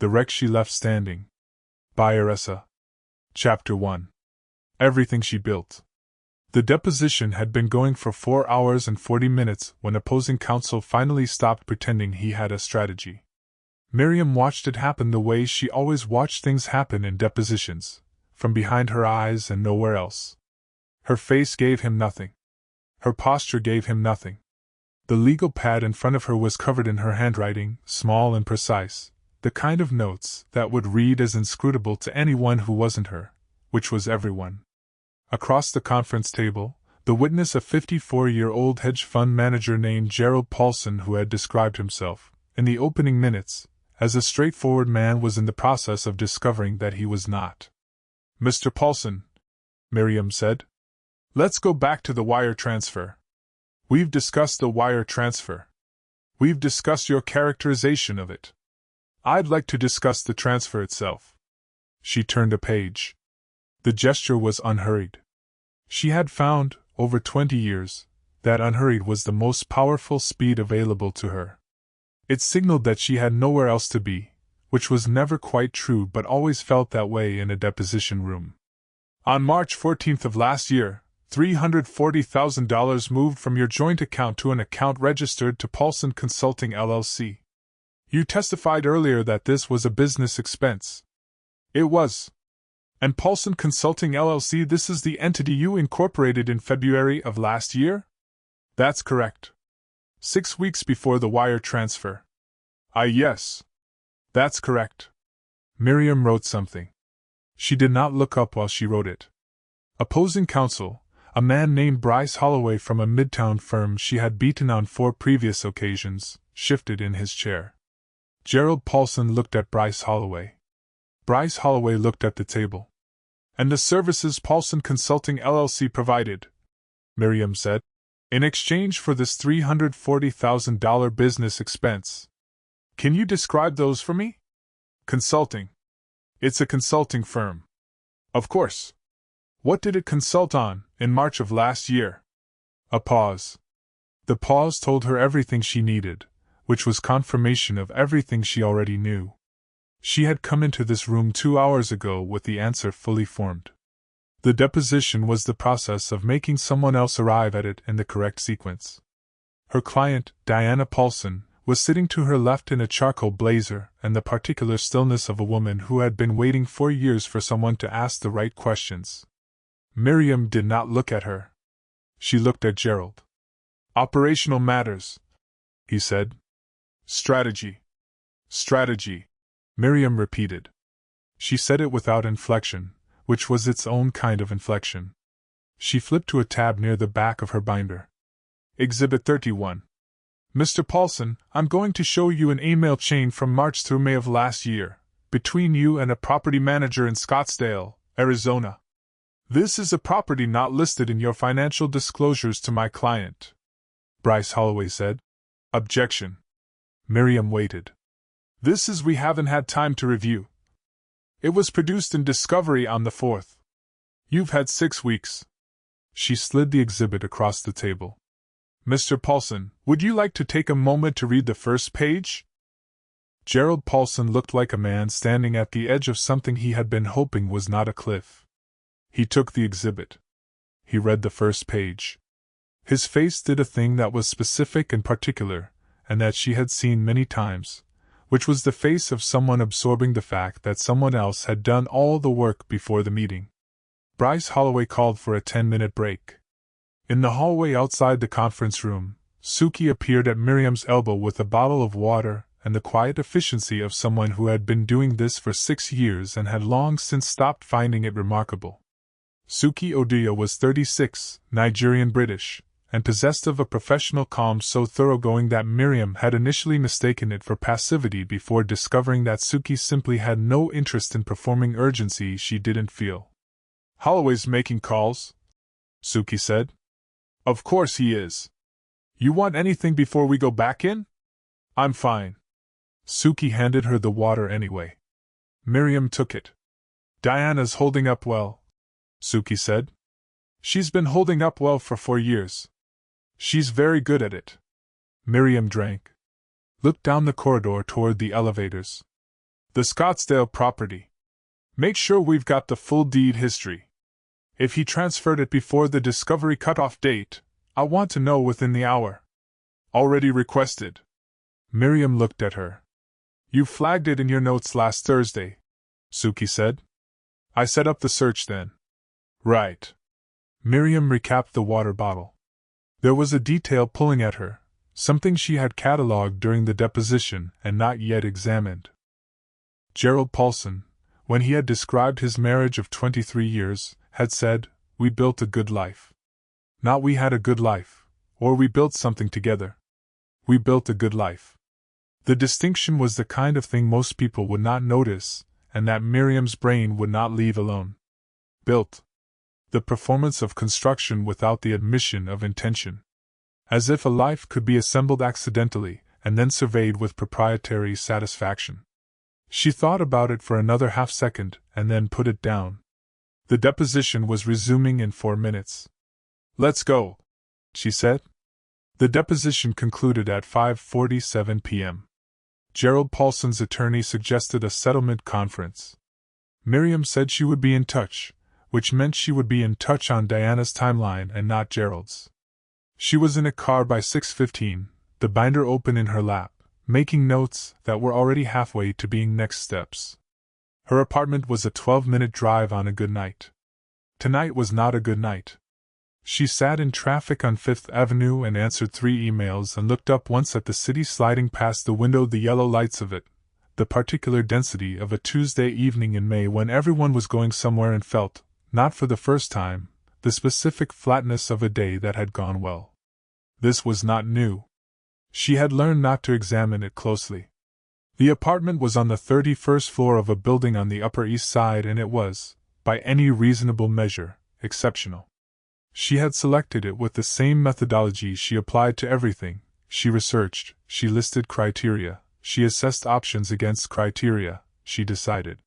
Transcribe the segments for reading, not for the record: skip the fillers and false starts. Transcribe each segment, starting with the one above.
The Wreck She Left Standing. By Aressa. Chapter 1. Everything She Built. The deposition had been going for 4 hours and 40 minutes when opposing counsel finally stopped pretending he had a strategy. Miriam watched it happen the way she always watched things happen in depositions, from behind her eyes and nowhere else. Her face gave him nothing. Her posture gave him nothing. The legal pad in front of her was covered in her handwriting, small and precise, the kind of notes that would read as inscrutable to anyone who wasn't her, which was everyone. Across the conference table, the witness, a 54-year-old hedge fund manager named Gerald Paulson, who had described himself, in the opening minutes, as a straightforward man, was in the process of discovering that he was not. "Mr. Paulson," Miriam said, "let's go back to the wire transfer. We've discussed the wire transfer. We've discussed your characterization of it. I'd like to discuss the transfer itself." She turned a page. The gesture was unhurried. She had found, over 20 years, that unhurried was the most powerful speed available to her. It signaled that she had nowhere else to be, which was never quite true but always felt that way in a deposition room. "On March 14th of last year, $340,000 moved from your joint account to an account registered to Paulson Consulting LLC. You testified earlier that this was a business expense." "It was." "And Paulson Consulting LLC, this is the entity you incorporated in February of last year?" "That's correct." 6 weeks before the wire transfer. Yes. "That's correct." Miriam wrote something. She did not look up while she wrote it. Opposing counsel, a man named Bryce Holloway from a midtown firm she had beaten on 4 previous occasions, shifted in his chair. Gerald Paulson looked at Bryce Holloway. Bryce Holloway looked at the table. "And the services Paulson Consulting LLC provided," Miriam said, "in exchange for this $340,000 business expense. Can you describe those for me?" "Consulting. It's a consulting firm." "Of course. What did it consult on, in March of last year?" A pause. The pause told her everything she needed, which was confirmation of everything she already knew. She had come into this room 2 hours ago with the answer fully formed. The deposition was the process of making someone else arrive at it in the correct sequence. Her client, Diana Paulson, was sitting to her left in a charcoal blazer and the particular stillness of a woman who had been waiting 4 years for someone to ask the right questions. Miriam did not look at her. She looked at Gerald. "Operational matters," he said. "Strategy. Strategy," Miriam repeated. She said it without inflection, which was its own kind of inflection. She flipped to a tab near the back of her binder. "Exhibit 31. Mr. Paulson, I'm going to show you an email chain from March through May of last year, between you and a property manager in Scottsdale, Arizona. This is a property not listed in your financial disclosures to my client," Bryce Holloway said. "Objection." Miriam waited. "This is we haven't had time to review. It was produced in discovery on the 4th. You've had 6 weeks. She slid the exhibit across the table. "Mr. Paulson, would you like to take a moment to read the first page?" Gerald Paulson looked like a man standing at the edge of something he had been hoping was not a cliff. He took the exhibit. He read the first page. His face did a thing that was specific and particular, and that she had seen many times, which was the face of someone absorbing the fact that someone else had done all the work before the meeting. Bryce Holloway called for a 10-minute break. In the hallway outside the conference room, Suki appeared at Miriam's elbow with a bottle of water and the quiet efficiency of someone who had been doing this for 6 years and had long since stopped finding it remarkable. Suki Oduya was 36, Nigerian-British, and possessed of a professional calm so thoroughgoing that Miriam had initially mistaken it for passivity before discovering that Suki simply had no interest in performing urgency she didn't feel. "Holloway's making calls," Suki said. "Of course he is. You want anything before we go back in?" "I'm fine." Suki handed her the water anyway. Miriam took it. "Diana's holding up well," Suki said. "She's been holding up well for 4 years. She's very good at it." Miriam drank. Looked down the corridor toward the elevators. The Scottsdale property. Make sure we've got the full deed history. If he transferred it before the discovery cutoff date, I want to know within the hour. Already requested. Miriam looked at her. You flagged it in your notes last Thursday, Suki said. I set up the search then. Right. Miriam recapped the water bottle. There was a detail pulling at her, something she had catalogued during the deposition and not yet examined. Gerald Paulson, when he had described his marriage of 23 years, had said, "We built a good life." Not "we had a good life," or "we built something together." We built a good life. The distinction was the kind of thing most people would not notice, and that Miriam's brain would not leave alone. Built. The performance of construction without the admission of intention. As if a life could be assembled accidentally, and then surveyed with proprietary satisfaction. She thought about it for another half-second, and then put it down. The deposition was resuming in 4 minutes. Let's go, she said. The deposition concluded at 5:47 p.m. Gerald Paulson's attorney suggested a settlement conference. Miriam said she would be in touch, which meant she would be in touch on Diana's timeline and not Gerald's. She was in a car by 6:15, the binder open in her lap, making notes that were already halfway to being next steps. Her apartment was a 12-minute drive on a good night. Tonight was not a good night. She sat in traffic on Fifth Avenue and answered 3 emails and looked up once at the city sliding past the window, the yellow lights of it, the particular density of a Tuesday evening in May when everyone was going somewhere, and felt, not for the first time, the specific flatness of a day that had gone well. This was not new. She had learned not to examine it closely. The apartment was on the 31st floor of a building on the Upper East Side, and it was, by any reasonable measure, exceptional. She had selected it with the same methodology she applied to everything. She researched, she listed criteria, she assessed options against criteria, she decided.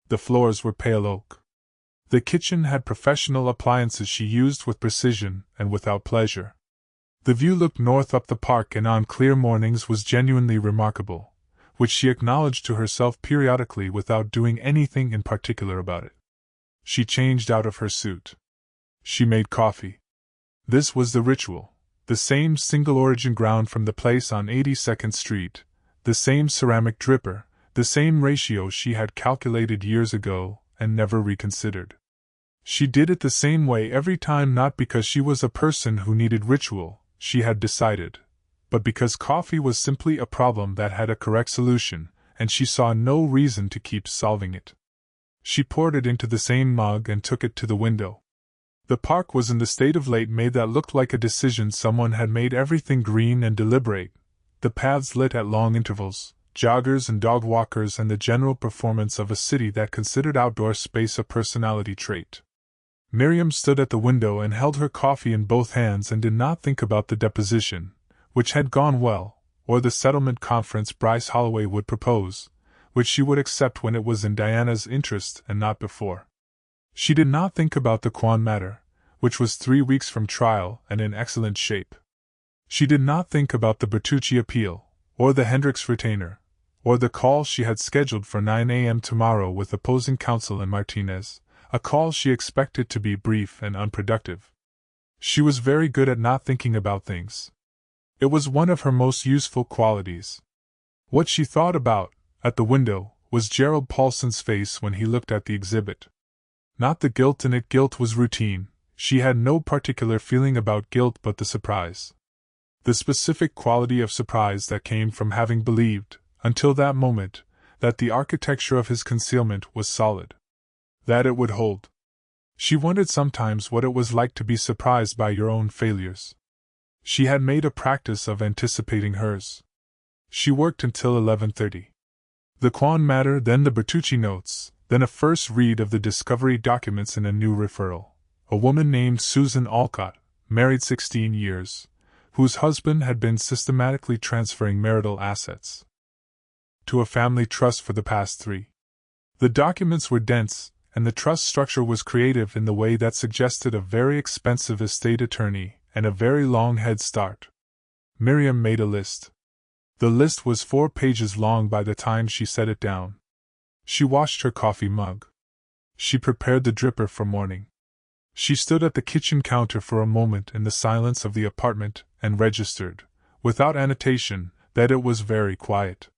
The floors were pale oak. The kitchen had professional appliances she used with precision and without pleasure. The view looked north up the park and on clear mornings was genuinely remarkable, which she acknowledged to herself periodically without doing anything in particular about it. She changed out of her suit. She made coffee. This was the ritual, the same single-origin ground from the place on 82nd Street, the same ceramic dripper, the same ratio she had calculated years ago and never reconsidered. She did it the same way every time, not because she was a person who needed ritual, she had decided, but because coffee was simply a problem that had a correct solution, and she saw no reason to keep solving it. She poured it into the same mug and took it to the window. The park was in the state of late May that looked like a decision someone had made, everything green and deliberate, the paths lit at long intervals, joggers and dog walkers, and the general performance of a city that considered outdoor space a personality trait. Miriam stood at the window and held her coffee in both hands and did not think about the deposition, which had gone well, or the settlement conference Bryce Holloway would propose, which she would accept when it was in Diana's interest and not before. She did not think about the Quan matter, which was 3 weeks from trial and in excellent shape. She did not think about the Bertucci appeal, or the Hendricks retainer, or the call she had scheduled for 9 a.m. tomorrow with opposing counsel and Martinez, a call she expected to be brief and unproductive. She was very good at not thinking about things. It was one of her most useful qualities. What she thought about, at the window, was Gerald Paulson's face when he looked at the exhibit. Not the guilt in it. Guilt was routine. She had no particular feeling about guilt but the surprise. The specific quality of surprise that came from having believed, until that moment, that the architecture of his concealment was solid. That it would hold. She wondered sometimes what it was like to be surprised by your own failures. She had made a practice of anticipating hers. She worked until 11:30. The Quan matter, then the Bertucci notes, then a first read of the discovery documents and a new referral. A woman named Susan Alcott, married 16 years, whose husband had been systematically transferring marital assets to a family trust for the past 3. The documents were dense, and the trust structure was creative in the way that suggested a very expensive estate attorney and a very long head start. Miriam made a list. The list was 4 pages long by the time she set it down. She washed her coffee mug. She prepared the dripper for morning. She stood at the kitchen counter for a moment in the silence of the apartment and registered, without annotation, that it was very quiet.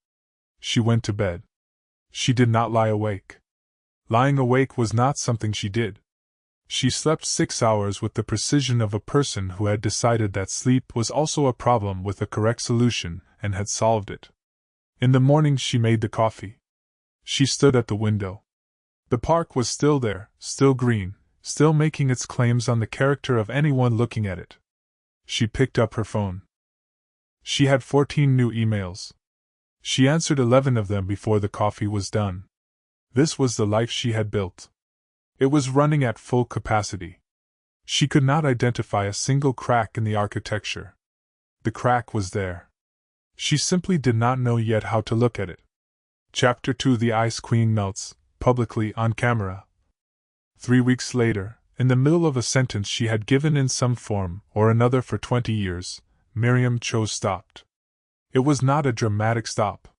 She went to bed. She did not lie awake. Lying awake was not something she did. She slept 6 hours with the precision of a person who had decided that sleep was also a problem with a correct solution and had solved it. In the morning she made the coffee. She stood at the window. The park was still there, still green, still making its claims on the character of anyone looking at it. She picked up her phone. She had 14 new emails. She answered 11 of them before the coffee was done. This was the life she had built. It was running at full capacity. She could not identify a single crack in the architecture. The crack was there. She simply did not know yet how to look at it. Chapter 2: The Ice Queen Melts, publicly on camera. 3 weeks later, in the middle of a sentence she had given in some form or another for 20 years, Miriam Cho stopped. It was not a dramatic stop.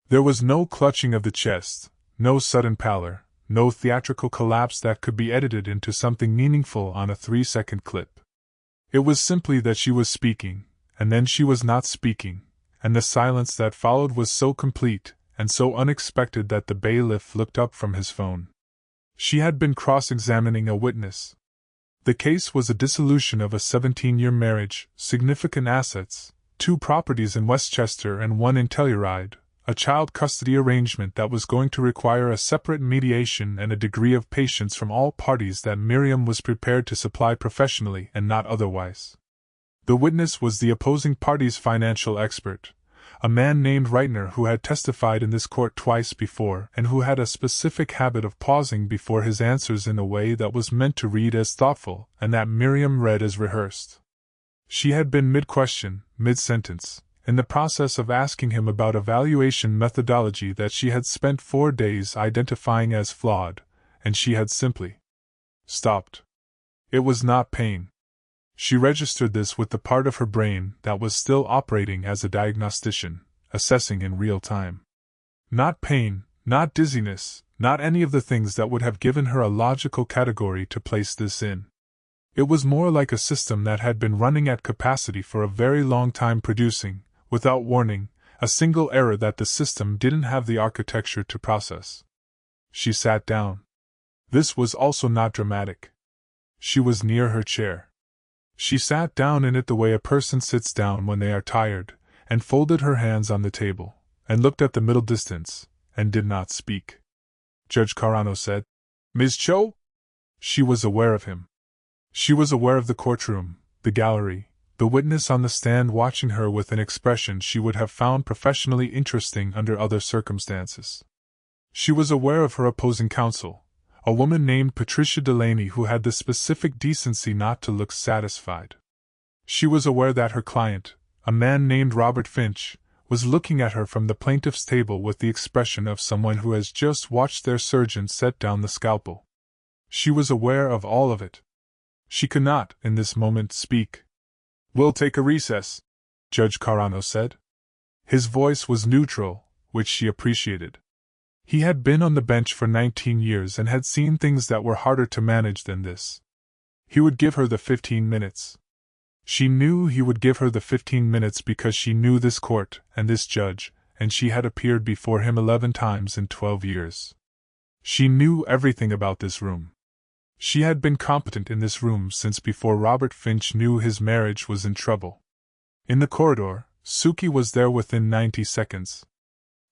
There was no clutching of the chest, no sudden pallor, no theatrical collapse that could be edited into something meaningful on a 3-second clip. It was simply that she was speaking, and then she was not speaking, and the silence that followed was so complete and so unexpected that the bailiff looked up from his phone. She had been cross-examining a witness. The case was a dissolution of a 17-year marriage, significant assets, 2 properties in Westchester and 1 in Telluride, a child custody arrangement that was going to require a separate mediation and a degree of patience from all parties that Miriam was prepared to supply professionally and not otherwise. The witness was the opposing party's financial expert, a man named Reitner who had testified in this court twice before and who had a specific habit of pausing before his answers in a way that was meant to read as thoughtful and that Miriam read as rehearsed. She had been mid-question, mid-sentence, in the process of asking him about a valuation methodology that she had spent 4 days identifying as flawed, and she had simply stopped. It was not pain. She registered this with the part of her brain that was still operating as a diagnostician, assessing in real time. Not pain, not dizziness, not any of the things that would have given her a logical category to place this in. It was more like a system that had been running at capacity for a very long time, producing, without warning, a single error that the system didn't have the architecture to process. She sat down. This was also not dramatic. She was near her chair. She sat down in it the way a person sits down when they are tired, and folded her hands on the table, and looked at the middle distance, and did not speak. Judge Carano said, "Ms. Cho?" She was aware of him. She was aware of the courtroom, the gallery, the witness on the stand watching her with an expression she would have found professionally interesting under other circumstances. She was aware of her opposing counsel, a woman named Patricia Delaney who had the specific decency not to look satisfied. She was aware that her client, a man named Robert Finch, was looking at her from the plaintiff's table with the expression of someone who has just watched their surgeon set down the scalpel. She was aware of all of it. She could not, in this moment, speak. "We'll take a recess," Judge Carano said. His voice was neutral, which she appreciated. He had been on the bench for 19 years and had seen things that were harder to manage than this. He would give her the 15 minutes. She knew he would give her the 15 minutes because she knew this court and this judge, and she had appeared before him 11 times in 12 years. She knew everything about this room. She had been competent in this room since before Robert Finch knew his marriage was in trouble. In the corridor, Suki was there within 90 seconds.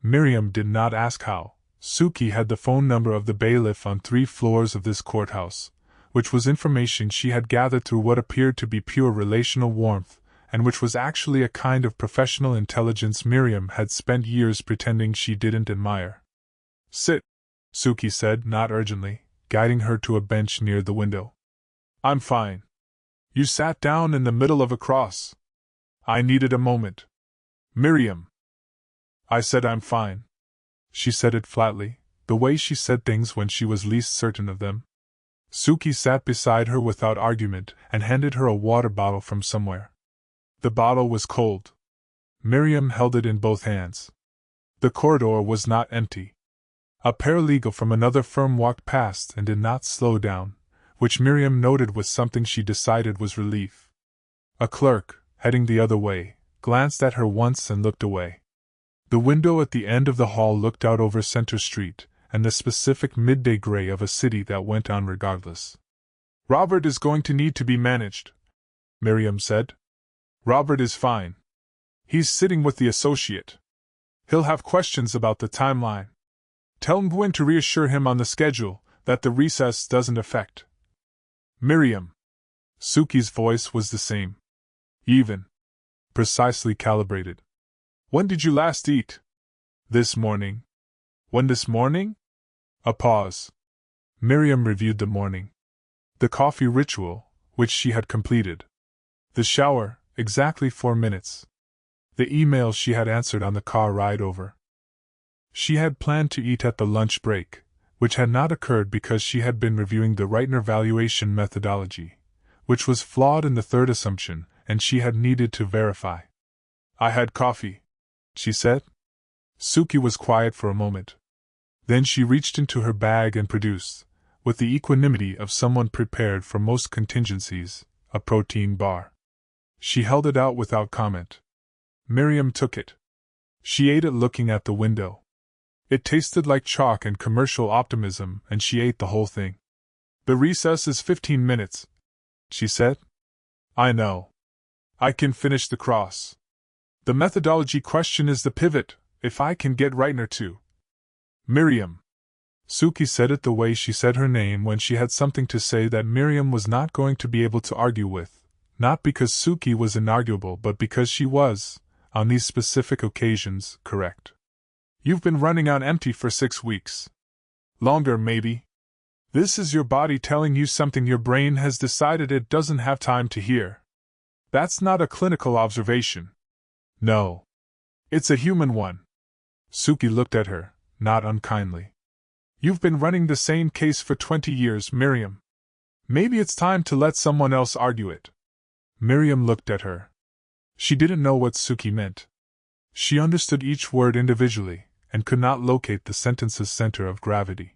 Miriam did not ask how. Suki had the phone number of the bailiff on 3 floors of this courthouse, which was information she had gathered through what appeared to be pure relational warmth, and which was actually a kind of professional intelligence Miriam had spent years pretending she didn't admire. "Sit," Suki said, not urgently, guiding her to a bench near the window. "I'm fine. You sat down in the middle of a cross. I needed a moment." "Miriam." "I said I'm fine." She said it flatly, the way she said things when she was least certain of them. Suki sat beside her without argument and handed her a water bottle from somewhere. The bottle was cold. Miriam held it in both hands. The corridor was not empty. A paralegal from another firm walked past and did not slow down, which Miriam noted was something she decided was relief. A clerk, heading the other way, glanced at her once and looked away. The window at the end of the hall looked out over Center Street, and the specific midday gray of a city that went on regardless. "Robert is going to need to be managed," Miriam said. "Robert is fine. He's sitting with the associate. He'll have questions about the timeline. Tell Gwen to reassure him on the schedule that the recess doesn't affect." "Miriam." Suki's voice was the same. Even. Precisely calibrated. "When did you last eat?" "This morning." "When this morning?" A pause. Miriam reviewed the morning. The coffee ritual, which she had completed. The shower, exactly 4 minutes. The email she had answered on the car ride over. She had planned to eat at the lunch break, which had not occurred because she had been reviewing the Reitner valuation methodology, which was flawed in the third assumption, and she had needed to verify. "I had coffee," she said. Suki was quiet for a moment. Then she reached into her bag and produced, with the equanimity of someone prepared for most contingencies, a protein bar. She held it out without comment. Miriam took it. She ate it looking at the window. It tasted like chalk and commercial optimism, and she ate the whole thing. "The recess is 15 minutes, she said. "I know. I can finish the cross. The methodology question is the pivot, if I can get Reitner to." "Miriam." Suki said it the way she said her name when she had something to say that Miriam was not going to be able to argue with, not because Suki was inarguable but because she was, on these specific occasions, correct. "You've been running on empty for 6 weeks. Longer, maybe. This is your body telling you something your brain has decided it doesn't have time to hear. That's not a clinical observation. No. It's a human one." Suki looked at her, not unkindly. "You've been running the same case for 20 years, Miriam. Maybe it's time to let someone else argue it." Miriam looked at her. She didn't know what Suki meant. She understood each word individually, and could not locate the sentence's center of gravity.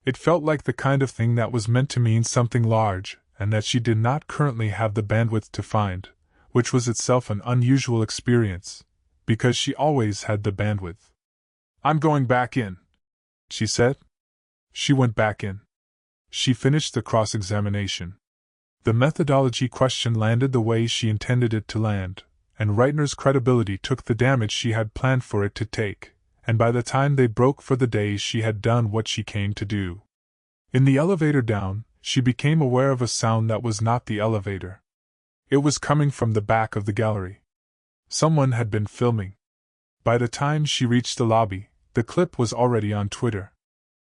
It felt like the kind of thing that was meant to mean something large, and that she did not currently have the bandwidth to find, which was itself an unusual experience, because she always had the bandwidth. "I'm going back in," she said. She went back in. She finished the cross-examination. The methodology question landed the way she intended it to land, and Reitner's credibility took the damage she had planned for it to take, and by the time they broke for the day she had done what she came to do. In the elevator down, she became aware of a sound that was not the elevator. It was coming from the back of the gallery. Someone had been filming. By the time she reached the lobby, the clip was already on Twitter.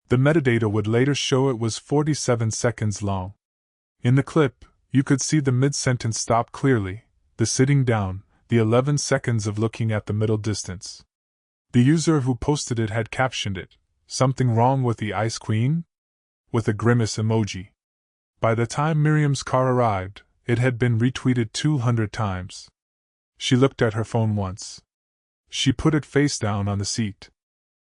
The metadata would later show it was 47 seconds long. In the clip, you could see the mid-sentence stop clearly, the sitting down, the 11 seconds of looking at the middle distance. The user who posted it had captioned it, "Something wrong with the Ice Queen?" with a grimace emoji. By the time Miriam's car arrived, it had been retweeted 200 times. She looked at her phone once. She put it face down on the seat.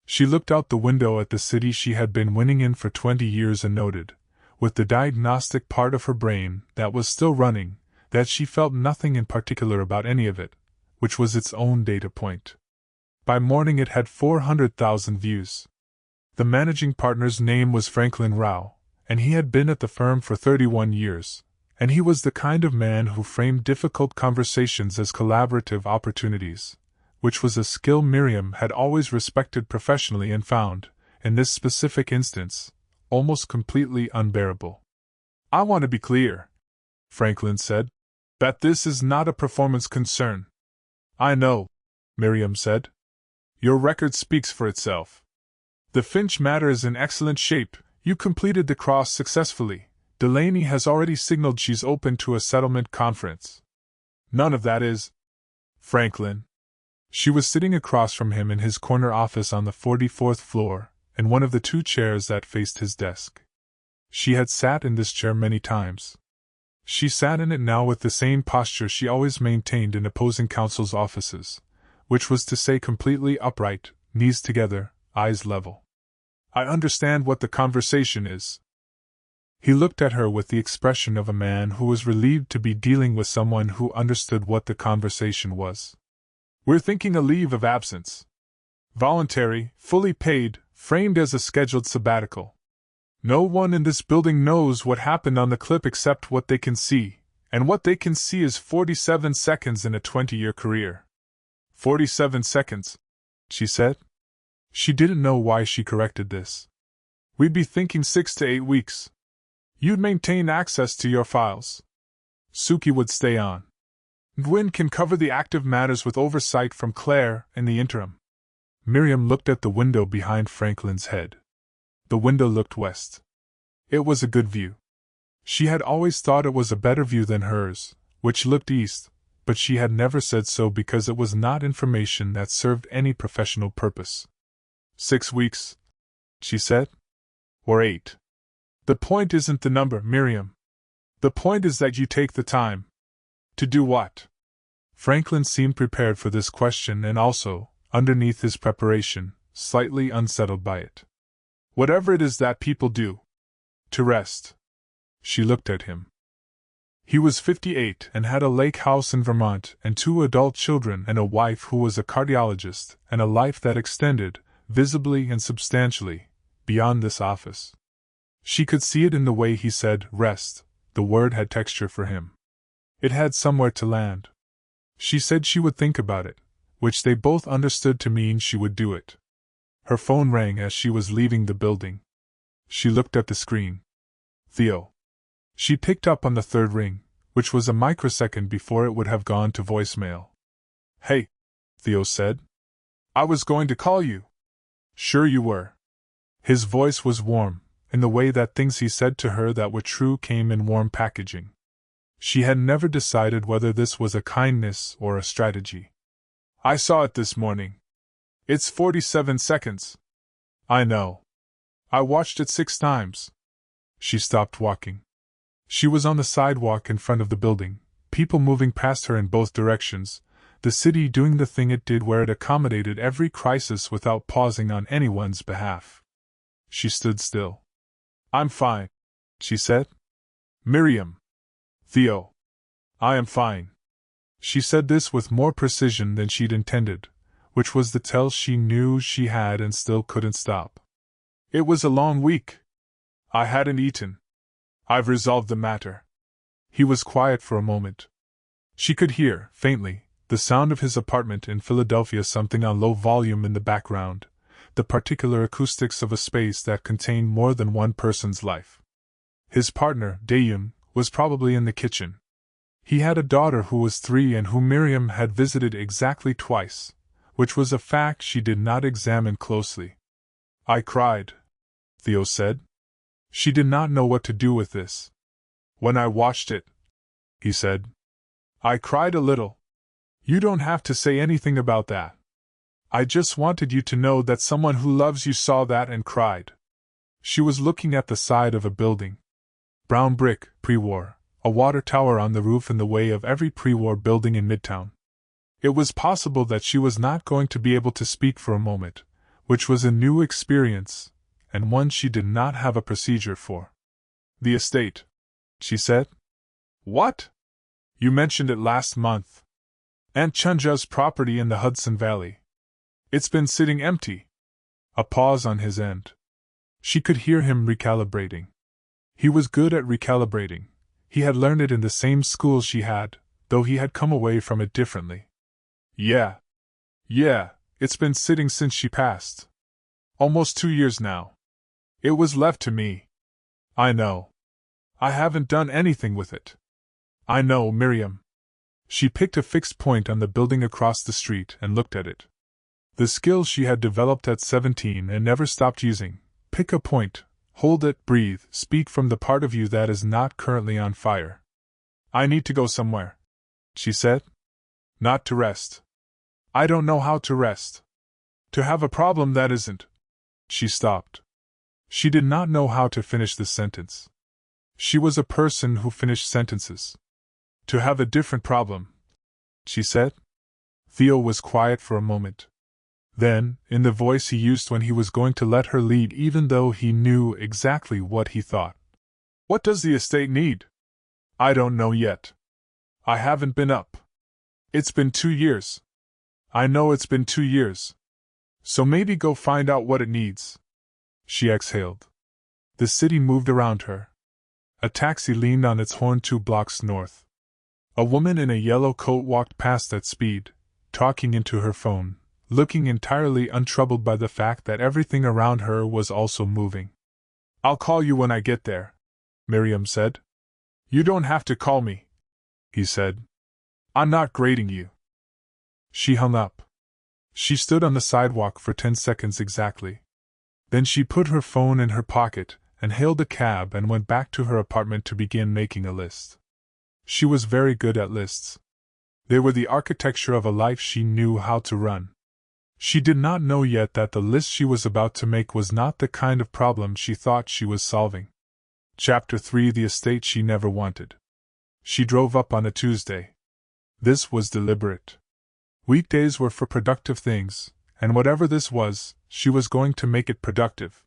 She looked out the window at the city she had been winning in for 20 years and noted, with the diagnostic part of her brain that was still running, that she felt nothing in particular about any of it, which was its own data point. By morning it had 400,000 views. The managing partner's name was Franklin Rao, and he had been at the firm for 31 years, and he was the kind of man who framed difficult conversations as collaborative opportunities, which was a skill Miriam had always respected professionally and found, in this specific instance, almost completely unbearable. "I want to be clear," Franklin said, "that this is not a performance concern." "I know," Miriam said. "Your record speaks for itself. The Finch matter is in excellent shape, you completed the cross successfully, Delaney has already signaled she's open to a settlement conference." "None of that is..." "Franklin." She was sitting across from him in his corner office on the 44th floor, in one of the 2 chairs that faced his desk. She had sat in this chair many times. She sat in it now with the same posture she always maintained in opposing counsel's offices, which was to say completely upright, knees together, eyes level. I understand what the conversation is. He looked at her with the expression of a man who was relieved to be dealing with someone who understood what the conversation was. We're thinking a leave of absence. Voluntary, fully paid, framed as a scheduled sabbatical. No one in this building knows what happened on the clip except what they can see, and what they can see is 47 seconds in a 20-year career. 47 seconds, she said. She didn't know why she corrected this. We'd be thinking 6 to 8 weeks. You'd maintain access to your files. Suki would stay on. Gwyn can cover the active matters with oversight from Claire in the interim. Miriam looked at the window behind Franklin's head. The window looked west. It was a good view. She had always thought it was a better view than hers, which looked east, but she had never said so because it was not information that served any professional purpose. 6 weeks, she said. Or 8. The point isn't the number, Miriam. The point is that you take the time. To do what? Franklin seemed prepared for this question and also, underneath his preparation, slightly unsettled by it. Whatever it is that people do. To rest. She looked at him. He was 58 and had a lake house in Vermont and 2 adult children and a wife who was a cardiologist and a life that extended, visibly and substantially, beyond this office. She could see it in the way he said, rest. The word had texture for him. It had somewhere to land. She said she would think about it, which they both understood to mean she would do it. Her phone rang as she was leaving the building. She looked at the screen. Theo. She picked up on the third ring, which was a microsecond before it would have gone to voicemail. Hey, Theo said. I was going to call you. Sure you were. His voice was warm, in the way that things he said to her that were true came in warm packaging. She had never decided whether this was a kindness or a strategy. I saw it this morning. It's 47 seconds. I know. I watched it 6 times. She stopped walking. She was on the sidewalk in front of the building, people moving past her in both directions, the city doing the thing it did where it accommodated every crisis without pausing on anyone's behalf. She stood still. I'm fine, she said. Miriam. Theo. I am fine. She said this with more precision than she'd intended, which was the tell she knew she had and still couldn't stop. It was a long week. I hadn't eaten. I've resolved the matter. He was quiet for a moment. She could hear, faintly, the sound of his apartment in Philadelphia, something on low volume in the background, the particular acoustics of a space that contained more than one person's life. His partner, Dayun, was probably in the kitchen. He had a daughter who was 3 and whom Miriam had visited exactly twice, which was a fact she did not examine closely. I cried, Theo said. She did not know what to do with this. When I watched it, he said. I cried a little. You don't have to say anything about that. I just wanted you to know that someone who loves you saw that and cried. She was looking at the side of a building. Brown brick, pre-war, a water tower on the roof in the way of every pre-war building in Midtown. It was possible that she was not going to be able to speak for a moment, which was a new experience, and one she did not have a procedure for. The estate, she said. What? You mentioned it last month. Aunt Chunja's property in the Hudson Valley. It's been sitting empty. A pause on his end. She could hear him recalibrating. He was good at recalibrating. He had learned it in the same school she had, though he had come away from it differently. Yeah, it's been sitting since she passed. Almost 2 years now. It was left to me. I know. I haven't done anything with it. I know, Miriam. She picked a fixed point on the building across the street and looked at it. The skill she had developed at 17 and never stopped using. Pick a point, hold it, breathe, speak from the part of you that is not currently on fire. I need to go somewhere, she said. Not to rest. I don't know how to rest. To have a problem that isn't. She stopped. She did not know how to finish the sentence. She was a person who finished sentences. To have a different problem, she said. Theo was quiet for a moment. Then, in the voice he used when he was going to let her lead even though he knew exactly what he thought. What does the estate need? I don't know yet. I haven't been up. It's been 2 years. I know it's been 2 years. So maybe go find out what it needs. She exhaled. The city moved around her. A taxi leaned on its horn 2 blocks north. A woman in a yellow coat walked past at speed, talking into her phone, looking entirely untroubled by the fact that everything around her was also moving. I'll call you when I get there, Miriam said. You don't have to call me, he said. I'm not grading you. She hung up. She stood on the sidewalk for 10 seconds exactly. Then she put her phone in her pocket and hailed a cab and went back to her apartment to begin making a list. She was very good at lists. They were the architecture of a life she knew how to run. She did not know yet that the list she was about to make was not the kind of problem she thought she was solving. Chapter 3: The estate she never wanted. She drove up on a Tuesday. This was deliberate. Weekdays were for productive things, and whatever this was, she was going to make it productive.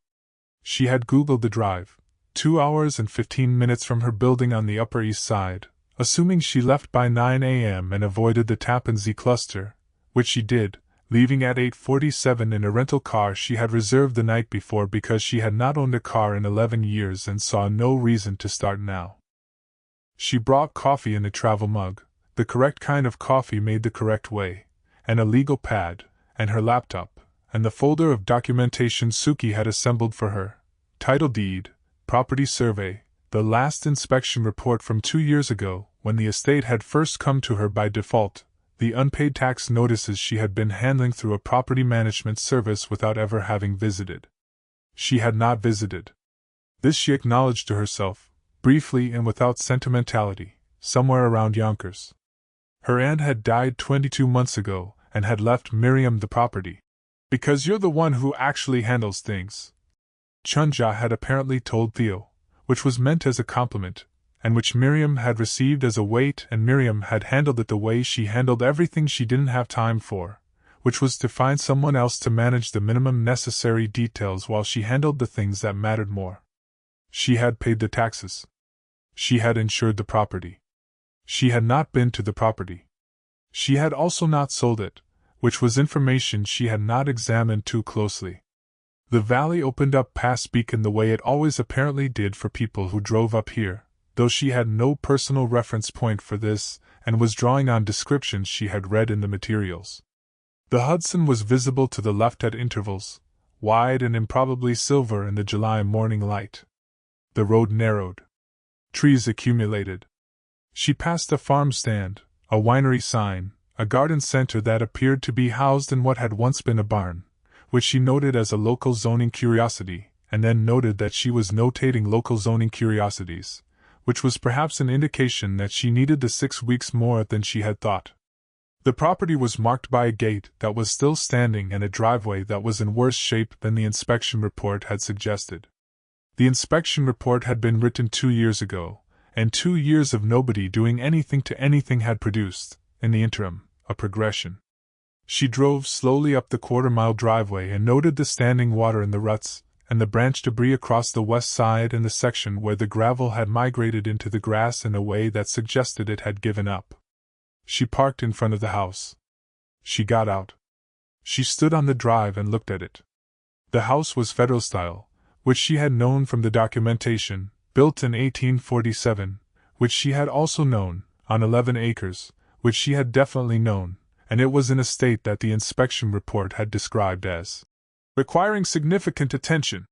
She had Googled the drive, 2 hours and 15 minutes from her building on the Upper East Side, assuming she left by 9 a.m. and avoided the Tappan Zee cluster, which she did, leaving at 8:47 in a rental car she had reserved the night before because she had not owned a car in 11 years and saw no reason to start now. She brought coffee in a travel mug, the correct kind of coffee made the correct way, and a legal pad, and her laptop, and the folder of documentation Suki had assembled for her: title deed, property survey, the last inspection report from 2 years ago, when the estate had first come to her by default, the unpaid tax notices she had been handling through a property management service without ever having visited. She had not visited. This she acknowledged to herself, briefly and without sentimentality, somewhere around Yonkers. Her aunt had died 22 months ago and had left Miriam the property. Because you're the one who actually handles things, Chunja had apparently told Theo, which was meant as a compliment, and which Miriam had received as a weight, and Miriam had handled it the way she handled everything she didn't have time for, which was to find someone else to manage the minimum necessary details while she handled the things that mattered more. She had paid the taxes. She had insured the property. She had not been to the property. She had also not sold it, which was information she had not examined too closely. The valley opened up past Beacon the way it always apparently did for people who drove up here, though she had no personal reference point for this, and was drawing on descriptions she had read in the materials. The Hudson was visible to the left at intervals, wide and improbably silver in the July morning light. The road narrowed. Trees accumulated. She passed a farm stand, a winery sign, a garden center that appeared to be housed in what had once been a barn, which she noted as a local zoning curiosity, and then noted that she was notating local zoning curiosities, which was perhaps an indication that she needed the 6 weeks more than she had thought. The property was marked by a gate that was still standing and a driveway that was in worse shape than the inspection report had suggested. The inspection report had been written 2 years ago, and 2 years of nobody doing anything to anything had produced, in the interim, a progression. She drove slowly up the quarter-mile driveway and noted the standing water in the ruts, and the branch debris across the west side and the section where the gravel had migrated into the grass in a way that suggested it had given up. She parked in front of the house. She got out. She stood on the drive and looked at it. The house was federal style, which she had known from the documentation, built in 1847, which she had also known, on 11 acres, which she had definitely known, and it was in a state that the inspection report had described as requiring significant attention,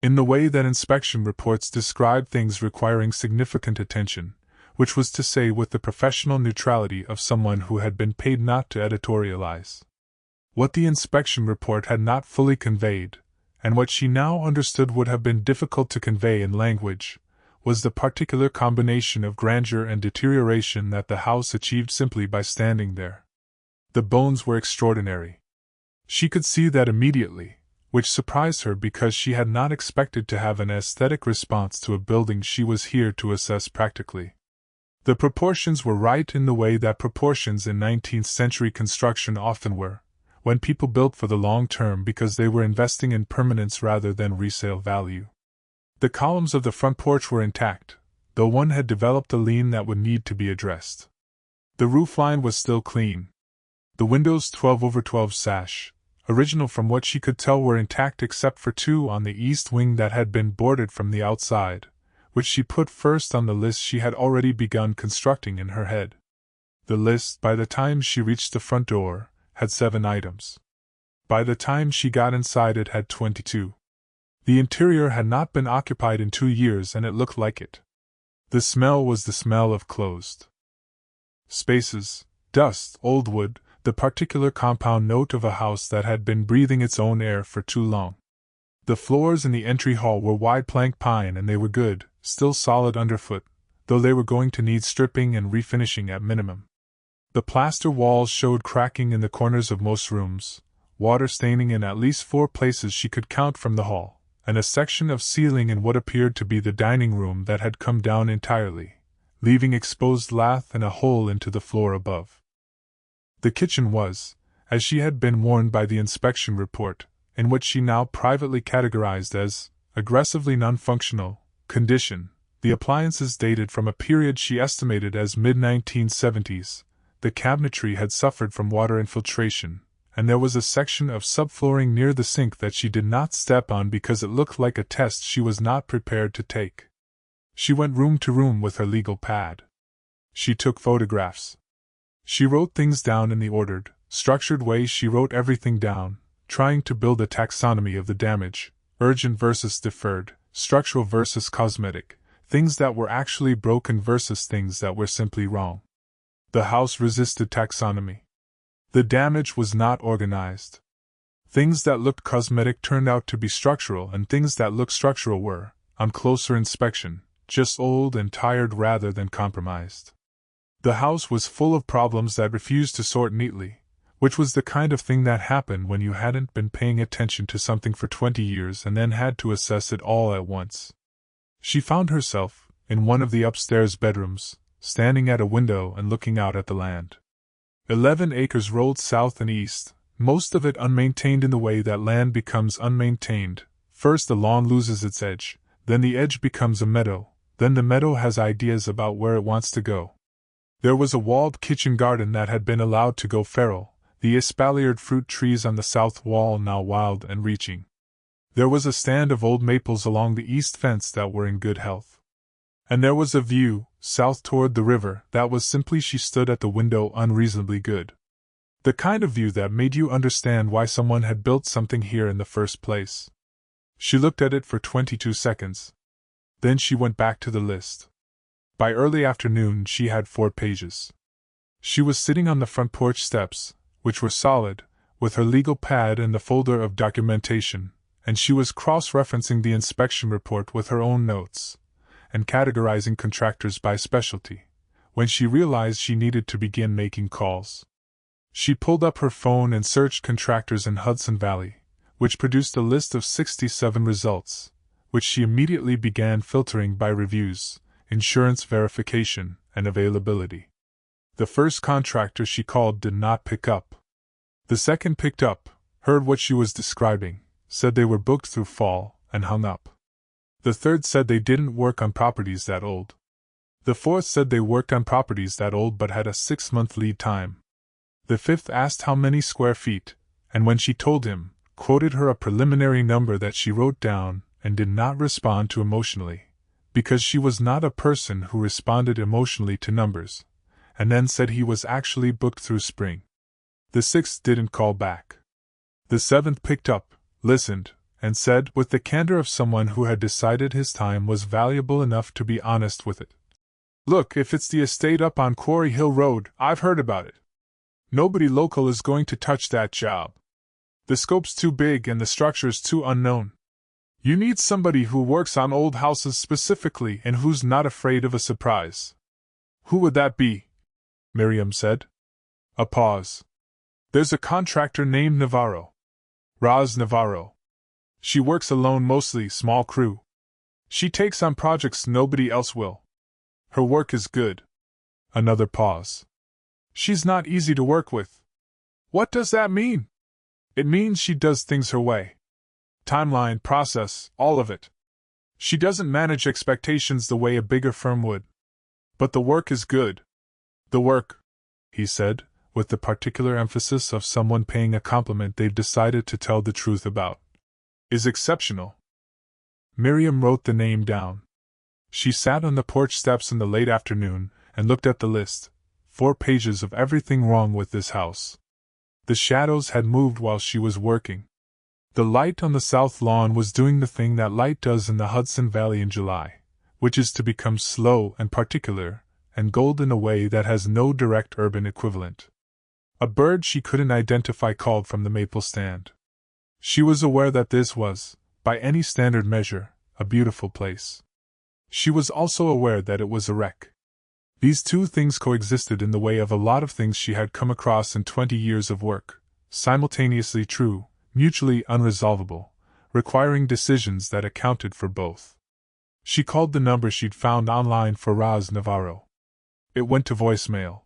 in the way that inspection reports describe things requiring significant attention, which was to say with the professional neutrality of someone who had been paid not to editorialize. What the inspection report had not fully conveyed, and what she now understood would have been difficult to convey in language, was the particular combination of grandeur and deterioration that the house achieved simply by standing there. The bones were extraordinary. She could see that immediately, which surprised her because she had not expected to have an aesthetic response to a building she was here to assess practically. The proportions were right in the way that proportions in 19th-century construction often were, when people built for the long term because they were investing in permanence rather than resale value. The columns of the front porch were intact, though one had developed a lean that would need to be addressed. The roofline was still clean. The windows 12/12 sash, original from what she could tell, were intact except for two on the east wing that had been boarded from the outside, which she put first on the list she had already begun constructing in her head. The list, by the time she reached the front door, had 7 items. By the time she got inside it had 22. The interior had not been occupied in 2 years and it looked like it. The smell was the smell of closed spaces, dust, old wood, the particular compound note of a house that had been breathing its own air for too long. The floors in the entry hall were wide plank pine and they were good, still solid underfoot, though they were going to need stripping and refinishing at minimum. The plaster walls showed cracking in the corners of most rooms, water staining in at least 4 places she could count from the hall, and a section of ceiling in what appeared to be the dining room that had come down entirely, leaving exposed lath and a hole into the floor above. The kitchen was, as she had been warned by the inspection report, in which she now privately categorized as aggressively non-functional condition, the appliances dated from a period she estimated as mid-1970s. The cabinetry had suffered from water infiltration, and there was a section of subflooring near the sink that she did not step on because it looked like a test she was not prepared to take. She went room to room with her legal pad. She took photographs. She wrote things down in the ordered, structured way she wrote everything down, trying to build a taxonomy of the damage, urgent versus deferred, structural versus cosmetic, things that were actually broken versus things that were simply wrong. The house resisted taxonomy. The damage was not organized. Things that looked cosmetic turned out to be structural, and things that looked structural were, on closer inspection, just old and tired rather than compromised. The house was full of problems that refused to sort neatly, which was the kind of thing that happened when you hadn't been paying attention to something for 20 years and then had to assess it all at once. She found herself, in one of the upstairs bedrooms, standing at a window and looking out at the land. 11 acres rolled south and east, most of it unmaintained in the way that land becomes unmaintained. First the lawn loses its edge, then the edge becomes a meadow, then the meadow has ideas about where it wants to go. There was a walled kitchen garden that had been allowed to go feral, the espaliered fruit trees on the south wall now wild and reaching. There was a stand of old maples along the east fence that were in good health. And there was a view, south toward the river, that was simply she stood at the window unreasonably good. The kind of view that made you understand why someone had built something here in the first place. She looked at it for 22 seconds. Then she went back to the list. By early afternoon she had 4 pages. She was sitting on the front porch steps, which were solid, with her legal pad and the folder of documentation, and she was cross-referencing the inspection report with her own notes, and categorizing contractors by specialty, when she realized she needed to begin making calls. She pulled up her phone and searched contractors in Hudson Valley, which produced a list of 67 results, which she immediately began filtering by reviews, insurance verification, and availability. The first contractor she called did not pick up. The second picked up, heard what she was describing, said they were booked through fall, and hung up. The third said they didn't work on properties that old. The fourth said they worked on properties that old but had a 6-month lead time. The fifth asked how many square feet, and when she told him, quoted her a preliminary number that she wrote down and did not respond to emotionally, because she was not a person who responded emotionally to numbers, and then said he was actually booked through spring. The sixth didn't call back. The seventh picked up, listened, and said, with the candor of someone who had decided his time was valuable enough to be honest with it, "Look, if it's the estate up on Quarry Hill Road, I've heard about it. Nobody local is going to touch that job. The scope's too big and the structure's too unknown. You need somebody who works on old houses specifically and who's not afraid of a surprise." "Who would that be?" Miriam said. A pause. "There's a contractor named Navarro. Roz Navarro. She works alone mostly, small crew. She takes on projects nobody else will. Her work is good." Another pause. "She's not easy to work with." "What does that mean?" It means she does things her way. Timeline, process, all of it. She doesn't manage expectations the way a bigger firm would. But the work is good. The work, he said, with the particular emphasis of someone paying a compliment they've decided to tell the truth about, is exceptional. Miriam wrote the name down. She sat on the porch steps in the late afternoon and looked at the list, 4 pages of everything wrong with this house. The shadows had moved while she was working. The light on the south lawn was doing the thing that light does in the Hudson Valley in July, which is to become slow and particular, and gold in a way that has no direct urban equivalent. A bird she couldn't identify called from the maple stand. She was aware that this was, by any standard measure, a beautiful place. She was also aware that it was a wreck. These two things coexisted in the way of a lot of things she had come across in 20 years of work, simultaneously true, mutually unresolvable, requiring decisions that accounted for both. She called the number she'd found online for Roz Navarro. It went to voicemail.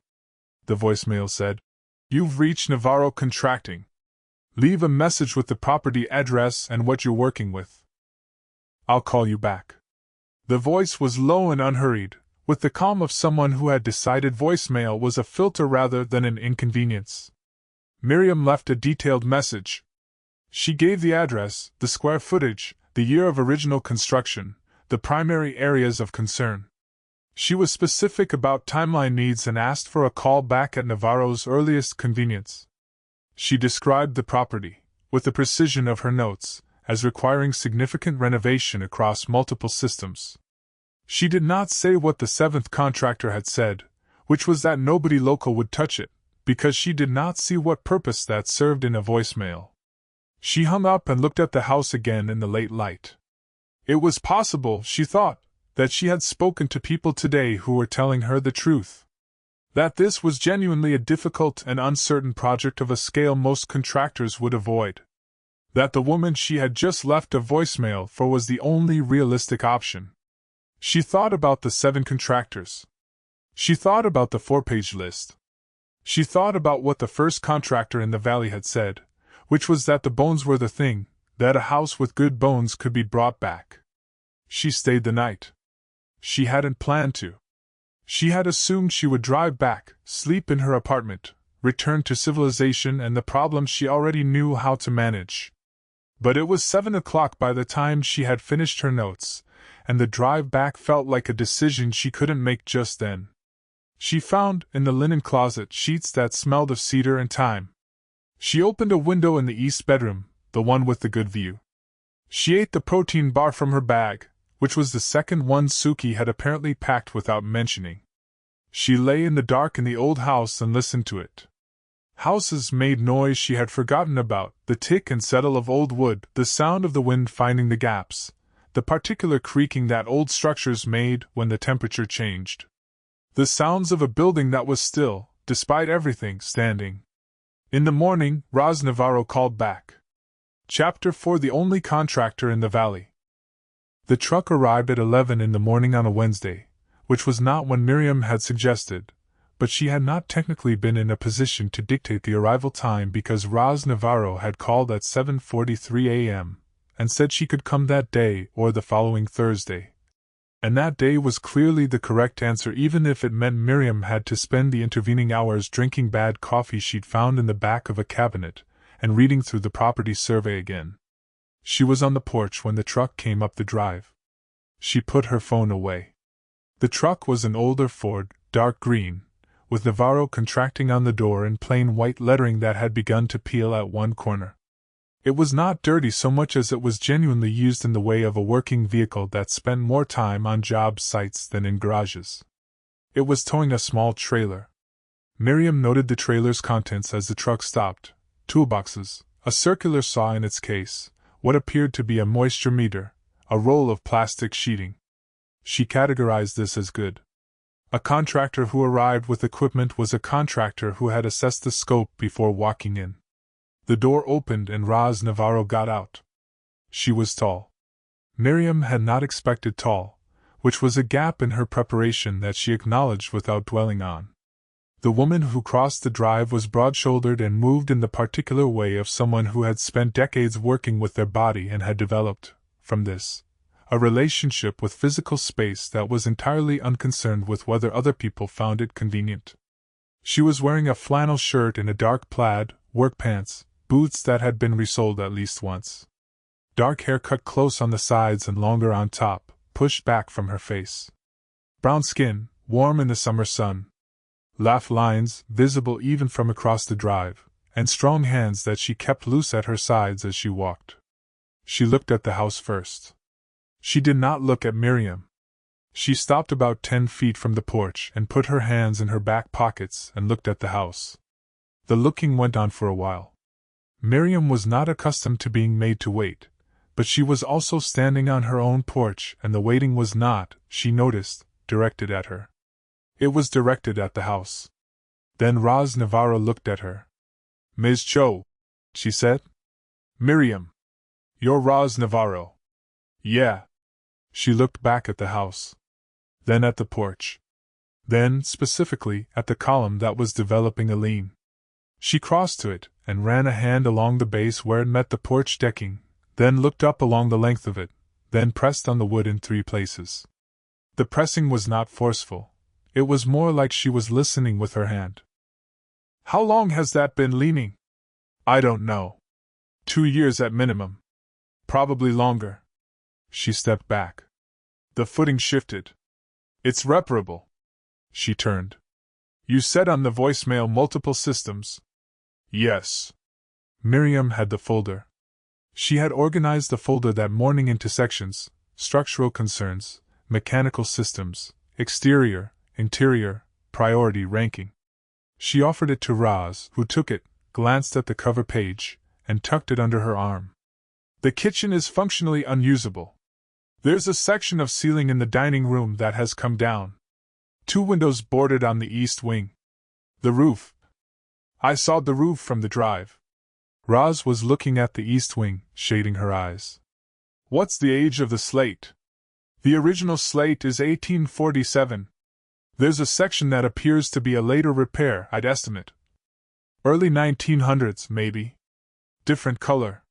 The voicemail said, "You've reached Navarro Contracting. Leave a message with the property address and what you're working with. I'll call you back." The voice was low and unhurried, with the calm of someone who had decided voicemail was a filter rather than an inconvenience. Miriam left a detailed message. She gave the address, the square footage, the year of original construction, the primary areas of concern. She was specific about timeline needs and asked for a call back at Navarro's earliest convenience. She described the property, with the precision of her notes, as requiring significant renovation across multiple systems. She did not say what the 7th contractor had said, which was that nobody local would touch it, because she did not see what purpose that served in a voicemail. She hung up and looked at the house again in the late light. It was possible, she thought, that she had spoken to people today who were telling her the truth. That this was genuinely a difficult and uncertain project of a scale most contractors would avoid. That the woman she had just left a voicemail for was the only realistic option. She thought about the 7 contractors. She thought about the 4-page list. She thought about what the first contractor in the valley had said, which was that the bones were the thing, that a house with good bones could be brought back. She stayed the night. She hadn't planned to. She had assumed she would drive back, sleep in her apartment, return to civilization and the problems she already knew how to manage. But it was 7 o'clock by the time she had finished her notes, and the drive back felt like a decision she couldn't make just then. She found, in the linen closet, sheets that smelled of cedar and thyme. She opened a window in the east bedroom, the one with the good view. She ate the protein bar from her bag, which was the second one Suki had apparently packed without mentioning. She lay in the dark in the old house and listened to it. Houses made noise she had forgotten about, the tick and settle of old wood, the sound of the wind finding the gaps, the particular creaking that old structures made when the temperature changed. The sounds of a building that was still, despite everything, standing. In the morning, Roz Navarro called back. Chapter 4: The only contractor in the valley. The truck arrived at 11 in the morning on a Wednesday, which was not when Miriam had suggested, but she had not technically been in a position to dictate the arrival time because Roz Navarro had called at 7:43 a.m. and said she could come that day or the following Thursday. And that day was clearly the correct answer even if it meant Miriam had to spend the intervening hours drinking bad coffee she'd found in the back of a cabinet and reading through the property survey again. She was on the porch when the truck came up the drive. She put her phone away. The truck was an older Ford, dark green, with Navarro Contracting on the door in plain white lettering that had begun to peel at one corner. It was not dirty so much as it was genuinely used in the way of a working vehicle that spent more time on job sites than in garages. It was towing a small trailer. Miriam noted the trailer's contents as the truck stopped: toolboxes, a circular saw in its case, what appeared to be a moisture meter, a roll of plastic sheeting. She categorized this as good. A contractor who arrived with equipment was a contractor who had assessed the scope before walking in. The door opened and Roz Navarro got out. She was tall. Miriam had not expected tall, which was a gap in her preparation that she acknowledged without dwelling on. The woman who crossed the drive was broad-shouldered and moved in the particular way of someone who had spent decades working with their body and had developed, from this, a relationship with physical space that was entirely unconcerned with whether other people found it convenient. She was wearing a flannel shirt and a dark plaid, work pants, boots that had been resoled at least once. Dark hair cut close on the sides and longer on top, pushed back from her face. Brown skin, warm in the summer sun. Laugh lines, visible even from across the drive, and strong hands that she kept loose at her sides as she walked. She looked at the house first. She did not look at Miriam. She stopped about 10 feet from the porch and put her hands in her back pockets and looked at the house. The looking went on for a while. Miriam was not accustomed to being made to wait, but she was also standing on her own porch and the waiting was not, she noticed, directed at her. It was directed at the house. Then Roz Navarro looked at her. "Ms. Cho," she said. "Miriam. You're Roz Navarro." "Yeah." She looked back at the house. Then at the porch. Then, specifically, at the column that was developing a lean. She crossed to it, and ran a hand along the base where it met the porch decking, then looked up along the length of it, then pressed on the wood in 3 places. The pressing was not forceful. It was more like she was listening with her hand. "How long has that been leaning?" "I don't know. 2 years at minimum. Probably longer." She stepped back. The footing shifted. "It's reparable." She turned. "You said on the voicemail multiple systems." "Yes." Miriam had the folder. She had organized the folder that morning into sections: structural concerns, mechanical systems, exterior, interior, priority ranking. She offered it to Roz, who took it, glanced at the cover page, and tucked it under her arm. "The kitchen is functionally unusable. There's a section of ceiling in the dining room that has come down. 2 windows boarded on the east wing. The roof. I saw the roof from the drive." Roz was looking at the east wing, shading her eyes. "What's the age of the slate?" "The original slate is 1847. There's a section that appears to be a later repair, I'd estimate. Early 1900s, maybe. Different color.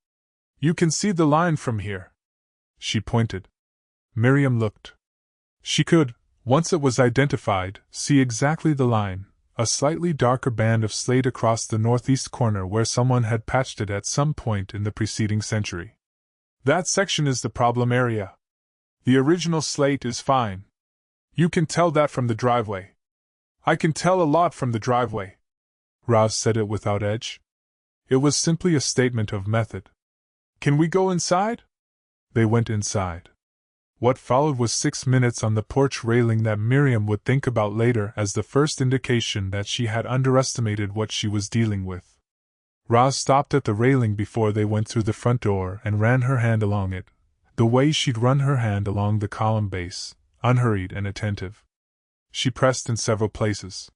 You can see the line from here." She pointed. Miriam looked. She could, once it was identified, see exactly the line, a slightly darker band of slate across the northeast corner where someone had patched it at some point in the preceding century. "That section is the problem area. The original slate is fine. You can tell that from the driveway." "I can tell a lot from the driveway." Roz said it without edge. It was simply a statement of method. "Can we go inside?" They went inside. What followed was 6 minutes on the porch railing that Miriam would think about later as the first indication that she had underestimated what she was dealing with. Roz stopped at the railing before they went through the front door and ran her hand along it, the way she'd run her hand along the column base, unhurried and attentive. She pressed in several places.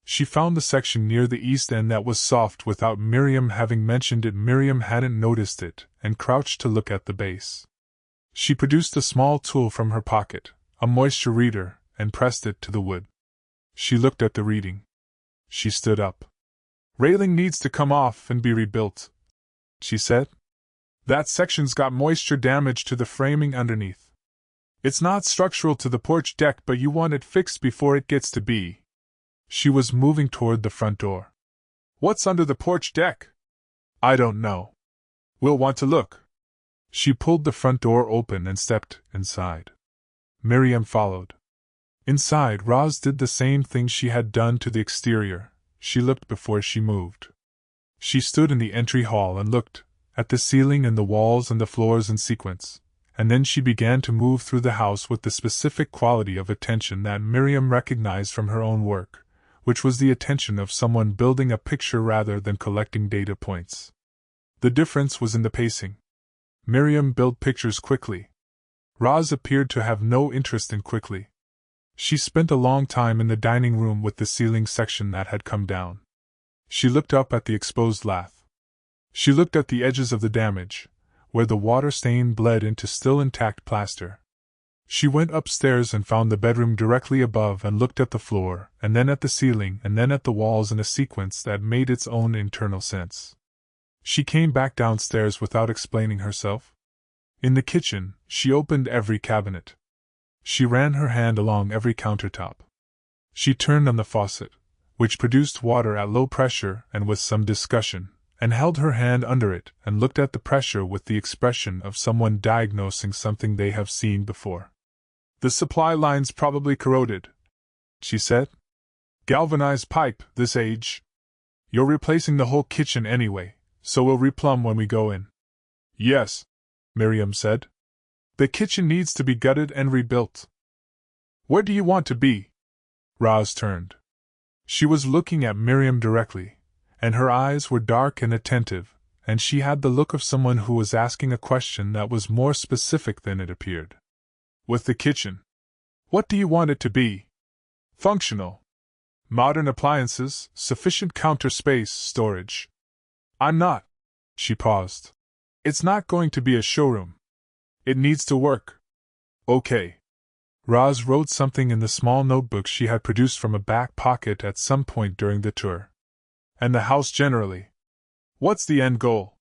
She found the section near the east end that was soft without Miriam having mentioned it. Miriam hadn't noticed it, and crouched to look at the base. She produced a small tool from her pocket, a moisture reader, and pressed it to the wood. She looked at the reading. She stood up. "Railing needs to come off and be rebuilt," she said. "That section's got moisture damage to the framing underneath. It's not structural to the porch deck, but you want it fixed before it gets to be." She was moving toward the front door. "What's under the porch deck?" "I don't know. We'll want to look." She pulled the front door open and stepped inside. Miriam followed. Inside, Roz did the same thing she had done to the exterior. She looked before she moved. She stood in the entry hall and looked, at the ceiling and the walls and the floors in sequence, and then she began to move through the house with the specific quality of attention that Miriam recognized from her own work, which was the attention of someone building a picture rather than collecting data points. The difference was in the pacing. Miriam built pictures quickly. Roz appeared to have no interest in quickly. She spent a long time in the dining room with the ceiling section that had come down. She looked up at the exposed lath. She looked at the edges of the damage, where the water stain bled into still intact plaster. She went upstairs and found the bedroom directly above and looked at the floor, and then at the ceiling, and then at the walls in a sequence that made its own internal sense. She came back downstairs without explaining herself. In the kitchen, she opened every cabinet. She ran her hand along every countertop. She turned on the faucet, which produced water at low pressure and with some discussion, and held her hand under it and looked at the pressure with the expression of someone diagnosing something they have seen before. "The supply line's probably corroded," she said. "Galvanized pipe, this age. You're replacing the whole kitchen anyway, so we'll replumb when we go in." "Yes," Miriam said. "The kitchen needs to be gutted and rebuilt." "Where do you want to be?" Roz turned. She was looking at Miriam directly, and her eyes were dark and attentive, and she had the look of someone who was asking a question that was more specific than it appeared. "With the kitchen. What do you want it to be?" "Functional. Modern appliances, sufficient counter space, storage." "I'm not." She paused. "It's not going to be a showroom. It needs to work." "Okay." Roz wrote something in the small notebook she had produced from a back pocket at some point during the tour. "And the house generally. What's the end goal?"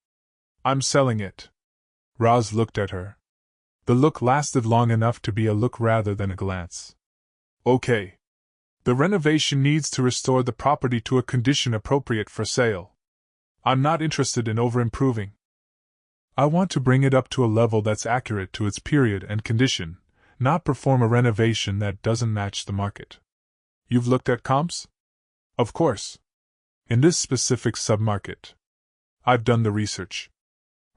"I'm selling it." Roz looked at her. The look lasted long enough to be a look rather than a glance. "Okay. The renovation needs to restore the property to a condition appropriate for sale. I'm not interested in over-improving. I want to bring it up to a level that's accurate to its period and condition, not perform a renovation that doesn't match the market." "You've looked at comps?" "Of course. In this specific submarket. I've done the research."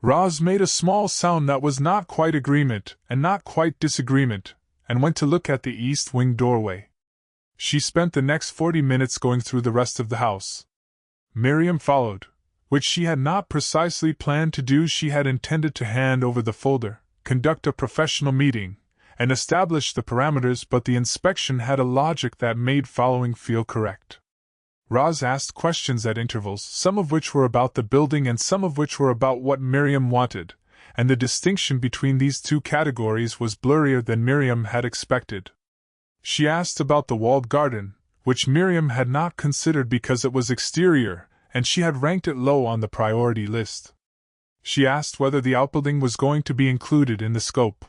Roz made a small sound that was not quite agreement and not quite disagreement, and went to look at the east wing doorway. She spent the next 40 minutes going through the rest of the house. Miriam followed, which she had not precisely planned to do. She had intended to hand over the folder, conduct a professional meeting, and establish the parameters, but the inspection had a logic that made following feel correct. Roz asked questions at intervals, some of which were about the building and some of which were about what Miriam wanted, and the distinction between these two categories was blurrier than Miriam had expected. She asked about the walled garden, which Miriam had not considered because it was exterior, and she had ranked it low on the priority list. She asked whether the outbuilding was going to be included in the scope.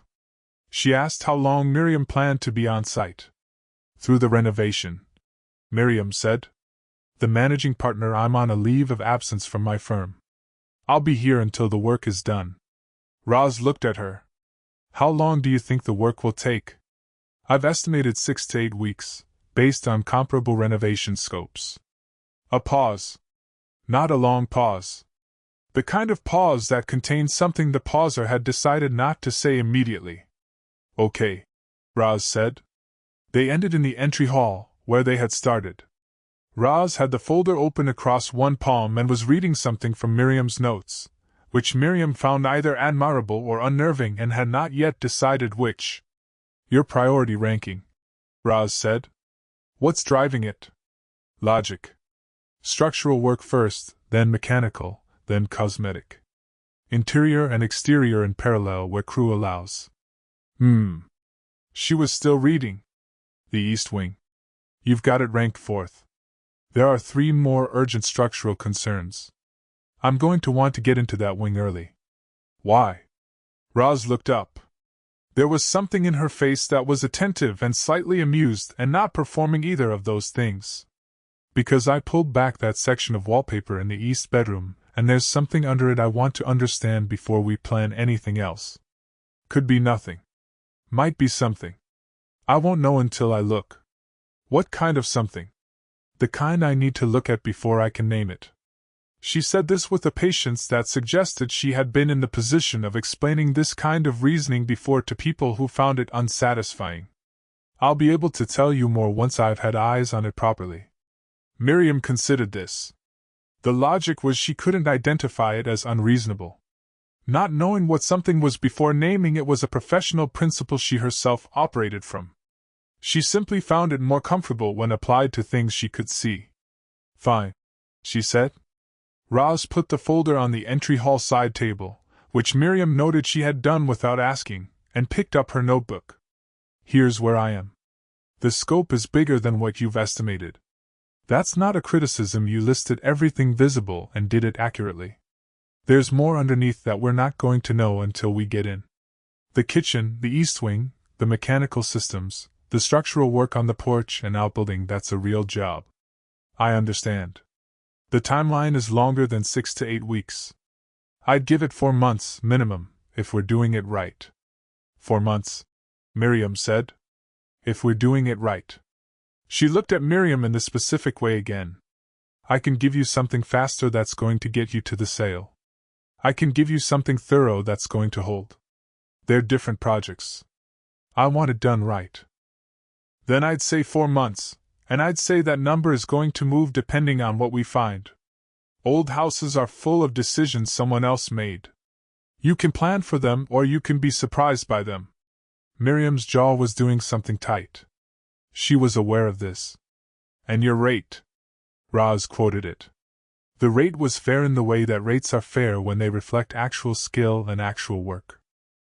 She asked how long Miriam planned to be on site. "Through the renovation," Miriam said. "The managing partner, I'm on a leave of absence from my firm. I'll be here until the work is done." Roz looked at her. "How long do you think the work will take?" "I've estimated 6 to 8 weeks, based on comparable renovation scopes." A pause. Not a long pause. The kind of pause that contained something the pauser had decided not to say immediately. "Okay," Roz said. They ended in the entry hall, where they had started. Roz had the folder open across one palm and was reading something from Miriam's notes, which Miriam found either admirable or unnerving and had not yet decided which. "Your priority ranking," Roz said. "What's driving it?" "Logic. Structural work first, then mechanical, then cosmetic. Interior and exterior in parallel where crew allows." She was still reading. "The East Wing. You've got it ranked 4th. There are 3 more urgent structural concerns. I'm going to want to get into that wing early." "Why?" Roz looked up. There was something in her face that was attentive and slightly amused and not performing either of those things. "Because I pulled back that section of wallpaper in the east bedroom, and there's something under it I want to understand before we plan anything else. Could be nothing. Might be something. I won't know until I look." "What kind of something?" "The kind I need to look at before I can name it." She said this with a patience that suggested she had been in the position of explaining this kind of reasoning before to people who found it unsatisfying. "I'll be able to tell you more once I've had eyes on it properly." Miriam considered this. The logic was she couldn't identify it as unreasonable. Not knowing what something was before naming it was a professional principle she herself operated from. She simply found it more comfortable when applied to things she could see. "Fine," she said. Roz put the folder on the entry hall side table, which Miriam noted she had done without asking, and picked up her notebook. Here's where I am. The scope is bigger than what you've estimated. That's not a criticism, you listed everything visible and did it accurately. There's more underneath that we're not going to know until we get in. The kitchen, the east wing, the mechanical systems, the structural work on the porch and outbuilding, that's a real job. I understand. The timeline is longer than 6 to 8 weeks. I'd give it 4 months, minimum, if we're doing it right. 4 months? Miriam said. If we're doing it right. She looked at Miriam in the specific way again. I can give you something faster that's going to get you to the sale. I can give you something thorough that's going to hold. They're different projects. I want it done right. Then I'd say 4 months, and I'd say that number is going to move depending on what we find. Old houses are full of decisions someone else made. You can plan for them or you can be surprised by them. Miriam's jaw was doing something tight. She was aware of this. And your rate? Roz quoted it. The rate was fair in the way that rates are fair when they reflect actual skill and actual work.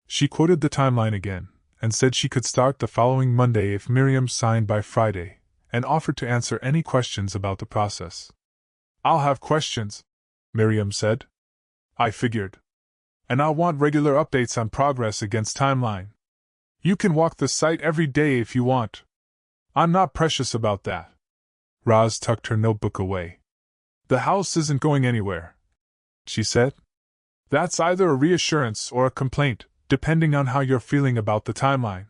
She quoted the timeline again, and said she could start the following Monday if Miriam signed by Friday, and offered to answer any questions about the process. I'll have questions, Miriam said. I figured. And I'll want regular updates on progress against timeline. You can walk the site every day if you want. I'm not precious about that. Roz tucked her notebook away. The house isn't going anywhere, she said. That's either a reassurance or a complaint, depending on how you're feeling about the timeline.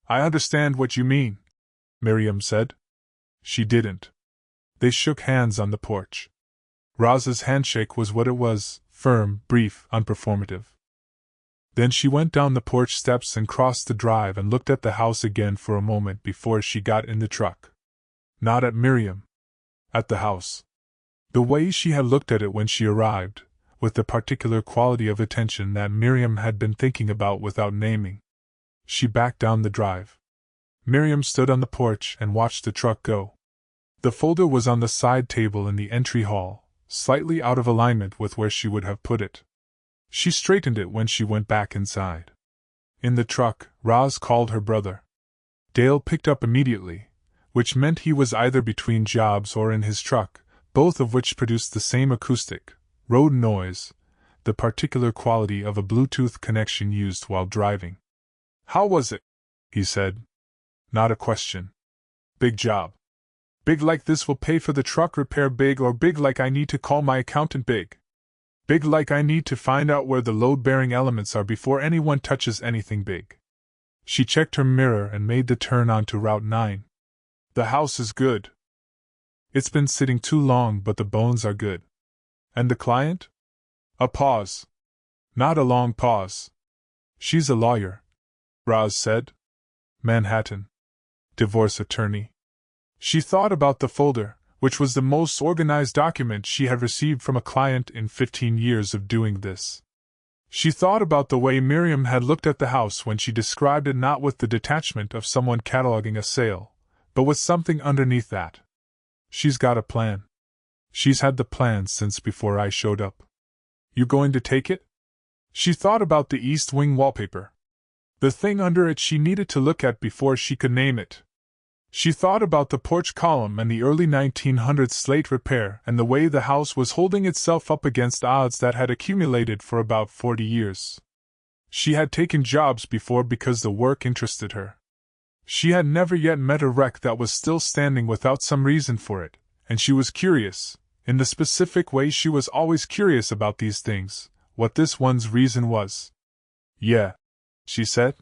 I understand what you mean, Miriam said. She didn't. They shook hands on the porch. Roz's handshake was what it was, firm, brief, unperformative. Then she went down the porch steps and crossed the drive and looked at the house again for a moment before she got in the truck. Not at Miriam. At the house. The way she had looked at it when she arrived, with the particular quality of attention that Miriam had been thinking about without naming. She backed down the drive. Miriam stood on the porch and watched the truck go. The folder was on the side table in the entry hall, slightly out of alignment with where she would have put it. She straightened it when she went back inside. In the truck, Roz called her brother. Dale picked up immediately, which meant he was either between jobs or in his truck, both of which produced the same acoustic, road noise, the particular quality of a Bluetooth connection used while driving. How was it? He said. Not a question. Big job. Big like this will pay for the truck repair, big, or big like I need to call my accountant, big. Big like I need to find out where the load-bearing elements are before anyone touches anything, big. She checked her mirror and made the turn onto Route 9. The house is good. It's been sitting too long, but the bones are good. And the client? A pause. Not a long pause. She's a lawyer, Roz said. Manhattan. Divorce attorney. She thought about the folder, which was the most organized document she had received from a client in 15 years of doing this. She thought about the way Miriam had looked at the house when she described it, not with the detachment of someone cataloging a sale, but with something underneath that. She's got a plan. She's had the plan since before I showed up. You going to take it? She thought about the east wing wallpaper. The thing under it she needed to look at before she could name it. She thought about the porch column and the early 1900s slate repair and the way the house was holding itself up against odds that had accumulated for about 40 years. She had taken jobs before because the work interested her. She had never yet met a wreck that was still standing without some reason for it, and she was curious, in the specific way she was always curious about these things, what this one's reason was. Yeah, she said.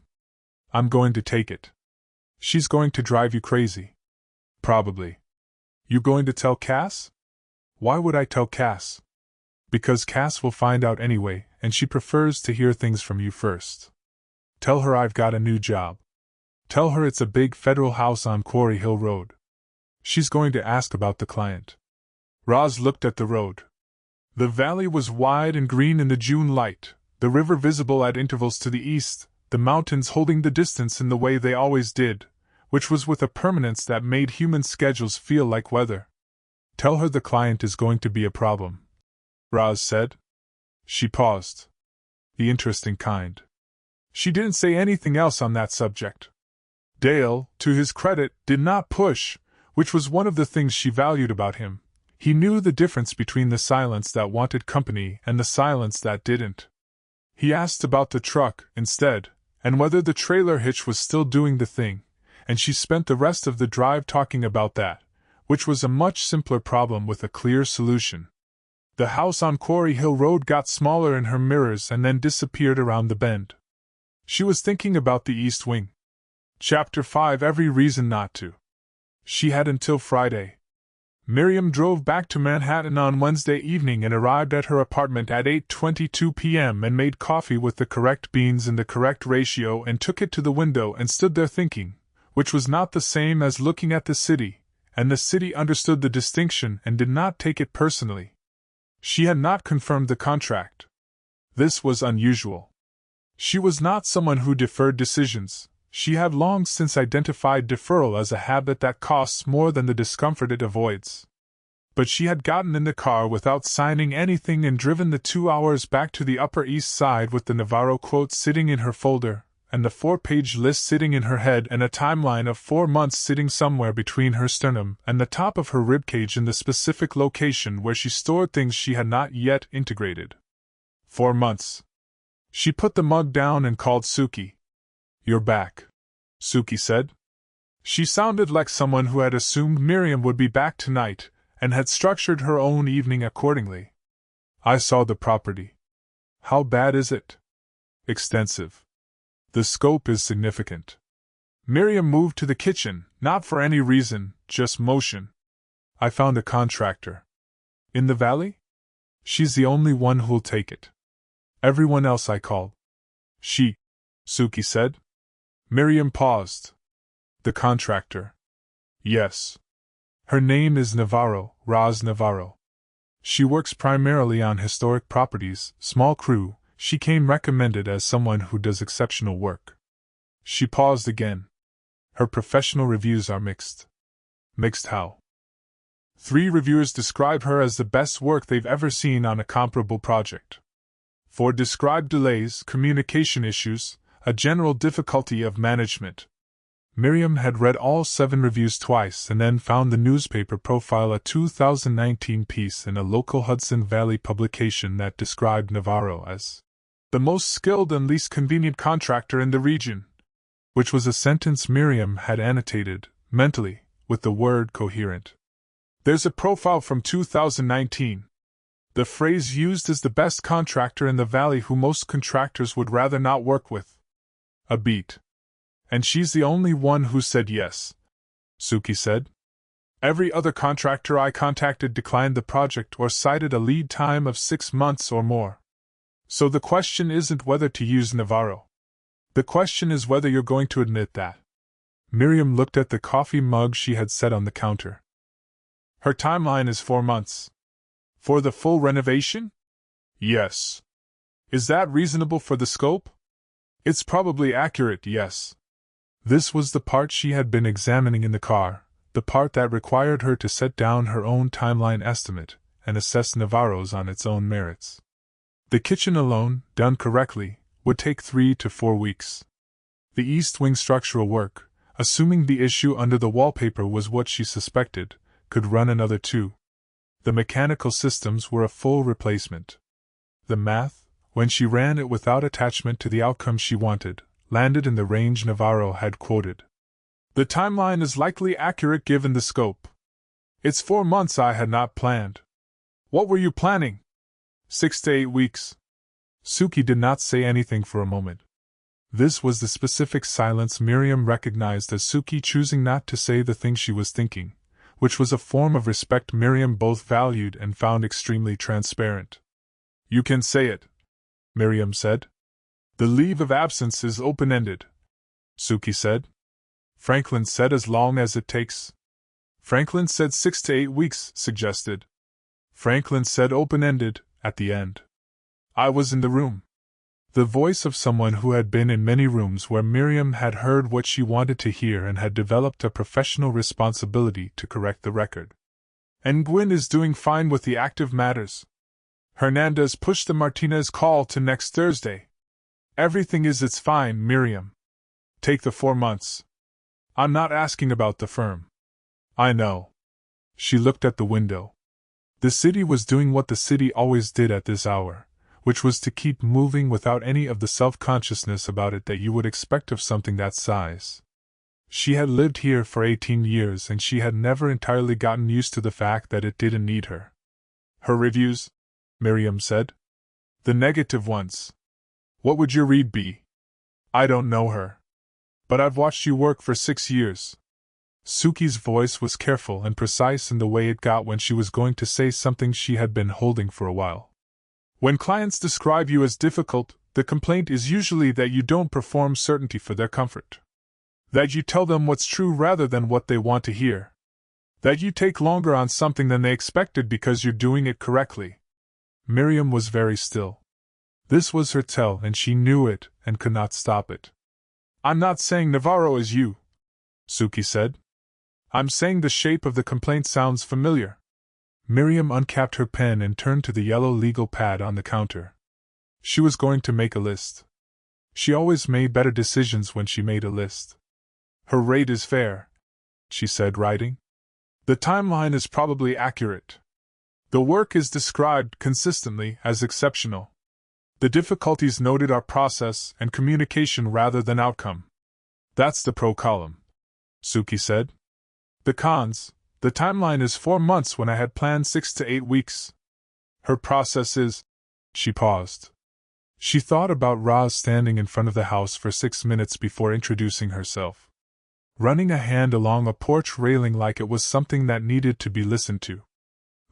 I'm going to take it. She's going to drive you crazy. Probably. You going to tell Cass? Why would I tell Cass? Because Cass will find out anyway, and she prefers to hear things from you first. Tell her I've got a new job. Tell her it's a big federal house on Quarry Hill Road. She's going to ask about the client. Roz looked at the road. The valley was wide and green in the June light, the river visible at intervals to the east, the mountains holding the distance in the way they always did, which was with a permanence that made human schedules feel like weather. Tell her the client is going to be a problem, Roz said. She paused. The interesting kind. She didn't say anything else on that subject. Dale, to his credit, did not push, which was one of the things she valued about him. He knew the difference between the silence that wanted company and the silence that didn't. He asked about the truck, instead, and whether the trailer hitch was still doing the thing, and she spent the rest of the drive talking about that, which was a much simpler problem with a clear solution. The house on Quarry Hill Road got smaller in her mirrors and then disappeared around the bend. She was thinking about the East Wing. Chapter 5: Every Reason Not to. She had until Friday. Miriam drove back to Manhattan on Wednesday evening and arrived at her apartment at 8:22 p.m. and made coffee with the correct beans in the correct ratio and took it to the window and stood there thinking, which was not the same as looking at the city, and the city understood the distinction and did not take it personally. She had not confirmed the contract. This was unusual. She was not someone who deferred decisions. She had long since identified deferral as a habit that costs more than the discomfort it avoids. But she had gotten in the car without signing anything and driven the 2 hours back to the Upper East Side with the Navarro quote sitting in her folder, and the 4-page list sitting in her head and a timeline of 4 months sitting somewhere between her sternum and the top of her ribcage in the specific location where she stored things she had not yet integrated. 4 months. She put the mug down and called Suki. "You're back," Suki said. She sounded like someone who had assumed Miriam would be back tonight, and had structured her own evening accordingly. "I saw the property." "How bad is it?" "Extensive. The scope is significant." Miriam moved to the kitchen, not for any reason, just motion. "I found a contractor." "In the valley?" "She's the only one who'll take it. Everyone else I called." "She," Suki said. Miriam paused. "The contractor?" "Yes. Her name is Navarro, Roz Navarro. She works primarily on historic properties, small crew. She came recommended as someone who does exceptional work." She paused again. "Her professional reviews are mixed." "Mixed how?" 3 reviewers describe her as the best work they've ever seen on a comparable project. 4 describe delays, communication issues, a general difficulty of management. Miriam had read all 7 reviews twice and then found the newspaper profile a 2019 piece in a local Hudson Valley publication that described Navarro as the most skilled and least convenient contractor in the region, which was a sentence Miriam had annotated, mentally, with the word coherent. "There's a profile from 2019. The phrase used is the best contractor in the valley who most contractors would rather not work with." A beat. "And she's the only one who said yes," Suki said. "Every other contractor I contacted declined the project or cited a lead time of 6 months or more. So the question isn't whether to use Navarro. The question is whether you're going to admit that." Miriam looked at the coffee mug she had set on the counter. "Her timeline is 4 months. For the full renovation?" "Yes." "Is that reasonable for the scope?" "It's probably accurate, yes." This was the part she had been examining in the car, the part that required her to set down her own timeline estimate and assess Navarro's on its own merits. The kitchen alone, done correctly, would take 3 to 4 weeks. The East Wing structural work, assuming the issue under the wallpaper was what she suspected, could run another 2. The mechanical systems were a full replacement. The math, when she ran it without attachment to the outcome she wanted, landed in the range Navarro had quoted. "The timeline is likely accurate given the scope. It's 4 months I had not planned." "What were you planning?" 6 to 8 weeks. Suki did not say anything for a moment. This was the specific silence Miriam recognized as Suki choosing not to say the thing she was thinking, which was a form of respect Miriam both valued and found extremely transparent. "You can say it," Miriam said. "The leave of absence is open-ended," Suki said. "Franklin said as long as it takes." "Franklin said 6 to 8 weeks," suggested. "Franklin said open-ended, at the end. I was in the room." The voice of someone who had been in many rooms where Miriam had heard what she wanted to hear and had developed a professional responsibility to correct the record. "And Gwyn is doing fine with the active matters. Hernandez pushed the Martinez call to next Thursday. Everything is it's fine, Miriam. Take the 4 months. I'm not asking about the firm. I know. She looked at the window. The city was doing what the city always did at this hour, which was to keep moving without any of the self-consciousness about it that you would expect of something that size. She had lived here for 18 years and she had never entirely gotten used to the fact that it didn't need her. Her reviews? Miriam said. The negative ones. What would your read be? I don't know her. But I've watched you work for 6 years. Suki's voice was careful and precise in the way it got when she was going to say something she had been holding for a while. When clients describe you as difficult, the complaint is usually that you don't perform certainty for their comfort. That you tell them what's true rather than what they want to hear. That you take longer on something than they expected because you're doing it correctly. Miriam was very still. This was her tell and she knew it and could not stop it. I'm not saying Navarro is you, Suki said. I'm saying the shape of the complaint sounds familiar. Miriam uncapped her pen and turned to the yellow legal pad on the counter. She was going to make a list. She always made better decisions when she made a list. Her rate is fair, she said, writing. The timeline is probably accurate. The work is described consistently as exceptional. The difficulties noted are process and communication rather than outcome. That's the pro column, Suki said. The cons, the timeline is 4 months when I had planned 6 to 8 weeks. Her process is… She paused. She thought about Roz standing in front of the house for 6 minutes before introducing herself. Running a hand along a porch railing like it was something that needed to be listened to.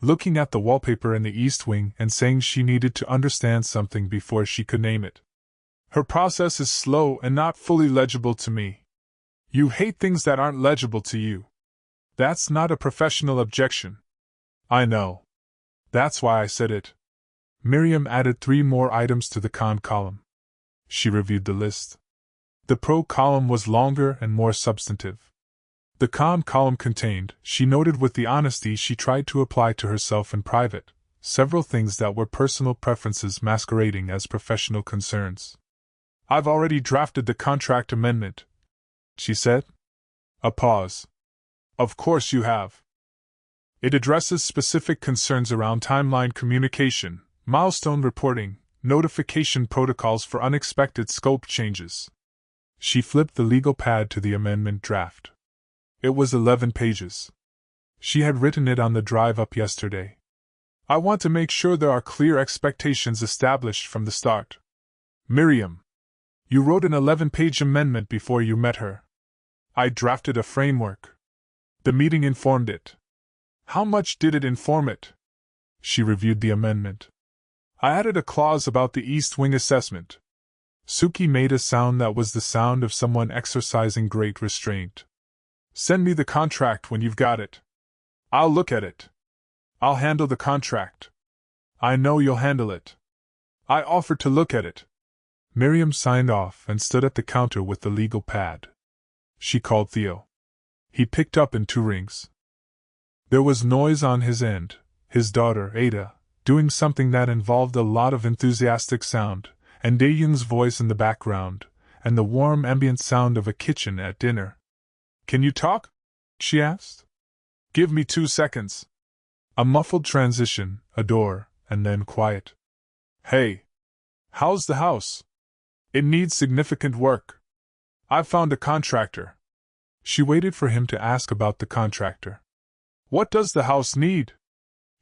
Looking at the wallpaper in the east wing and saying she needed to understand something before she could name it. Her process is slow and not fully legible to me. You hate things that aren't legible to you. That's not a professional objection. I know. That's why I said it. Miriam added 3 more items to the con column. She reviewed the list. The pro column was longer and more substantive. The con column contained, she noted with the honesty she tried to apply to herself in private, several things that were personal preferences masquerading as professional concerns. I've already drafted the contract amendment, she said. A pause. Of course you have. It addresses specific concerns around timeline communication, milestone reporting, notification protocols for unexpected scope changes. She flipped the legal pad to the amendment draft. It was 11 pages. She had written it on the drive up yesterday. I want to make sure there are clear expectations established from the start. Miriam, you wrote an 11-page amendment before you met her. I drafted a framework. The meeting informed it. How much did it inform it? She reviewed the amendment. I added a clause about the East Wing assessment. Suki made a sound that was the sound of someone exercising great restraint. Send me the contract when you've got it. I'll look at it. I'll handle the contract. I know you'll handle it. I offered to look at it. Miriam signed off and stood at the counter with the legal pad. She called Theo. He picked up in 2 rings. There was noise on his end, his daughter, Ada, doing something that involved a lot of enthusiastic sound, and Dae-young's voice in the background, and the warm ambient sound of a kitchen at dinner. Can you talk? She asked. Give me 2 seconds. A muffled transition, a door, and then quiet. Hey. How's the house? It needs significant work. I've found a contractor. She waited for him to ask about the contractor. What does the house need?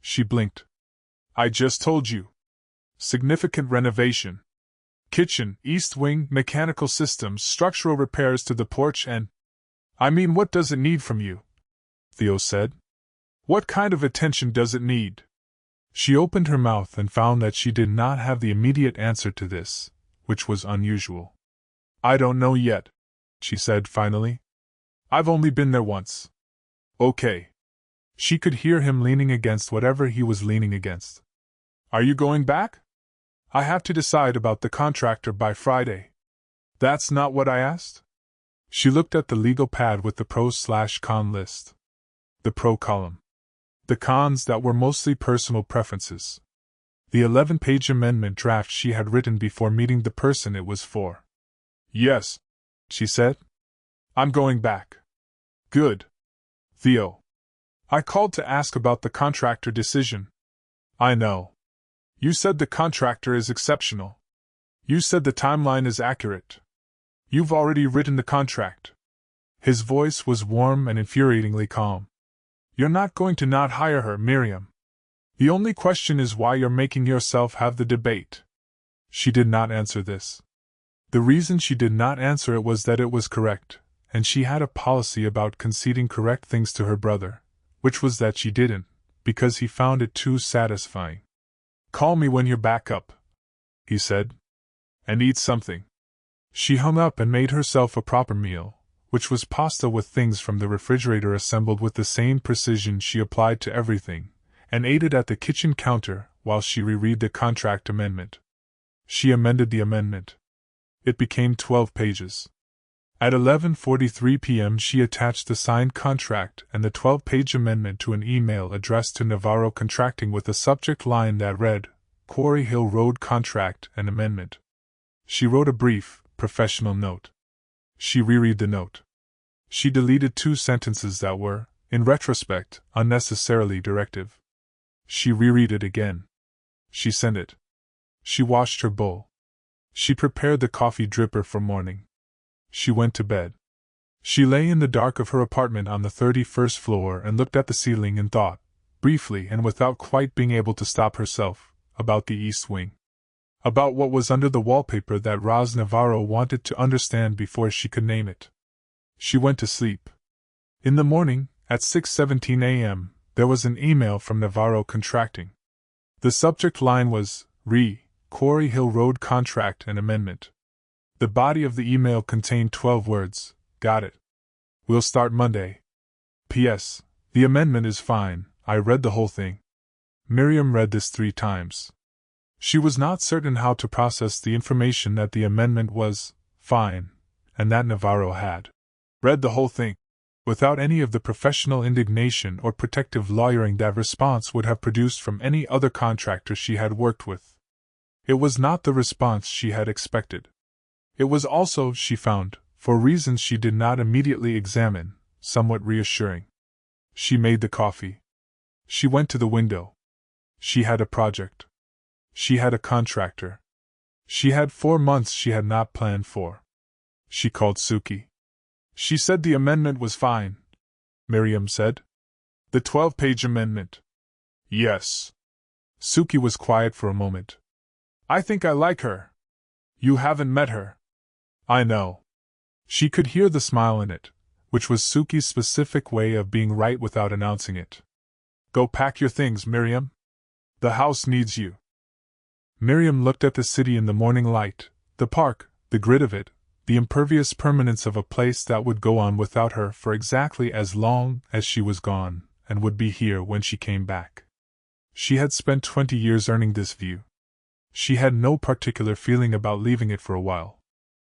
She blinked. I just told you. Significant renovation. Kitchen, east wing, mechanical systems, structural repairs to the porch and… I mean, what does it need from you? Theo said. What kind of attention does it need? She opened her mouth and found that she did not have the immediate answer to this, which was unusual. I don't know yet, she said finally. I've only been there once. Okay. She could hear him leaning against whatever he was leaning against. Are you going back? I have to decide about the contractor by Friday. That's not what I asked? She looked at the legal pad with the pros/con list. The pro column. The cons that were mostly personal preferences. The 11-page amendment draft she had written before meeting the person it was for. Yes, she said. I'm going back. Good. Theo. I called to ask about the contractor decision. I know. You said the contractor is exceptional. You said the timeline is accurate. You've already written the contract. His voice was warm and infuriatingly calm. You're not going to not hire her, Miriam. The only question is why you're making yourself have the debate. She did not answer this. The reason she did not answer it was that it was correct, and she had a policy about conceding correct things to her brother, which was that she didn't, because he found it too satisfying. Call me when you're back up, he said. And eat something. She hung up and made herself a proper meal, which was pasta with things from the refrigerator assembled with the same precision she applied to everything, and ate it at the kitchen counter while she reread the contract amendment. She amended the amendment. It became 12 pages. At 11:43 p.m. she attached the signed contract and the 12-page amendment to an email addressed to Navarro Contracting with a subject line that read, Quarry Hill Road Contract and Amendment. She wrote a brief, professional note. She reread the note. She deleted 2 sentences that were, in retrospect, unnecessarily directive. She reread it again. She sent it. She washed her bowl. She prepared the coffee dripper for morning. She went to bed. She lay in the dark of her apartment on the 31st floor and looked at the ceiling and thought, briefly and without quite being able to stop herself, about the East Wing. About what was under the wallpaper that Roz Navarro wanted to understand before she could name it. She went to sleep. In the morning, at 6:17 a.m., there was an email from Navarro Contracting. The subject line was, Quarry Hill Road Contract and Amendment. The body of the email contained 12 words, Got it. We'll start Monday. P.S. The amendment is fine, I read the whole thing. Miriam read this 3 times. She was not certain how to process the information that the amendment was fine, and that Navarro had read the whole thing, without any of the professional indignation or protective lawyering that response would have produced from any other contractor she had worked with. It was not the response she had expected. It was also, she found, for reasons she did not immediately examine, somewhat reassuring. She made the coffee. She went to the window. She had a project. She had a contractor. She had 4 months she had not planned for. She called Suki. She said the amendment was fine, Miriam said. The 12-page amendment. Yes. Suki was quiet for a moment. I think I like her. You haven't met her. I know. She could hear the smile in it, which was Suki's specific way of being right without announcing it. Go pack your things, Miriam. The house needs you. Miriam looked at the city in the morning light, the park, the grid of it, the impervious permanence of a place that would go on without her for exactly as long as she was gone, and would be here when she came back. She had spent 20 years earning this view. She had no particular feeling about leaving it for a while.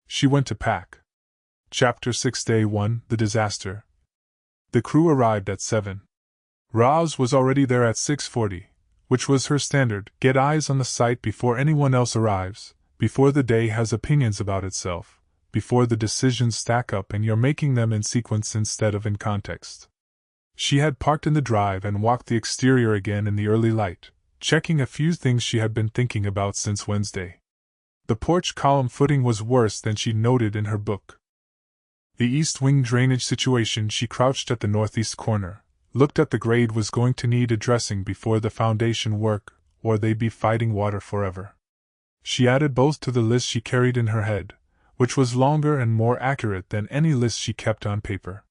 She went to pack. Chapter 6 Day 1 The Disaster. The crew arrived at 7. Roz was already there at 6:40, which was her standard, get eyes on the site before anyone else arrives, before the day has opinions about itself, before the decisions stack up and you're making them in sequence instead of in context. She had parked in the drive and walked the exterior again in the early light, checking a few things she had been thinking about since Wednesday. The porch column footing was worse than she noted in her book. The east wing drainage situation. She crouched at the northeast corner, looked at the grade was going to need addressing before the foundation work, or they'd be fighting water forever. She added both to the list she carried in her head, which was longer and more accurate than any list she kept on paper.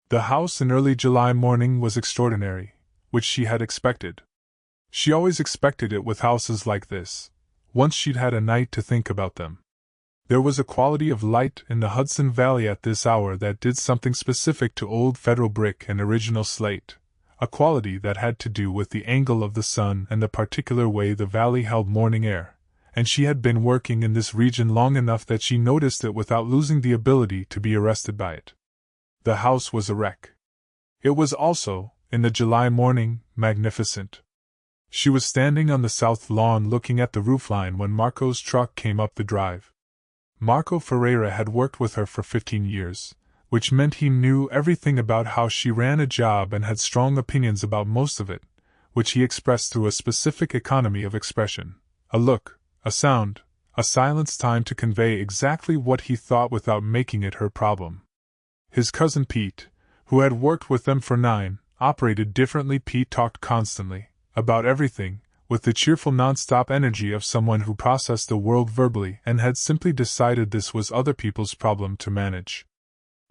The house in early July morning was extraordinary, which she had expected. She always expected it with houses like this, once she'd had a night to think about them. There was a quality of light in the Hudson Valley at this hour that did something specific to old federal brick and original slate, a quality that had to do with the angle of the sun and the particular way the valley held morning air, and she had been working in this region long enough that she noticed it without losing the ability to be arrested by it. The house was a wreck. It was also, in the July morning, magnificent. She was standing on the south lawn looking at the roofline when Marco's truck came up the drive. Marco Ferreira had worked with her for 15 years, which meant he knew everything about how she ran a job and had strong opinions about most of it, which he expressed through a specific economy of expression, a look, a sound, a silence timed to convey exactly what he thought without making it her problem. His cousin Pete, who had worked with them for 9, operated differently. Pete talked constantly, about everything, with the cheerful non-stop energy of someone who processed the world verbally and had simply decided this was other people's problem to manage.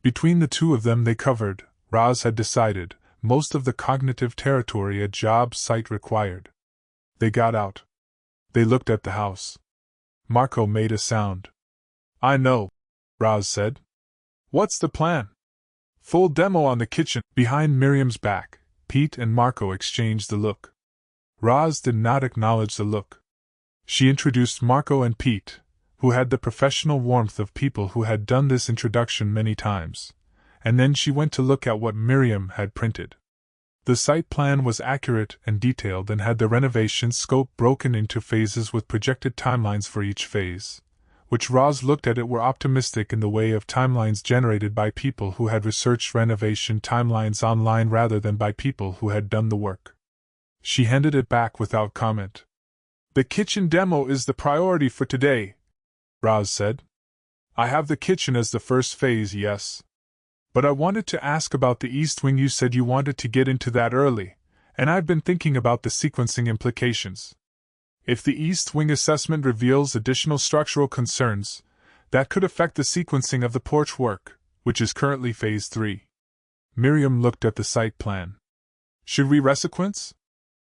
Between the two of them they covered, Roz had decided, most of the cognitive territory a job site required. They got out. They looked at the house. Marco made a sound. "I know," Roz said. "What's the plan?" "Full demo on the kitchen." Behind Miriam's back, Pete and Marco exchanged the look. Roz did not acknowledge the look. She introduced Marco and Pete, who had the professional warmth of people who had done this introduction many times, and then she went to look at what Miriam had printed. The site plan was accurate and detailed and had the renovation scope broken into phases with projected timelines for each phase, which Roz looked at it were optimistic in the way of timelines generated by people who had researched renovation timelines online rather than by people who had done the work. She handed it back without comment. "The kitchen demo is the priority for today," Roz said. "I have the kitchen as the first phase, yes. But I wanted to ask about the East Wing. You said you wanted to get into that early, and I've been thinking about the sequencing implications. If the East Wing assessment reveals additional structural concerns, that could affect the sequencing of the porch work, which is currently Phase 3. Miriam looked at the site plan. "Should we resequence?"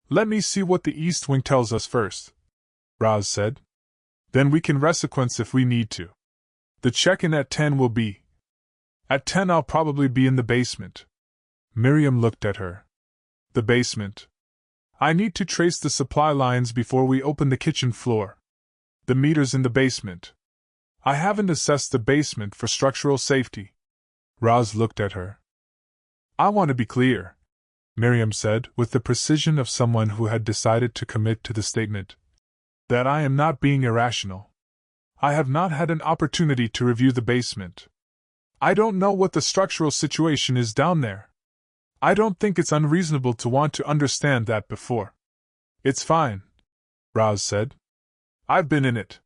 "Let me see what the East Wing tells us first," Roz said. "Then we can resequence if we need to. The check-in at 10 will be. At 10 I'll probably be in the basement." Miriam looked at her. "The basement? I need to trace the supply lines before we open the kitchen floor. The meter's in the basement. I haven't assessed the basement for structural safety." Roz looked at her. "I want to be clear," Miriam said, with the precision of someone who had decided to commit to the statement, "that I am not being irrational. I have not had an opportunity to review the basement. I don't know what the structural situation is down there. I don't think it's unreasonable to want to understand that before." "It's fine," Roz said. "I've been in it."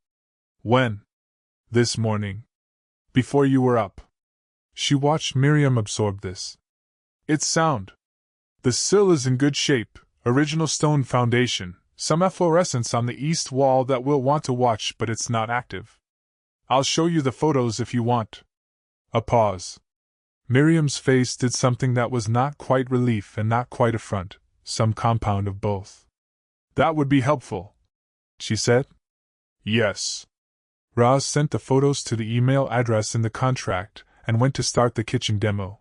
"When?" "This morning. Before you were up." She watched Miriam absorb this. "It's sound. The sill is in good shape, original stone foundation, some efflorescence on the east wall that we'll want to watch, but it's not active. I'll show you the photos if you want." A pause. Miriam's face did something that was not quite relief and not quite affront, some compound of both. "That would be helpful," she said. "Yes." Roz sent the photos to the email address in the contract and went to start the kitchen demo.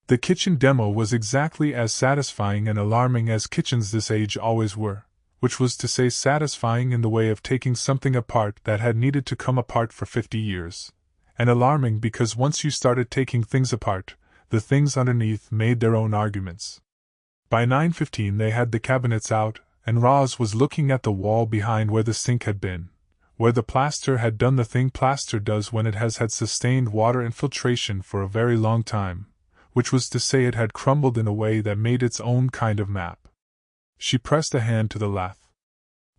The kitchen demo was exactly as satisfying and alarming as kitchens this age always were, which was to say satisfying in the way of taking something apart that had needed to come apart for 50 years, and alarming because once you started taking things apart, the things underneath made their own arguments. By 9:15 they had the cabinets out, and Roz was looking at the wall behind where the sink had been, where the plaster had done the thing plaster does when it has had sustained water infiltration for a very long time, which was to say it had crumbled in a way that made its own kind of map. She pressed a hand to the lath.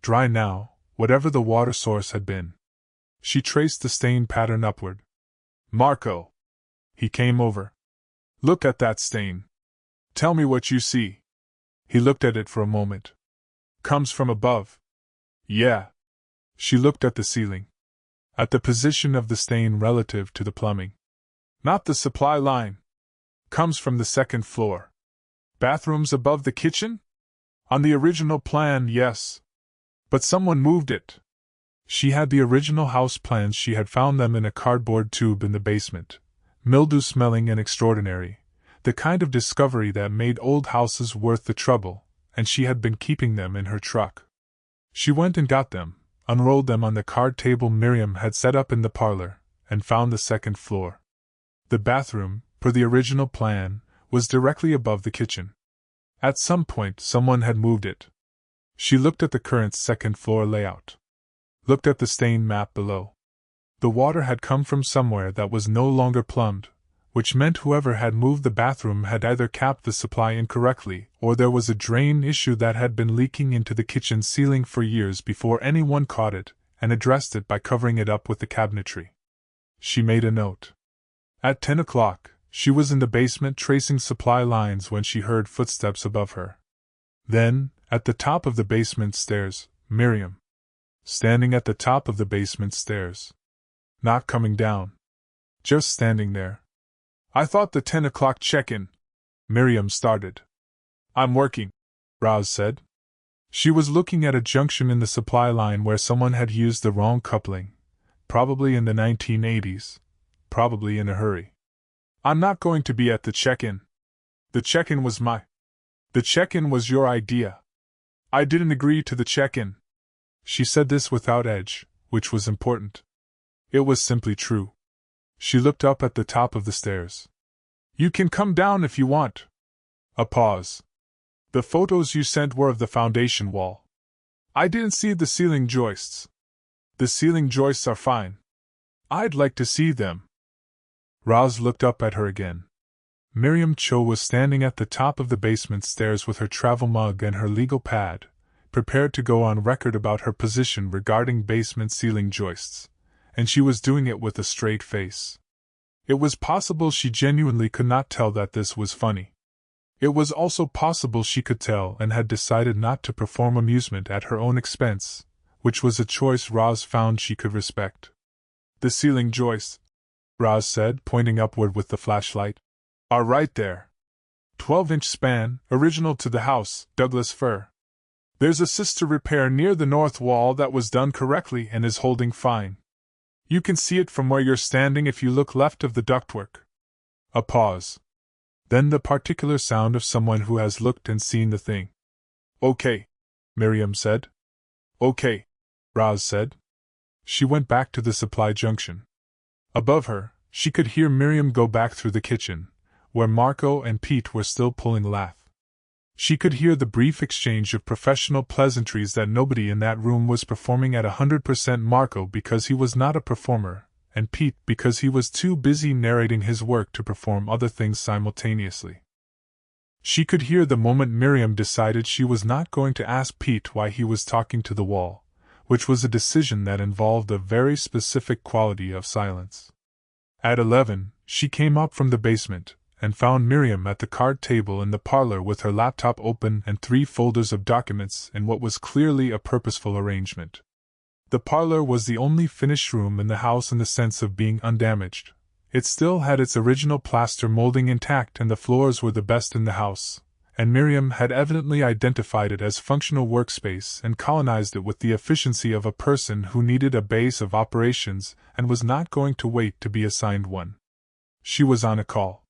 Dry now, whatever the water source had been. She traced the stain pattern upward. "Marco!" He came over. "Look at that stain. Tell me what you see." He looked at it for a moment. "Comes from above." "Yeah." She looked at the ceiling. At the position of the stain relative to the plumbing. "Not the supply line." "Comes from the second floor." "Bathrooms above the kitchen?" "On the original plan, yes. But someone moved it." She had the original house plans. She had found them in a cardboard tube in the basement, mildew-smelling and extraordinary, the kind of discovery that made old houses worth the trouble, and she had been keeping them in her truck. She went and got them, unrolled them on the card table Miriam had set up in the parlor, and found the second floor. The bathroom, per the original plan, was directly above the kitchen. At some point someone had moved it. She looked at the current second-floor layout. Looked at the stain map below. The water had come from somewhere that was no longer plumbed, which meant whoever had moved the bathroom had either capped the supply incorrectly, or there was a drain issue that had been leaking into the kitchen ceiling for years before anyone caught it, and addressed it by covering it up with the cabinetry. She made a note. At 10 o'clock, she was in the basement tracing supply lines when she heard footsteps above her. Then, at the top of the basement stairs, Miriam. Standing at the top of the basement stairs. Not coming down. Just standing there. I thought the 10 o'clock check-in. Miriam started. I'm working, Roz said. She was looking at a junction in the supply line where someone had used the wrong coupling, probably in the 1980s, probably in a hurry. I'm not going to be at the check-in. The check-in was The check-in was your idea. I didn't agree to the check-in. She said this without edge, which was important. It was simply true. She looked up at the top of the stairs. You can come down if you want. A pause. The photos you sent were of the foundation wall. I didn't see the ceiling joists. The ceiling joists are fine. I'd like to see them. Roz looked up at her again. Miriam Cho was standing at the top of the basement stairs with her travel mug and her legal pad, prepared to go on record about her position regarding basement ceiling joists, and she was doing it with a straight face. It was possible she genuinely could not tell that this was funny. It was also possible she could tell and had decided not to perform amusement at her own expense, which was a choice Roz found she could respect. The ceiling joists, Roz said, pointing upward with the flashlight, are right there. 12-inch span, original to the house, Douglas fir. There's a sister repair near the north wall that was done correctly and is holding fine. You can see it from where you're standing if you look left of the ductwork. A pause. Then the particular sound of someone who has looked and seen the thing. Okay, Miriam said. Okay, Roz said. She went back to the supply junction. Above her, she could hear Miriam go back through the kitchen, where Marco and Pete were still pulling lath. She could hear the brief exchange of professional pleasantries that nobody in that room was performing at 100%, Marco because he was not a performer, and Pete because he was too busy narrating his work to perform other things simultaneously. She could hear the moment Miriam decided she was not going to ask Pete why he was talking to the wall, which was a decision that involved a very specific quality of silence. At 11, she came up from the basement, and found Miriam at the card table in the parlor with her laptop open and 3 folders of documents in what was clearly a purposeful arrangement. The parlor was the only finished room in the house in the sense of being undamaged. It still had its original plaster molding intact and the floors were the best in the house, and Miriam had evidently identified it as functional workspace and colonized it with the efficiency of a person who needed a base of operations and was not going to wait to be assigned one. She was on a call.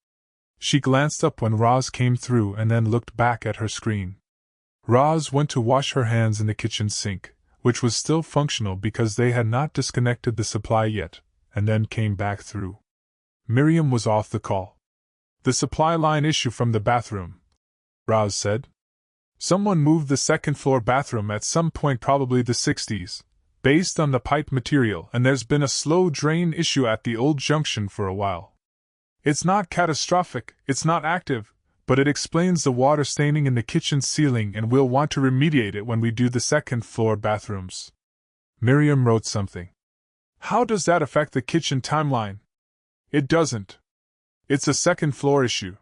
She glanced up when Roz came through and then looked back at her screen. Roz went to wash her hands in the kitchen sink, which was still functional because they had not disconnected the supply yet, and then came back through. Miriam was off the call. The supply line issue from the bathroom, Roz said. Someone moved the second-floor bathroom at some point, probably the 60s, based on the pipe material, and there's been a slow drain issue at the old junction for a while. It's not catastrophic, it's not active, but it explains the water staining in the kitchen ceiling and we'll want to remediate it when we do the second-floor bathrooms. Miriam wrote something. How does that affect the kitchen timeline? It doesn't. It's a second-floor issue.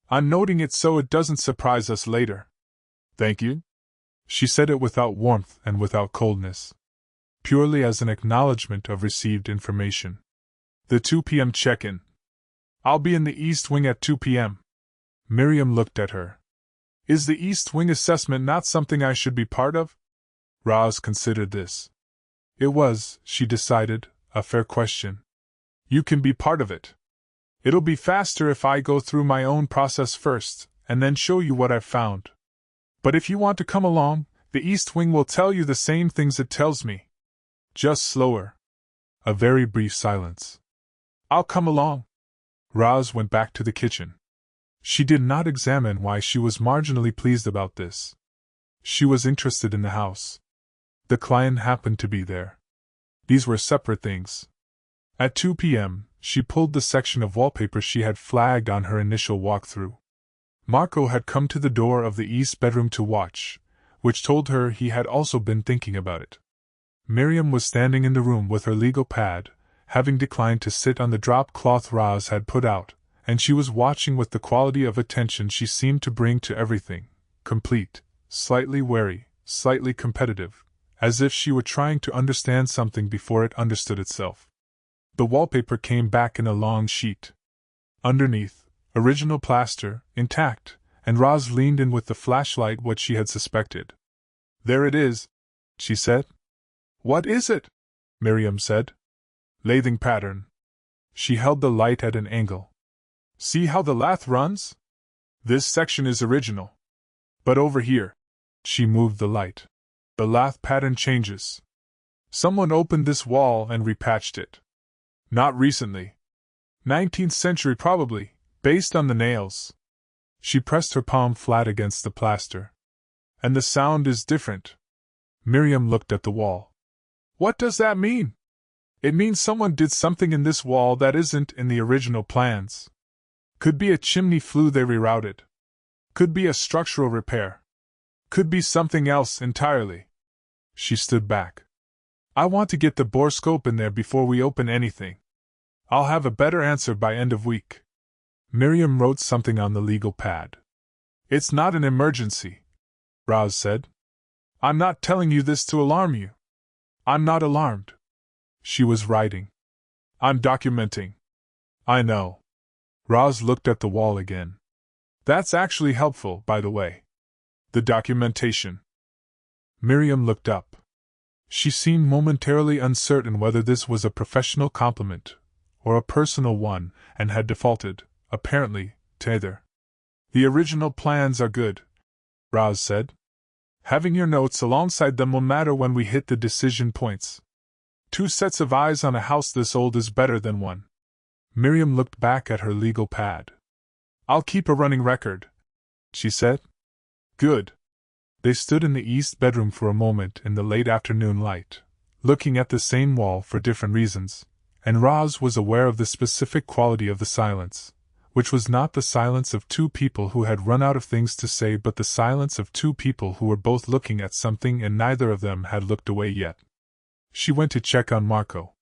I'm noting it so it doesn't surprise us later. Thank you. She said it without warmth and without coldness. Purely as an acknowledgement of received information. The 2 p.m. check-in. I'll be in the East Wing at 2 p.m. Miriam looked at her. Is the East Wing assessment not something I should be part of? Roz considered this. It was, she decided, a fair question. You can be part of it. It'll be faster if I go through my own process first, and then show you what I've found. But if you want to come along, the East Wing will tell you the same things it tells me. Just slower. A very brief silence. I'll come along. Roz went back to the kitchen. She did not examine why she was marginally pleased about this. She was interested in the house. The client happened to be there. These were separate things. At 2 p.m., she pulled the section of wallpaper she had flagged on her initial walkthrough. Marco had come to the door of the east bedroom to watch, which told her he had also been thinking about it. Miriam was standing in the room with her legal pad, having declined to sit on the drop cloth Roz had put out, and she was watching with the quality of attention she seemed to bring to everything, complete, slightly wary, slightly competitive, as if she were trying to understand something before it understood itself. The wallpaper came back in a long sheet. Underneath, original plaster, intact, and Roz leaned in with the flashlight what she had suspected. "There it is," she said. "What is it?" Miriam said. "Lathing pattern." She held the light at an angle. "See how the lath runs? This section is original. But over here," she moved the light, "the lath pattern changes. Someone opened this wall and repatched it. Not recently. 19th century probably, based on the nails." She pressed her palm flat against the plaster. "And the sound is different." Miriam looked at the wall. "What does that mean?" "It means someone did something in this wall that isn't in the original plans. Could be a chimney flue they rerouted. Could be a structural repair. Could be something else entirely." She stood back. "I want to get the borescope in there before we open anything. I'll have a better answer by end of week." Miriam wrote something on the legal pad. "It's not an emergency," Roz said. "I'm not telling you this to alarm you. I'm not alarmed." She was writing. "I'm documenting." "I know." Roz looked at the wall again. "That's actually helpful, by the way. The documentation." Miriam looked up. She seemed momentarily uncertain whether this was a professional compliment or a personal one, and had defaulted, apparently, to either. "The original plans are good," Roz said. "Having your notes alongside them will matter when we hit the decision points. 2 sets of eyes on a house this old is better than 1. Miriam looked back at her legal pad. "I'll keep a running record," she said. "Good." They stood in the east bedroom for a moment in the late afternoon light, looking at the same wall for different reasons, and Roz was aware of the specific quality of the silence, which was not the silence of 2 people who had run out of things to say but the silence of 2 people who were both looking at something and neither of them had looked away yet. She went to check on Marco.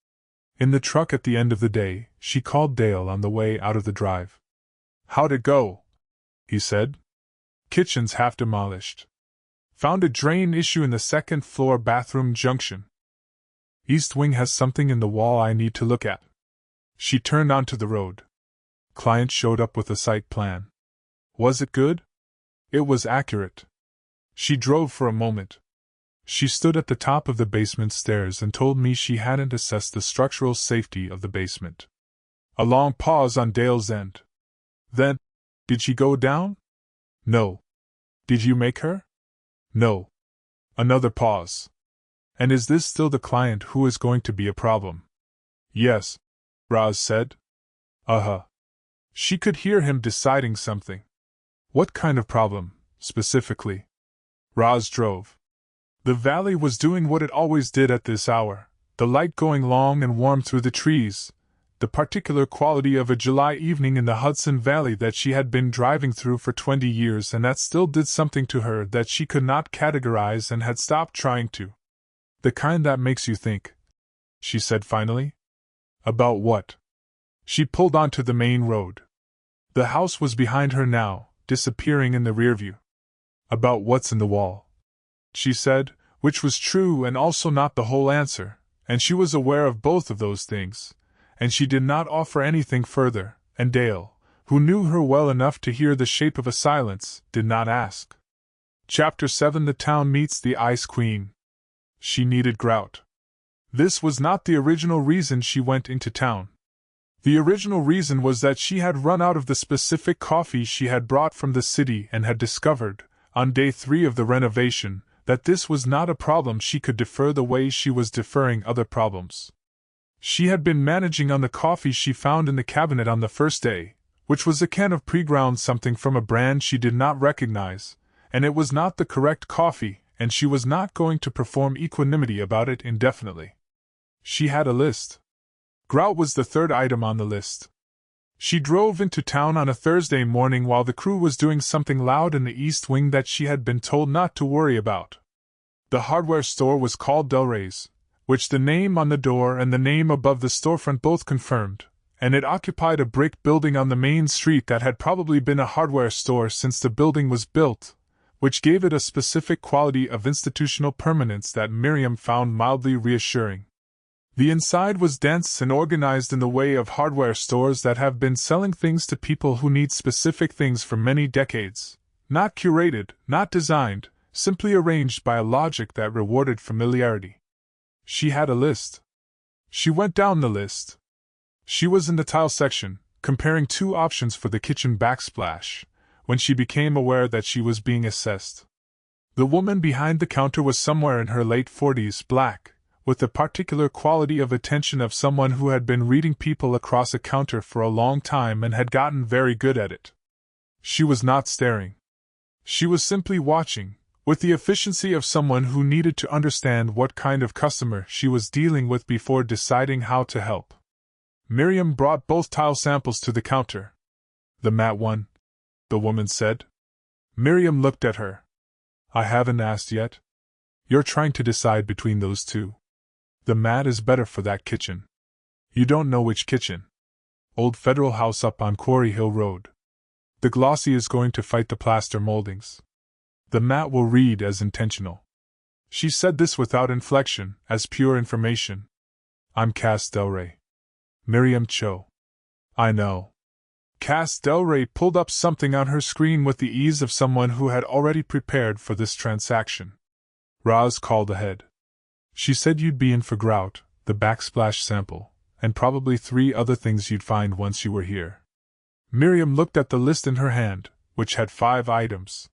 In the truck at the end of the day, she called Dale on the way out of the drive. "How'd it go?" he said. "Kitchen's half demolished. Found a drain issue in the second-floor bathroom junction. East wing has something in the wall I need to look at." She turned onto the road. Client showed up with a site plan. Was it good? It was accurate. She drove for a moment. She stood at the top of the basement stairs and told me she hadn't assessed the structural safety of the basement. A long pause on Dale's end. Then, did she go down? No. Did you make her? No. Another pause. And is this still the client who is going to be a problem? Yes, Roz said. Uh-huh. She could hear him deciding something. What kind of problem, specifically? Roz drove. The valley was doing what it always did at this hour, the light going long and warm through the trees, the particular quality of a July evening in the Hudson Valley that she had been driving through for 20 years and that still did something to her that she could not categorize and had stopped trying to. The kind that makes you think, she said finally. About what? She pulled onto the main road. The house was behind her now, disappearing in the rearview. About what's in the wall, she said, which was true and also not the whole answer, and she was aware of both of those things, and she did not offer anything further, and Dale, who knew her well enough to hear the shape of a silence, did not ask. Chapter 7 The Town Meets the Ice Queen. She needed grout. This was not the original reason she went into town. The original reason was that she had run out of the specific coffee she had brought from the city and had discovered, on day 3 of the renovation, that this was not a problem she could defer the way she was deferring other problems. She had been managing on the coffee she found in the cabinet on the first day, which was a can of pre-ground something from a brand she did not recognize, and it was not the correct coffee, and she was not going to perform equanimity about it indefinitely. She had a list. Grout was the third item on the list. She drove into town on a Thursday morning while the crew was doing something loud in the East Wing that she had been told not to worry about. The hardware store was called Delray's, which the name on the door and the name above the storefront both confirmed, and it occupied a brick building on the main street that had probably been a hardware store since the building was built, which gave it a specific quality of institutional permanence that Miriam found mildly reassuring. The inside was dense and organized in the way of hardware stores that have been selling things to people who need specific things for many decades, not curated, not designed, simply arranged by a logic that rewarded familiarity. She had a list. She went down the list. She was in the tile section, comparing two options for the kitchen backsplash, when she became aware that she was being assessed. The woman behind the counter was somewhere in her late 40s, black, with the particular quality of attention of someone who had been reading people across a counter for a long time and had gotten very good at it. She was not staring. She was simply watching, with the efficiency of someone who needed to understand what kind of customer she was dealing with before deciding how to help. Miriam brought both tile samples to the counter. "The matte one," the woman said. Miriam looked at her. "I haven't asked yet. You're trying to decide between those two. The matte is better for that kitchen." "You don't know which kitchen." "Old Federal House up on Quarry Hill Road. The glossy is going to fight the plaster moldings. The matte will read as intentional." She said this without inflection, as pure information. "I'm Cass Delray. Miriam Cho." "I know." Cass Delray pulled up something on her screen with the ease of someone who had already prepared for this transaction. Roz called ahead. "She said you'd be in for grout, the backsplash sample, and probably 3 other things you'd find once you were here." Miriam looked at the list in her hand, which had 5 items.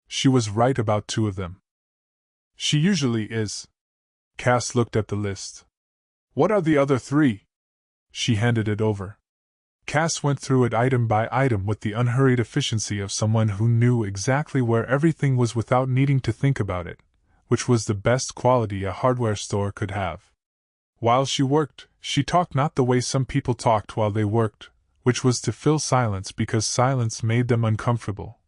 She was right about 2 of them. She usually is. Cass looked at the list. "What are the other 3? She handed it over. Cass went through it item by item with the unhurried efficiency of someone who knew exactly where everything was without needing to think about it, which was the best quality a hardware store could have. While she worked, she talked not the way some people talked while they worked, which was to fill silence because silence made them uncomfortable,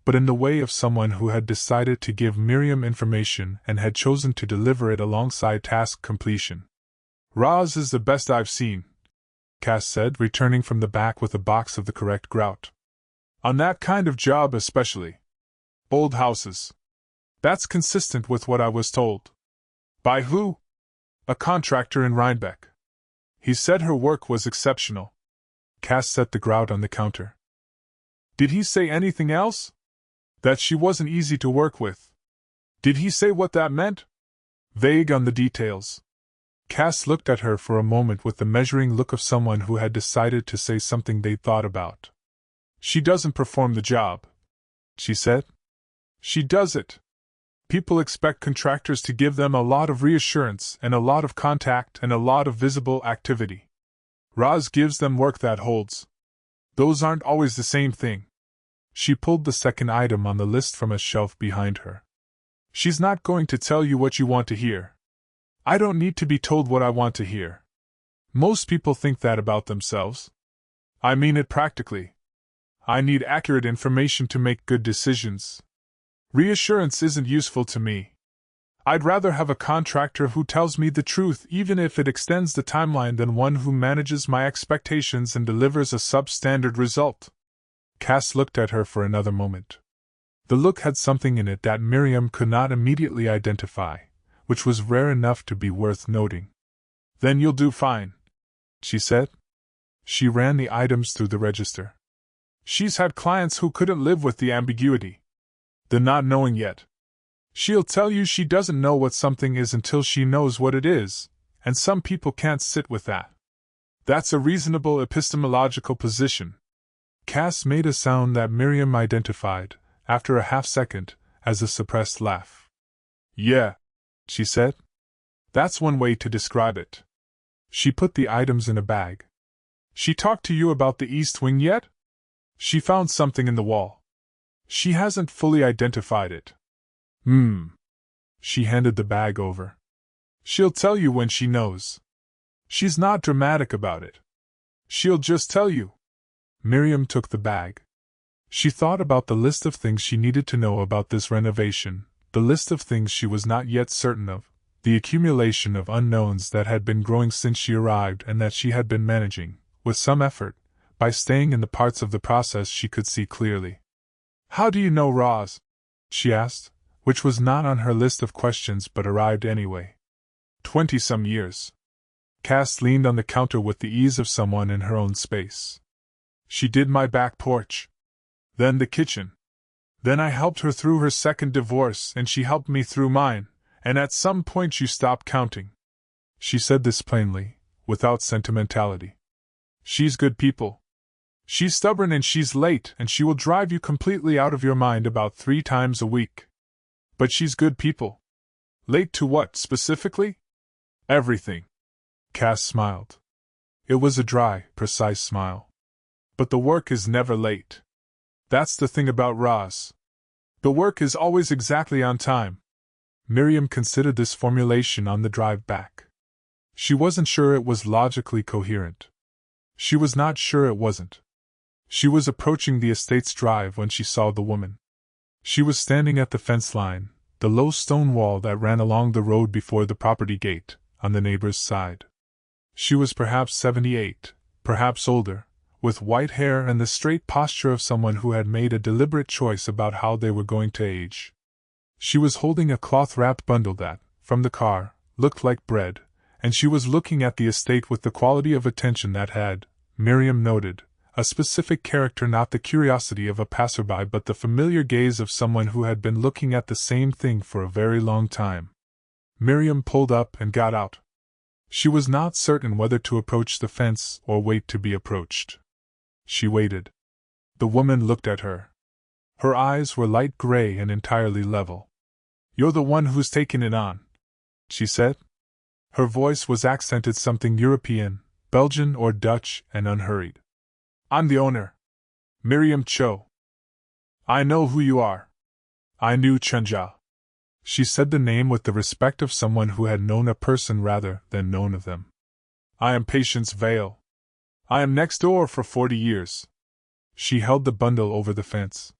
but in the way of someone who had decided to give Miriam information and had chosen to deliver it alongside task completion. "Roz is the best I've seen," Cass said, returning from the back with a box of the correct grout. "On that kind of job especially. Old houses. That's consistent with what I was told." "By who?" "A contractor in Rhinebeck. He said her work was exceptional." Cass set the grout on the counter. "Did he say anything else?" "That she wasn't easy to work with." "Did he say what that meant?" "Vague on the details." Cass looked at her for a moment with the measuring look of someone who had decided to say something they'd thought about. "She doesn't perform the job," she said. "She does it. People expect contractors to give them a lot of reassurance and a lot of contact and a lot of visible activity. Roz gives them work that holds. Those aren't always the same thing." She pulled the second item on the list from a shelf behind her. "She's not going to tell you what you want to hear. I don't need to be told what I want to hear. Most people think that about themselves. I mean it practically. I need accurate information to make good decisions. Reassurance isn't useful to me. I'd rather have a contractor who tells me the truth even if it extends the timeline than one who manages my expectations and delivers a substandard result." Cass looked at her for another moment. The look had something in it that Miriam could not immediately identify, which was rare enough to be worth noting. "Then you'll do fine," she said. She ran the items through the register. "She's had clients who couldn't live with the ambiguity. The not knowing yet. She'll tell you she doesn't know what something is until she knows what it is, and some people can't sit with that. That's a reasonable epistemological position." Cass made a sound that Miriam identified, after a half-second, as a suppressed laugh. "Yeah," she said. "That's one way to describe it." She put the items in a bag. "She talked to you about the East Wing yet?" "She found something in the wall. She hasn't fully identified it." She handed the bag over. "She'll tell you when she knows." She's not dramatic about it. She'll just tell you. Miriam took the bag. She thought about the list of things she needed to know about this renovation, the list of things she was not yet certain of, the accumulation of unknowns that had been growing since she arrived and that she had been managing, with some effort, by staying in the parts of the process she could see clearly. How do you know Roz? She asked, which was not on her list of questions but arrived anyway. 20-some years. Cass leaned on the counter with the ease of someone in her own space. She did my back porch. Then the kitchen. Then I helped her through her second divorce and she helped me through mine, and at some point you stopped counting. She said this plainly, without sentimentality. She's good people. She's stubborn and she's late and she will drive you completely out of your mind about 3 times a week. But she's good people. Late to what, specifically? Everything. Cass smiled. It was a dry, precise smile. But the work is never late. That's the thing about Roz. The work is always exactly on time. Miriam considered this formulation on the drive back. She wasn't sure it was logically coherent. She was not sure it wasn't. She was approaching the estate's drive when she saw the woman. She was standing at the fence line, the low stone wall that ran along the road before the property gate, on the neighbor's side. She was perhaps 78, perhaps older, with white hair and the straight posture of someone who had made a deliberate choice about how they were going to age. She was holding a cloth-wrapped bundle that, from the car, looked like bread, and she was looking at the estate with the quality of attention that had, Miriam noted, a specific character, not the curiosity of a passerby but the familiar gaze of someone who had been looking at the same thing for a very long time. Miriam pulled up and got out. She was not certain whether to approach the fence or wait to be approached. She waited. The woman looked at her. Her eyes were light gray and entirely level. "You're the one who's taken it on," she said. Her voice was accented something European, Belgian or Dutch, and unhurried. "I'm the owner. Miriam Cho. I know who you are. I knew Chenja." She said the name with the respect of someone who had known a person rather than known of them. "I am Patience Vale. I am next door for 40 years. She held the bundle over the fence.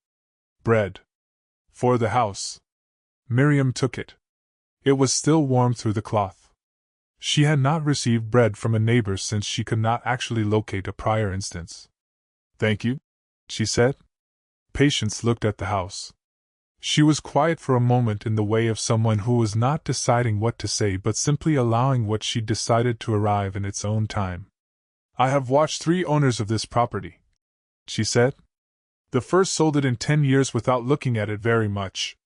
"Bread. For the house." Miriam took it. It was still warm through the cloth. She had not received bread from a neighbor since she could not actually locate a prior instance. "Thank you," she said. Patience looked at the house. She was quiet for a moment in the way of someone who was not deciding what to say but simply allowing what she decided to arrive in its own time. "I have watched 3 owners of this property," she said. "The first sold it in 10 years without looking at it very much.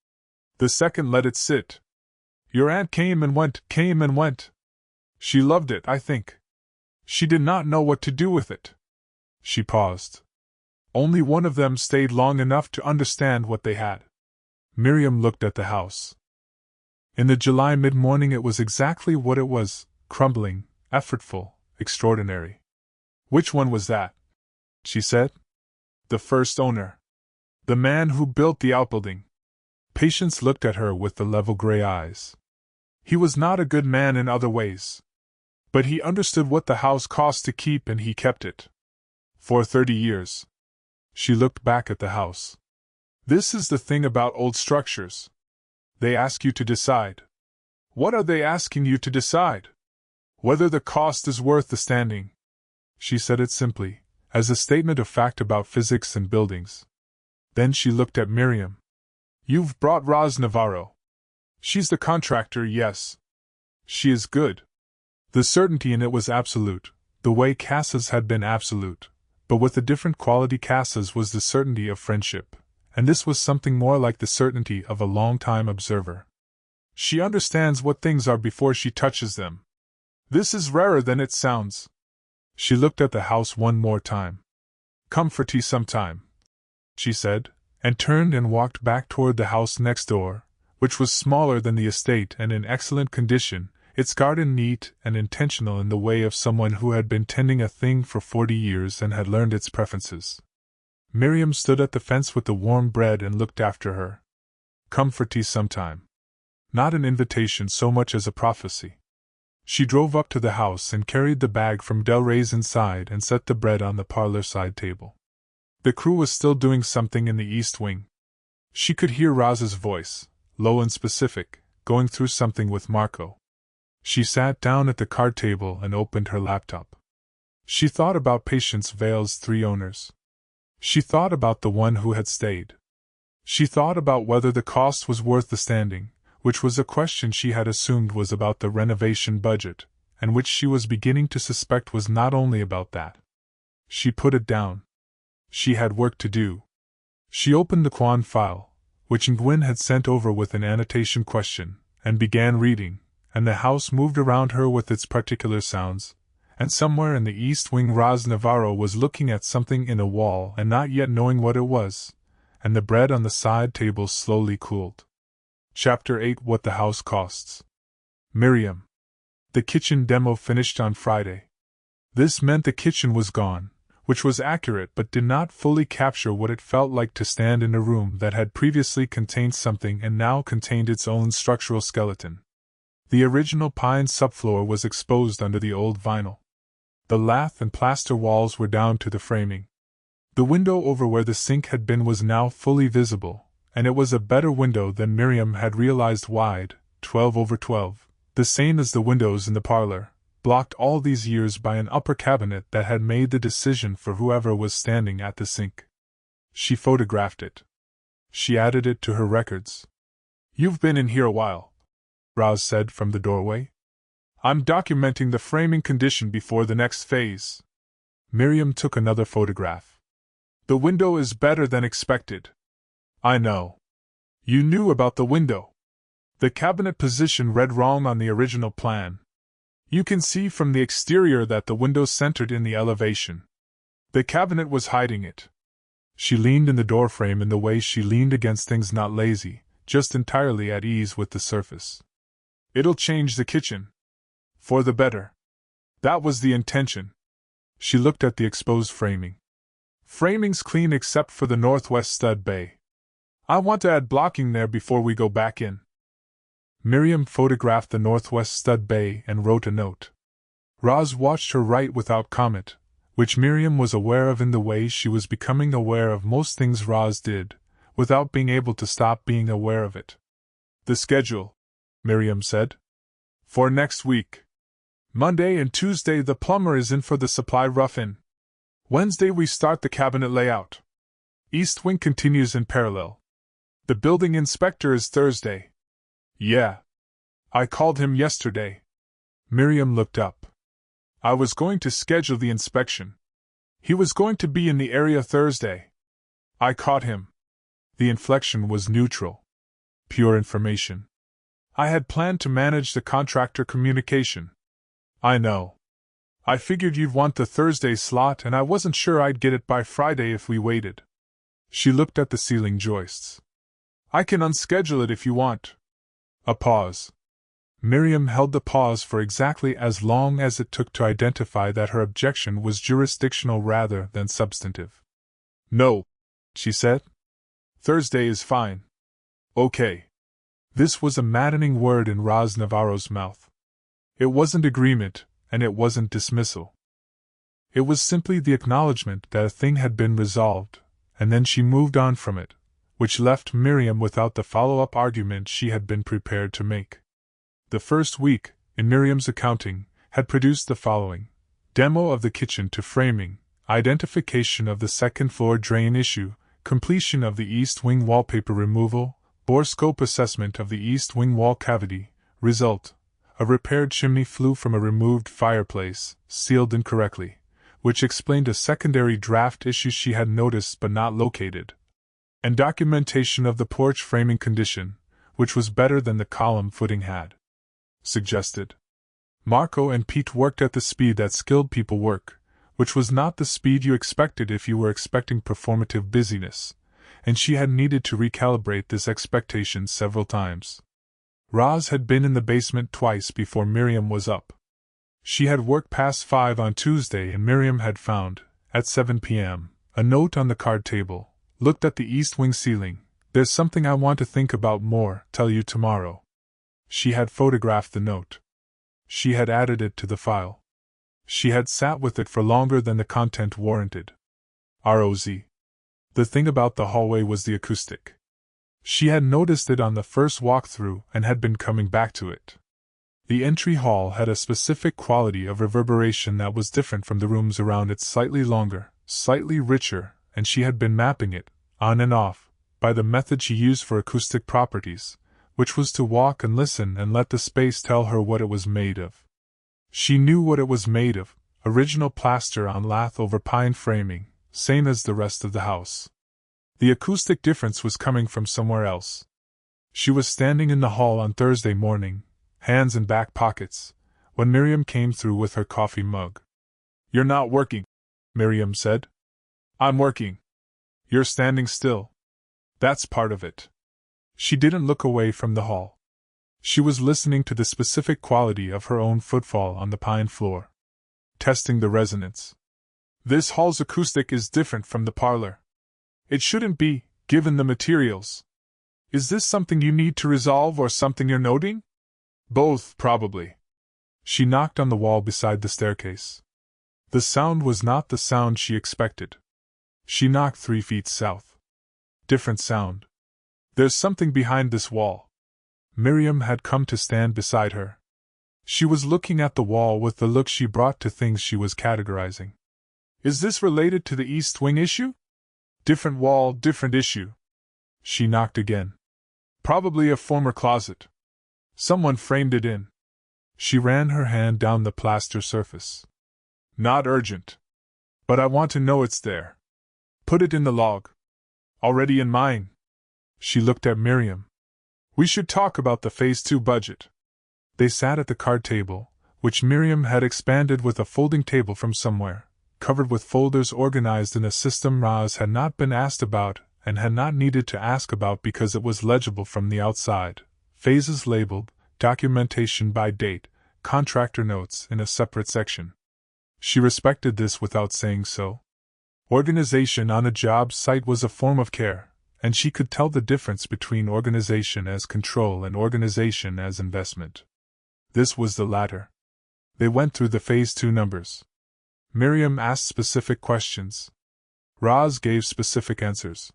The second let it sit. Your aunt came and went. She loved it, I think. She did not know what to do with it." She paused. "Only one of them stayed long enough to understand what they had." Miriam looked at the house. In the July mid-morning it was exactly what it was, crumbling, effortful, extraordinary. "Which one was that?" she said. "The first owner. The man who built the outbuilding." Patience looked at her with the level gray eyes. "He was not a good man in other ways. But he understood what the house cost to keep and he kept it. For 30 years. She looked back at the house. "This is the thing about old structures. They ask you to decide. What are they asking you to decide? Whether the cost is worth the standing." She said it simply, as a statement of fact about physics and buildings. Then she looked at Miriam. "You've brought Roz Navarro. She's the contractor, yes. She is good." The certainty in it was absolute, the way Cass's had been absolute, but with a different quality. Cass's was the certainty of friendship, and this was something more like the certainty of a long-time observer. "She understands what things are before she touches them. This is rarer than it sounds." She looked at the house one more time. "Come for tea sometime," she said, and turned and walked back toward the house next door, which was smaller than the estate and in excellent condition, its garden neat and intentional in the way of someone who had been tending a thing for 40 years and had learned its preferences. Miriam stood at the fence with the warm bread and looked after her. "Come for tea sometime." Not an invitation so much as a prophecy. She drove up to the house and carried the bag from Del Rey's inside and set the bread on the parlor side table. The crew was still doing something in the east wing. She could hear Roz's voice, low and specific, going through something with Marco. She sat down at the card table and opened her laptop. She thought about Patience Vale's 3 owners. She thought about the one who had stayed. She thought about whether the cost was worth the standing, which was a question she had assumed was about the renovation budget, and which she was beginning to suspect was not only about that. She put it down. She had work to do. She opened the Quan file, which Nguyen had sent over with an annotation question, and began reading, and the house moved around her with its particular sounds, and somewhere in the east wing Roz Navarro was looking at something in a wall and not yet knowing what it was, and the bread on the side table slowly cooled. Chapter 8: What the House Costs. Miriam. The kitchen demo finished on Friday. This meant the kitchen was gone, which was accurate but did not fully capture what it felt like to stand in a room that had previously contained something and now contained its own structural skeleton. The original pine subfloor was exposed under the old vinyl. The lath and plaster walls were down to the framing. The window over where the sink had been was now fully visible, and it was a better window than Miriam had realized, wide, 12/12, the same as the windows in the parlor, blocked all these years by an upper cabinet that had made the decision for whoever was standing at the sink. She photographed it. She added it to her records. "You've been in here a while," Roz said from the doorway. "I'm documenting the framing condition before the next phase." Miriam took another photograph. "The window is better than expected." "I know. You knew about the window. The cabinet position read wrong on the original plan. You can see from the exterior that the window centered in the elevation. The cabinet was hiding it." She leaned in the doorframe in the way she leaned against things, not lazy, just entirely at ease with the surface. "It'll change the kitchen. For the better. That was the intention." She looked at the exposed framing. "Framing's clean except for the northwest stud bay. I want to add blocking there before we go back in." Miriam photographed the northwest stud bay and wrote a note. Roz watched her write without comment, which Miriam was aware of in the way she was becoming aware of most things Roz did, without being able to stop being aware of it. "The schedule," Miriam said. "For next week. Monday and Tuesday the plumber is in for the supply rough-in. Wednesday we start the cabinet layout. East wing continues in parallel. The building inspector is Thursday." "Yeah. I called him yesterday." Miriam looked up. "I was going to schedule the inspection. He was going to be in the area Thursday. I caught him." The inflection was neutral. Pure information. "I had planned to manage the contractor communication." "I know. I figured you'd want the Thursday slot and I wasn't sure I'd get it by Friday if we waited." She looked at the ceiling joists. "I can unschedule it if you want." A pause. Miriam held the pause for exactly as long as it took to identify that her objection was jurisdictional rather than substantive. "No," she said. "Thursday is fine." "Okay." This was a maddening word in Roz Navarro's mouth. It wasn't agreement, and it wasn't dismissal. It was simply the acknowledgement that a thing had been resolved, and then she moved on from it, which left Miriam without the follow-up argument she had been prepared to make. The first week, in Miriam's accounting, had produced the following: demo of the kitchen to framing, identification of the second-floor drain issue, completion of the east wing wallpaper removal, bore scope assessment of the east wing wall cavity, result: a repaired chimney flue from a removed fireplace, sealed incorrectly, which explained a secondary draft issue she had noticed but not located, and documentation of the porch framing condition, which was better than the column footing had suggested. Marco and Pete worked at the speed that skilled people work, which was not the speed you expected if you were expecting performative busyness, and she had needed to recalibrate this expectation several times. Roz had been in the basement twice before Miriam was up. She had worked past 5 on Tuesday and Miriam had found, at 7 p.m., a note on the card table, looked at the east wing ceiling. "There's something I want to think about more, tell you tomorrow." She had photographed the note. She had added it to the file. She had sat with it for longer than the content warranted. Roz. The thing about the hallway was the acoustic. She had noticed it on the first walk-through and had been coming back to it. The entry hall had a specific quality of reverberation that was different from the rooms around it, slightly longer, slightly richer, and she had been mapping it, on and off, by the method she used for acoustic properties, which was to walk and listen and let the space tell her what it was made of. She knew what it was made of, original plaster on lath over pine framing, same as the rest of the house. The acoustic difference was coming from somewhere else. She was standing in the hall on Thursday morning, hands in back pockets, when Miriam came through with her coffee mug. "You're not working," Miriam said. "I'm working. You're standing still. That's part of it." She didn't look away from the hall. She was listening to the specific quality of her own footfall on the pine floor. Testing the resonance. "This hall's acoustic is different from the parlor. It shouldn't be, given the materials. Is this something you need to resolve or something you're noting?" "Both, probably." She knocked on the wall beside the staircase. The sound was not the sound she expected. She knocked 3 feet south. Different sound. "There's something behind this wall." Miriam had come to stand beside her. She was looking at the wall with the look she brought to things she was categorizing. "Is this related to the East Wing issue?" "Different wall, different issue." She knocked again. "Probably a former closet. Someone framed it in." She ran her hand down the plaster surface. "Not urgent. But I want to know it's there. Put it in the log." "Already in mine." She looked at Miriam. "We should talk about the Phase 2 budget." They sat at the card table, which Miriam had expanded with a folding table from somewhere, covered with folders organized in a system Roz had not been asked about and had not needed to ask about because it was legible from the outside. Phases labeled, documentation by date, contractor notes in a separate section. She respected this without saying so. Organization on a job site was a form of care, and she could tell the difference between organization as control and organization as investment. This was the latter. They went through the Phase 2 numbers. Miriam asked specific questions. Roz gave specific answers.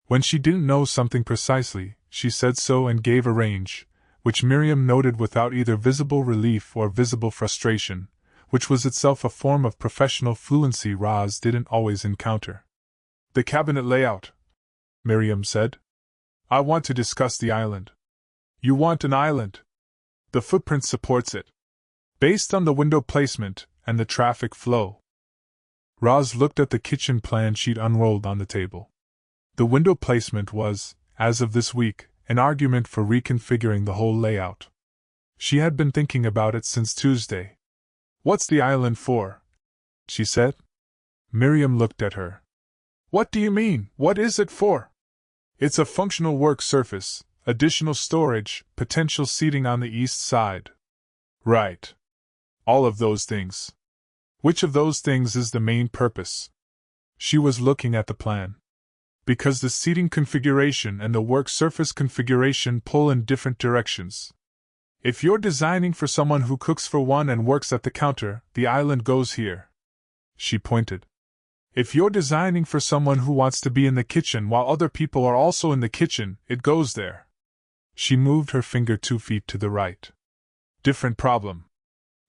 When she didn't know something precisely, she said so and gave a range, which Miriam noted without either visible relief or visible frustration, which was itself a form of professional fluency Roz didn't always encounter. "The cabinet layout," Miriam said. "I want to discuss the island." "You want an island?" "The footprint supports it. Based on the window placement and the traffic flow." Roz looked at the kitchen plan sheet unrolled on the table. The window placement was, as of this week, an argument for reconfiguring the whole layout. She had been thinking about it since Tuesday. "What's the island for?" she said. Miriam looked at her. "What do you mean? What is it for?" "It's a functional work surface, additional storage, potential seating on the east side." "Right. All of those things. Which of those things is the main purpose?" She was looking at the plan. "Because the seating configuration and the work surface configuration pull in different directions. If you're designing for someone who cooks for one and works at the counter, the island goes here." She pointed. "If you're designing for someone who wants to be in the kitchen while other people are also in the kitchen, it goes there." She moved her finger 2 feet to the right. "Different problem."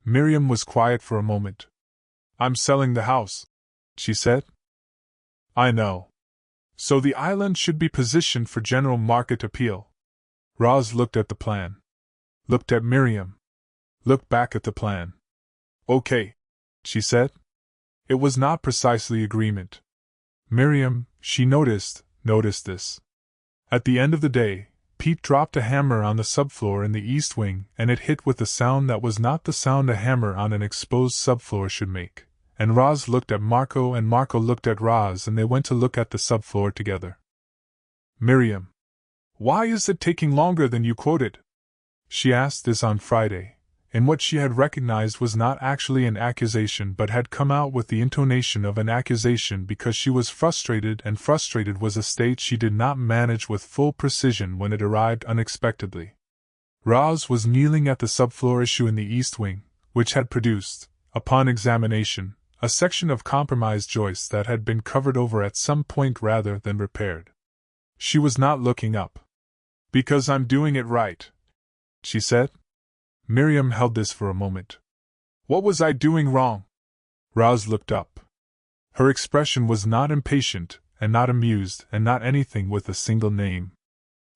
Miriam was quiet for a moment. "I'm selling the house," she said. "I know. So the island should be positioned for general market appeal." Roz looked at the plan. Looked at Miriam. Looked back at the plan. "Okay," she said. It was not precisely agreement. Miriam, she noticed this. At the end of the day, Pete dropped a hammer on the subfloor in the east wing, and it hit with a sound that was not the sound a hammer on an exposed subfloor should make. And Roz looked at Marco and Marco looked at Roz and they went to look at the subfloor together. "Miriam, why is it taking longer than you quoted?" She asked this on Friday, and what she had recognized was not actually an accusation but had come out with the intonation of an accusation because she was frustrated, and frustrated was a state she did not manage with full precision when it arrived unexpectedly. Roz was kneeling at the subfloor issue in the east wing, which had produced, upon examination, a section of compromised joists that had been covered over at some point rather than repaired. She was not looking up. "Because I'm doing it right," she said. Miriam held this for a moment. "What was I doing wrong?" Roz looked up. Her expression was not impatient, and not amused, and not anything with a single name.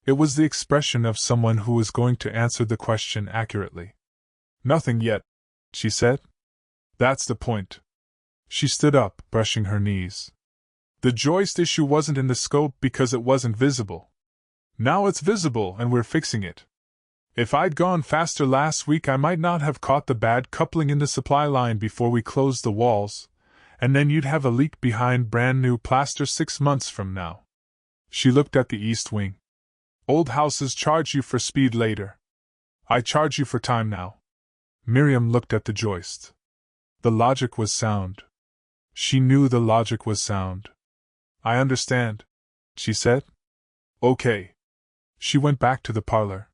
It was the expression of someone who was going to answer the question accurately. "Nothing yet," she said. "That's the point." She stood up, brushing her knees. "The joist issue wasn't in the scope because it wasn't visible. Now it's visible and we're fixing it. If I'd gone faster last week I might not have caught the bad coupling in the supply line before we closed the walls, and then you'd have a leak behind brand new plaster 6 months from now." She looked at the east wing. "Old houses charge you for speed later. I charge you for time now." Miriam looked at the joist. The logic was sound. She knew the logic was sound. "I understand," she said. "Okay." She went back to the parlor.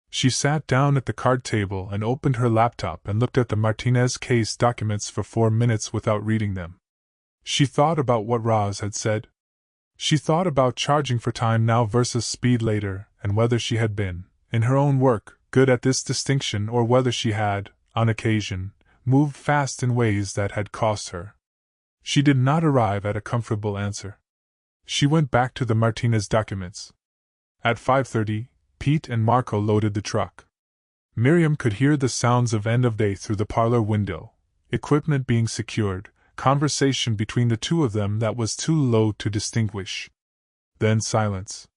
She sat down at the card table and opened her laptop and looked at the Martinez case documents for 4 minutes without reading them. She thought about what Roz had said. She thought about charging for time now versus speed later, and whether she had been, in her own work, good at this distinction or whether she had, on occasion, moved fast in ways that had cost her. She did not arrive at a comfortable answer. She went back to the Martinez documents. At 5:30, Pete and Marco loaded the truck. Miriam could hear the sounds of end of day through the parlor window, equipment being secured, conversation between the two of them that was too low to distinguish. Then silence.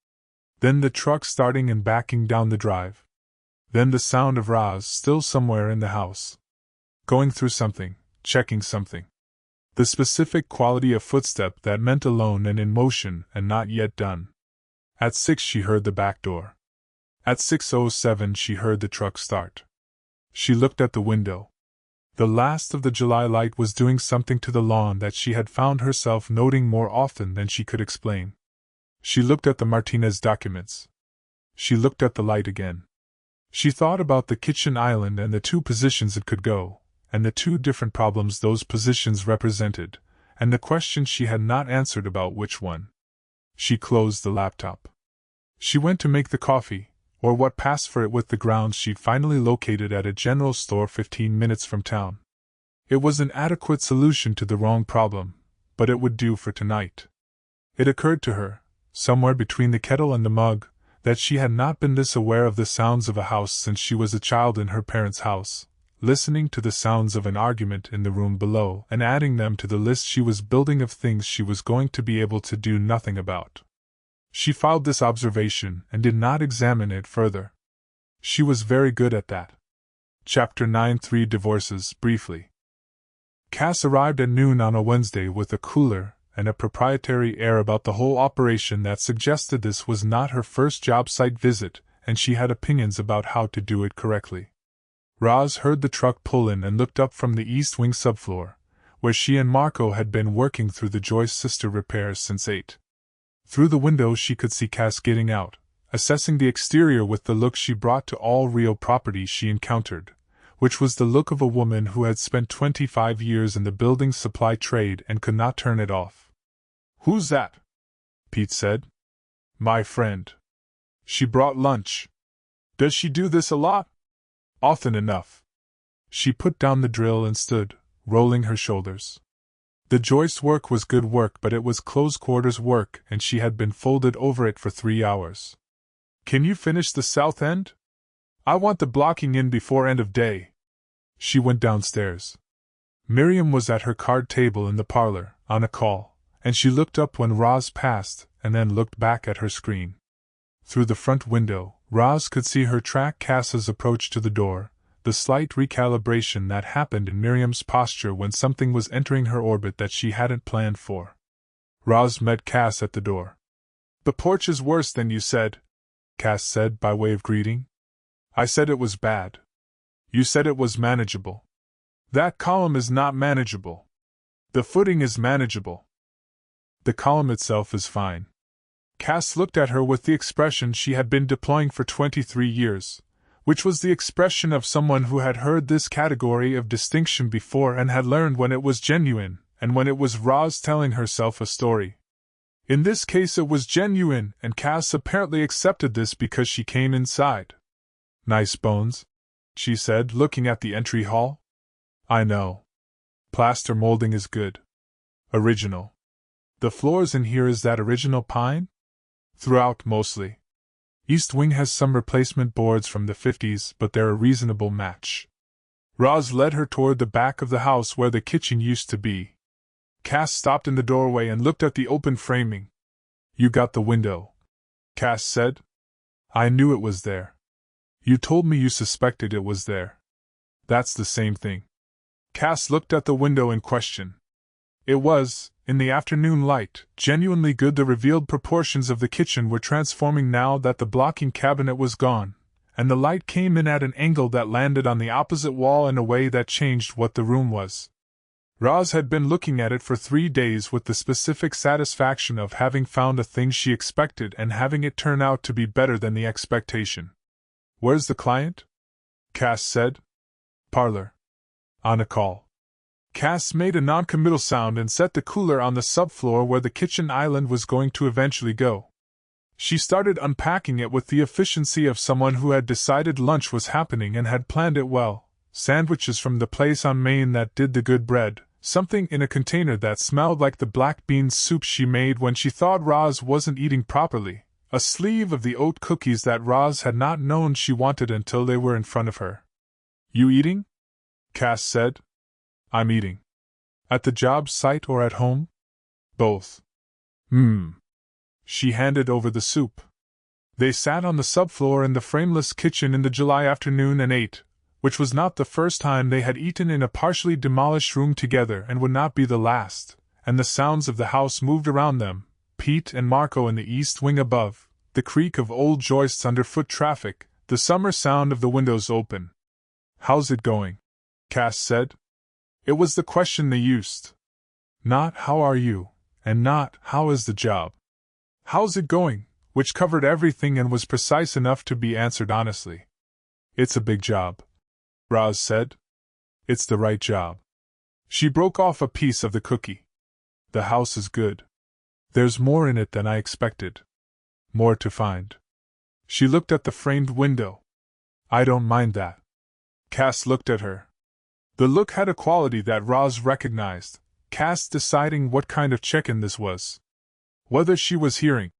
Then the truck starting and backing down the drive. Then the sound of Roz still somewhere in the house. Going through something, checking something. The specific quality of footstep that meant alone and in motion and not yet done. At 6 she heard the back door. At 6:07 she heard the truck start. She looked at the window. The last of the July light was doing something to the lawn that she had found herself noting more often than she could explain. She looked at the Martinez documents. She looked at the light again. She thought about the kitchen island and the 2 positions it could go, and the 2 different problems those positions represented, and the question she had not answered about which one. She closed the laptop. She went to make the coffee, or what passed for it with the grounds she'd finally located at a general store 15 minutes from town. It was an adequate solution to the wrong problem, but it would do for tonight. It occurred to her, somewhere between the kettle and the mug, that she had not been this aware of the sounds of a house since she was a child in her parents' house, listening to the sounds of an argument in the room below and adding them to the list she was building of things she was going to be able to do nothing about. She filed this observation and did not examine it further. She was very good at that. Chapter 9 3 Divorces, briefly. Cass arrived at noon on a Wednesday with a cooler and a proprietary air about the whole operation that suggested this was not her first job site visit, and she had opinions about how to do it correctly. Roz heard the truck pull in and looked up from the east wing subfloor, where she and Marco had been working through the Joyce sister repairs since 8. Through the window she could see Cass getting out, assessing the exterior with the look she brought to all real property she encountered, which was the look of a woman who had spent 25 years in the building supply trade and could not turn it off. "Who's that?" Pete said. "My friend. She brought lunch. Does she do this a lot?" "Often enough." She put down the drill and stood, rolling her shoulders. The joist work was good work, but it was close quarters work and she had been folded over it for 3 hours. "Can you finish the south end? I want the blocking in before end of day." She went downstairs. Miriam was at her card table in the parlor, on a call, and she looked up when Roz passed and then looked back at her screen. Through the front window, Roz could see her track Cass's approach to the door, the slight recalibration that happened in Miriam's posture when something was entering her orbit that she hadn't planned for. Roz met Cass at the door. "The porch is worse than you said," Cass said by way of greeting. "I said it was bad. You said it was manageable. That column is not manageable. The footing is manageable. The column itself is fine." Cass looked at her with the expression she had been deploying for 23 years, which was the expression of someone who had heard this category of distinction before and had learned when it was genuine, and when it was Roz telling herself a story. In this case it was genuine, and Cass apparently accepted this because she came inside. "Nice bones," she said, looking at the entry hall. "I know. Plaster molding is good. Original. The floors in here, is that original pine?" "Throughout, mostly. East wing has some replacement boards from the 50s, but they're a reasonable match." Roz led her toward the back of the house where the kitchen used to be. Cass stopped in the doorway and looked at the open framing. "You got the window," Cass said. "I knew it was there. You told me you suspected it was there." "That's the same thing." Cass looked at the window in question. It was, in the afternoon light, genuinely good. The revealed proportions of the kitchen were transforming now that the blocking cabinet was gone, and the light came in at an angle that landed on the opposite wall in a way that changed what the room was. Roz had been looking at it for 3 days with the specific satisfaction of having found a thing she expected and having it turn out to be better than the expectation. "Where's the client?" Cass said. "Parlor. On a call." Cass made a non-committal sound and set the cooler on the subfloor where the kitchen island was going to eventually go. She started unpacking it with the efficiency of someone who had decided lunch was happening and had planned it well. Sandwiches from the place on Main that did the good bread, something in a container that smelled like the black bean soup she made when she thought Roz wasn't eating properly, a sleeve of the oat cookies that Roz had not known she wanted until they were in front of her. "You eating?" Cass said. "I'm eating." "At the job site or at home?" "Both." She handed over the soup. They sat on the subfloor in the frameless kitchen in the July afternoon and ate, which was not the first time they had eaten in a partially demolished room together and would not be the last, and the sounds of the house moved around them, Pete and Marco in the east wing above, the creak of old joists under foot traffic, the summer sound of the windows open. "How's it going?" Cass said. It was the question they used. Not "how are you?" and not "how is the job?" "How's it going?" which covered everything and was precise enough to be answered honestly. "It's a big job," Roz said. "It's the right job." She broke off a piece of the cookie. "The house is good. There's more in it than I expected. More to find." She looked at the framed window. "I don't mind that." Cass looked at her. The look had a quality that Roz recognized, Cass deciding what kind of check-in this was. Whether she was hearing,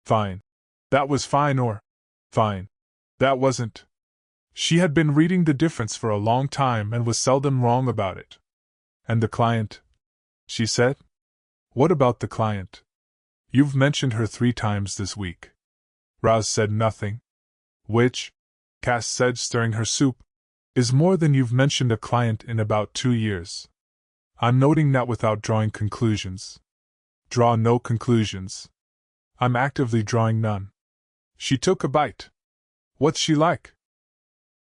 "Fine. That was fine," or "Fine. That wasn't." She had been reading the difference for a long time and was seldom wrong about it. "And the client?" she said. "What about the client? You've mentioned her 3 times this week." Roz said nothing. "Which," Cass said, stirring her soup, "is more than you've mentioned a client in about 2 years. I'm noting that without drawing conclusions." "Draw no conclusions." "I'm actively drawing none." She took a bite. "What's she like?"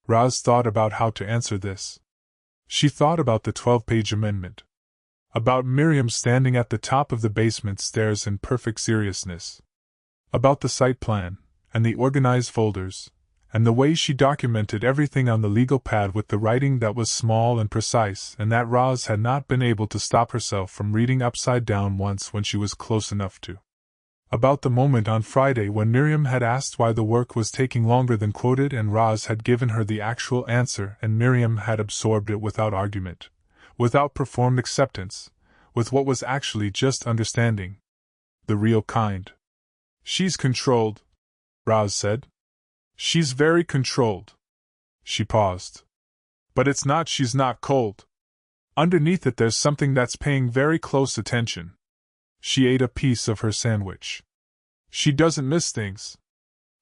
Roz thought about how to answer this. She thought about the 12-page amendment. About Miriam standing at the top of the basement stairs in perfect seriousness. About the site plan, and the organized folders, and the way she documented everything on the legal pad with the writing that was small and precise, and that Roz had not been able to stop herself from reading upside down once when she was close enough to. About the moment on Friday when Miriam had asked why the work was taking longer than quoted and Roz had given her the actual answer and Miriam had absorbed it without argument, without performed acceptance, with what was actually just understanding. The real kind. "She's controlled," Roz said. "She's very controlled." She paused. "But it's not she's not cold. Underneath it there's something that's paying very close attention." She ate a piece of her sandwich. "She doesn't miss things."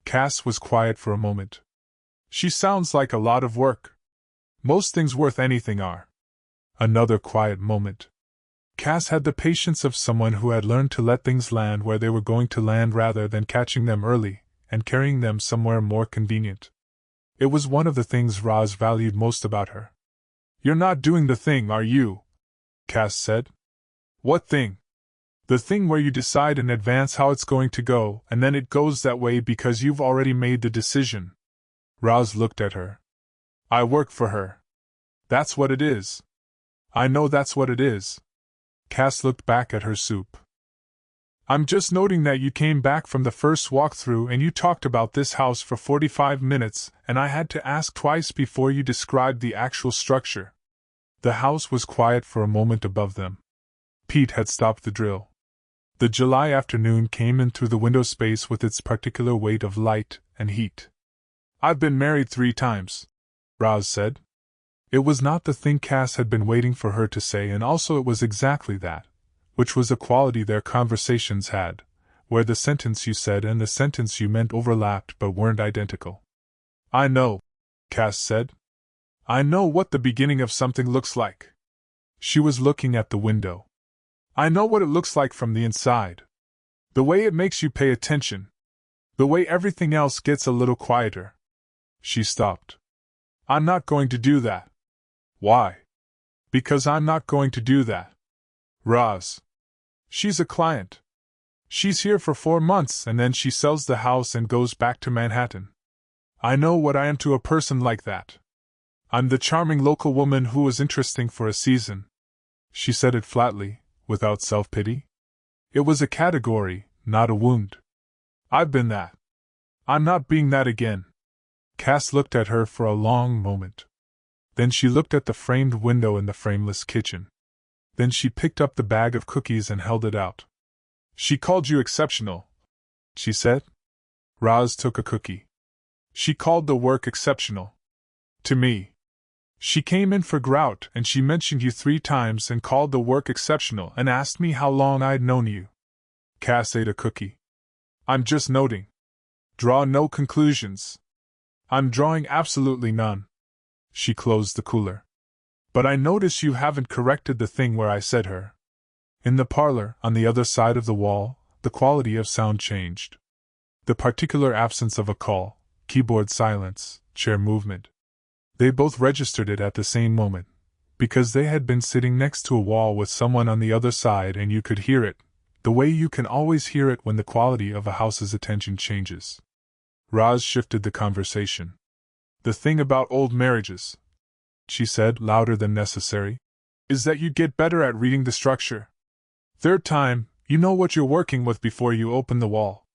Cass was quiet for a moment. "She sounds like a lot of work. Most things worth anything are." Another quiet moment. Cass had the patience of someone who had learned to let things land where they were going to land rather than catching them early and carrying them somewhere more convenient. It was one of the things Roz valued most about her. "You're not doing the thing, are you?" Cass said. "What thing?" "The thing where you decide in advance how it's going to go, and then it goes that way because you've already made the decision." Roz looked at her. I work for her. That's what it is. I know that's what it is. Cass looked back at her soup. I'm just noting that you came back from the first walkthrough and you talked about this house for 45 minutes, and I had to ask twice before you described the actual structure. The house was quiet for a moment above them. Pete had stopped the drill. The July afternoon came in through the window space with its particular weight of light and heat. I've been married 3 times, Roz said. It was not the thing Cass had been waiting for her to say, and also it was exactly that, which was a quality their conversations had, where the sentence you said and the sentence you meant overlapped but weren't identical. I know, Cass said. I know what the beginning of something looks like. She was looking at the window. I know what it looks like from the inside. The way it makes you pay attention. The way everything else gets a little quieter. She stopped. I'm not going to do that. Why? Because I'm not going to do that. Roz. She's a client. She's here for 4 months and then she sells the house and goes back to Manhattan. I know what I am to a person like that. I'm the charming local woman who was interesting for a season. She said it flatly, without self-pity. It was a category, not a wound. I've been that. I'm not being that again. Cass looked at her for a long moment. Then she looked at the framed window in the frameless kitchen. Then she picked up the bag of cookies and held it out. She called you exceptional, she said. Roz took a cookie. She called the work exceptional. To me. She came in for grout and she mentioned you 3 times and called the work exceptional and asked me how long I'd known you. Cass ate a cookie. I'm just noting. Draw no conclusions. I'm drawing absolutely none. She closed the cooler. But I notice you haven't corrected the thing where I said her. In the parlor, on the other side of the wall, the quality of sound changed. The particular absence of a call, keyboard silence, chair movement. They both registered it at the same moment, because they had been sitting next to a wall with someone on the other side and you could hear it, the way you can always hear it when the quality of a house's attention changes. Roz shifted the conversation. The thing about old marriages, she said, louder than necessary, is that you get better at reading the structure. 3rd time, you know what you're working with before you open the wall.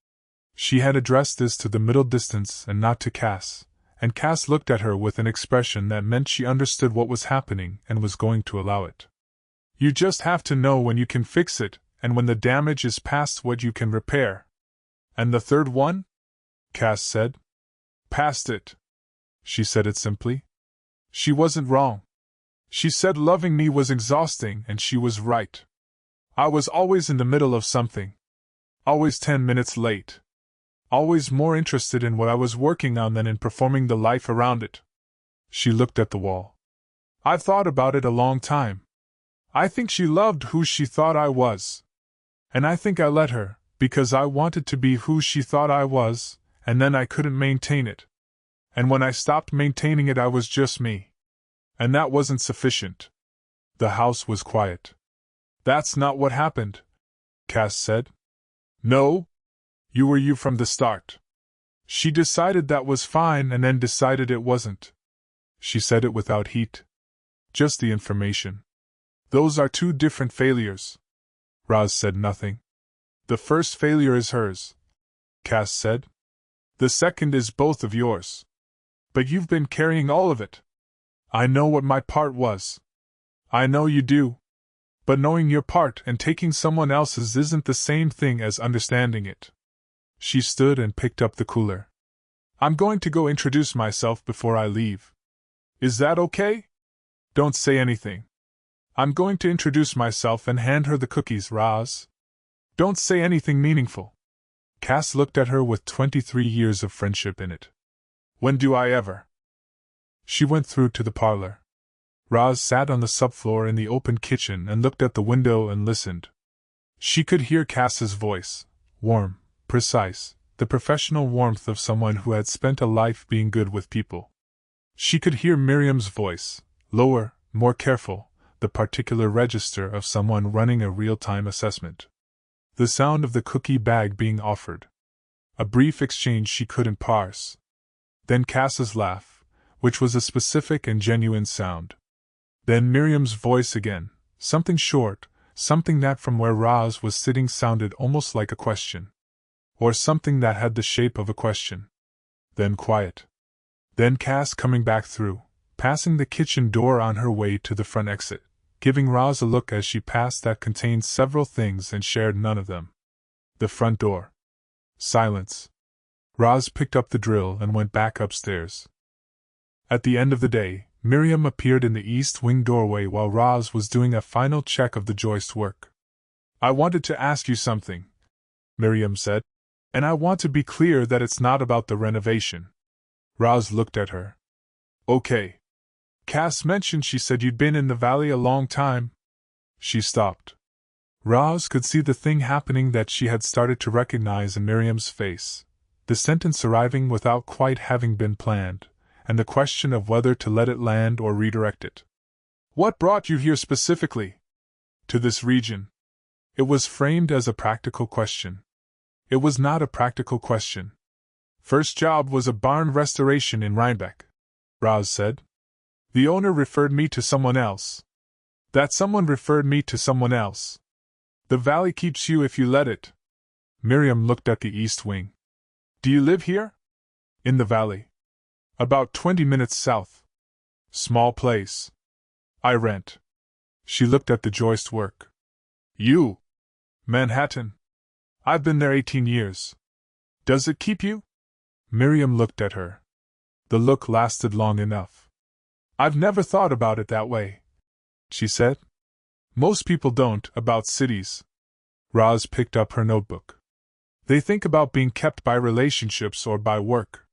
She had addressed this to the middle distance and not to Cass, and Cass looked at her with an expression that meant she understood what was happening and was going to allow it. You just have to know when you can fix it, and when the damage is past what you can repair. And the 3rd one? Cass said. Past it. She said it simply. She wasn't wrong. She said loving me was exhausting and she was right. I was always in the middle of something. Always 10 minutes late. Always more interested in what I was working on than in performing the life around it. She looked at the wall. I've thought about it a long time. I think she loved who she thought I was. And I think I let her, because I wanted to be who she thought I was, and then I couldn't maintain it. And when I stopped maintaining it, I was just me. And that wasn't sufficient. The house was quiet. That's not what happened, Cass said. No? You were you from the start. She decided that was fine and then decided it wasn't. She said it without heat. Just the information. Those are 2 different failures. Roz said nothing. The first failure is hers, Cass said. The second is both of yours. But you've been carrying all of it. I know what my part was. I know you do. But knowing your part and taking someone else's isn't the same thing as understanding it. She stood and picked up the cooler. I'm going to go introduce myself before I leave. Is that okay? Don't say anything. I'm going to introduce myself and hand her the cookies, Roz. Don't say anything meaningful. Cass looked at her with 23 years of friendship in it. When do I ever? She went through to the parlor. Roz sat on the subfloor in the open kitchen and looked at the window and listened. She could hear Cass's voice, warm, precise, the professional warmth of someone who had spent a life being good with people. She could hear Miriam's voice, lower, more careful, the particular register of someone running a real-time assessment. The sound of the cookie bag being offered. A brief exchange she couldn't parse. Then Cass's laugh, which was a specific and genuine sound. Then Miriam's voice again, something short, something that from where Roz was sitting sounded almost like a question. Or something that had the shape of a question. Then quiet. Then Cass coming back through, passing the kitchen door on her way to the front exit, giving Roz a look as she passed that contained several things and shared none of them. The front door. Silence. Roz picked up the drill and went back upstairs. At the end of the day, Miriam appeared in the east wing doorway while Roz was doing a final check of the joist work. "I wanted to ask you something," Miriam said, "and I want to be clear that it's not about the renovation." Roz looked at her. "Okay. Cass mentioned she said you'd been in the valley a long time." She stopped. Roz could see the thing happening that she had started to recognize in Miriam's face, the sentence arriving without quite having been planned, and the question of whether to let it land or redirect it. "What brought you here specifically? To this region?" It was framed as a practical question. It was not a practical question. "First job was a barn restoration in Rhinebeck," Roz said. "The owner referred me to someone else. That someone referred me to someone else. The valley keeps you if you let it." Miriam looked at the east wing. "Do you live here?" "In the valley. About 20 minutes south. Small place. I rent." She looked at the joist work. "You? Manhattan? I've been there 18 years. Does it keep you?" Miriam looked at her. The look lasted long enough. "I've never thought about it that way," she said. "Most people don't, about cities." Roz picked up her notebook. "They think about being kept by relationships or by work.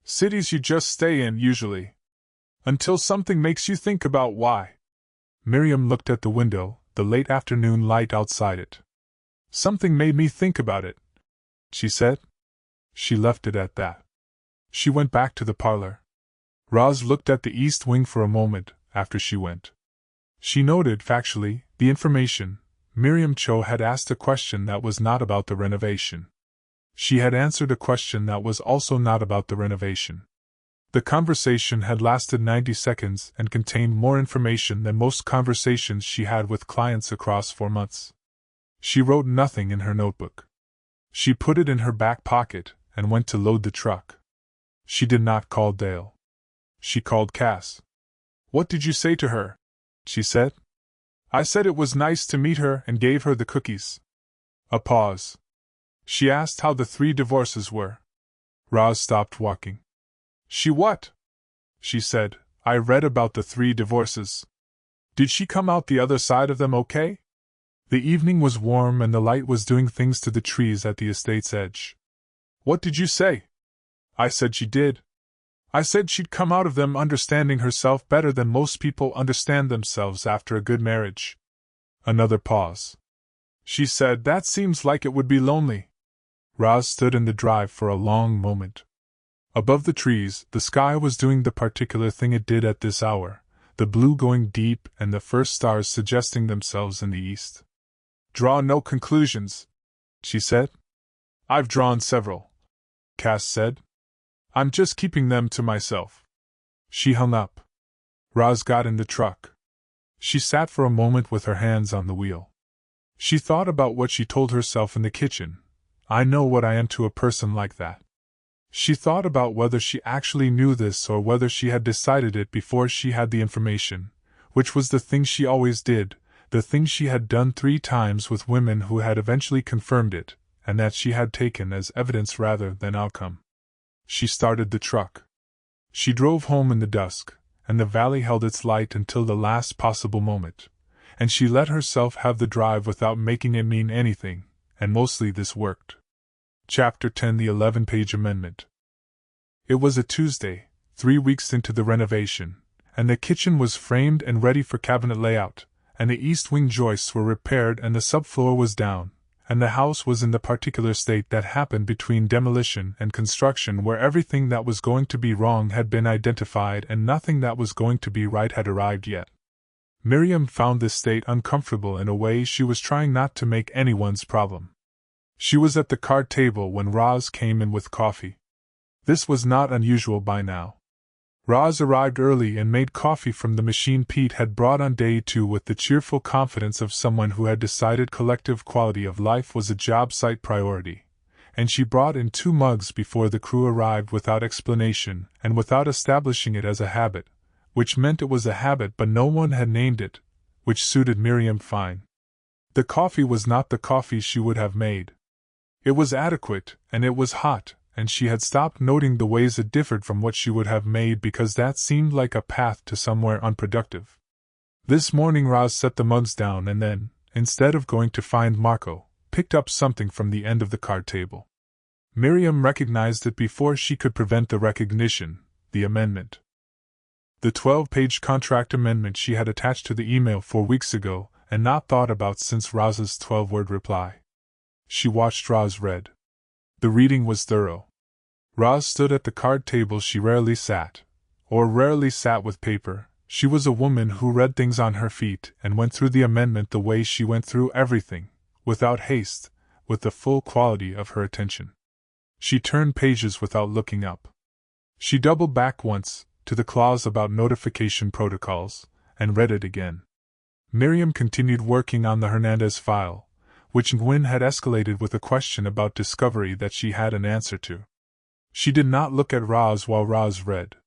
Cities you just stay in, usually. Until something makes you think about why." Miriam looked at the window, the late afternoon light outside it. "Something made me think about it," she said. She left it at that. She went back to the parlor. Roz looked at the east wing for a moment after she went. She noted, factually, the information. Miriam Cho had asked a question that was not about the renovation. She had answered a question that was also not about the renovation. The conversation had lasted 90 seconds and contained more information than most conversations she had with clients across 4 months. She wrote nothing in her notebook. She put it in her back pocket and went to load the truck. She did not call Dale. She called Cass. "What did you say to her?" she said. "I said it was nice to meet her and gave her the cookies." A pause. "She asked how the 3 divorces were." Roz stopped walking. "She what?" she said. "I read about the 3 divorces. Did she come out the other side of them okay?" The evening was warm and the light was doing things to the trees at the estate's edge. "What did you say?" "I said she did. I said she'd come out of them understanding herself better than most people understand themselves after a good marriage." Another pause. "She said that seems like it would be lonely." Roz stood in the drive for a long moment. Above the trees, the sky was doing the particular thing it did at this hour, the blue going deep and the first stars suggesting themselves in the east. "Draw no conclusions," she said. "I've drawn several," Cass said. "I'm just keeping them to myself." She hung up. Roz got in the truck. She sat for a moment with her hands on the wheel. She thought about what she told herself in the kitchen. "I know what I am to a person like that." She thought about whether she actually knew this or whether she had decided it before she had the information, which was the thing she always did, the thing she had done 3 times with women who had eventually confirmed it, and that she had taken as evidence rather than outcome. She started the truck. She drove home in the dusk, and the valley held its light until the last possible moment, and she let herself have the drive without making it mean anything, and mostly this worked. Chapter 10: The 11-page amendment. It was a Tuesday, 3 weeks into the renovation, and the kitchen was framed and ready for cabinet layout, and the east wing joists were repaired and the subfloor was down, and the house was in the particular state that happened between demolition and construction, where everything that was going to be wrong had been identified and nothing that was going to be right had arrived yet. Miriam found this state uncomfortable in a way she was trying not to make anyone's problem. She was at the card table when Roz came in with coffee. This was not unusual by now. Roz arrived early and made coffee from the machine Pete had brought on day 2 with the cheerful confidence of someone who had decided collective quality of life was a job site priority, and she brought in 2 mugs before the crew arrived without explanation and without establishing it as a habit, which meant it was a habit but no one had named it, which suited Miriam fine. The coffee was not the coffee she would have made. It was adequate, and it was hot, and she had stopped noting the ways it differed from what she would have made because that seemed like a path to somewhere unproductive. This morning Roz set the mugs down and then, instead of going to find Marco, picked up something from the end of the card table. Miriam recognized it before she could prevent the recognition, the amendment. The 12-page contract amendment she had attached to the email 4 weeks ago and not thought about since Roz's 12-word reply. She watched Roz read. The reading was thorough. Roz stood at the card table she rarely sat, or rarely sat with paper. She was a woman who read things on her feet and went through the amendment the way she went through everything, without haste, with the full quality of her attention. She turned pages without looking up. She doubled back once, to the clause about notification protocols, and read it again. Miriam continued working on the Hernandez file, which Nguyen had escalated with a question about discovery that she had an answer to. She did not look at Roz while Roz read.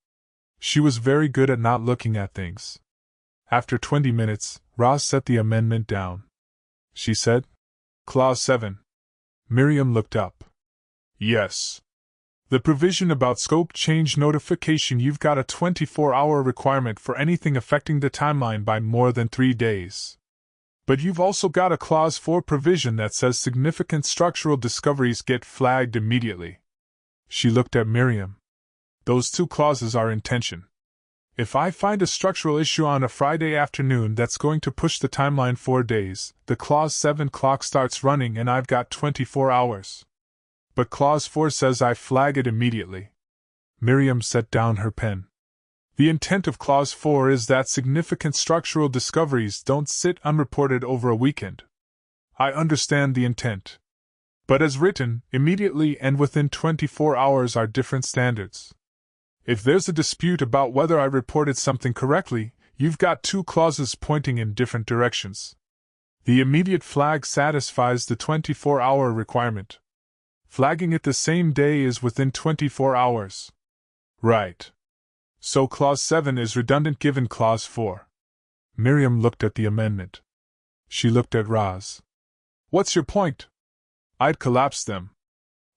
She was very good at not looking at things. After 20 minutes, Roz set the amendment down. She said, Clause 7. Miriam looked up. Yes. The provision about scope change notification. You've got a 24-hour requirement for anything affecting the timeline by more than 3 days. But you've also got a Clause 4 provision that says significant structural discoveries get flagged immediately. She looked at Miriam. Those 2 clauses are in tension. If I find a structural issue on a Friday afternoon that's going to push the timeline 4 days, the Clause 7 clock starts running and I've got 24 hours. But Clause 4 says I flag it immediately. Miriam set down her pen. The intent of Clause 4 is that significant structural discoveries don't sit unreported over a weekend. I understand the intent. But as written, immediately and within 24 hours are different standards. If there's a dispute about whether I reported something correctly, you've got 2 clauses pointing in different directions. The immediate flag satisfies the 24-hour requirement. Flagging it the same day is within 24 hours. Right. So Clause 7 is redundant given Clause 4. Miriam looked at the amendment. She looked at Roz. What's your point? I'd collapse them.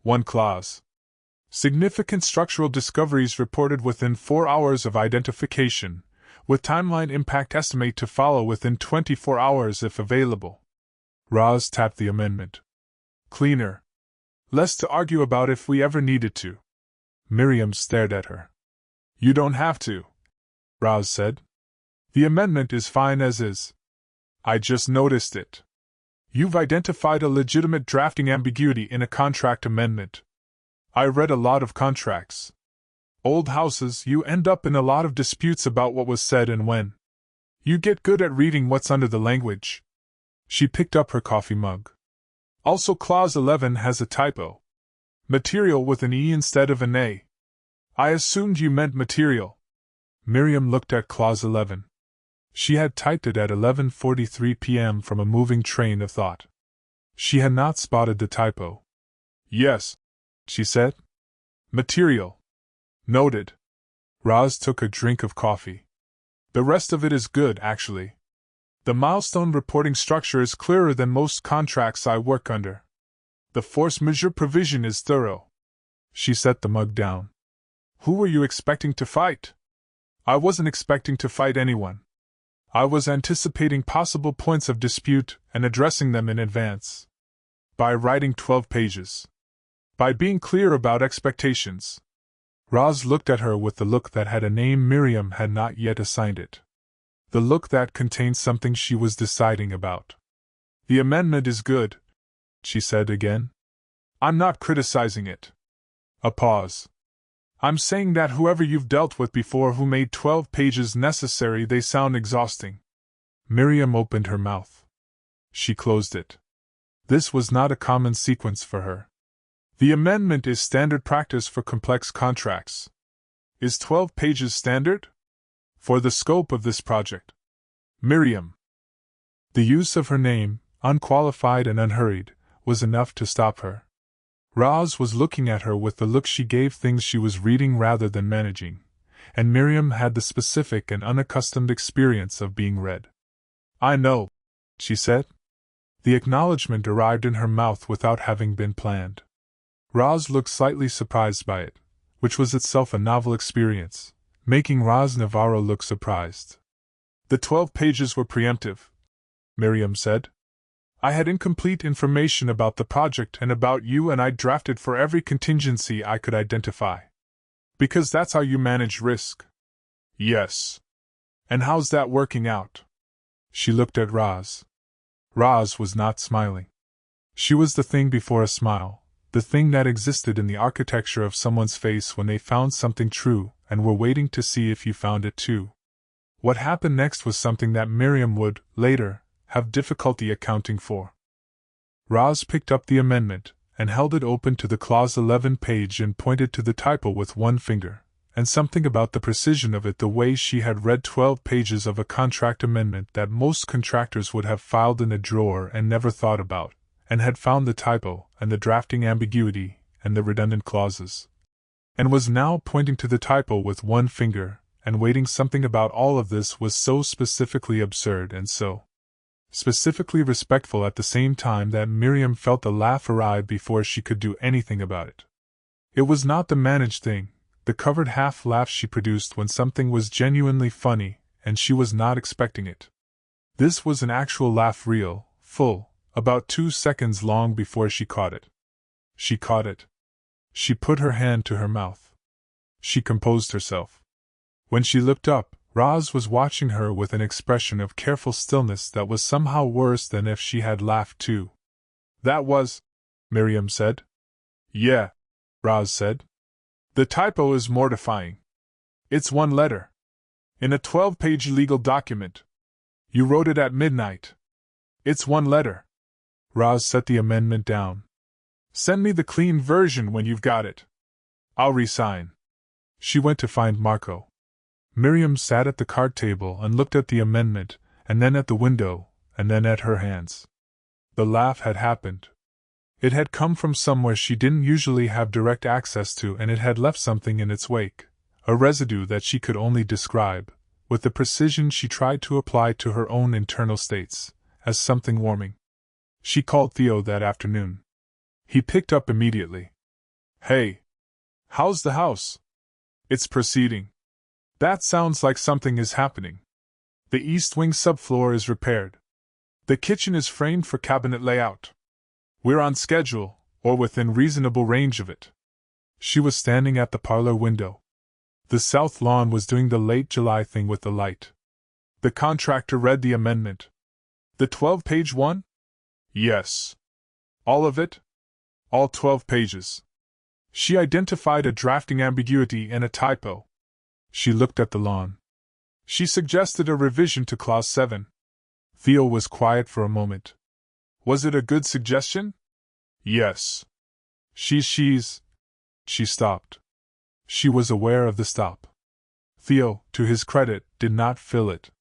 1 clause. Significant structural discoveries reported within 4 hours of identification, with timeline impact estimate to follow within 24 hours if available. Roz tapped the amendment. Cleaner. Less to argue about if we ever needed to. Miriam stared at her. You don't have to, Roz said. The amendment is fine as is. I just noticed it. You've identified a legitimate drafting ambiguity in a contract amendment. I read a lot of contracts. Old houses, you end up in a lot of disputes about what was said and when. You get good at reading what's under the language. She picked up her coffee mug. Also, Clause 11 has a typo. Material with an E instead of an A. I assumed you meant material. Miriam looked at Clause 11. She had typed it at 11:43 p.m. from a moving train of thought. She had not spotted the typo. Yes, she said. Material. Noted. Roz took a drink of coffee. The rest of it is good, actually. The milestone reporting structure is clearer than most contracts I work under. The force majeure provision is thorough. She set the mug down. Who were you expecting to fight? I wasn't expecting to fight anyone. I was anticipating possible points of dispute and addressing them in advance. By writing 12 pages. By being clear about expectations. Roz looked at her with the look that had a name Miriam had not yet assigned it. The look that contained something she was deciding about. The amendment is good, she said again. I'm not criticizing it. A pause. I'm saying that whoever you've dealt with before who made 12 pages necessary, they sound exhausting. Miriam opened her mouth. She closed it. This was not a common sequence for her. The amendment is standard practice for complex contracts. Is 12 pages standard? For the scope of this project. Miriam. The use of her name, unqualified and unhurried, was enough to stop her. Roz was looking at her with the look she gave things she was reading rather than managing, and Miriam had the specific and unaccustomed experience of being read. I know, she said. The acknowledgement arrived in her mouth without having been planned. Roz looked slightly surprised by it, which was itself a novel experience, making Roz Navarro look surprised. The 12 pages were preemptive, Miriam said. I had incomplete information about the project and about you, and I drafted for every contingency I could identify. Because that's how you manage risk. Yes. And how's that working out? She looked at Roz. Roz was not smiling. She was the thing before a smile, the thing that existed in the architecture of someone's face when they found something true and were waiting to see if you found it too. What happened next was something that Miriam would, later, have difficulty accounting for. Roz picked up the amendment and held it open to the Clause 11 page and pointed to the typo with one finger, and something about the precision of it, the way she had read 12 pages of a contract amendment that most contractors would have filed in a drawer and never thought about, and had found the typo and the drafting ambiguity and the redundant clauses, and was now pointing to the typo with one finger, and waiting. Something about all of this was so specifically absurd and so specifically respectful at the same time that Miriam felt a laugh arrive before she could do anything about it. It was not the managed thing, the covered half laugh she produced when something was genuinely funny, and she was not expecting it. This was an actual laugh, real, full, about 2 seconds long before she caught it. She caught it. She put her hand to her mouth. She composed herself. When she looked up, Roz was watching her with an expression of careful stillness that was somehow worse than if she had laughed too. That was, Miriam said. Yeah, Roz said. The typo is mortifying. It's one letter. In a 12-page legal document. You wrote it at midnight. It's one letter. Roz set the amendment down. Send me the clean version when you've got it. I'll re-sign. She went to find Marco. Miriam sat at the card table and looked at the amendment, and then at the window, and then at her hands. The laugh had happened. It had come from somewhere she didn't usually have direct access to, and it had left something in its wake, a residue that she could only describe, with the precision she tried to apply to her own internal states, as something warming. She called Theo that afternoon. He picked up immediately. Hey! How's the house? It's proceeding. That sounds like something is happening. The east wing subfloor is repaired. The kitchen is framed for cabinet layout. We're on schedule, or within reasonable range of it. She was standing at the parlor window. The south lawn was doing the late July thing with the light. The contractor read the amendment. The 12-page one? Yes. All of it? All 12 pages. She identified a drafting ambiguity and a typo. She looked at the lawn. She suggested a revision to Clause 7. Theo was quiet for a moment. Was it a good suggestion? Yes. She's... She stopped. She was aware of the stop. Theo, to his credit, did not fill it.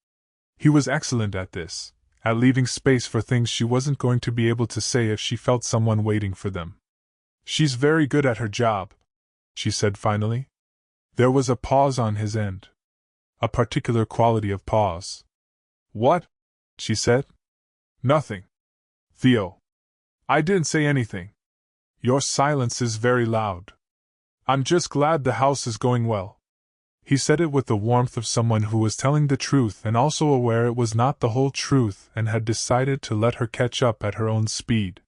He was excellent at this, at leaving space for things she wasn't going to be able to say if she felt someone waiting for them. She's very good at her job, she said finally. There was a pause on his end. A particular quality of pause. What? She said. Nothing. Theo. I didn't say anything. Your silence is very loud. I'm just glad the house is going well. He said it with the warmth of someone who was telling the truth and also aware it was not the whole truth and had decided to let her catch up at her own speed.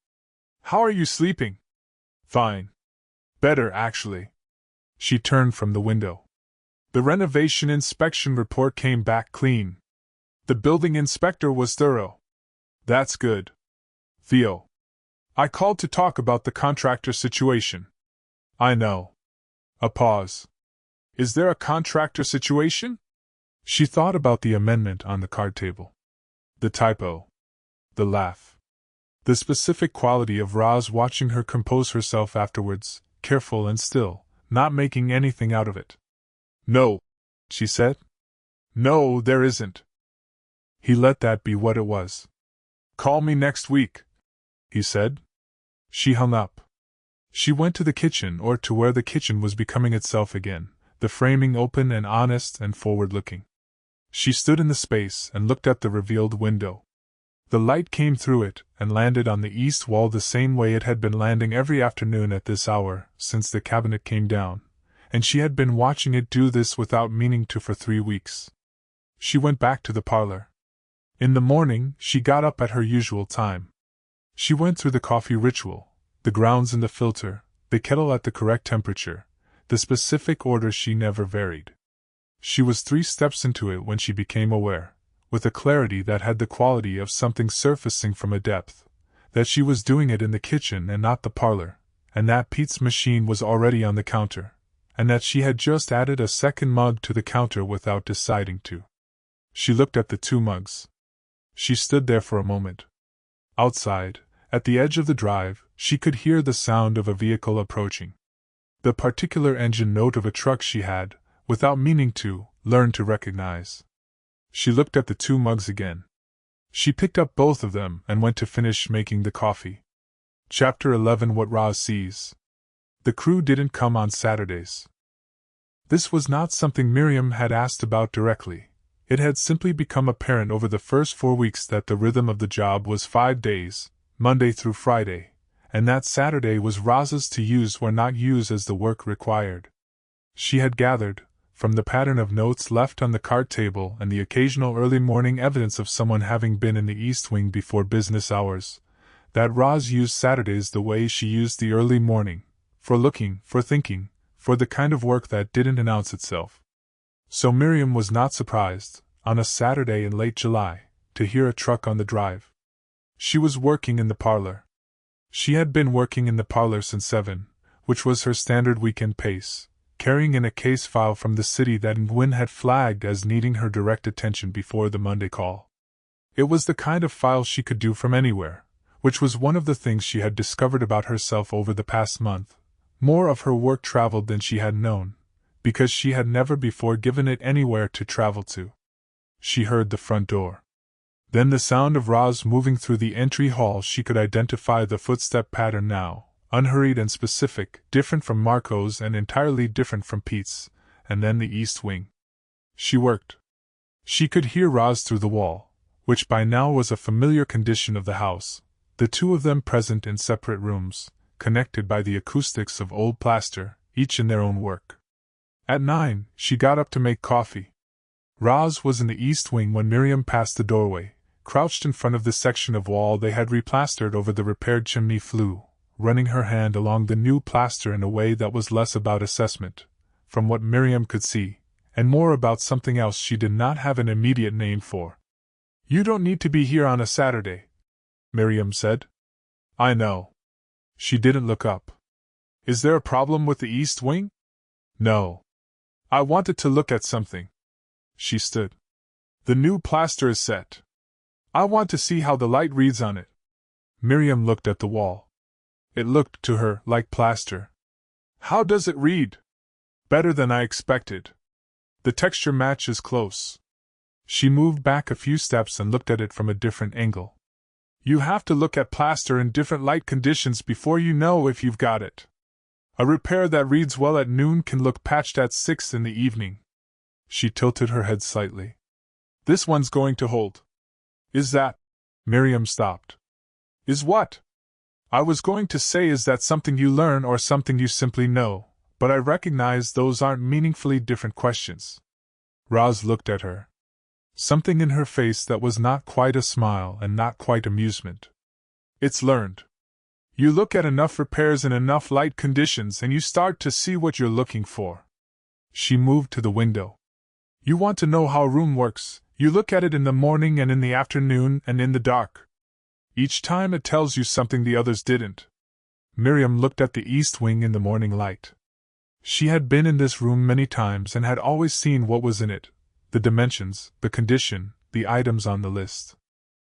How are you sleeping? Fine. Better, actually. She turned from the window. The renovation inspection report came back clean. The building inspector was thorough. That's good. Theo. I called to talk about the contractor situation. I know. A pause. Is there a contractor situation? She thought about the amendment on the card table. The typo. The laugh. The specific quality of Roz watching her compose herself afterwards, careful and still, not making anything out of it. "No," she said. "No, there isn't." He let that be what it was. "Call me next week," he said. She hung up. She went to the kitchen, or to where the kitchen was becoming itself again, the framing open and honest and forward-looking. She stood in the space and looked at the revealed window. The light came through it and landed on the east wall the same way it had been landing every afternoon at this hour since the cabinet came down, and she had been watching it do this without meaning to for 3 weeks. She went back to the parlor. In the morning, she got up at her usual time. She went through the coffee ritual, the grounds in the filter, the kettle at the correct temperature, the specific order she never varied. She was 3 steps into it when she became aware, with a clarity that had the quality of something surfacing from a depth, that she was doing it in the kitchen and not the parlor, and that Pete's machine was already on the counter, and that she had just added a second mug to the counter without deciding to. She looked at the 2 mugs. She stood there for a moment. Outside, at the edge of the drive, she could hear the sound of a vehicle approaching. The particular engine note of a truck she had, without meaning to, learned to recognize. She looked at the 2 mugs again. She picked up both of them and went to finish making the coffee. Chapter 11. What Roz Sees. The crew didn't come on Saturdays. This was not something Miriam had asked about directly. It had simply become apparent over the first 4 weeks that the rhythm of the job was 5 days, Monday through Friday, and that Saturday was Roz's to use or not use as the work required. She had gathered, from the pattern of notes left on the card table and the occasional early morning evidence of someone having been in the East Wing before business hours, that Roz used Saturdays the way she used the early morning, for looking, for thinking, for the kind of work that didn't announce itself. So Miriam was not surprised, on a Saturday in late July, to hear a truck on the drive. She was working in the parlor. She had been working in the parlor since 7, which was her standard weekend pace, carrying in a case file from the city that Nguyen had flagged as needing her direct attention before the Monday call. It was the kind of file she could do from anywhere, which was one of the things she had discovered about herself over the past month. More of her work traveled than she had known, because she had never before given it anywhere to travel to. She heard the front door. Then the sound of Roz moving through the entry hall. She could identify the footstep pattern now, unhurried and specific, different from Marco's and entirely different from Pete's, and then the East Wing. She worked. She could hear Roz through the wall, which by now was a familiar condition of the house, the 2 of them present in separate rooms, connected by the acoustics of old plaster, each in their own work. At 9, she got up to make coffee. Roz was in the East Wing when Miriam passed the doorway, crouched in front of the section of wall they had replastered over the repaired chimney flue, running her hand along the new plaster in a way that was less about assessment, from what Miriam could see, and more about something else she did not have an immediate name for. "You don't need to be here on a Saturday," Miriam said. "I know." She didn't look up. "Is there a problem with the East Wing?" "No. I wanted to look at something." She stood. "The new plaster is set. I want to see how the light reads on it." Miriam looked at the wall. It looked, to her, like plaster. "How does it read?" "Better than I expected. The texture matches close." She moved back a few steps and looked at it from a different angle. "You have to look at plaster in different light conditions before you know if you've got it. A repair that reads well at noon can look patched at 6 in the evening." She tilted her head slightly. "This one's going to hold." "Is that—" Miriam stopped. "Is what?" "I was going to say, is that something you learn or something you simply know, but I recognize those aren't meaningfully different questions." Roz looked at her. Something in her face that was not quite a smile and not quite amusement. "It's learned. You look at enough repairs in enough light conditions and you start to see what you're looking for." She moved to the window. "You want to know how a room works, you look at it in the morning and in the afternoon and in the dark. Each time it tells you something the others didn't." Miriam looked at the East Wing in the morning light. She had been in this room many times and had always seen what was in it, the dimensions, the condition, the items on the list.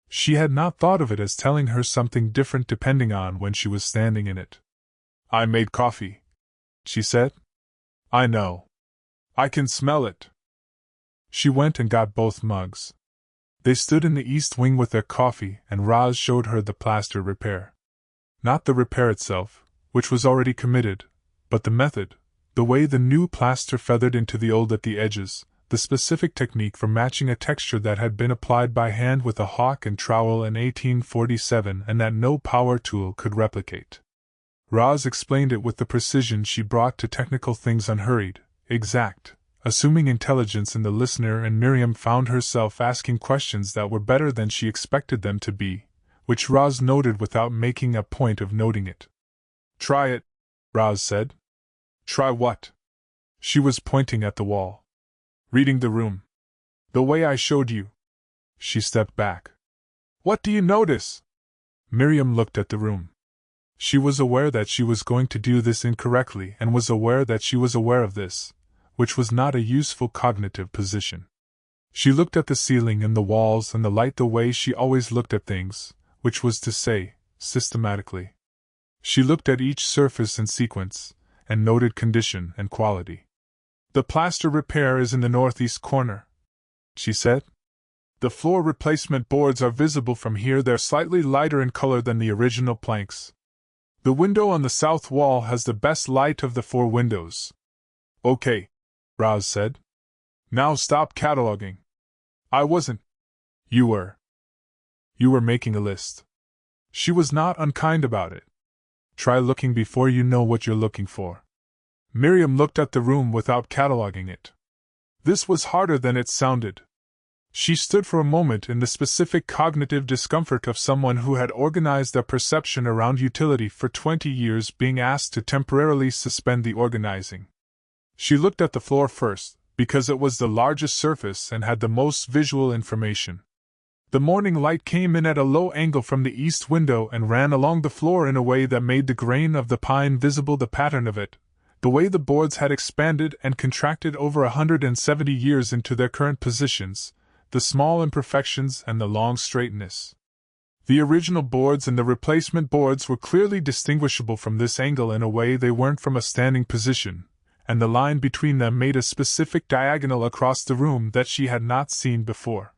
She had not thought of it as telling her something different depending on when she was standing in it. "I made coffee," she said. "I know. I can smell it." She went and got both mugs. They stood in the east wing with their coffee, and Roz showed her the plaster repair. Not the repair itself, which was already committed, but the method, the way the new plaster feathered into the old at the edges, the specific technique for matching a texture that had been applied by hand with a hawk and trowel in 1847 and that no power tool could replicate. Roz explained it with the precision she brought to technical things, unhurried, exact, assuming intelligence in the listener, and Miriam found herself asking questions that were better than she expected them to be, which Roz noted without making a point of noting it. "Try it," Roz said. "Try what?" She was pointing at the wall. "Reading the room. The way I showed you." She stepped back. "What do you notice?" Miriam looked at the room. She was aware that she was going to do this incorrectly, and was aware that she was aware of this, which was not a useful cognitive position. She looked at the ceiling and the walls and the light the way she always looked at things, which was to say, systematically. She looked at each surface in sequence, and noted condition and quality. "The plaster repair is in the northeast corner," she said. "The floor replacement boards are visible from here. They're slightly lighter in color than the original planks. The window on the south wall has the best light of the 4 windows." "Okay," Roz said. "Now stop cataloging." "I wasn't." "You were. You were making a list." She was not unkind about it. "Try looking before you know what you're looking for." Miriam looked at the room without cataloging it. This was harder than it sounded. She stood for a moment in the specific cognitive discomfort of someone who had organized their perception around utility for 20 years being asked to temporarily suspend the organizing. She looked at the floor first, because it was the largest surface and had the most visual information. The morning light came in at a low angle from the east window and ran along the floor in a way that made the grain of the pine visible, the pattern of it, the way the boards had expanded and contracted over 170 years into their current positions, the small imperfections and the long straightness. The original boards and the replacement boards were clearly distinguishable from this angle in a way they weren't from a standing position, and the line between them made a specific diagonal across the room that she had not seen before.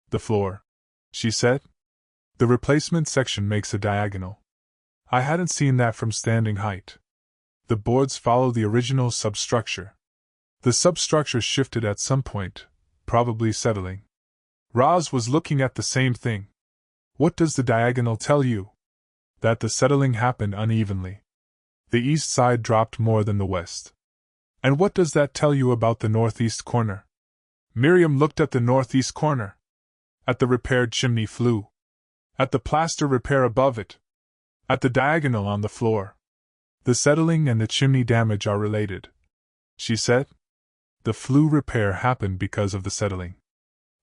"The floor," she said. "The replacement section makes a diagonal. I hadn't seen that from standing height. The boards follow the original substructure. The substructure shifted at some point, probably settling." Roz was looking at the same thing. "What does the diagonal tell you?" "That the settling happened unevenly. The east side dropped more than the west." "And what does that tell you about the northeast corner?" Miriam looked at the northeast corner. "At the repaired chimney flue. At the plaster repair above it. At the diagonal on the floor. The settling and the chimney damage are related," she said. "The flue repair happened because of the settling.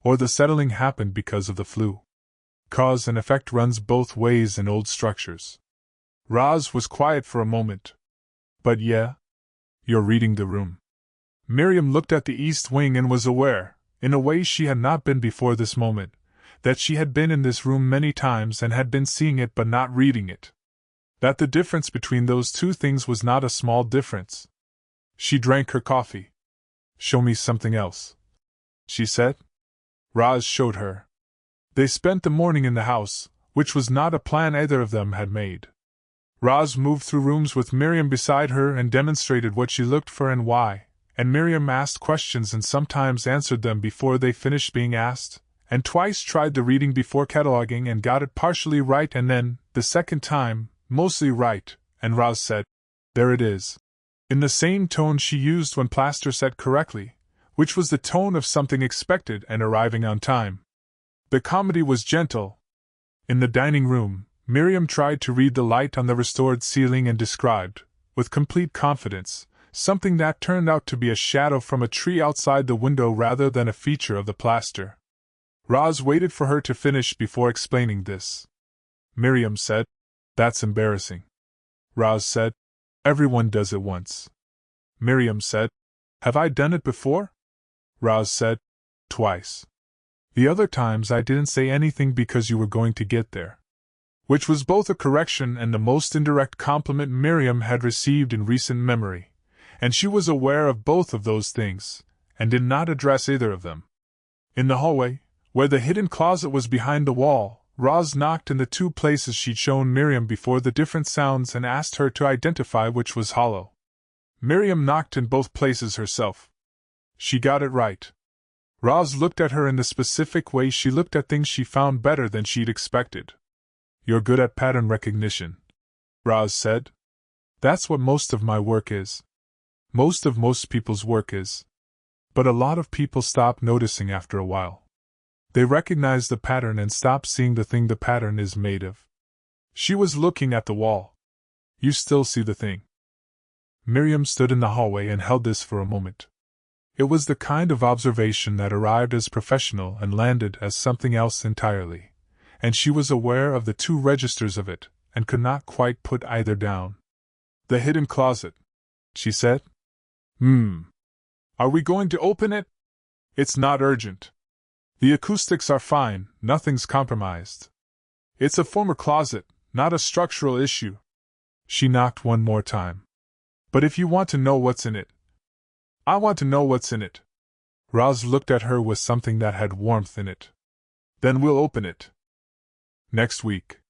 Or the settling happened because of the flue. Cause and effect runs both ways in old structures." Roz was quiet for a moment. "But yeah? You're reading the room." Miriam looked at the east wing and was aware, in a way she had not been before this moment, that she had been in this room many times and had been seeing it but not reading it. That the difference between those two things was not a small difference. She drank her coffee. "Show me something else," she said. Roz showed her. They spent the morning in the house, which was not a plan either of them had made. Roz moved through rooms with Miriam beside her and demonstrated what she looked for and why, and Miriam asked questions and sometimes answered them before they finished being asked, and twice tried the reading before cataloging and got it partially right, and then, the second time, mostly right, and Roz said, "There it is," in the same tone she used when plaster set correctly, which was the tone of something expected and arriving on time. The comedy was gentle. In the dining room, Miriam tried to read the light on the restored ceiling and described, with complete confidence, something that turned out to be a shadow from a tree outside the window rather than a feature of the plaster. Roz waited for her to finish before explaining this. Miriam said, "That's embarrassing." Roz said, "Everyone does it once." Miriam said, "Have I done it before?" Roz said, "Twice." The other times I didn't say anything because you were going to get there. Which was both a correction and the most indirect compliment Miriam had received in recent memory, and she was aware of both of those things, and did not address either of them. In the hallway, where the hidden closet was behind the wall, Roz knocked in the two places she'd shown Miriam before the different sounds and asked her to identify which was hollow. Miriam knocked in both places herself. She got it right. Roz looked at her in the specific way she looked at things she found better than she'd expected. "You're good at pattern recognition," Roz said. "That's what most of my work is. Most people's work is. But a lot of people stop noticing after a while. They recognize the pattern and stop seeing the thing the pattern is made of." She was looking at the wall. "You still see the thing?" Miriam stood in the hallway and held this for a moment. It was the kind of observation that arrived as professional and landed as something else entirely, and she was aware of the two registers of it, and could not quite put either down. "The hidden closet," she said. Are we going to open it?" "It's not urgent. The acoustics are fine, nothing's compromised. It's a former closet, not a structural issue." She knocked one more time. "But if you want to know what's in it..." "I want to know what's in it." Roz looked at her with something that had warmth in it. "Then we'll open it. Next week."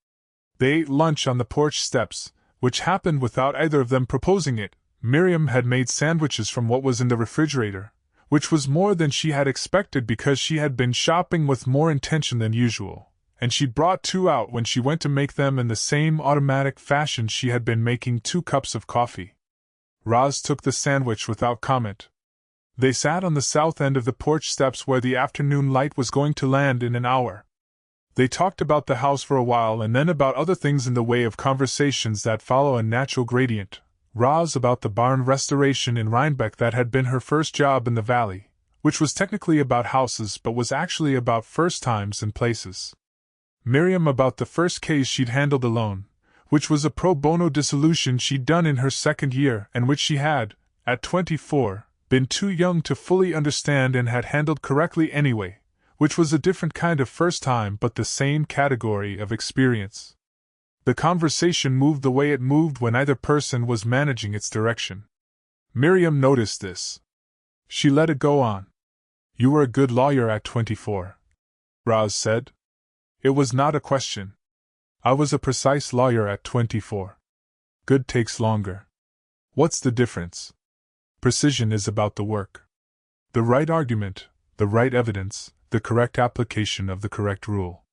They ate lunch on the porch steps, which happened without either of them proposing it. Miriam had made sandwiches from what was in the refrigerator, which was more than she had expected because she had been shopping with more intention than usual, and she'd brought two out when she went to make them in the same automatic fashion she had been making 2 cups of coffee. Roz took the sandwich without comment. They sat on the south end of the porch steps where the afternoon light was going to land in an hour. They talked about the house for a while and then about other things in the way of conversations that follow a natural gradient. Roz about the barn restoration in Rhinebeck that had been her first job in the valley, which was technically about houses but was actually about first times and places. Miriam about the first case she'd handled alone, which was a pro bono dissolution she'd done in her second year and which she had, at 24, been too young to fully understand and had handled correctly anyway, which was a different kind of first time but the same category of experience. The conversation moved the way it moved when either person was managing its direction. Miriam noticed this. She let it go on. "You were a good lawyer at 24, Roz said. It was not a question. I was a precise lawyer at 24. Good takes longer. What's the difference? Precision is about the work. The right argument, the right evidence, the correct application of the correct rule.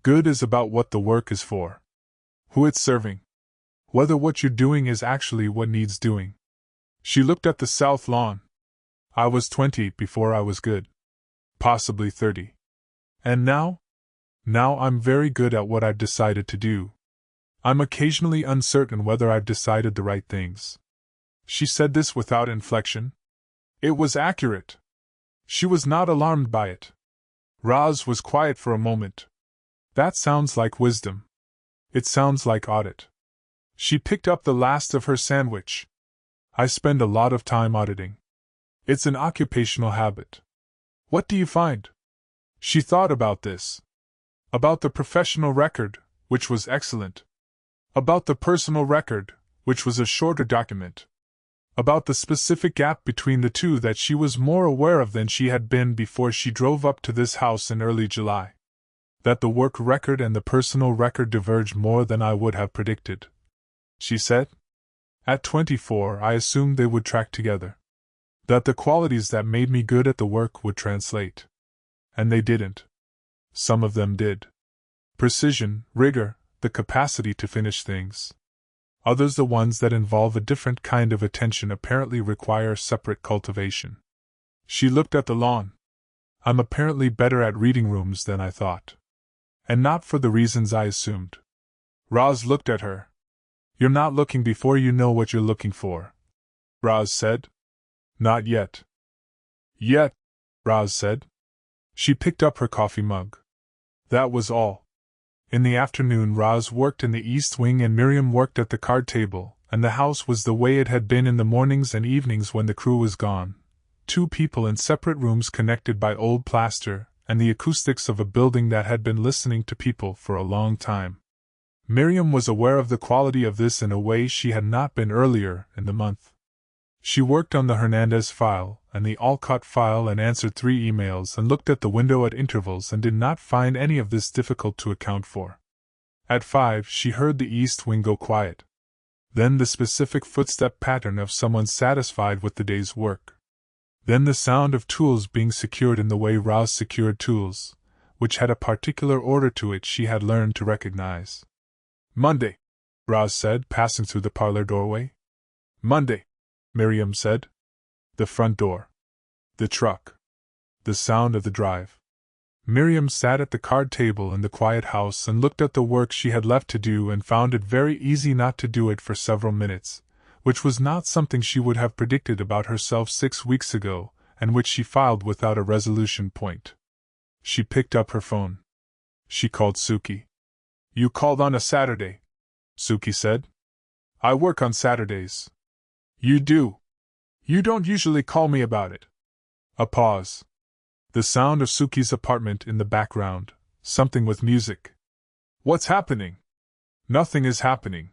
Good is about what the work is for. Who it's serving. Whether what you're doing is actually what needs doing." She looked at the south lawn. "I was 20 before I was good. Possibly 30. And now? Now I'm very good at what I've decided to do. I'm occasionally uncertain whether I've decided the right things." She said this without inflection. It was accurate. She was not alarmed by it. Roz was quiet for a moment. "That sounds like wisdom. It sounds like audit." She picked up the last of her sandwich. "I spend a lot of time auditing. It's an occupational habit." "What do you find?" She thought about this. About the professional record, which was excellent. About the personal record, which was a shorter document. About the specific gap between the two that she was more aware of than she had been before she drove up to this house in early July. That the work record and the personal record diverged more than I would have predicted. She said. At 24, I assumed they would track together. That the qualities that made me good at the work would translate. And they didn't. Some of them did. Precision, rigor, the capacity to finish things. Others, the ones that involve a different kind of attention, apparently require separate cultivation. She looked at the lawn. I'm apparently better at reading rooms than I thought. And not for the reasons I assumed. Roz looked at her. You're not looking before you know what you're looking for, Roz said. Not yet. Yet, Roz said. She picked up her coffee mug. That was all. In the afternoon, Roz worked in the east wing and Miriam worked at the card table, and the house was the way it had been in the mornings and evenings when the crew was gone. 2 people in separate rooms connected by old plaster, and the acoustics of a building that had been listening to people for a long time. Miriam was aware of the quality of this in a way she had not been earlier in the month. She worked on the Hernandez file and the Alcott file and answered 3 emails and looked at the window at intervals and did not find any of this difficult to account for. At 5 she heard the east wing go quiet. Then the specific footstep pattern of someone satisfied with the day's work. Then the sound of tools being secured in the way Roz secured tools, which had a particular order to it she had learned to recognize. "Monday," Roz said, passing through the parlor doorway. "Monday," Miriam said. The front door. The truck. The sound of the drive. Miriam sat at the card table in the quiet house and looked at the work she had left to do and found it very easy not to do it for several minutes, which was not something she would have predicted about herself 6 weeks ago, and which she filed without a resolution point. She picked up her phone. She called Suki. "You called on a Saturday," Suki said. "I work on Saturdays." "You do? You don't usually call me about it." A pause. The sound of Suki's apartment in the background, something with music. "What's happening?" "Nothing is happening.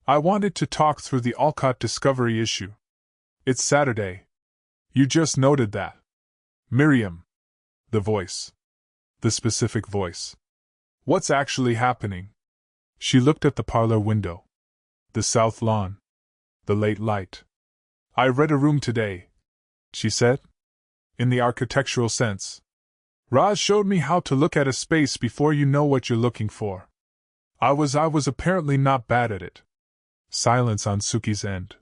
I wanted to talk through the Alcott discovery issue. It's Saturday. You just noted that." "Miriam." The voice. The specific voice. "What's actually happening?" She looked at the parlor window. The south lawn. The late light. "I read a room today," she said. "In the architectural sense. Roz showed me how to look at a space before you know what you're looking for. I was apparently not bad at it." Silence on Suki's end.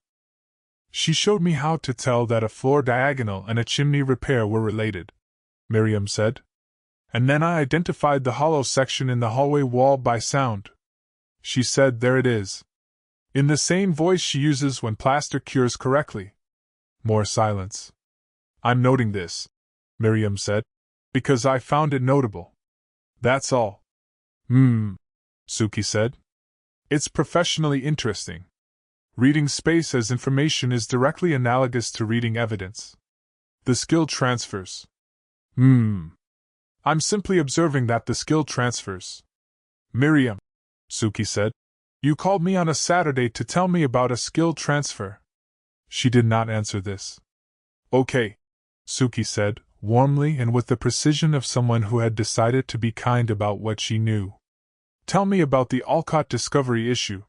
"She showed me how to tell that a floor diagonal and a chimney repair were related," Miriam said. "And then I identified the hollow section in the hallway wall by sound." She said, "There it is." In the same voice she uses when plaster cures correctly. More silence. "I'm noting this," Miriam said, "because I found it notable. That's all." Suki said. "It's professionally interesting. Reading space as information is directly analogous to reading evidence. The skill transfers." "I'm simply observing that the skill transfers." "Miriam," Suki said, "you called me on a Saturday to tell me about a skill transfer." She did not answer this. "Okay," Suki said, warmly and with the precision of someone who had decided to be kind about what she knew. "Tell me about the Alcott discovery issue."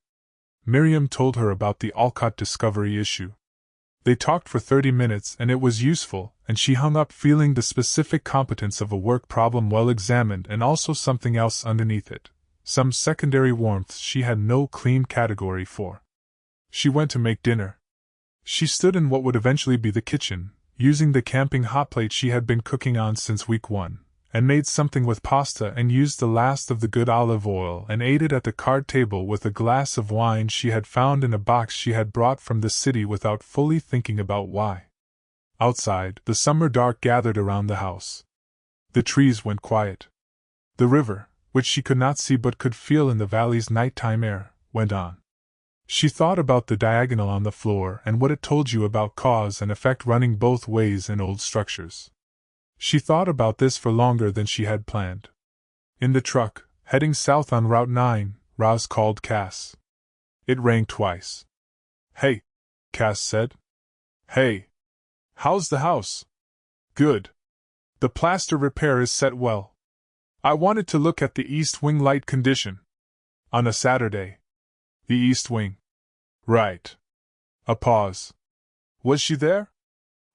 Miriam told her about the Alcott discovery issue. They talked for 30 minutes and it was useful, and she hung up feeling the specific competence of a work problem well examined and also something else underneath it, some secondary warmth she had no clean category for. She went to make dinner. She stood in what would eventually be the kitchen, using the camping hot plate she had been cooking on since week 1, and made something with pasta and used the last of the good olive oil and ate it at the card table with a glass of wine she had found in a box she had brought from the city without fully thinking about why. Outside, the summer dark gathered around the house. The trees went quiet. The river, which she could not see but could feel in the valley's nighttime air, went on. She thought about the diagonal on the floor and what it told you about cause and effect running both ways in old structures. She thought about this for longer than she had planned. In the truck, heading south on Route 9, Roz called Cass. It rang twice. "Hey," Cass said. "Hey. How's the house?" "Good. The plaster repair is set well. I wanted to look at the east wing light condition." "On a Saturday." "The east wing." "Right." A pause. "Was she there?"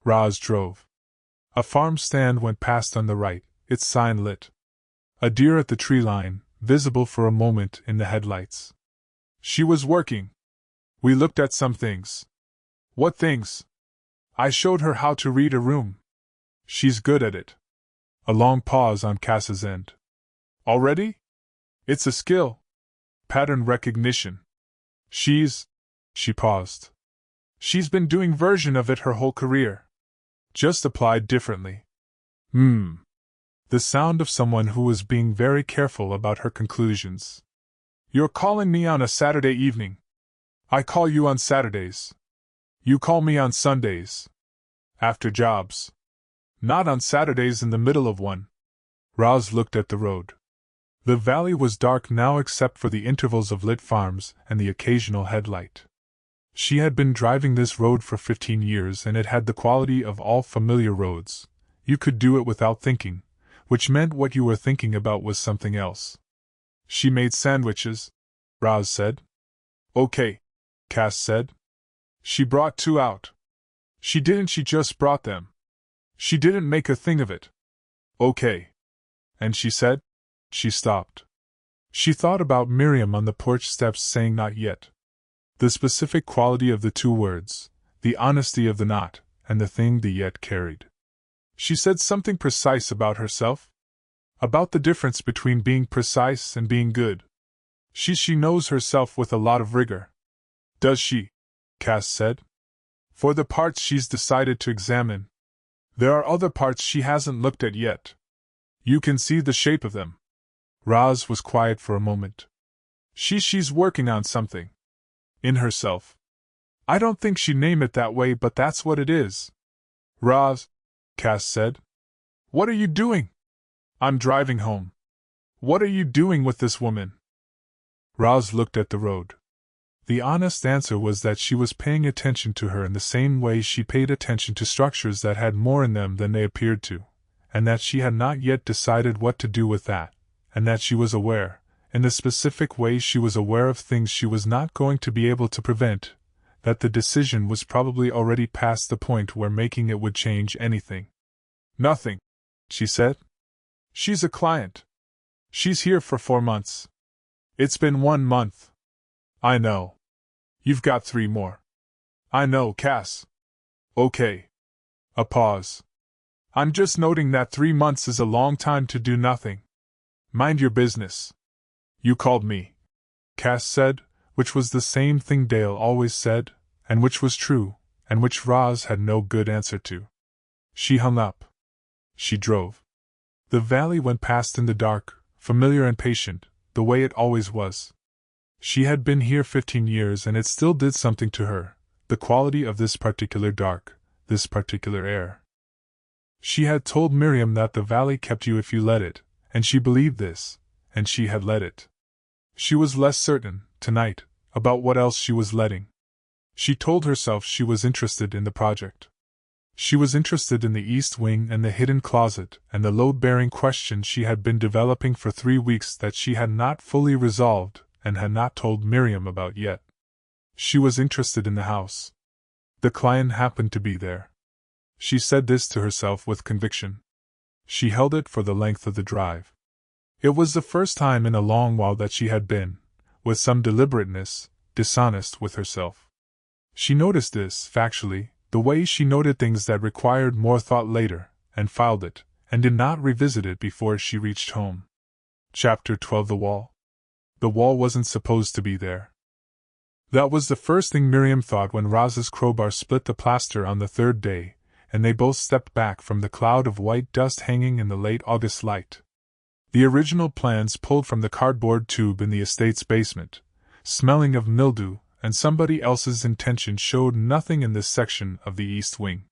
Roz drove. A farm stand went past on the right, its sign lit. A deer at the tree line, visible for a moment in the headlights. "She was working. We looked at some things." "What things?" "I showed her how to read a room. She's good at it." A long pause on Cass's end. "Already? It's a skill. Pattern recognition. She paused. "She's been doing version of it her whole career. Just applied differently." The sound of someone who was being very careful about her conclusions. "You're calling me on a Saturday evening. I call you on Saturdays. You call me on Sundays. After jobs. Not on Saturdays in the middle of one." Roz looked at the road. The valley was dark now except for the intervals of lit farms and the occasional headlight. She had been driving this road for 15 years and it had the quality of all familiar roads. You could do it without thinking, which meant what you were thinking about was something else. She made sandwiches, Roz said. Okay, Cass said. She brought 2 out. She just brought them. She didn't make a thing of it. Okay. And she said? She stopped. She thought about Miriam on the porch steps saying not yet. The specific quality of the 2 words, the honesty of the not, and the thing the yet carried. She said something precise about herself? About the difference between being precise and being good. She knows herself with a lot of rigor. Does she? Cass said. For the parts she's decided to examine. There are other parts she hasn't looked at yet. You can see the shape of them. Roz was quiet for a moment. She's working on something. In herself. I don't think she'd name it that way, but that's what it is. Roz, Cass said. What are you doing? I'm driving home. What are you doing with this woman? Roz looked at the road. The honest answer was that she was paying attention to her in the same way she paid attention to structures that had more in them than they appeared to, and that she had not yet decided what to do with that, and that she was aware, in the specific way she was aware of things she was not going to be able to prevent, that the decision was probably already past the point where making it would change anything. Nothing, she said. She's a client. She's here for 4 months. It's been 1 month. I know. You've got 3 more. I know, Cass. Okay. A pause. I'm just noting that 3 months is a long time to do nothing. Mind your business. You called me, Cass said, which was the same thing Dale always said, and which was true, and which Roz had no good answer to. She hung up. She drove. The valley went past in the dark, familiar and patient, the way it always was. She had been here 15 years and it still did something to her, the quality of this particular dark, this particular air. She had told Miriam that the valley kept you if you let it, and she believed this, and she had let it. She was less certain, tonight, about what else she was letting. She told herself she was interested in the project. She was interested in the East Wing and the hidden closet and the load-bearing question she had been developing for 3 weeks that she had not fully resolved and had not told Miriam about yet. She was interested in the house. The client happened to be there. She said this to herself with conviction. She held it for the length of the drive. It was the first time in a long while that she had been, with some deliberateness, dishonest with herself. She noticed this, factually, the way she noted things that required more thought later, and filed it, and did not revisit it before she reached home. Chapter 12. The wall. The wall wasn't supposed to be there. That was the first thing Miriam thought when Roz's crowbar split the plaster on the 3rd day, and they both stepped back from the cloud of white dust hanging in the late August light. The original plans pulled from the cardboard tube in the estate's basement, smelling of mildew, and somebody else's intention showed nothing in this section of the East Wing.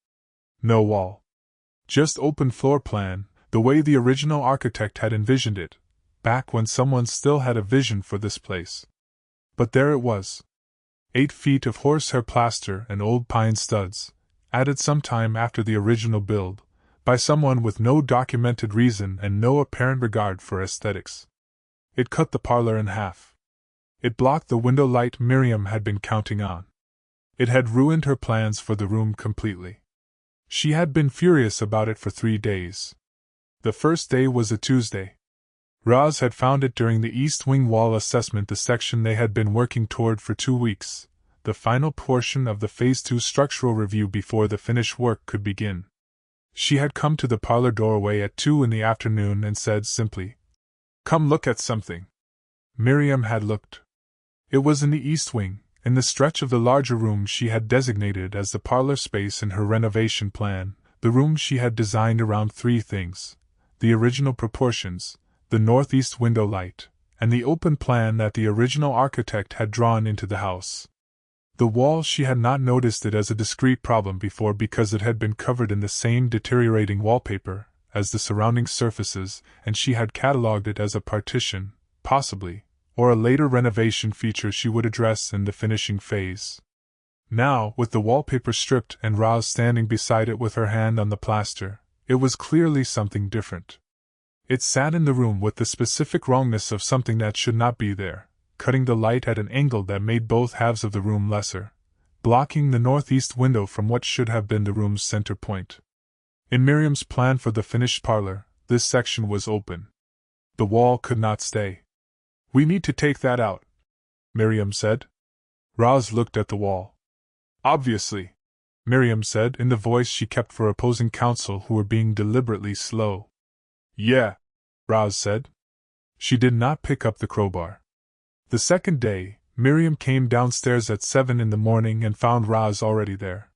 No wall. Just open floor plan, the way the original architect had envisioned it, back when someone still had a vision for this place. But there it was. 8 feet of horsehair plaster and old pine studs, added some time after the original build, by someone with no documented reason and no apparent regard for aesthetics. It cut the parlor in half. It blocked the window light Miriam had been counting on. It had ruined her plans for the room completely. She had been furious about it for 3 days. The first day was a Tuesday. Roz had found it during the East Wing wall assessment, the section they had been working toward for 2 weeks, the final portion of the Phase 2 structural review before the finished work could begin. She had come to the parlor doorway at 2 in the afternoon and said simply, "Come look at something." Miriam had looked. It was in the East Wing, in the stretch of the larger room she had designated as the parlor space in her renovation plan, the room she had designed around 3 things: the original proportions, the northeast window light, and the open plan that the original architect had drawn into the house. The wall, she had not noticed it as a discrete problem before because it had been covered in the same deteriorating wallpaper, as the surrounding surfaces, and she had catalogued it as a partition, possibly, or a later renovation feature she would address in the finishing phase. Now, with the wallpaper stripped and Roz standing beside it with her hand on the plaster, it was clearly something different. It sat in the room with the specific wrongness of something that should not be there, cutting the light at an angle that made both halves of the room lesser, blocking the northeast window from what should have been the room's center point. In Miriam's plan for the finished parlor, this section was open. The wall could not stay. "We need to take that out," Miriam said. Roz looked at the wall. "Obviously," Miriam said in the voice she kept for opposing counsel who were being deliberately slow. "Yeah," Roz said. She did not pick up the crowbar. The second day, Miriam came downstairs at 7 in the morning and found Roz already there.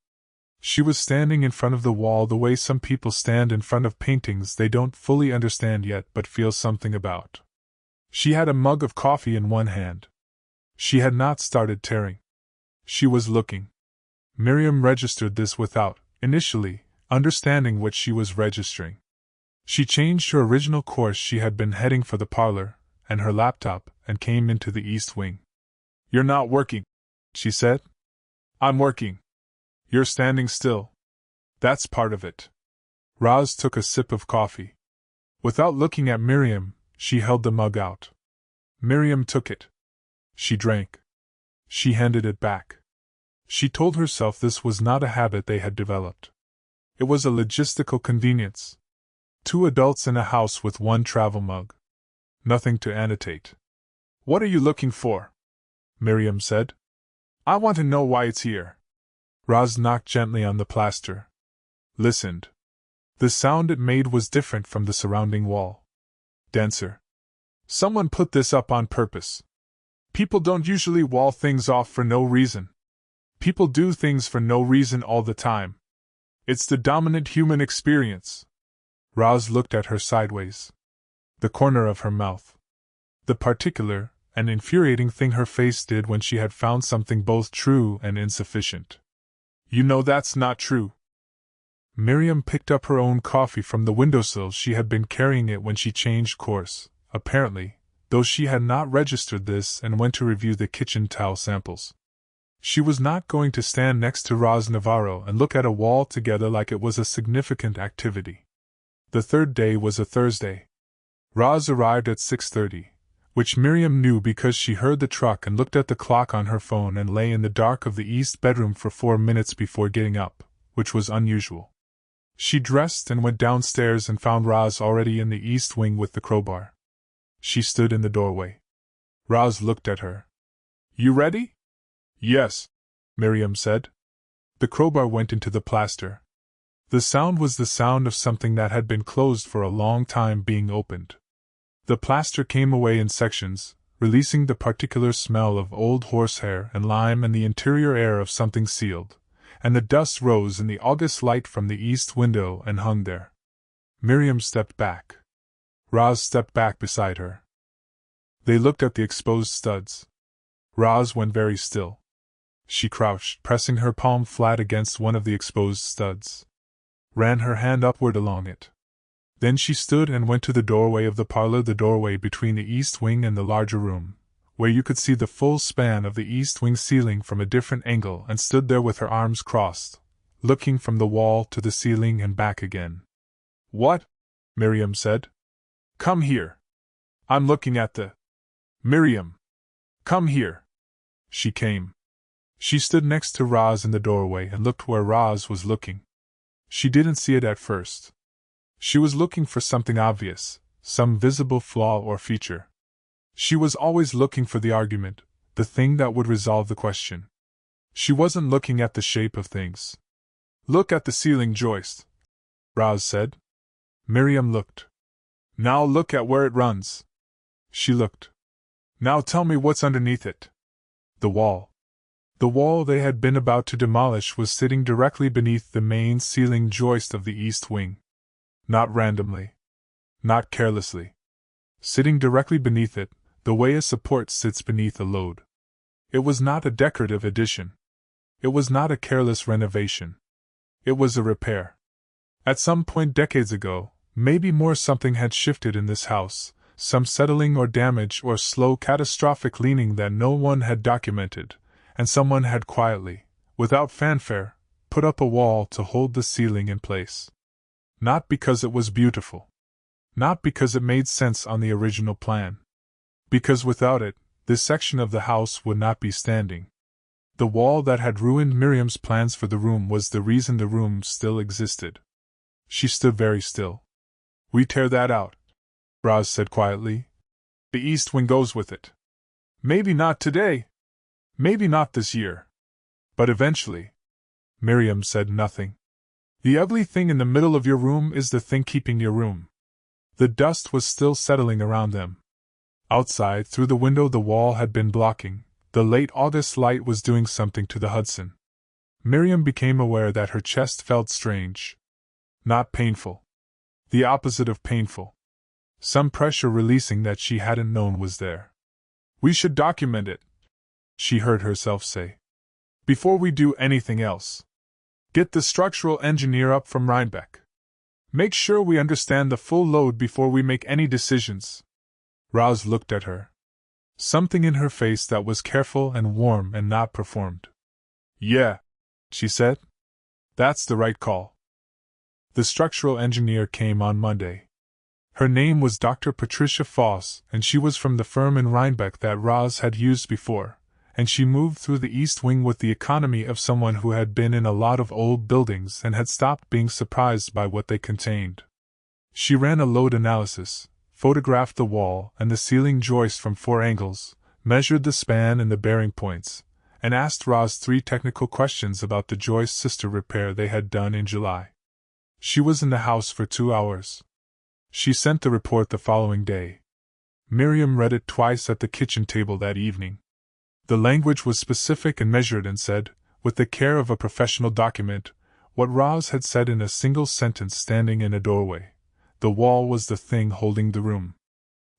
She was standing in front of the wall the way some people stand in front of paintings they don't fully understand yet but feel something about. She had a mug of coffee in one hand. She had not started tearing. She was looking. Miriam registered this without, initially, understanding what she was registering. She changed her original course. She had been heading for the parlor, and her laptop, and came into the east wing. "You're not working," she said. "I'm working. You're standing still. That's part of it." Roz took a sip of coffee. Without looking at Miriam, she held the mug out. Miriam took it. She drank. She handed it back. She told herself this was not a habit they had developed. It was a logistical convenience. 2 adults in a house with 1 travel mug. Nothing to annotate. "What are you looking for?" Miriam said. "I want to know why it's here." Roz knocked gently on the plaster. Listened. The sound it made was different from the surrounding wall. Denser. "Someone put this up on purpose. People don't usually wall things off for no reason. People do things for no reason all the time. It's the dominant human experience." Roz looked at her sideways. The corner of her mouth. The particular and infuriating thing her face did when she had found something both true and insufficient. "You know that's not true." Miriam picked up her own coffee from the windowsill. She had been carrying it when she changed course, apparently, though she had not registered this, and went to review the kitchen towel samples. She was not going to stand next to Roz Navarro and look at a wall together like it was a significant activity. The third day was a Thursday. Roz arrived at 6:30, which Miriam knew because she heard the truck and looked at the clock on her phone, and lay in the dark of the east bedroom for 4 minutes before getting up, which was unusual. She dressed and went downstairs and found Roz already in the east wing with the crowbar. She stood in the doorway. Roz looked at her. "You ready?" "Yes," Miriam said. The crowbar went into the plaster. The sound was the sound of something that had been closed for a long time being opened. The plaster came away in sections, releasing the particular smell of old horsehair and lime and the interior air of something sealed, and the dust rose in the August light from the east window and hung there. Miriam stepped back. Roz stepped back beside her. They looked at the exposed studs. Roz went very still. She crouched, pressing her palm flat against one of the exposed studs. Ran her hand upward along it. Then she stood and went to the doorway of the parlor, the doorway between the east wing and the larger room, where you could see the full span of the east wing ceiling from a different angle, and stood there with her arms crossed, looking from the wall to the ceiling and back again. "What?" Miriam said. "Come here. I'm looking at the... Miriam! Come here!" She came. She stood next to Roz in the doorway and looked where Roz was looking. She didn't see it at first. She was looking for something obvious, some visible flaw or feature. She was always looking for the argument, the thing that would resolve the question. She wasn't looking at the shape of things. "Look at the ceiling joist," Roz said. Miriam looked. "Now look at where it runs." She looked. "Now tell me what's underneath it." The wall. The wall they had been about to demolish was sitting directly beneath the main ceiling joist of the east wing. Not randomly. Not carelessly. Sitting directly beneath it, the way a support sits beneath a load. It was not a decorative addition. It was not a careless renovation. It was a repair. At some point decades ago, Maybe more something had shifted in this house, some settling or damage or slow catastrophic leaning that no one had documented, and someone had quietly, without fanfare, put up a wall to hold the ceiling in place. Not because it was beautiful. Not because it made sense on the original plan. Because without it, this section of the house would not be standing. The wall that had ruined Miriam's plans for the room was the reason the room still existed. She stood very still. "We tear that out," Roz said quietly. "The east wing goes with it. Maybe not today. Maybe not this year. But eventually." Miriam said nothing. "The ugly thing in the middle of your room is the thing keeping your room." The dust was still settling around them. Outside, through the window the wall had been blocking, the late August light was doing something to the Hudson. Miriam became aware that her chest felt strange. Not painful. The opposite of painful. Some pressure releasing that she hadn't known was there. "We should document it," she heard herself say. "Before we do anything else. Get the structural engineer up from Rhinebeck. Make sure we understand the full load before we make any decisions." Roz looked at her. Something in her face that was careful and warm and not performed. "Yeah," she said. "That's the right call." The structural engineer came on Monday. Her name was Dr. Patricia Foss, and she was from the firm in Rhinebeck that Roz had used before, and she moved through the East Wing with the economy of someone who had been in a lot of old buildings and had stopped being surprised by what they contained. She ran a load analysis, photographed the wall and the ceiling joist from 4 angles, measured the span and the bearing points, and asked Roz 3 technical questions about the joist sister repair they had done in July. She was in the house for 2 hours. She sent the report the following day. Miriam read it twice at the kitchen table that evening. The language was specific and measured and said, with the care of a professional document, what Roz had said in a single sentence standing in a doorway. The wall was the thing holding the room.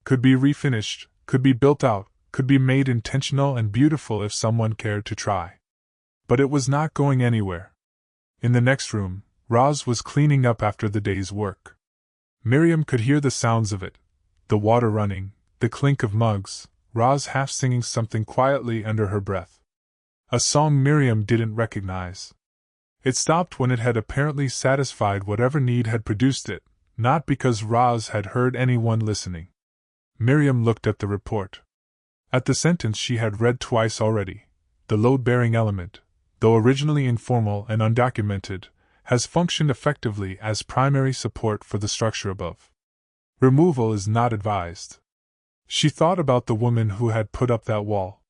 Could be refinished, could be built out, could be made intentional and beautiful if someone cared to try. But it was not going anywhere. In the next room, Roz was cleaning up after the day's work. Miriam could hear the sounds of it, the water running, the clink of mugs, Roz half singing something quietly under her breath. A song Miriam didn't recognize. It stopped when it had apparently satisfied whatever need had produced it, not because Roz had heard anyone listening. Miriam looked at the report. At the sentence she had read twice already. The load-bearing element, though originally informal and undocumented, has functioned effectively as primary support for the structure above. Removal is not advised. She thought about the woman who had put up that wall.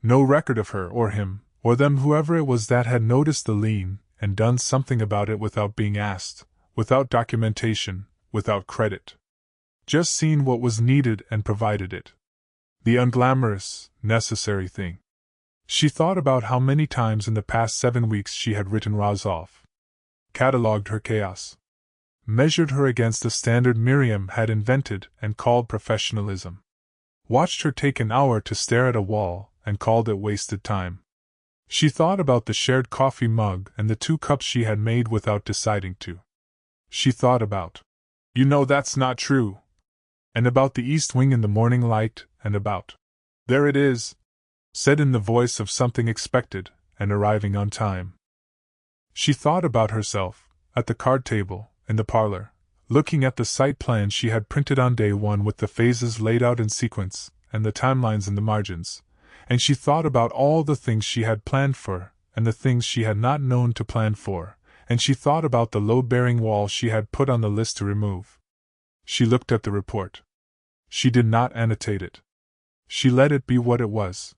No record of her or him, or them, whoever it was that had noticed the lean and done something about it without being asked, without documentation, without credit. Just seen what was needed and provided it. The unglamorous, necessary thing. She thought about how many times in the past 7 weeks she had written Roz off. Catalogued her chaos. Measured her against the standard Miriam had invented and called professionalism. Watched her take an hour to stare at a wall and called it wasted time. She thought about the shared coffee mug and the 2 cups she had made without deciding to. She thought about, "You know that's not true," and about the East Wing in the morning light, and about, "There it is," said in the voice of something expected and arriving on time. She thought about herself, at the card table, in the parlor, looking at the site plan she had printed on day 1 with the phases laid out in sequence, and the timelines in the margins, and she thought about all the things she had planned for, and the things she had not known to plan for, and she thought about the load-bearing wall she had put on the list to remove. She looked at the report. She did not annotate it. She let it be what it was.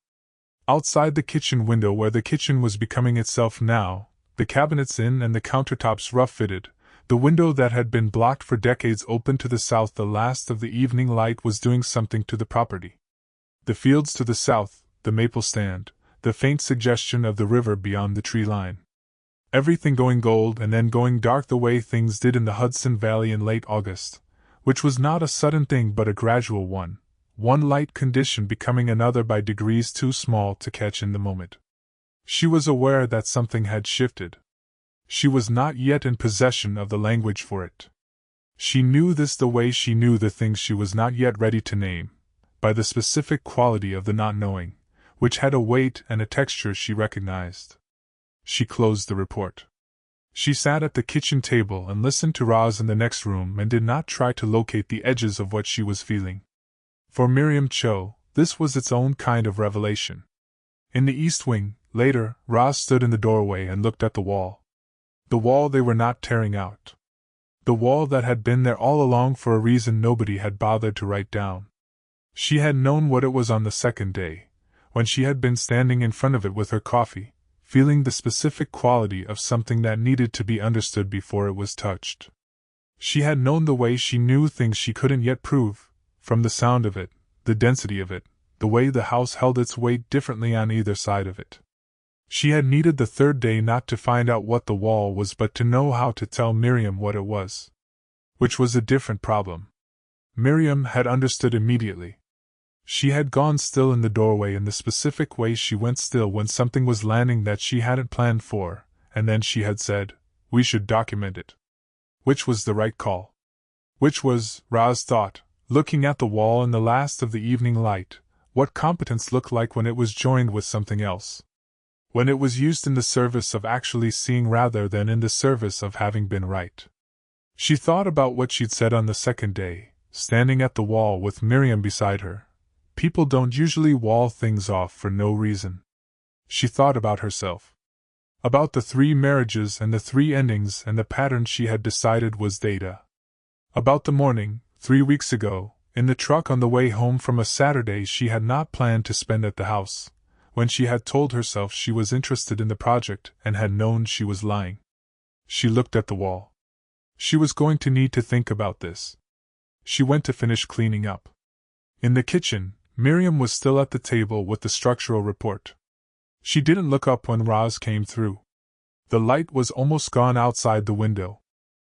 Outside the kitchen window, where the kitchen was becoming itself now, the cabinets in and the countertops rough-fitted, the window that had been blocked for decades open to the south, the last of the evening light was doing something to the property. The fields to the south, the maple stand, the faint suggestion of the river beyond the tree line. Everything going gold and then going dark the way things did in the Hudson Valley in late August, which was not a sudden thing but a gradual one light condition becoming another by degrees too small to catch in the moment. She was aware that something had shifted. She was not yet in possession of the language for it. She knew this the way she knew the things she was not yet ready to name, by the specific quality of the not knowing, which had a weight and a texture she recognized. She closed the report. She sat at the kitchen table and listened to Roz in the next room and did not try to locate the edges of what she was feeling. For Miriam Cho, this was its own kind of revelation. In the East Wing, later, Roz stood in the doorway and looked at the wall. The wall they were not tearing out. The wall that had been there all along for a reason nobody had bothered to write down. She had known what it was on the second day, when she had been standing in front of it with her coffee, feeling the specific quality of something that needed to be understood before it was touched. She had known the way she knew things she couldn't yet prove, from the sound of it, the density of it, the way the house held its weight differently on either side of it. She had needed the third day not to find out what the wall was but to know how to tell Miriam what it was. Which was a different problem. Miriam had understood immediately. She had gone still in the doorway in the specific way she went still when something was landing that she hadn't planned for, and then she had said, "We should document it." Which was the right call. Which was, Roz thought, looking at the wall in the last of the evening light, what competence looked like when it was joined with something else. When it was used in the service of actually seeing rather than in the service of having been right. She thought about what she'd said on the second day, standing at the wall with Miriam beside her. People don't usually wall things off for no reason. She thought about herself. About the 3 marriages and the 3 endings and the pattern she had decided was data. About the morning, 3 weeks ago, in the truck on the way home from a Saturday she had not planned to spend at the house, when she had told herself she was interested in the project and had known she was lying. She looked at the wall. She was going to need to think about this. She went to finish cleaning up. In the kitchen, Miriam was still at the table with the structural report. She didn't look up when Roz came through. The light was almost gone outside the window.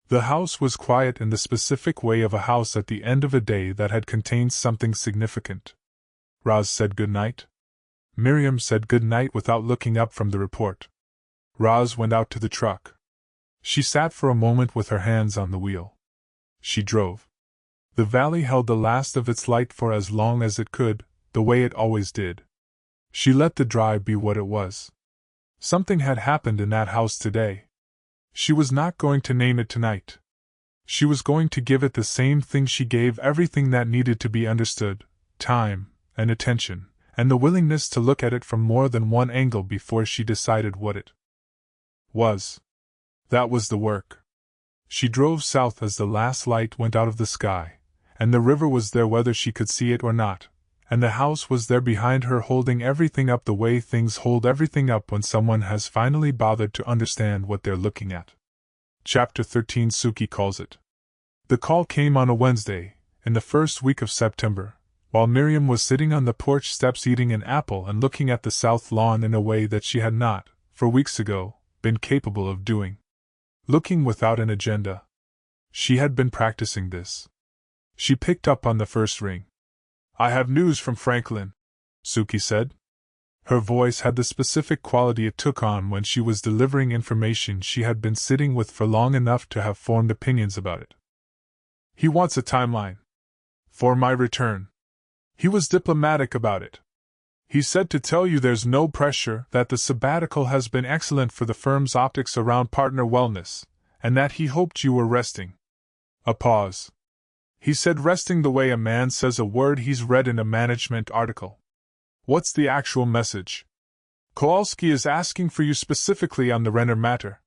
The house was quiet in the specific way of a house at the end of a day that had contained something significant. Roz said good night. Miriam said good night without looking up from the report. Roz went out to the truck. She sat for a moment with her hands on the wheel. She drove. The valley held the last of its light for as long as it could, the way it always did. She let the drive be what it was. Something had happened in that house today. She was not going to name it tonight. She was going to give it the same thing she gave everything that needed to be understood, time, and attention, and the willingness to look at it from more than one angle before she decided what it was. That was the work. She drove south as the last light went out of the sky, and the river was there whether she could see it or not, and the house was there behind her holding everything up the way things hold everything up when someone has finally bothered to understand what they're looking at. Chapter 13 Suki calls it. The call came on a Wednesday, in the first week of September, while Miriam was sitting on the porch steps eating an apple and looking at the south lawn in a way that she had not, for weeks ago, been capable of doing. Looking without an agenda. She had been practicing this. She picked up on the first ring. "I have news from Franklin," Suki said. Her voice had the specific quality it took on when she was delivering information she had been sitting with for long enough to have formed opinions about it. "He wants a timeline. For my return. He was diplomatic about it. He said to tell you there's no pressure, that the sabbatical has been excellent for the firm's optics around partner wellness, and that he hoped you were resting." A pause. "He said resting the way a man says a word he's read in a management article. What's the actual message? Kowalski is asking for you specifically on the Renner matter.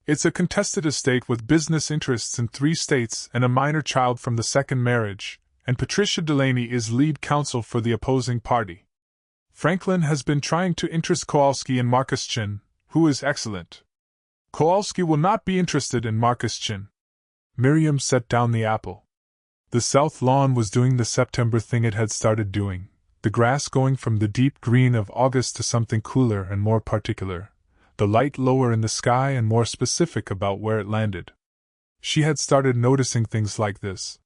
It's a contested estate with business interests in 3 states and a minor child from the second marriage, and Patricia Delaney is lead counsel for the opposing party. Franklin has been trying to interest Kowalski in Marcus Chin, who is excellent. Kowalski will not be interested in Marcus Chin." Miriam set down the apple. The south lawn was doing the September thing it had started doing, the grass going from the deep green of August to something cooler and more particular, the light lower in the sky and more specific about where it landed. She had started noticing things like this.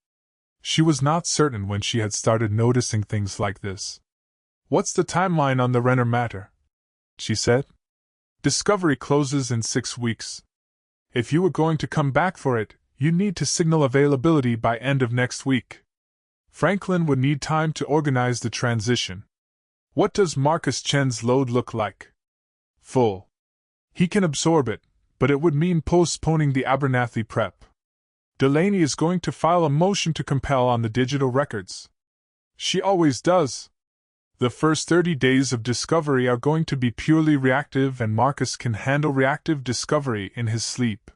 She was not certain when she had started noticing things like this. "What's the timeline on the Renner matter?" she said. "Discovery closes in 6 weeks. If you were going to come back for it, You need to signal availability by end of next week. Franklin would need time to organize the transition. What does Marcus Chen's load look like? Full. He can absorb it, but it would mean postponing the Abernathy prep. Delaney is going to file a motion to compel on the digital records. She always does. The first 30 days of discovery are going to be purely reactive, and Marcus can handle reactive discovery in his sleep.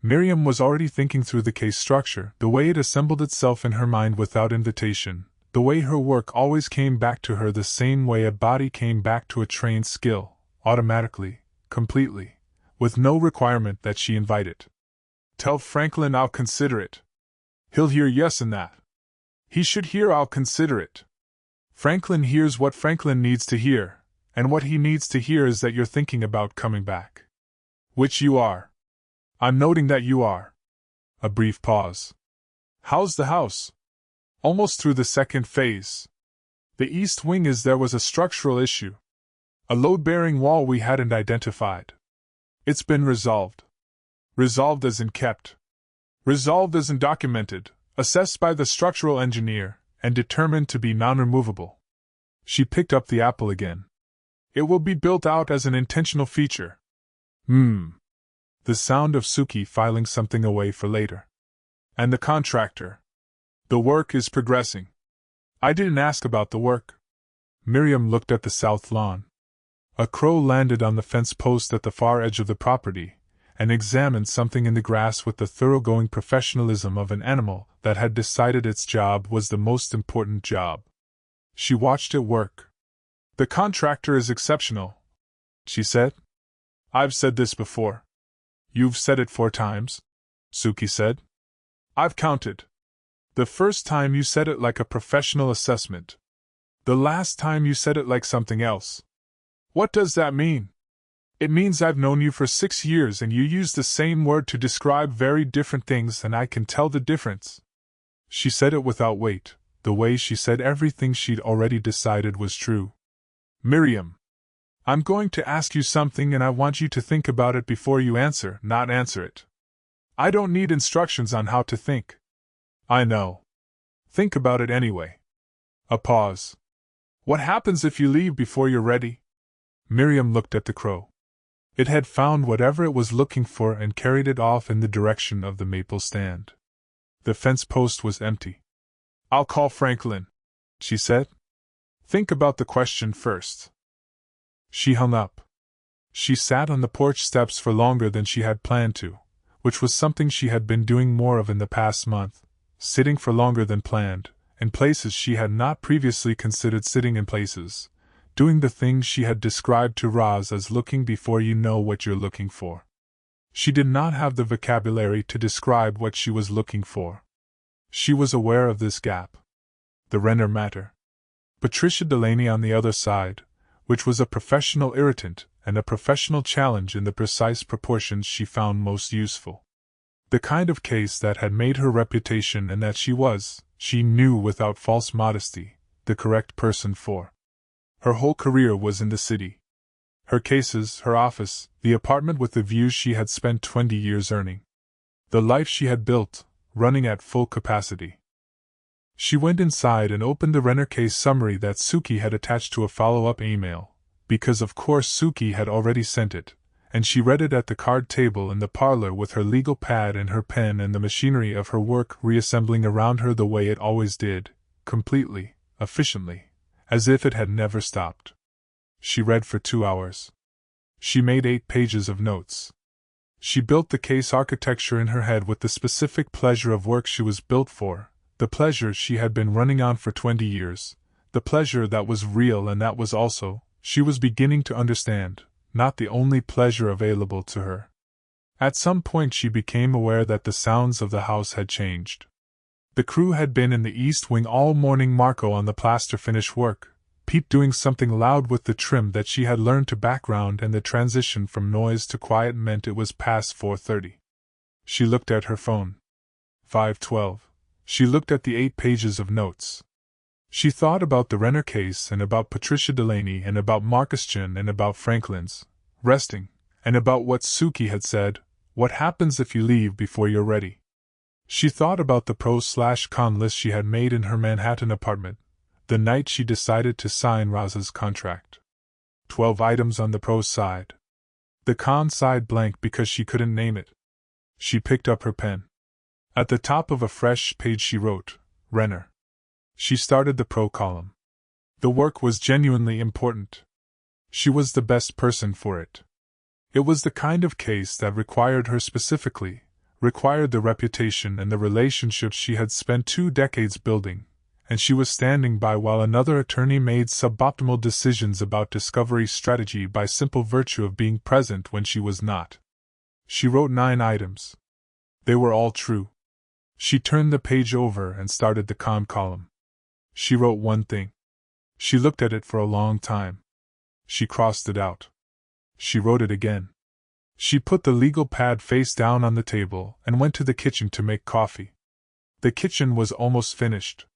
Miriam was already thinking through the case structure, the way it assembled itself in her mind without invitation, the way her work always came back to her the same way a body came back to a trained skill, automatically, completely, with no requirement that she invite it. Tell Franklin I'll consider it. He'll hear yes in that. He should hear I'll consider it. Franklin hears what Franklin needs to hear, and what he needs to hear is that you're thinking about coming back. Which you are. I'm noting that you are. A brief pause. How's the house? Almost through the second phase. The east wing is there was a structural issue. A load-bearing wall we hadn't identified. It's been resolved. Resolved as in kept. Resolved as in documented, assessed by the structural engineer, and determined to be non-removable. She picked up the apple again. It will be built out as an intentional feature. The sound of Suki filing something away for later. And the contractor. The work is progressing. I didn't ask about the work. Miriam looked at the south lawn. A crow landed on the fence post at the far edge of the property, and examined something in the grass with the thoroughgoing professionalism of an animal that had decided its job was the most important job. She watched it work. The contractor is exceptional, she said. I've said this before. You've said it 4 times, Suki said. I've counted. The first time you said it like a professional assessment. The last time you said it like something else. What does that mean? It means I've known you for 6 years and you use the same word to describe very different things and I can tell the difference. She said it without weight, the way she said everything she'd already decided was true. Miriam. I'm going to ask you something and I want you to think about it before you answer, not answer it. I don't need instructions on how to think. I know. Think about it anyway. A pause. What happens if you leave before you're ready? Miriam looked at the crow. It had found whatever it was looking for and carried it off in the direction of the maple stand. The fence post was empty. I'll call Franklin, she said. Think about the question first. She hung up. She sat on the porch steps for longer than she had planned to, which was something she had been doing more of in the past month, sitting for longer than planned, in places she had not previously considered sitting in places, doing the things she had described to Roz as looking before you know what you're looking for. She did not have the vocabulary to describe what she was looking for. She was aware of this gap. The Renner matter. Patricia Delaney on the other side, which was a professional irritant and a professional challenge in the precise proportions she found most useful. The kind of case that had made her reputation and that she was, she knew without false modesty, the correct person for. Her whole career was in the city. Her cases, her office, the apartment with the views she had spent 20 years earning. The life she had built, running at full capacity. She went inside and opened the Renner case summary that Suki had attached to a follow-up email, because of course Suki had already sent it, and she read it at the card table in the parlor with her legal pad and her pen and the machinery of her work reassembling around her the way it always did, completely, efficiently, as if it had never stopped. She read for 2 hours. She made 8 pages of notes. She built the case architecture in her head with the specific pleasure of work she was built for, the pleasure she had been running on for 20 years, the pleasure that was real and that was also, she was beginning to understand, not the only pleasure available to her. At some point she became aware that the sounds of the house had changed. The crew had been in the east wing all morning, Marco on the plaster finish work, Pete doing something loud with the trim that she had learned to background, and the transition from noise to quiet meant it was past 4:30. She looked at her phone. 5:12. She looked at the 8 pages of notes. She thought about the Renner case and about Patricia Delaney and about Marcus Chen and about Franklin's resting, and about what Suki had said, what happens if you leave before you're ready. She thought about the pros/con list she had made in her Manhattan apartment, the night she decided to sign Roz's contract. 12 items on the pros side. The con side blank because she couldn't name it. She picked up her pen. At the top of a fresh page she wrote, Renner. She started the pro column. The work was genuinely important. She was the best person for it. It was the kind of case that required her specifically, required the reputation and the relationships she had spent 2 decades building, and she was standing by while another attorney made suboptimal decisions about discovery strategy by simple virtue of being present when she was not. She wrote 9 items. They were all true. She turned the page over and started the con column. She wrote one thing. She looked at it for a long time. She crossed it out. She wrote it again. She put the legal pad face down on the table and went to the kitchen to make coffee. The kitchen was almost finished.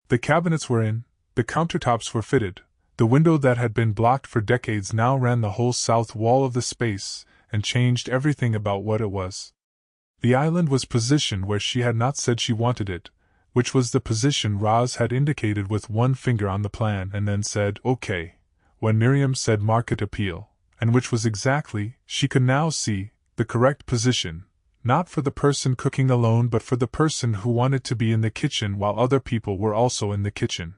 The cabinets were in, the countertops were fitted, the window that had been blocked for decades now ran the whole south wall of the space and changed everything about what it was. The island was positioned where she had not said she wanted it, which was the position Roz had indicated with one finger on the plan and then said, "Okay," when Miriam said market appeal, and which was exactly, she could now see, the correct position, not for the person cooking alone but for the person who wanted to be in the kitchen while other people were also in the kitchen.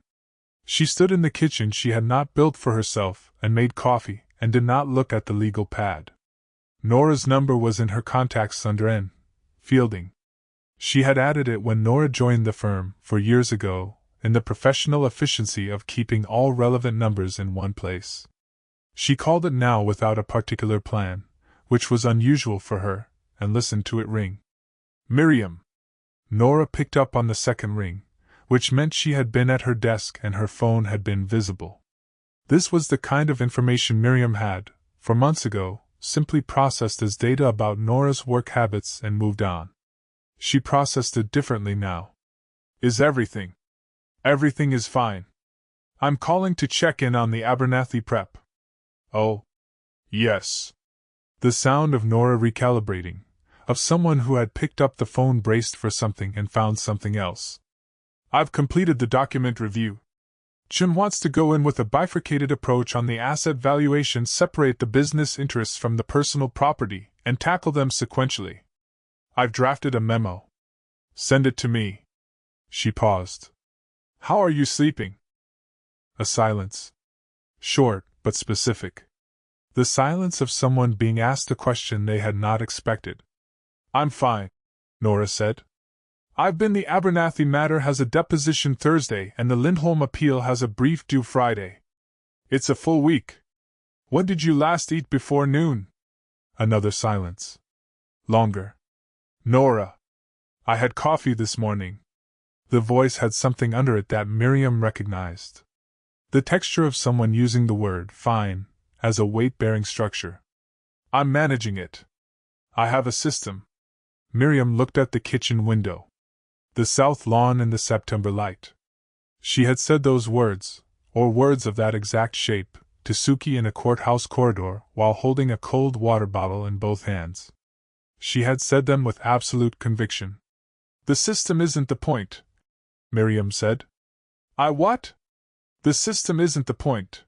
She stood in the kitchen she had not built for herself and made coffee and did not look at the legal pad. Nora's number was in her contacts under N. Fielding. She had added it when Nora joined the firm 4 years ago, in the professional efficiency of keeping all relevant numbers in one place. She called it now without a particular plan, which was unusual for her, and listened to it ring. Miriam. Nora picked up on the second ring, which meant she had been at her desk and her phone had been visible. This was the kind of information Miriam had, for months ago, simply processed as data about Nora's work habits and moved on. She processed it differently now. Is everything? Everything is fine. I'm calling to check in on the Abernathy prep. Oh. Yes. The sound of Nora recalibrating, of someone who had picked up the phone braced for something and found something else. I've completed the document review. Jim wants to go in with a bifurcated approach on the asset valuation, separate the business interests from the personal property, and tackle them sequentially. I've drafted a memo. Send it to me. She paused. How are you sleeping? A silence. Short, but specific. The silence of someone being asked a question they had not expected. I'm fine, Nora said. I've been the Abernathy matter has a deposition Thursday and the Lindholm appeal has a brief due Friday. It's a full week. When did you last eat before noon? Another silence. Longer. Nora. I had coffee this morning. The voice had something under it that Miriam recognized. The texture of someone using the word fine as a weight-bearing structure. I'm managing it. I have a system. Miriam looked at the kitchen window. The south lawn in the September light. She had said those words, or words of that exact shape, to Suki in a courthouse corridor while holding a cold water bottle in both hands. She had said them with absolute conviction. The system isn't the point, Miriam said. I what? The system isn't the point.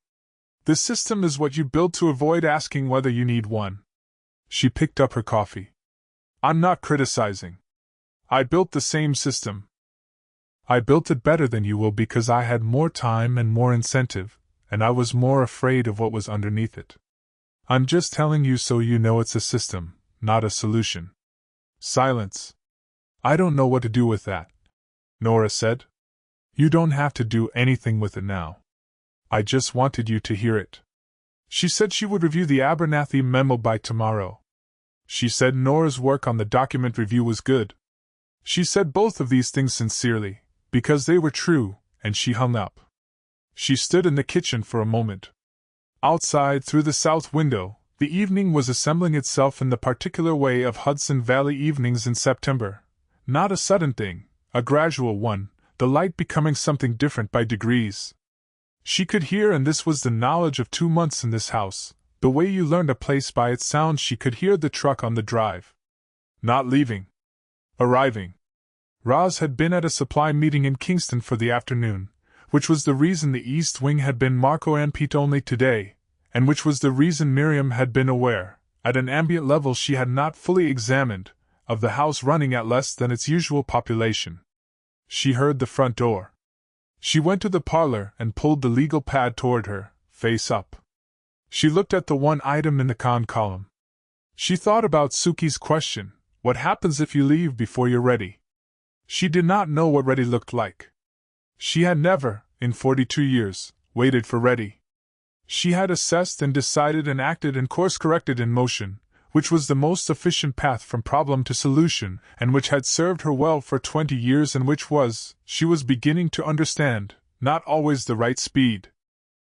The system is what you build to avoid asking whether you need one. She picked up her coffee. I'm not criticizing. I built the same system. I built it better than you will because I had more time and more incentive, and I was more afraid of what was underneath it. I'm just telling you so you know it's a system, not a solution. Silence. I don't know what to do with that, Nora said. You don't have to do anything with it now. I just wanted you to hear it. She said she would review the Abernathy memo by tomorrow. She said Nora's work on the document review was good. She said both of these things sincerely, because they were true, and she hung up. She stood in the kitchen for a moment. Outside, through the south window, the evening was assembling itself in the particular way of Hudson Valley evenings in September. Not a sudden thing, a gradual one, the light becoming something different by degrees. She could hear, and this was the knowledge of 2 months in this house, the way you learned a place by its sound. She could hear the truck on the drive. Not leaving. Arriving. Roz had been at a supply meeting in Kingston for the afternoon, which was the reason the East Wing had been Marco and Pete only today, and which was the reason Miriam had been aware, at an ambient level she had not fully examined, of the house running at less than its usual population. She heard the front door. She went to the parlor and pulled the legal pad toward her, face up. She looked at the one item in the con column. She thought about Suki's question, what happens if you leave before you're ready? She did not know what ready looked like. She had never, in 42 years, waited for ready. She had assessed and decided and acted and course-corrected in motion, which was the most efficient path from problem to solution, and which had served her well for 20 years and which was, she was beginning to understand, not always the right speed.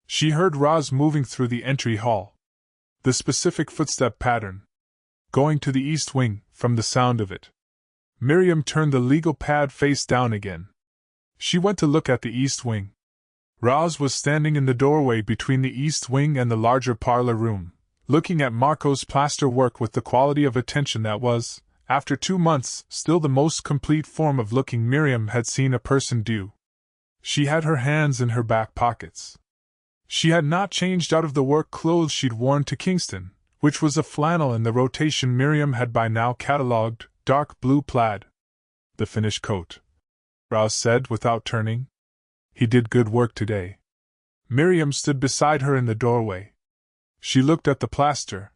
She heard Roz moving through the entry hall. The specific footstep pattern. Going to the East Wing, from the sound of it. Miriam turned the legal pad face down again. She went to look at the East Wing. Roz was standing in the doorway between the East Wing and the larger parlor room, looking at Marco's plaster work with the quality of attention that was, after 2 months, still the most complete form of looking Miriam had seen a person do. She had her hands in her back pockets. She had not changed out of the work clothes she'd worn to Kingston, which was a flannel in the rotation Miriam had by now catalogued, dark blue plaid. The finished coat, Roz said without turning. He did good work today. Miriam stood beside her in the doorway. She looked at the plaster.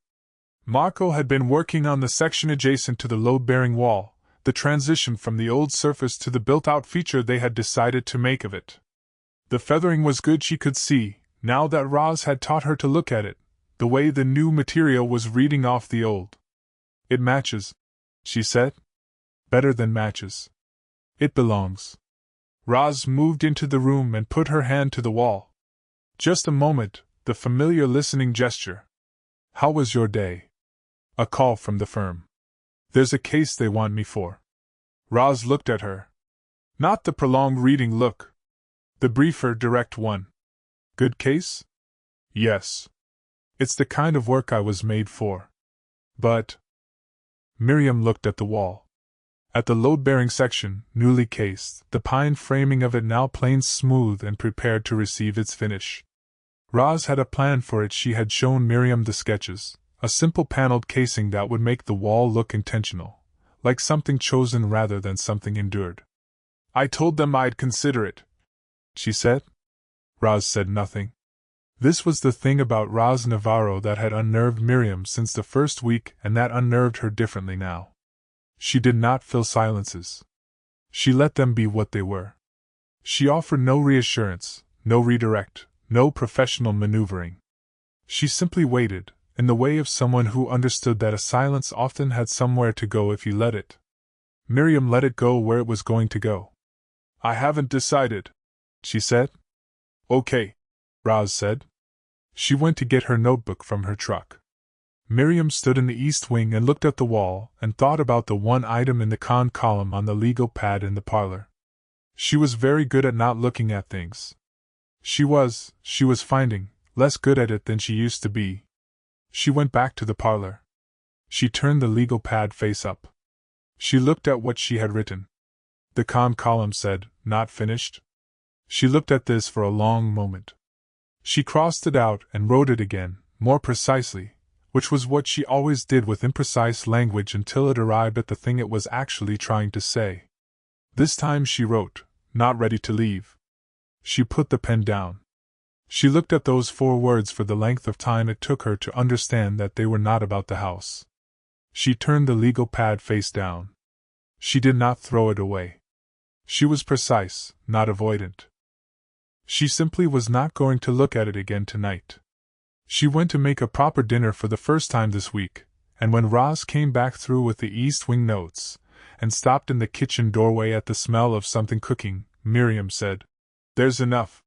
Marco had been working on the section adjacent to the load-bearing wall, the transition from the old surface to the built-out feature they had decided to make of it. The feathering was good, she could see, now that Roz had taught her to look at it, the way the new material was reading off the old. It matches, she said. Better than matches. It belongs. Roz moved into the room and put her hand to the wall. Just a moment, the familiar listening gesture. How was your day? A call from the firm. There's a case they want me for. Roz looked at her. Not the prolonged reading look. The briefer, direct one. Good case? Yes. It's the kind of work I was made for. But... Miriam looked at the wall. At the load-bearing section, newly cased, the pine framing of it now planed smooth and prepared to receive its finish. Roz had a plan for it. She had shown Miriam the sketches, a simple paneled casing that would make the wall look intentional, like something chosen rather than something endured. I told them I'd consider it, she said. Roz said nothing. This was the thing about Roz Navarro that had unnerved Miriam since the first week, and that unnerved her differently now. She did not fill silences. She let them be what they were. She offered no reassurance, no redirect, no professional maneuvering. She simply waited, in the way of someone who understood that a silence often had somewhere to go if you let it. Miriam let it go where it was going to go. I haven't decided, she said. Okay, Roz said. She went to get her notebook from her truck. Miriam stood in the East Wing and looked at the wall and thought about the one item in the con column on the legal pad in the parlor. She was very good at not looking at things. She was finding, less good at it than she used to be. She went back to the parlor. She turned the legal pad face up. She looked at what she had written. The con column said, not finished. She looked at this for a long moment. She crossed it out and wrote it again, more precisely, which was what she always did with imprecise language until it arrived at the thing it was actually trying to say. This time she wrote, not ready to leave. She put the pen down. She looked at those 4 words for the length of time it took her to understand that they were not about the house. She turned the legal pad face down. She did not throw it away. She was precise, not avoidant. She simply was not going to look at it again tonight. She went to make a proper dinner for the first time this week, and when Roz came back through with the East Wing notes, and stopped in the kitchen doorway at the smell of something cooking, Miriam said, There's enough,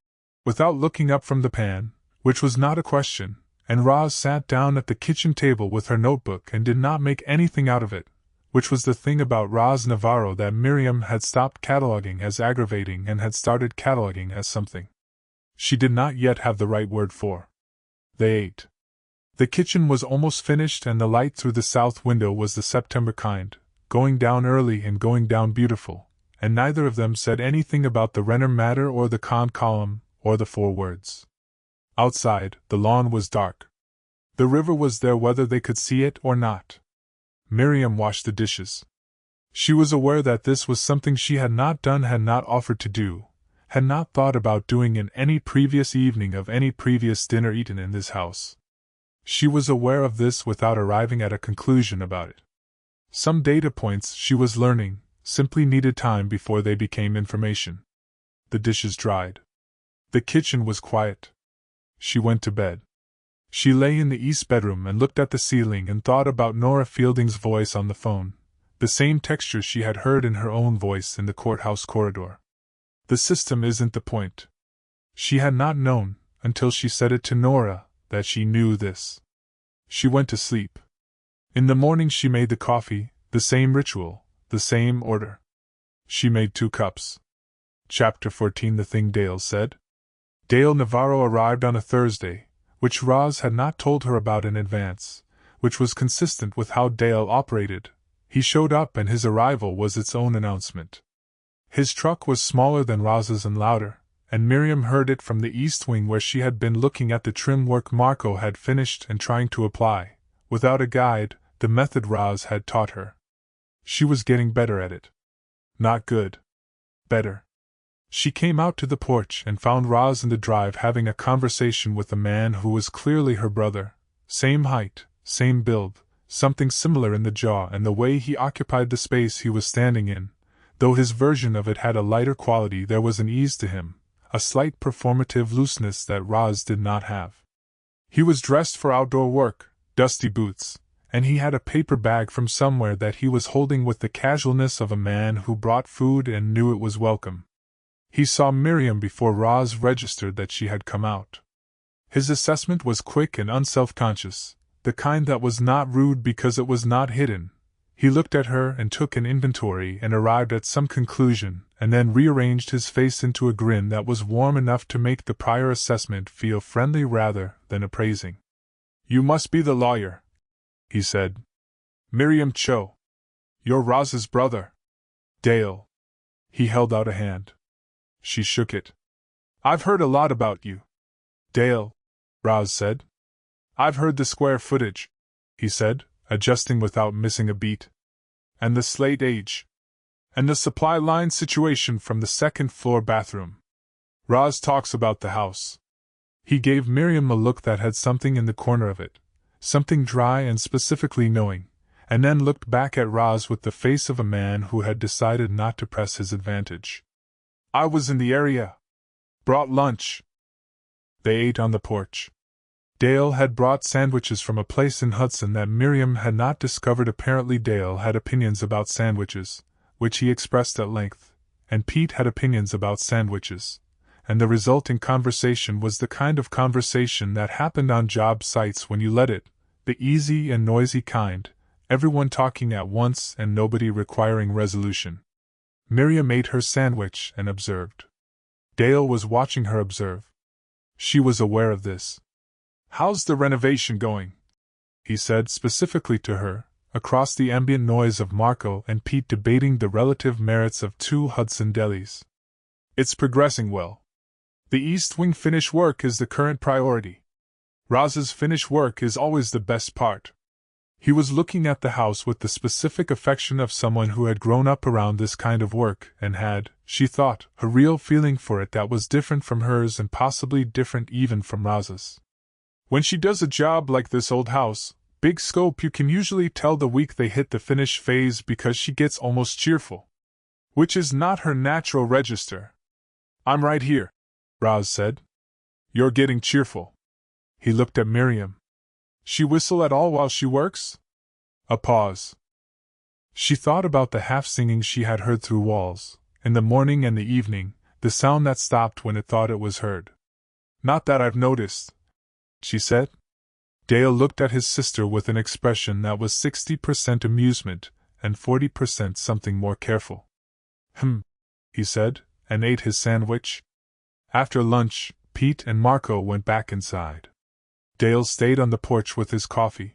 without looking up from the pan, which was not a question, and Roz sat down at the kitchen table with her notebook and did not make anything out of it, which was the thing about Roz Navarro that Miriam had stopped cataloging as aggravating and had started cataloging as something she did not yet have the right word for. They ate. The kitchen was almost finished and the light through the south window was the September kind, going down early and going down beautiful, and neither of them said anything about the Renner matter or the con column or the 4 words. Outside, the lawn was dark. The river was there whether they could see it or not. Miriam washed the dishes. She was aware that this was something she had not done, had not offered to do, had not thought about doing in any previous evening of any previous dinner eaten in this house. She was aware of this without arriving at a conclusion about it. Some data points she was learning simply needed time before they became information. The dishes dried. The kitchen was quiet. She went to bed. She lay in the east bedroom and looked at the ceiling and thought about Nora Fielding's voice on the phone, the same texture she had heard in her own voice in the courthouse corridor. The system isn't the point. She had not known, until she said it to Nora, that she knew this. She went to sleep. In the morning she made the coffee, the same ritual, the same order. She made 2 cups. Chapter 14. The thing Dale said. Dale Navarro arrived on a Thursday, which Roz had not told her about in advance, which was consistent with how Dale operated. He showed up and his arrival was its own announcement. His truck was smaller than Roz's and louder, and Miriam heard it from the east wing where she had been looking at the trim work Marco had finished and trying to apply, without a guide, the method Roz had taught her. She was getting better at it. Not good. Better. She came out to the porch and found Roz in the drive having a conversation with a man who was clearly her brother, same height, same build, something similar in the jaw and the way he occupied the space he was standing in. Though his version of it had a lighter quality, there was an ease to him, a slight performative looseness that Roz did not have. He was dressed for outdoor work, dusty boots, and he had a paper bag from somewhere that he was holding with the casualness of a man who brought food and knew it was welcome. He saw Miriam before Roz registered that she had come out. His assessment was quick and unself-conscious, the kind that was not rude because it was not hidden. He looked at her and took an inventory and arrived at some conclusion, and then rearranged his face into a grin that was warm enough to make the prior assessment feel friendly rather than appraising. "You must be the lawyer," he said. "Miriam Cho. You're Roz's brother." "Dale." He held out a hand. She shook it. "I've heard a lot about you." "Dale," Roz said. "I've heard the square footage," he said, adjusting without missing a beat. "And the slate age. And the supply line situation from the second-floor bathroom. Roz talks about the house." He gave Miriam a look that had something in the corner of it, something dry and specifically knowing, and then looked back at Roz with the face of a man who had decided not to press his advantage. "I was in the area. Brought lunch." They ate on the porch. Dale had brought sandwiches from a place in Hudson that Miriam had not discovered. Apparently Dale had opinions about sandwiches, which he expressed at length, and Pete had opinions about sandwiches, and the resulting conversation was the kind of conversation that happened on job sites when you let it, the easy and noisy kind, everyone talking at once and nobody requiring resolution. Miriam ate her sandwich and observed. Dale was watching her observe. She was aware of this. "How's the renovation going?" he said specifically to her, across the ambient noise of Marco and Pete debating the relative merits of 2 Hudson delis. "It's progressing well. The East Wing finish work is the current priority. Roz's finish work is always the best part." He was looking at the house with the specific affection of someone who had grown up around this kind of work and had, she thought, a real feeling for it that was different from hers and possibly different even from Roz's. "When she does a job like this old house, big scope, you can usually tell the week they hit the finish phase because she gets almost cheerful. Which is not her natural register." "I'm right here," Roz said. "You're getting cheerful." He looked at Miriam. "She whistle at all while she works?" A pause. She thought about the half-singing she had heard through walls, in the morning and the evening, the sound that stopped when it thought it was heard. "Not that I've noticed," she said. Dale looked at his sister with an expression that was 60% amusement and 40% something more careful. He said, and ate his sandwich. After lunch, Pete and Marco went back inside. Dale stayed on the porch with his coffee.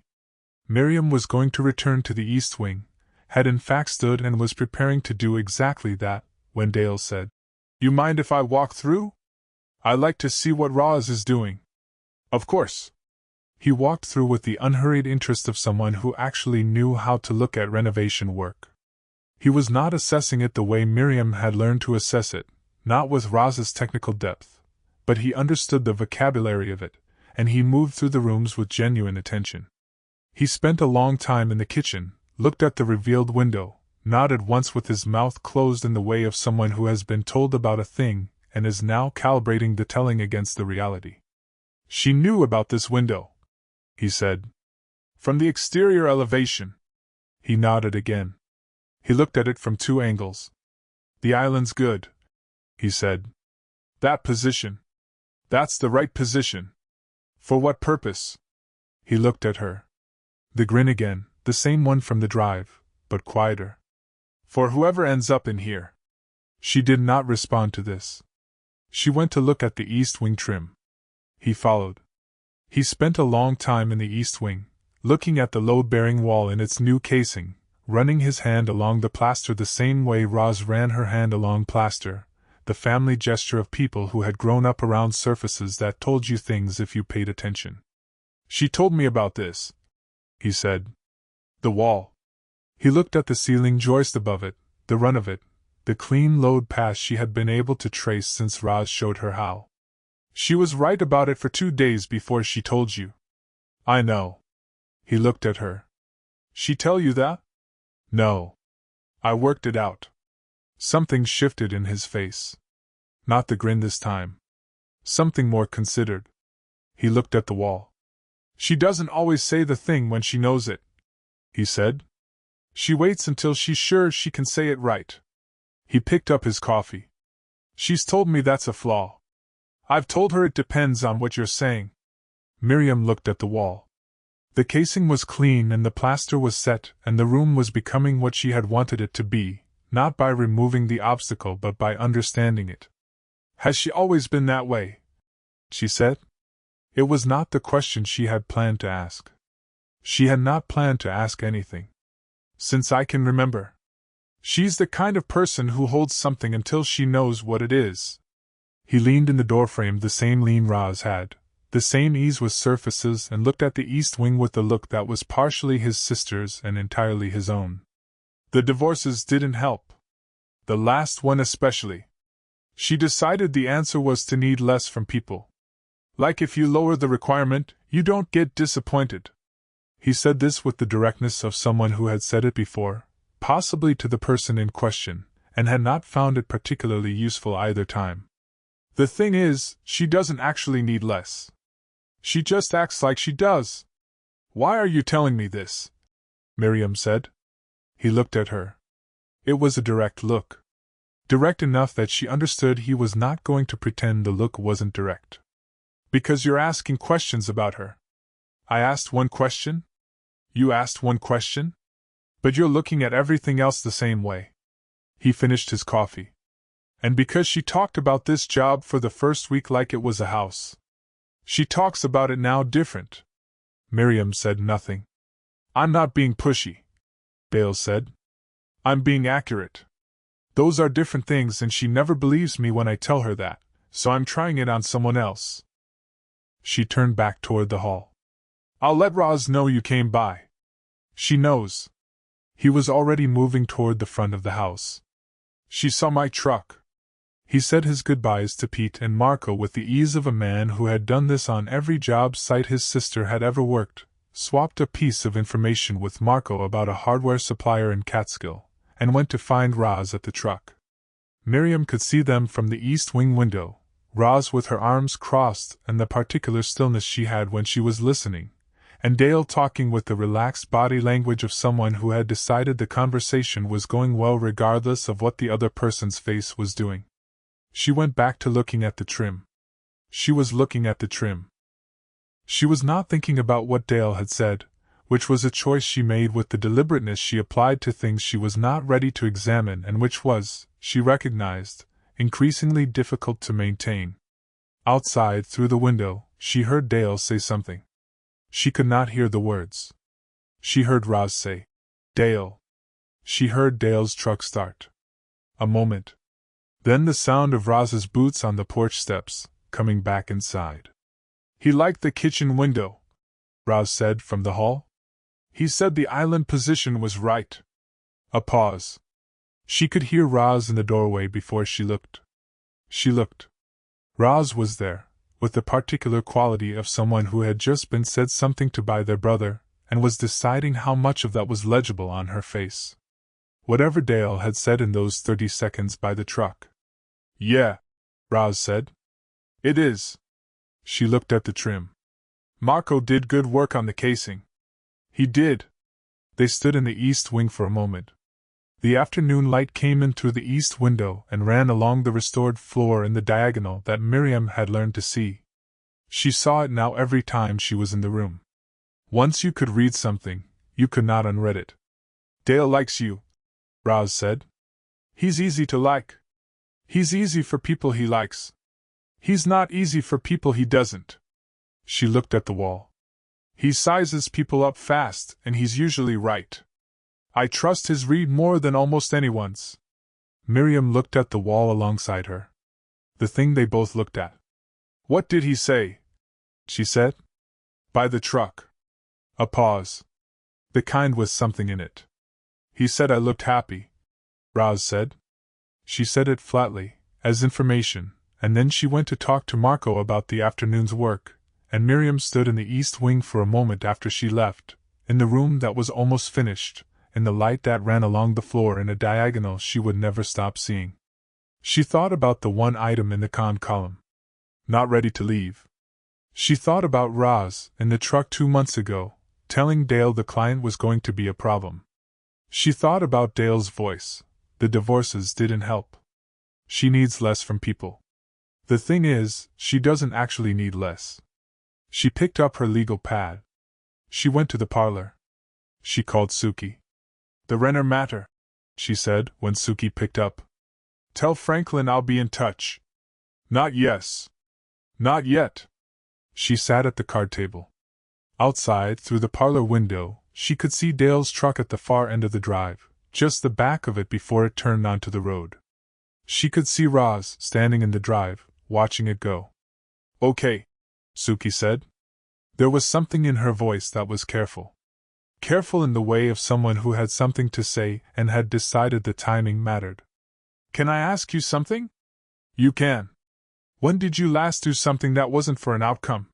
Miriam was going to return to the East Wing, had in fact stood and was preparing to do exactly that, when Dale said, "You mind if I walk through? I'd like to see what Roz is doing." "Of course." He walked through with the unhurried interest of someone who actually knew how to look at renovation work. He was not assessing it the way Miriam had learned to assess it, not with Roz's technical depth, but he understood the vocabulary of it, and he moved through the rooms with genuine attention. He spent a long time in the kitchen, looked at the revealed window, nodded once with his mouth closed in the way of someone who has been told about a thing and is now calibrating the telling against the reality. "She knew about this window," he said. "From the exterior elevation." He nodded again. He looked at it from two angles. "The island's good," he said. "That position. That's the right position." "For what purpose?" He looked at her. The grin again, the same one from the drive, but quieter. "For whoever ends up in here." She did not respond to this. She went to look at the east wing trim. He followed. He spent a long time in the east wing, looking at the load-bearing wall in its new casing, running his hand along the plaster the same way Roz ran her hand along plaster, the family gesture of people who had grown up around surfaces that told you things if you paid attention. "She told me about this," he said. "The wall." He looked at the ceiling joist above it, the run of it, the clean load path she had been able to trace since Roz showed her how. "She was right about it for 2 days before she told you." "I know." He looked at her. "She tell you that?" "No. I worked it out." Something shifted in his face. Not the grin this time. Something more considered. He looked at the wall. "She doesn't always say the thing when she knows it," he said. "She waits until she's sure she can say it right." He picked up his coffee. "She's told me that's a flaw. I've told her it depends on what you're saying." Miriam looked at the wall. The casing was clean and the plaster was set and the room was becoming what she had wanted it to be, not by removing the obstacle but by understanding it. "Has she always been that way?" she said. It was not the question she had planned to ask. She had not planned to ask anything. "Since I can remember. She's the kind of person who holds something until she knows what it is." He leaned in the doorframe the same lean Roz had, the same ease with surfaces, and looked at the east wing with a look that was partially his sister's and entirely his own. "The divorces didn't help. The last one especially. She decided the answer was to need less from people. Like if you lower the requirement, you don't get disappointed." He said this with the directness of someone who had said it before, possibly to the person in question, and had not found it particularly useful either time. "The thing is, she doesn't actually need less. She just acts like she does." "Why are you telling me this?" Miriam said. He looked at her. It was a direct look. Direct enough that she understood he was not going to pretend the look wasn't direct. "Because you're asking questions about her." "I asked one question?" "You asked one question? But you're looking at everything else the same way." He finished his coffee. "And because she talked about this job for the first week like it was a house. She talks about it now different." Miriam said nothing. "I'm not being pushy," Dale said. "I'm being accurate. Those are different things and she never believes me when I tell her that, so I'm trying it on someone else." She turned back toward the hall. "I'll let Roz know you came by." "She knows." He was already moving toward the front of the house. "She saw my truck." He said his goodbyes to Pete and Marco with the ease of a man who had done this on every job site his sister had ever worked, swapped a piece of information with Marco about a hardware supplier in Catskill, and went to find Roz at the truck. Miriam could see them from the east wing window, Roz with her arms crossed and the particular stillness she had when she was listening, and Dale talking with the relaxed body language of someone who had decided the conversation was going well regardless of what the other person's face was doing. She went back to looking at the trim. She was looking at the trim. She was not thinking about what Dale had said, which was a choice she made with the deliberateness she applied to things she was not ready to examine and which was, she recognized, increasingly difficult to maintain. Outside, through the window, she heard Dale say something. She could not hear the words. She heard Roz say, "Dale." She heard Dale's truck start. A moment. Then the sound of Roz's boots on the porch steps, coming back inside. He liked the kitchen window, Roz said from the hall. He said the island position was right. A pause. She could hear Roz in the doorway before she looked. She looked. Roz was there, with the particular quality of someone who had just been said something to by their brother, and was deciding how much of that was legible on her face. Whatever Dale had said in those 30 seconds by the truck. Yeah, Roz said. It is. She looked at the trim. Marco did good work on the casing. He did. They stood in the east wing for a moment. The afternoon light came in through the east window and ran along the restored floor in the diagonal that Miriam had learned to see. She saw it now every time she was in the room. Once you could read something, you could not unread it. Dale likes you, Roz said. He's easy to like. He's easy for people he likes. He's not easy for people he doesn't. She looked at the wall. He sizes people up fast, and he's usually right. I trust his read more than almost anyone's. Miriam looked at the wall alongside her. The thing they both looked at. What did he say? She said. By the truck. A pause. The kind with something in it. He said I looked happy, Roz said. She said it flatly, as information, and then she went to talk to Marco about the afternoon's work, and Miriam stood in the east wing for a moment after she left, in the room that was almost finished, in the light that ran along the floor in a diagonal she would never stop seeing. She thought about the one item in the con column. Not ready to leave. She thought about Roz, in the truck 2 months ago, telling Dale the client was going to be a problem. She thought about Dale's voice. The divorces didn't help. She needs less from people. The thing is, she doesn't actually need less. She picked up her legal pad. She went to the parlor. She called Suki. The Renner matter, she said when Suki picked up. Tell Franklin I'll be in touch. Not yes. Not yet. She sat at the card table. Outside, through the parlor window, she could see Dale's truck at the far end of the drive, just the back of it before it turned onto the road. She could see Roz standing in the drive, watching it go. Okay, Suki said. There was something in her voice that was careful. Careful in the way of someone who had something to say and had decided the timing mattered. Can I ask you something? You can. When did you last do something that wasn't for an outcome?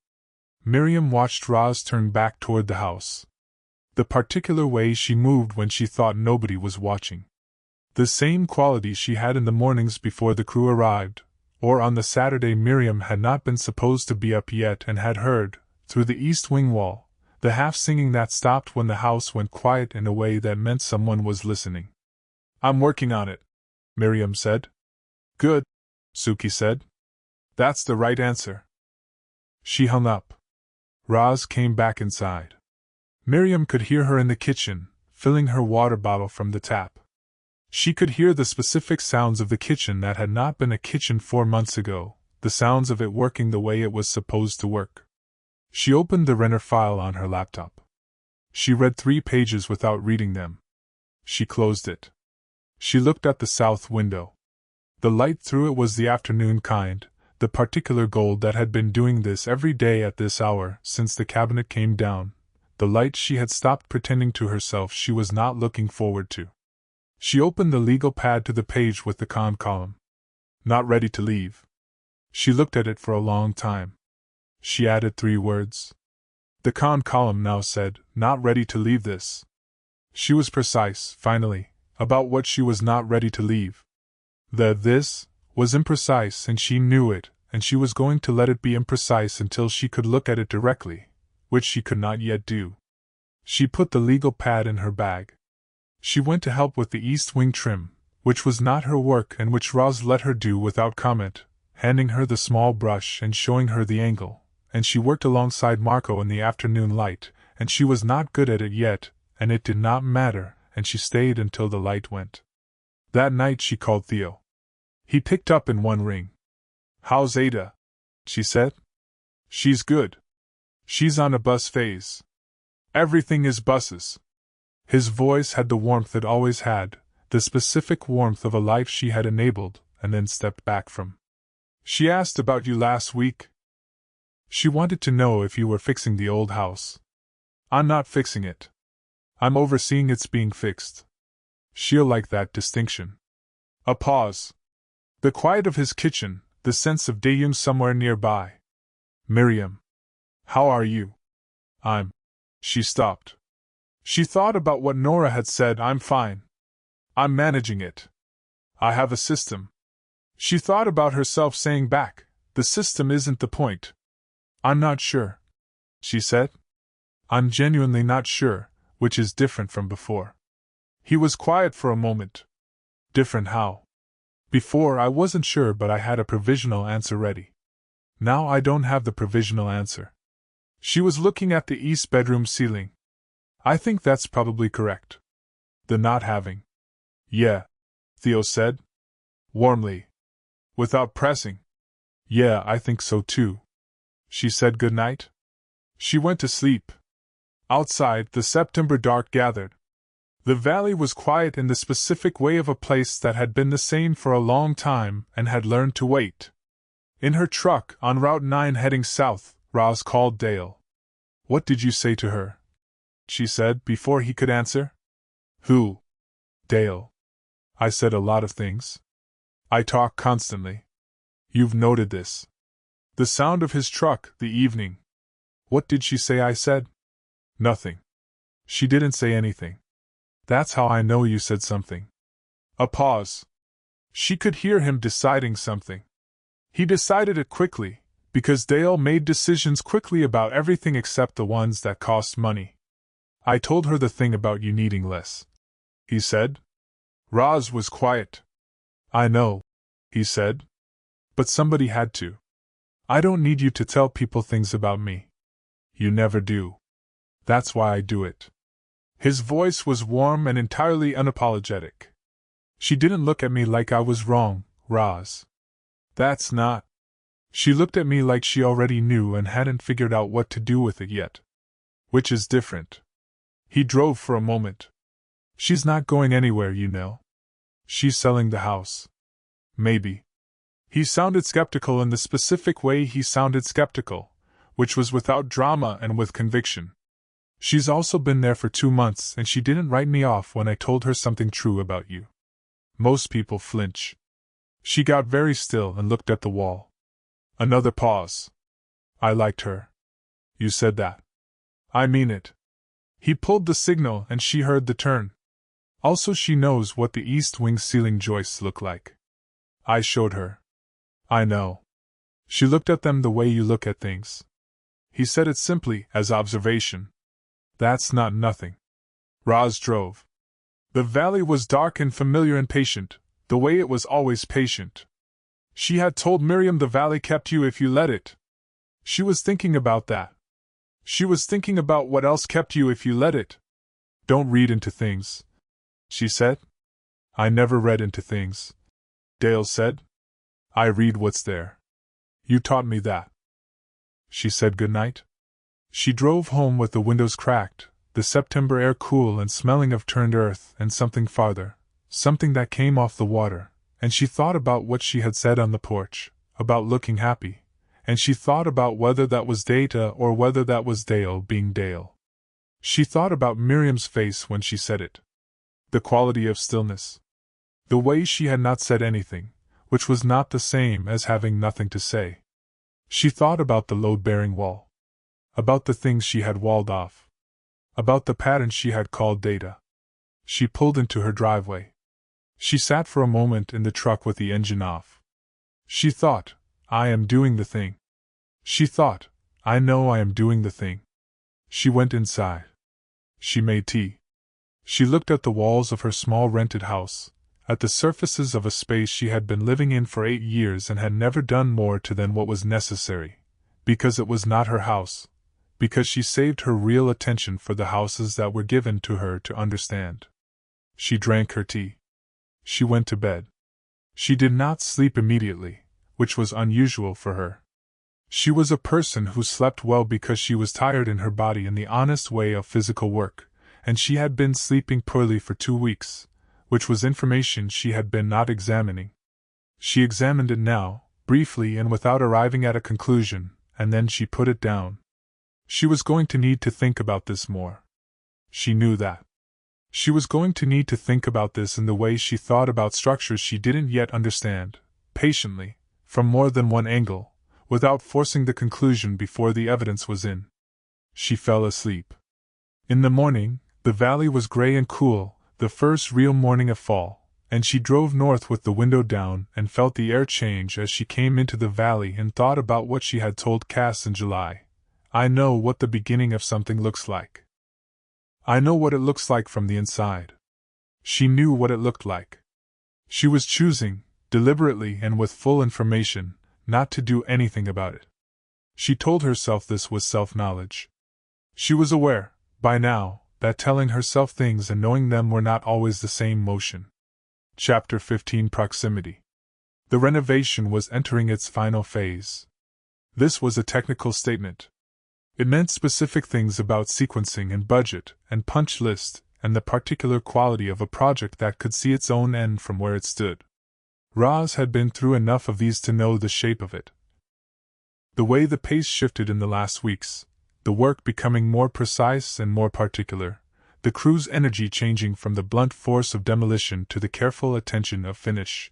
Miriam watched Roz turn back toward the house. The particular way she moved when she thought nobody was watching. The same quality she had in the mornings before the crew arrived, or on the Saturday Miriam had not been supposed to be up yet and had heard, through the east wing wall, the half-singing that stopped when the house went quiet in a way that meant someone was listening. I'm working on it, Miriam said. Good, Suki said. That's the right answer. She hung up. Roz came back inside. Miriam could hear her in the kitchen, filling her water bottle from the tap. She could hear the specific sounds of the kitchen that had not been a kitchen 4 months ago, the sounds of it working the way it was supposed to work. She opened the Renner file on her laptop. She read 3 pages without reading them. She closed it. She looked at the south window. The light through it was the afternoon kind, the particular gold that had been doing this every day at this hour since the cabinet came down, the light she had stopped pretending to herself she was not looking forward to. She opened the legal pad to the page with the con column. Not ready to leave. She looked at it for a long time. She added 3 words. The con column now said, not ready to leave this. She was precise, finally, about what she was not ready to leave. The this was imprecise and she knew it, and she was going to let it be imprecise until she could look at it directly, which she could not yet do. She put the legal pad in her bag. She went to help with the east wing trim, which was not her work and which Roz let her do without comment, handing her the small brush and showing her the angle, and she worked alongside Marco in the afternoon light, and she was not good at it yet, and it did not matter, and she stayed until the light went. That night she called Theo. He picked up in 1 ring. How's Ada? She said. She's good. She's on a bus phase. Everything is buses. His voice had the warmth it always had, the specific warmth of a life she had enabled, and then stepped back from. She asked about you last week. She wanted to know if you were fixing the old house. I'm not fixing it. I'm overseeing its being fixed. She'll like that distinction. A pause. The quiet of his kitchen, the sense of Dayum somewhere nearby. Miriam. How are you? I'm. She stopped. She thought about what Nora had said. I'm fine. I'm managing it. I have a system. She thought about herself saying back, the system isn't the point. I'm not sure. She said. I'm genuinely not sure, which is different from before. He was quiet for a moment. Different how? Before I wasn't sure, but I had a provisional answer ready. Now I don't have the provisional answer. She was looking at the east bedroom ceiling. I think that's probably correct. The not having. Yeah, Theo said. Warmly. Without pressing. Yeah, I think so too. She said good night. She went to sleep. Outside, the September dark gathered. The valley was quiet in the specific way of a place that had been the same for a long time and had learned to wait. In her truck, on Route 9 heading south, Roz called Dale. What did you say to her? She said before he could answer. Who? Dale. I said a lot of things. I talk constantly. You've noted this. The sound of his truck, the evening. What did she say I said? Nothing. She didn't say anything. That's how I know you said something. A pause. She could hear him deciding something. He decided it quickly, because Dale made decisions quickly about everything except the ones that cost money. I told her the thing about you needing less. He said. Roz was quiet. I know, he said. But somebody had to. I don't need you to tell people things about me. You never do. That's why I do it. His voice was warm and entirely unapologetic. She didn't look at me like I was wrong, Roz. That's not. She looked at me like she already knew and hadn't figured out what to do with it yet. Which is different. He drove for a moment. She's not going anywhere, you know. She's selling the house. Maybe. He sounded skeptical in the specific way he sounded skeptical, which was without drama and with conviction. She's also been there for 2 months and she didn't write me off when I told her something true about you. Most people flinch. She got very still and looked at the wall. Another pause. I liked her. You said that. I mean it. He pulled the signal and she heard the turn. Also, she knows what the east wing ceiling joists look like. I showed her. I know. She looked at them the way you look at things. He said it simply, as observation. That's not nothing. Roz drove. The valley was dark and familiar and patient, the way it was always patient. She had told Miriam the valley kept you if you let it. She was thinking about that. She was thinking about what else kept you if you let it. Don't read into things, she said. I never read into things, Dale said. I read what's there. You taught me that. She said good night. She drove home with the windows cracked, the September air cool and smelling of turned earth and something farther, something that came off the water, and she thought about what she had said on the porch, about looking happy, and she thought about whether that was Data or whether that was Dale being Dale. She thought about Miriam's face when she said it. The quality of stillness. The way she had not said anything, which was not the same as having nothing to say. She thought about the load-bearing wall. About the things she had walled off. About the pattern she had called Data. She pulled into her driveway. She sat for a moment in the truck with the engine off. She thought, I am doing the thing. She thought, I know I am doing the thing. She went inside. She made tea. She looked at the walls of her small rented house, at the surfaces of a space she had been living in for 8 years and had never done more to than what was necessary, because it was not her house, because she saved her real attention for the houses that were given to her to understand. She drank her tea. She went to bed. She did not sleep immediately, which was unusual for her. She was a person who slept well because she was tired in her body in the honest way of physical work, and she had been sleeping poorly for 2 weeks, which was information she had been not examining. She examined it now, briefly and without arriving at a conclusion, and then she put it down. She was going to need to think about this more. She knew that. She was going to need to think about this in the way she thought about structures she didn't yet understand, patiently, from more than one angle, without forcing the conclusion before the evidence was in. She fell asleep. In the morning, the valley was gray and cool, the first real morning of fall, and she drove north with the window down and felt the air change as she came into the valley and thought about what she had told Cass in July. I know what the beginning of something looks like. I know what it looks like from the inside. She knew what it looked like. She was choosing, deliberately and with full information, not to do anything about it. She told herself this was self-knowledge. She was aware, by now, that telling herself things and knowing them were not always the same motion. Chapter 15 Proximity. The renovation was entering its final phase. This was a technical statement. It meant specific things about sequencing and budget and punch list and the particular quality of a project that could see its own end from where it stood. Roz had been through enough of these to know the shape of it. The way the pace shifted in the last weeks, the work becoming more precise and more particular, the crew's energy changing from the blunt force of demolition to the careful attention of finish.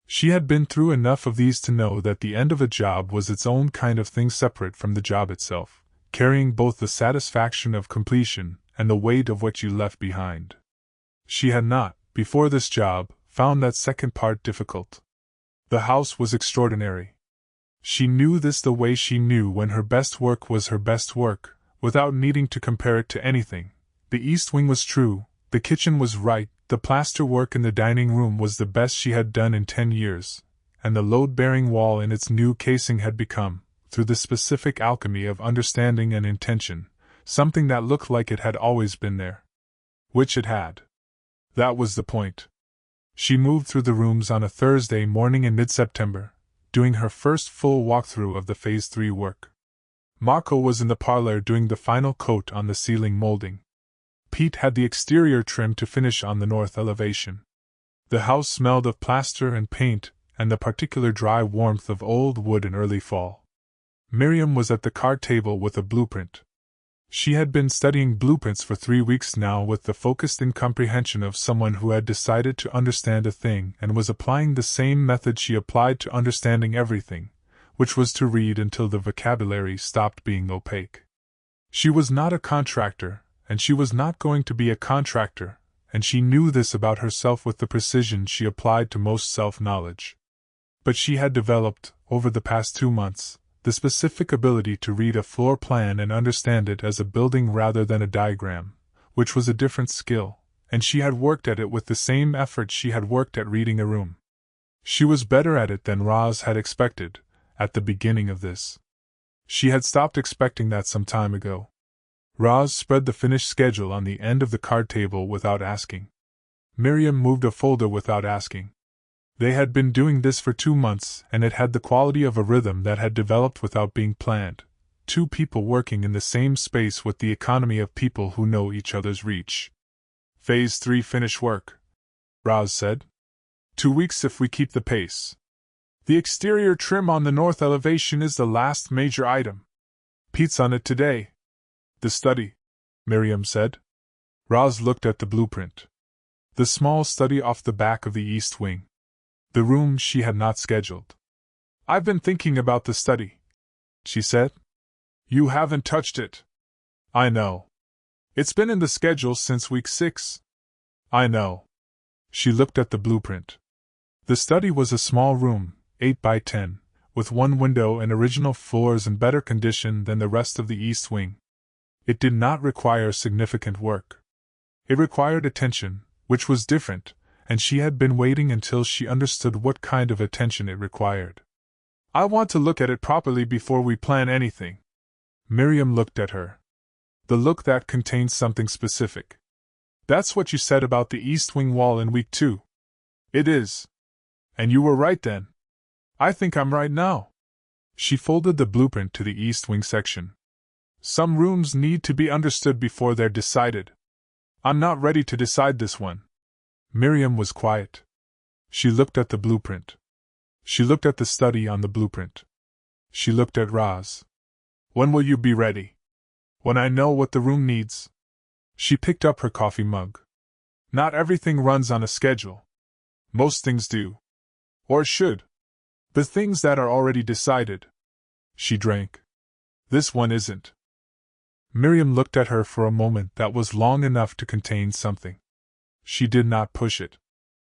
She had been through enough of these to know that the end of a job was its own kind of thing separate from the job itself, carrying both the satisfaction of completion and the weight of what you left behind. She had not, before this job, found that second part difficult. The house was extraordinary. She knew this the way she knew when her best work was her best work, without needing to compare it to anything. The east wing was true, the kitchen was right, the plaster work in the dining room was the best she had done in 10 years, and the load-bearing wall in its new casing had become, through the specific alchemy of understanding and intention, something that looked like it had always been there. Which it had. That was the point. She moved through the rooms on a Thursday morning in mid-September, doing her first full walkthrough of the Phase 3 work. Marco was in the parlor doing the final coat on the ceiling molding. Pete had the exterior trim to finish on the north elevation. The house smelled of plaster and paint and the particular dry warmth of old wood in early fall. Miriam was at the card table with a blueprint. She had been studying blueprints for 3 weeks now with the focused incomprehension of someone who had decided to understand a thing and was applying the same method she applied to understanding everything, which was to read until the vocabulary stopped being opaque. She was not a contractor, and she was not going to be a contractor, and she knew this about herself with the precision she applied to most self-knowledge. But she had developed, over the past 2 months, the specific ability to read a floor plan and understand it as a building rather than a diagram, which was a different skill, and she had worked at it with the same effort she had worked at reading a room. She was better at it than Roz had expected, at the beginning of this. She had stopped expecting that some time ago. Roz spread the finished schedule on the end of the card table without asking. Miriam moved a folder without asking. They had been doing this for 2 months, and it had the quality of a rhythm that had developed without being planned. 2 people working in the same space with the economy of people who know each other's reach. Phase 3 finish work, Roz said. 2 weeks if we keep the pace. The exterior trim on the north elevation is the last major item. Pete's on it today. The study, Miriam said. Roz looked at the blueprint. The small study off the back of the east wing. The room she had not scheduled. I've been thinking about the study, she said. You haven't touched it. I know. It's been in the schedule since week 6. I know. She looked at the blueprint. The study was a small room, 8 by 10, with 1 window and original floors in better condition than the rest of the east wing. It did not require significant work. It required attention, which was different, and she had been waiting until she understood what kind of attention it required. I want to look at it properly before we plan anything. Miriam looked at her. The look that contained something specific. That's what you said about the east wing wall in week 2. It is. And you were right then. I think I'm right now. She folded the blueprint to the east wing section. Some rooms need to be understood before they're decided. I'm not ready to decide this one. Miriam was quiet. She looked at the blueprint. She looked at the study on the blueprint. She looked at Roz. When will you be ready? When I know what the room needs. She picked up her coffee mug. Not everything runs on a schedule. Most things do. Or should. The things that are already decided. She drank. This one isn't. Miriam looked at her for a moment that was long enough to contain something. She did not push it.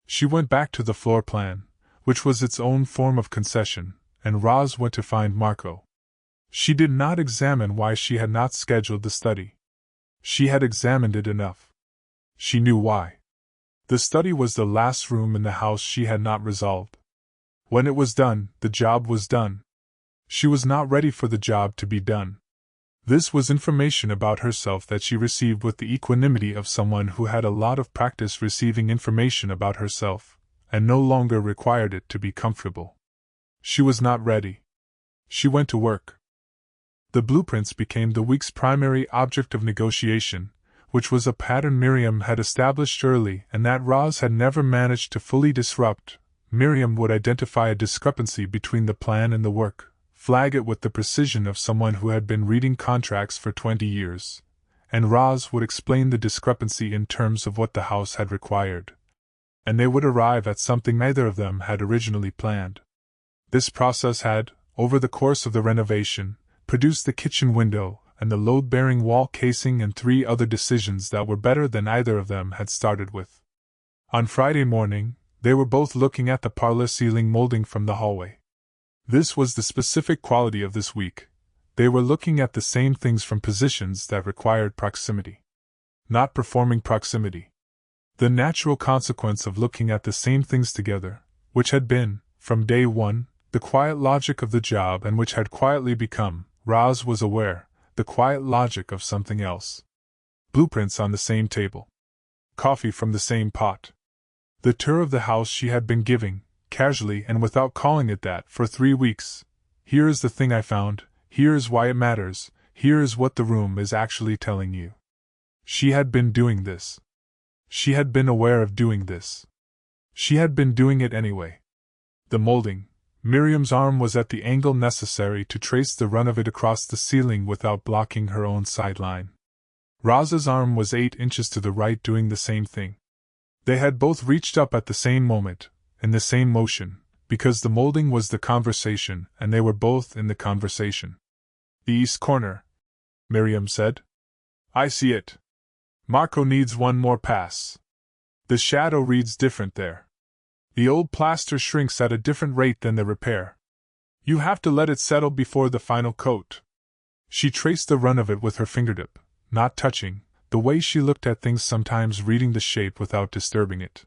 She went back to the floor plan, which was its own form of concession, and Roz went to find Marco. She did not examine why she had not scheduled the study. She had examined it enough. She knew why. The study was the last room in the house she had not resolved. When it was done, the job was done. She was not ready for the job to be done. This was information about herself that she received with the equanimity of someone who had a lot of practice receiving information about herself, and no longer required it to be comfortable. She was not ready. She went to work. The blueprints became the week's primary object of negotiation, which was a pattern Miriam had established early and that Roz had never managed to fully disrupt. Miriam would identify a discrepancy between the plan and the work, flag it with the precision of someone who had been reading contracts for 20 years, and Roz would explain the discrepancy in terms of what the house had required. And they would arrive at something neither of them had originally planned. This process had, over the course of the renovation, produced the kitchen window and the load-bearing wall casing and 3 other decisions that were better than either of them had started with. On Friday morning, they were both looking at the parlor ceiling molding from the hallway. This was the specific quality of this week. They were looking at the same things from positions that required proximity. Not performing proximity. The natural consequence of looking at the same things together, which had been, from day one, the quiet logic of the job and which had quietly become, Roz was aware, the quiet logic of something else. Blueprints on the same table. Coffee from the same pot. The tour of the house she had been giving, casually and without calling it that, for 3 weeks. Here is the thing I found, here is why it matters, here is what the room is actually telling you. She had been doing this. She had been aware of doing this. She had been doing it anyway. The molding. Miriam's arm was at the angle necessary to trace the run of it across the ceiling without blocking her own sideline. Roz's arm was 8 inches to the right doing the same thing. They had both reached up at the same moment, in the same motion, because the molding was the conversation and they were both in the conversation. The east corner, Miriam said. I see it. Marco needs one more pass. The shadow reads different there. The old plaster shrinks at a different rate than the repair. You have to let it settle before the final coat. She traced the run of it with her fingertip, not touching, the way she looked at things sometimes reading the shape without disturbing it.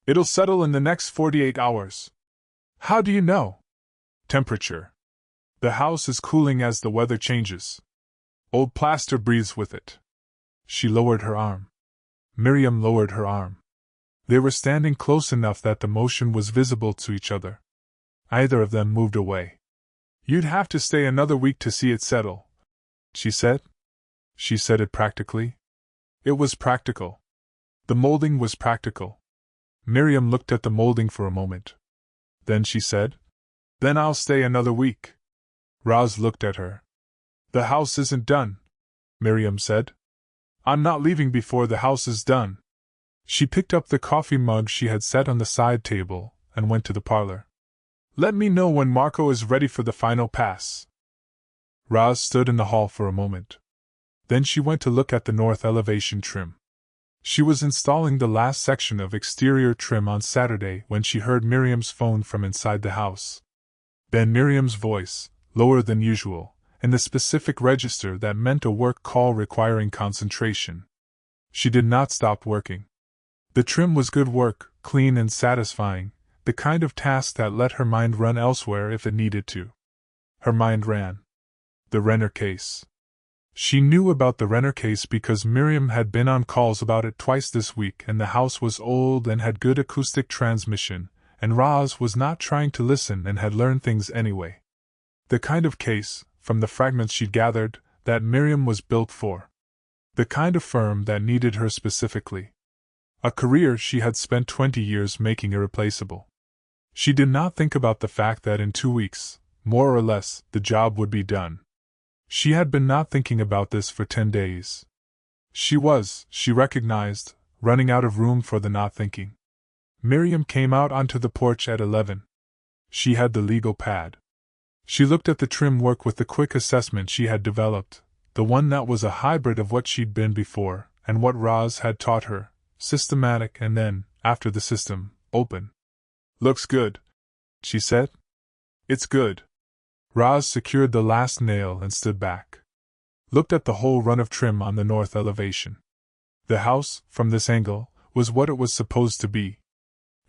It'll settle in the next 48 hours. How do you know? Temperature. The house is cooling as the weather changes. Old plaster breathes with it. She lowered her arm. Miriam lowered her arm. They were standing close enough that the motion was visible to each other. Either of them moved away. You'd have to stay another week to see it settle, she said. She said it practically. It was practical. The molding was practical. Miriam looked at the molding for a moment. Then she said, Then I'll stay another week. Roz looked at her. The house isn't done, Miriam said. I'm not leaving before the house is done. She picked up the coffee mug she had set on the side table and went to the parlor. Let me know when Marco is ready for the final pass. Roz stood in the hall for a moment. Then she went to look at the north elevation trim. She was installing the last section of exterior trim on Saturday when she heard Miriam's phone from inside the house. Then Miriam's voice, lower than usual, in the specific register that meant a work call requiring concentration. She did not stop working. The trim was good work, clean and satisfying, the kind of task that let her mind run elsewhere if it needed to. Her mind ran. The Renner case. She knew about the Renner case because Miriam had been on calls about it twice this week and the house was old and had good acoustic transmission, and Roz was not trying to listen and had learned things anyway. The kind of case, from the fragments she'd gathered, that Miriam was built for. The kind of firm that needed her specifically. A career she had spent 20 years making irreplaceable. She did not think about the fact that in 2 weeks, more or less, the job would be done. She had been not thinking about this for 10 days. She recognized, running out of room for the not thinking. Miriam came out onto the porch at 11. She had the legal pad. She looked at the trim work with the quick assessment she had developed, the one that was a hybrid of what she'd been before, and what Roz had taught her, systematic and then, after the system, open. "Looks good," she said. "It's good." Roz secured the last nail and stood back. Looked at the whole run of trim on the north elevation. The house, from this angle, was what it was supposed to be.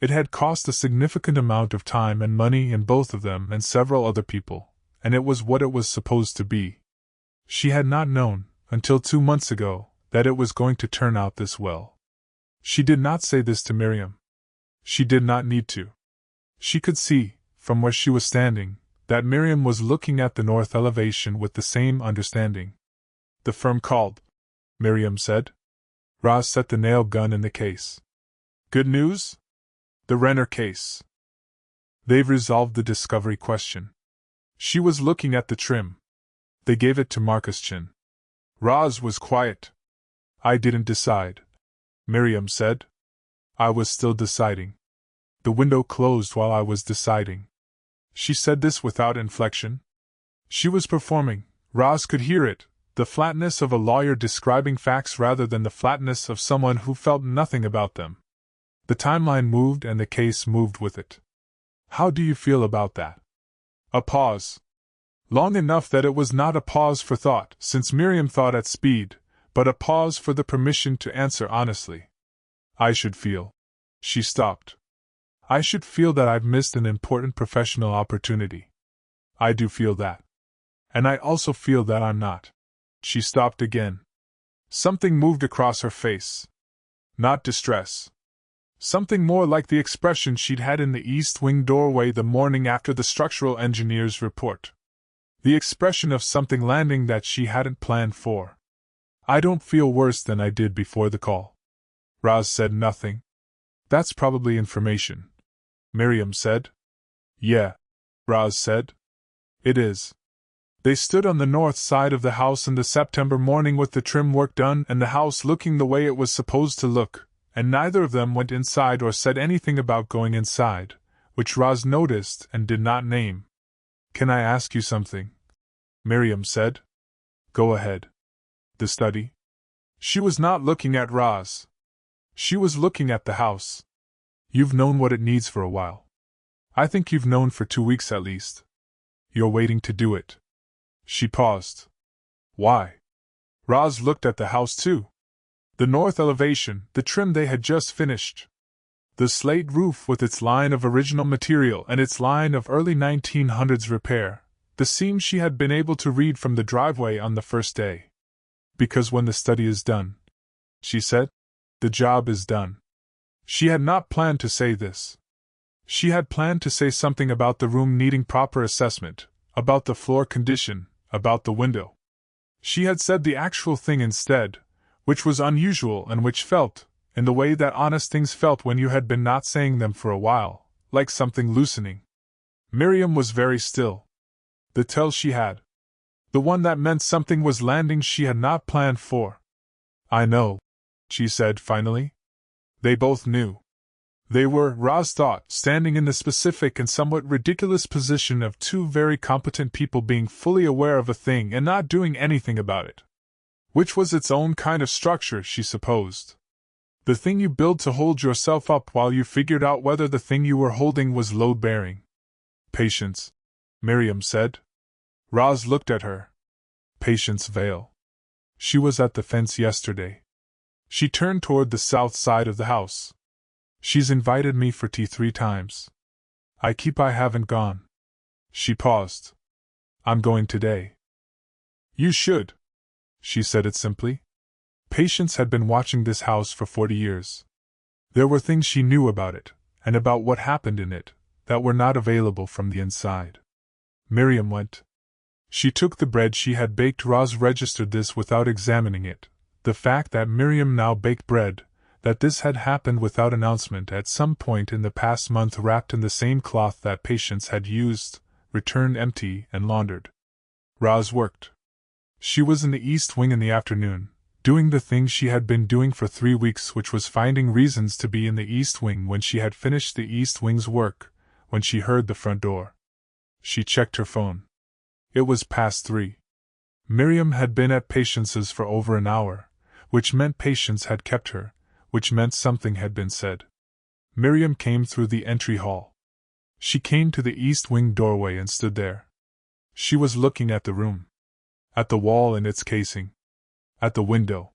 It had cost a significant amount of time and money in both of them and several other people, and it was what it was supposed to be. She had not known, until 2 months ago, that it was going to turn out this well. She did not say this to Miriam. She did not need to. She could see, from where she was standing, that Miriam was looking at the north elevation with the same understanding. "The firm called," Miriam said. Roz set the nail gun in the case. "Good news?" "The Renner case. They've resolved the discovery question." She was looking at the trim. "They gave it to Marcus Chin." Roz was quiet. "I didn't decide," Miriam said. "I was still deciding. The window closed while I was deciding." She said this without inflection. She was performing, Roz could hear it, the flatness of a lawyer describing facts rather than the flatness of someone who felt nothing about them. The timeline moved and the case moved with it. "How do you feel about that?" A pause. Long enough that it was not a pause for thought, since Miriam thought at speed, but a pause for the permission to answer honestly. "I should feel." She stopped. "I should feel that I've missed an important professional opportunity. I do feel that. And I also feel that I'm not." She stopped again. Something moved across her face. Not distress. Something more like the expression she'd had in the East Wing doorway the morning after the structural engineer's report. The expression of something landing that she hadn't planned for. "I don't feel worse than I did before the call." Roz said nothing. "That's probably information," Miriam said. "Yeah," Roz said. "It is." They stood on the north side of the house in the September morning with the trim work done and the house looking the way it was supposed to look, and neither of them went inside or said anything about going inside, which Roz noticed and did not name. "Can I ask you something?" Miriam said. "Go ahead." "The study?" She was not looking at Roz. She was looking at the house. "You've known what it needs for a while. I think you've known for 2 weeks at least. You're waiting to do it." She paused. "Why?" Roz looked at the house too. The north elevation, the trim they had just finished. The slate roof with its line of original material and its line of early 1900s repair, the seams she had been able to read from the driveway on the first day. "Because when the study is done," she said, "the job is done." She had not planned to say this. She had planned to say something about the room needing proper assessment, about the floor condition, about the window. She had said the actual thing instead, which was unusual and which felt, in the way that honest things felt when you had been not saying them for a while, like something loosening. Miriam was very still. The tell she had. The one that meant something was landing she had not planned for. "I know," she said finally. They both knew. They were, Roz thought, standing in the specific and somewhat ridiculous position of two very competent people being fully aware of a thing and not doing anything about it. Which was its own kind of structure, she supposed. The thing you build to hold yourself up while you figured out whether the thing you were holding was load-bearing. "Patience," Miriam said. Roz looked at her. Patience Vale. She was at the fence yesterday. She turned toward the south side of the house. "She's invited me for tea 3 times. I haven't gone." She paused. "I'm going today." "You should." She said it simply. Patience had been watching this house for 40 years. There were things she knew about it, and about what happened in it, that were not available from the inside. Miriam went. She took the bread she had baked. Roz registered this without examining it. The fact that Miriam now baked bread, that this had happened without announcement at some point in the past month, wrapped in the same cloth that patients had used, returned empty, and laundered. Roz worked. She was in the East Wing in the afternoon, doing the thing she had been doing for 3 weeks, which was finding reasons to be in the East Wing when she had finished the East Wing's work, when she heard the front door. She checked her phone. It was past 3. Miriam had been at Patience's for over an hour, which meant Patience had kept her, which meant something had been said. Miriam came through the entry hall. She came to the East Wing doorway and stood there. She was looking at the room. At the wall in its casing. At the window.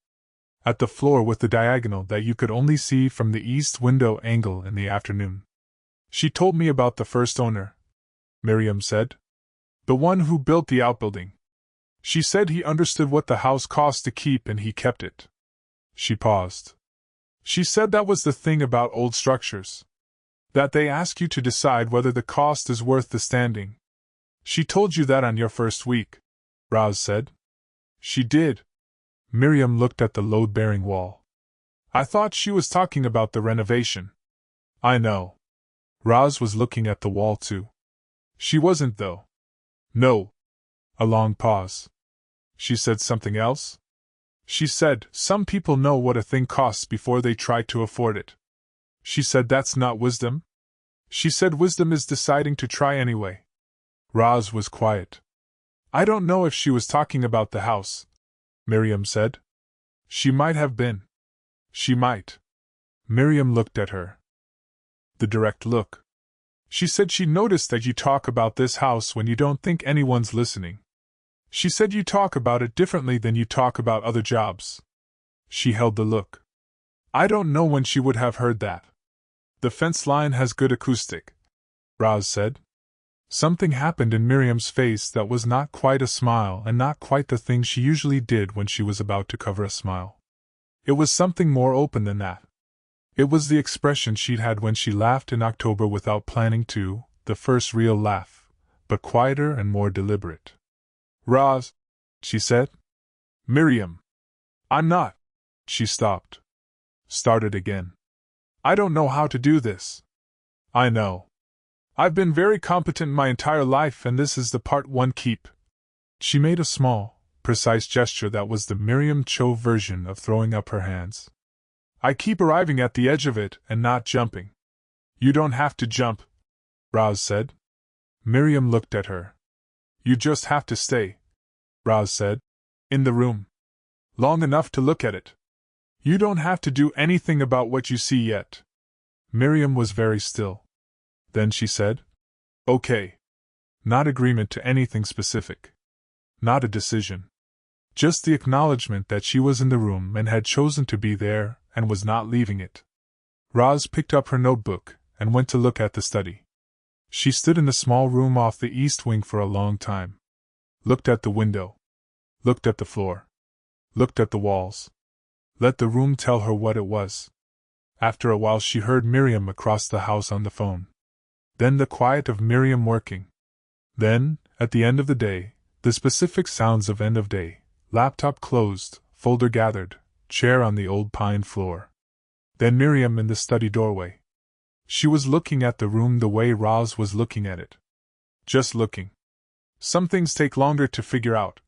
At the floor with the diagonal that you could only see from the east window angle in the afternoon. She told me about the first owner, Miriam said. The one who built the outbuilding. She said he understood what the house cost to keep and he kept it. She paused. She said that was the thing about old structures. That they ask you to decide whether the cost is worth the standing. She told you that on your first week, Roz said. She did. Miriam looked at the load-bearing wall. I thought she was talking about the renovation. I know. Roz was looking at the wall too. She wasn't, though. No. A long pause. She said something else? She said, some people know what a thing costs before they try to afford it. She said that's not wisdom? She said wisdom is deciding to try anyway. Roz was quiet. I don't know if she was talking about the house, Miriam said. She might have been. She might. Miriam looked at her. The direct look. She said she noticed that you talk about this house when you don't think anyone's listening. She said you talk about it differently than you talk about other jobs. She held the look. I don't know when she would have heard that. The fence line has good acoustic, Roz said. Something happened in Miriam's face that was not quite a smile and not quite the thing she usually did when she was about to cover a smile. It was something more open than that. It was the expression she'd had when she laughed in October without planning to, the first real laugh, but quieter and more deliberate. Roz, she said. Miriam. I'm not. She stopped. Started again. I don't know how to do this. I know. I've been very competent my entire life, and this is the part one keep. She made a small, precise gesture that was the Miriam Cho version of throwing up her hands. I keep arriving at the edge of it and not jumping. You don't have to jump, Roz said. Miriam looked at her. You just have to stay, Roz said, in the room. Long enough to look at it. You don't have to do anything about what you see yet. Miriam was very still. Then she said, Okay. Not agreement to anything specific. Not a decision. Just the acknowledgement that she was in the room and had chosen to be there and was not leaving it. Roz picked up her notebook and went to look at the study. She stood in the small room off the east wing for a long time. Looked at the window. Looked at the floor. Looked at the walls. Let the room tell her what it was. After a while she heard Miriam across the house on the phone. Then the quiet of Miriam working. Then, at the end of the day, the specific sounds of end of day, laptop closed, folder gathered, chair on the old pine floor. Then Miriam in the study doorway. She was looking at the room the way Roz was looking at it. Just looking. Some things take longer to figure out,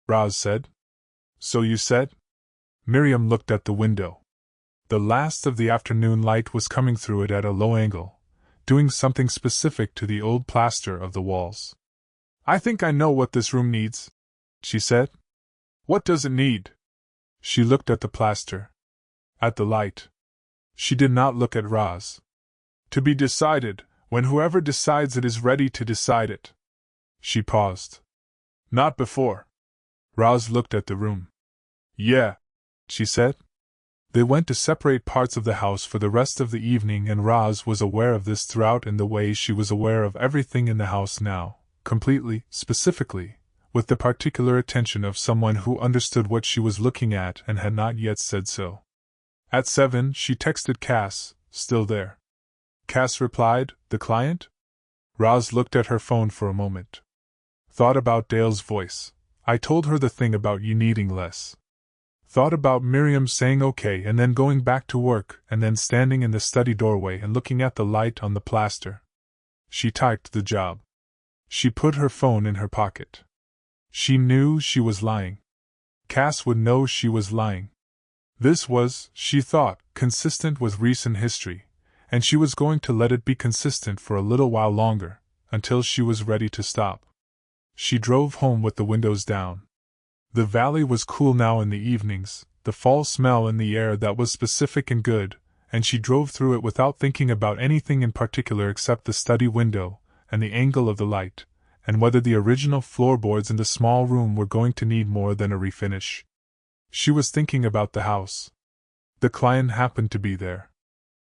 Roz said. So you said? Miriam looked at the window. The last of the afternoon light was coming through it at a low angle, doing something specific to the old plaster of the walls. I think I know what this room needs, she said. What does it need? She looked at the plaster. At the light. She did not look at Roz. To be decided, when whoever decides it is ready to decide it. She paused. Not before. Roz looked at the room. Yeah, she said. They went to separate parts of the house for the rest of the evening, and Roz was aware of this throughout in the way she was aware of everything in the house now, completely, specifically, with the particular attention of someone who understood what she was looking at and had not yet said so. At 7, she texted Cass, still there. Cass replied, the client? Roz looked at her phone for a moment. Thought about Dale's voice. I told her the thing about you needing less. Thought about Miriam saying okay and then going back to work and then standing in the study doorway and looking at the light on the plaster. She typed the job. She put her phone in her pocket. She knew she was lying. Cass would know she was lying. This was, she thought, consistent with recent history, and she was going to let it be consistent for a little while longer, until she was ready to stop. She drove home with the windows down. The valley was cool now in the evenings, the fall smell in the air that was specific and good, and she drove through it without thinking about anything in particular except the study window, and the angle of the light, and whether the original floorboards in the small room were going to need more than a refinish. She was thinking about the house. The client happened to be there.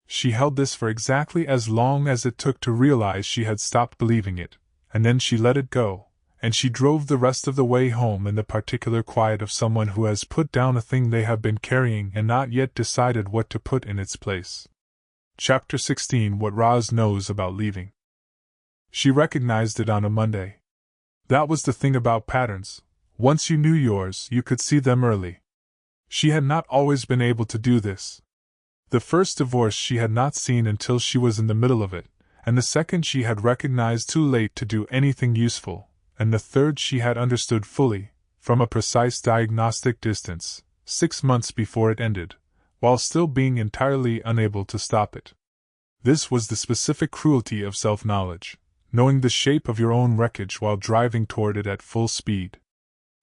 She held this for exactly as long as it took to realize she had stopped believing it, and then she let it go, and she drove the rest of the way home in the particular quiet of someone who has put down a thing they have been carrying and not yet decided what to put in its place. Chapter 16: What Roz Knows About Leaving. She recognized it on a Monday. That was the thing about patterns. Once you knew yours, you could see them early. She had not always been able to do this. The first divorce she had not seen until she was in the middle of it, and the second she had recognized too late to do anything useful, and the third she had understood fully, from a precise diagnostic distance, 6 months before it ended, while still being entirely unable to stop it. This was the specific cruelty of self-knowledge, knowing the shape of your own wreckage while driving toward it at full speed.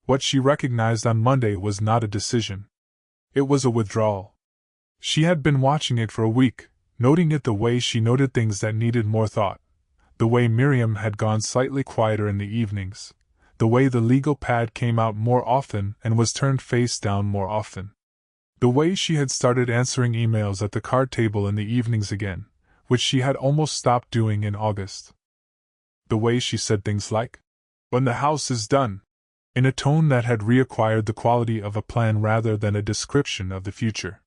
What she recognized on Monday was not a decision. It was a withdrawal. She had been watching it for a week, noting it the way she noted things that needed more thought, the way Miriam had gone slightly quieter in the evenings, the way the legal pad came out more often and was turned face down more often, the way she had started answering emails at the card table in the evenings again, which she had almost stopped doing in August. The way she said things like, "When the house is done," in a tone that had reacquired the quality of a plan rather than a description of the future.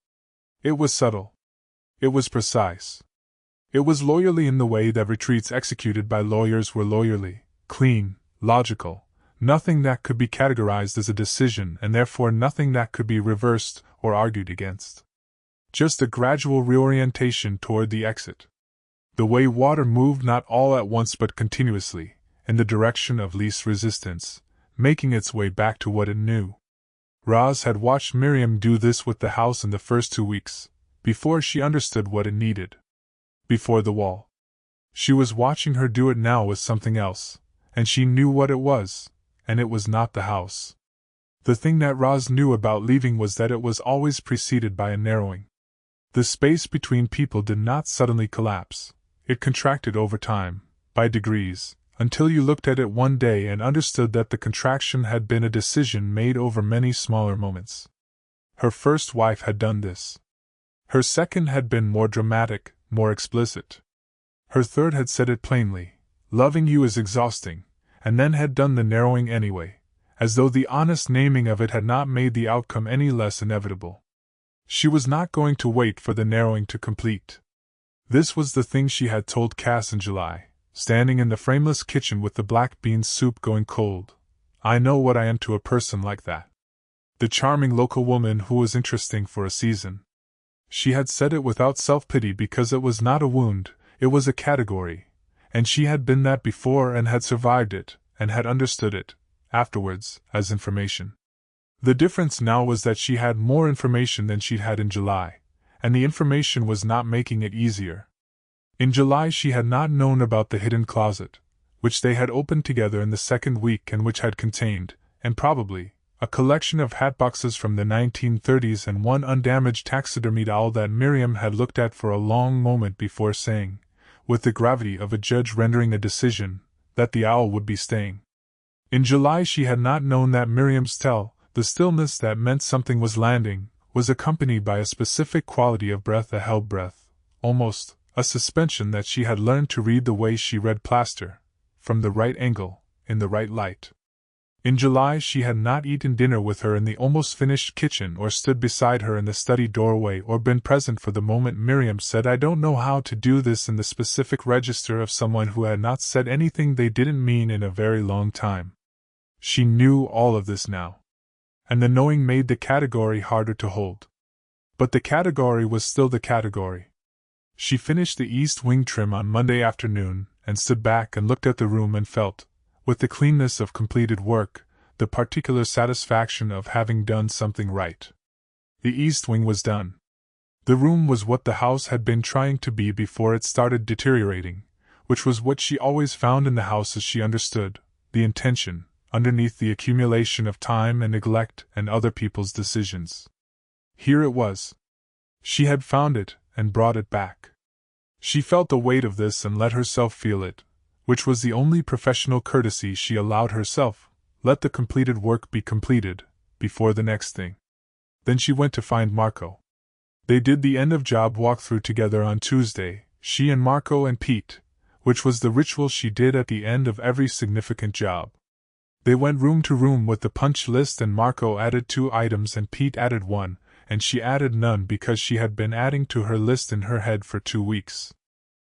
It was subtle. It was precise. It was lawyerly in the way that retreats executed by lawyers were lawyerly, clean, logical, nothing that could be categorized as a decision and therefore nothing that could be reversed or argued against. Just a gradual reorientation toward the exit. The way water moved not all at once but continuously, in the direction of least resistance, making its way back to what it knew. Roz had watched Miriam do this with the house in the first 2 weeks, before she understood what it needed. Before the wall. She was watching her do it now with something else, and she knew what it was, and it was not the house. The thing that Roz knew about leaving was that it was always preceded by a narrowing. The space between people did not suddenly collapse. It contracted over time, by degrees, until you looked at it one day and understood that the contraction had been a decision made over many smaller moments. Her first wife had done this. Her second had been more dramatic, more explicit. Her third had said it plainly, "Loving you is exhausting," and then had done the narrowing anyway, as though the honest naming of it had not made the outcome any less inevitable. She was not going to wait for the narrowing to complete. This was the thing she had told Cass in July, standing in the frameless kitchen with the black bean soup going cold. "I know what I am to a person like that." The charming local woman who was interesting for a season. She had said it without self-pity because it was not a wound, it was a category, and she had been that before and had survived it, and had understood it, afterwards, as information. The difference now was that she had more information than she'd had in July, and the information was not making it easier. In July she had not known about the hidden closet, which they had opened together in the second week and which had contained, and probably, a collection of hatboxes from the 1930s and one undamaged taxidermied owl that Miriam had looked at for a long moment before saying, with the gravity of a judge rendering a decision, that the owl would be staying. In July she had not known that Miriam's tell, the stillness that meant something was landing, was accompanied by a specific quality of breath, a held breath, almost, a suspension that she had learned to read the way she read plaster, from the right angle, in the right light. In July she had not eaten dinner with her in the almost finished kitchen or stood beside her in the study doorway or been present for the moment Miriam said "I don't know how to do this" in the specific register of someone who had not said anything they didn't mean in a very long time. She knew all of this now. and the knowing made the category harder to hold. But the category was still the category. She finished the east wing trim on Monday afternoon, and stood back and looked at the room and felt, with the cleanness of completed work, the particular satisfaction of having done something right. The east wing was done. The room was what the house had been trying to be before it started deteriorating, which was what she always found in the houses she understood, the intention, underneath the accumulation of time and neglect and other people's decisions. Here it was. She had found it and brought it back. She felt the weight of this and let herself feel it, which was the only professional courtesy she allowed herself. Let the completed work be completed, before the next thing. Then she went to find Marco. They did the end-of-job walkthrough together on Tuesday, she and Marco and Pete, which was the ritual she did at the end of every significant job. They went room to room with the punch list, and Marco added 2 items and Pete added 1, and she added none because she had been adding to her list in her head for 2 weeks.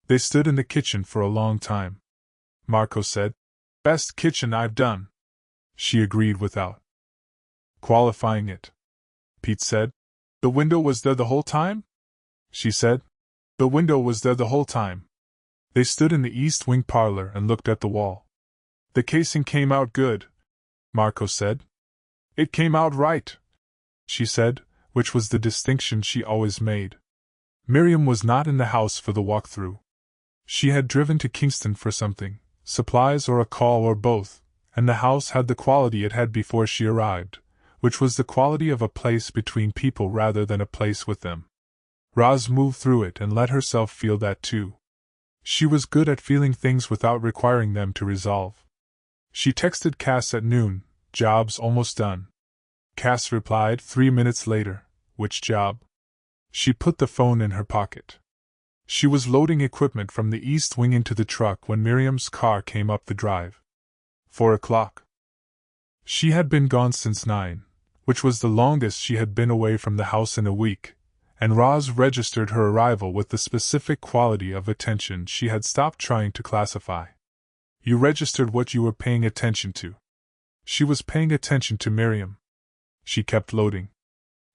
They stood in the kitchen for a long time. Marco said, "Best kitchen I've done." She agreed without qualifying it. Pete said, "The window was there the whole time?" She said, "The window was there the whole time." They stood in the east wing parlor and looked at the wall. "The casing came out good," Marco said. "It came out right," she said, which was the distinction she always made. Miriam was not in the house for the walkthrough. She had driven to Kingston for something, supplies or a call or both, and the house had the quality it had before she arrived, which was the quality of a place between people rather than a place with them. Roz moved through it and let herself feel that too. She was good at feeling things without requiring them to resolve. She texted Cass at noon, "Job's almost done." Cass replied 3 minutes later, "Which job?" She put the phone in her pocket. She was loading equipment from the east wing into the truck when Miriam's car came up the drive. 4 o'clock. She had been gone since 9, which was the longest she had been away from the house in a week, and Roz registered her arrival with the specific quality of attention she had stopped trying to classify. You registered what you were paying attention to. She was paying attention to Miriam. She kept loading.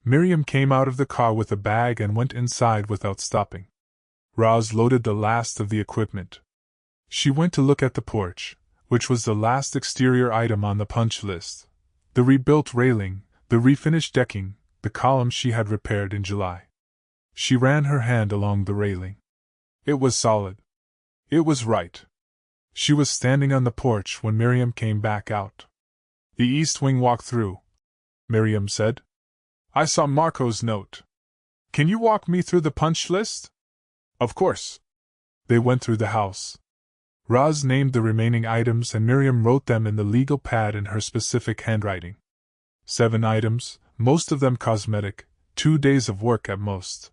Miriam came out of the car with a bag and went inside without stopping. Roz loaded the last of the equipment. She went to look at the porch, which was the last exterior item on the punch list. The rebuilt railing, the refinished decking, the columns she had repaired in July. She ran her hand along the railing. It was solid. It was right. She was standing on the porch when Miriam came back out. "The east wing walked through," Miriam said. "I saw Marco's note. Can you walk me through the punch list?" "Of course." They went through the house. Roz named the remaining items and Miriam wrote them in the legal pad in her specific handwriting. 7 items, most of them cosmetic, 2 days of work at most.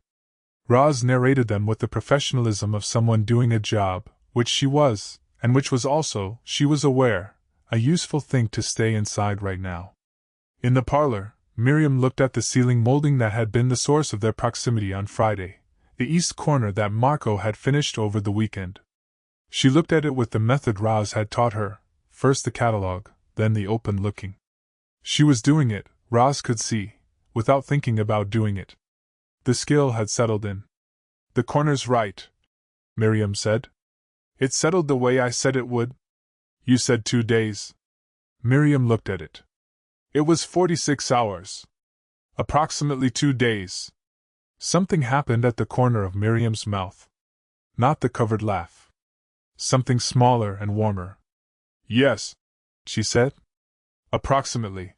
Roz narrated them with the professionalism of someone doing a job, which she was, and which was also, she was aware, a useful thing to stay inside right now. In the parlor, Miriam looked at the ceiling molding that had been the source of their proximity on Friday, the east corner that Marco had finished over the weekend. She looked at it with the method Roz had taught her, first the catalog, then the open looking. She was doing it, Roz could see, without thinking about doing it. The skill had settled in. "The corner's right," Miriam said. "It settled the way I said it would." "You said 2 days." Miriam looked at it. "It was 46 hours. Approximately 2 days. Something happened at the corner of Miriam's mouth. Not the covered laugh. Something smaller and warmer. "Yes," she said. "Approximately."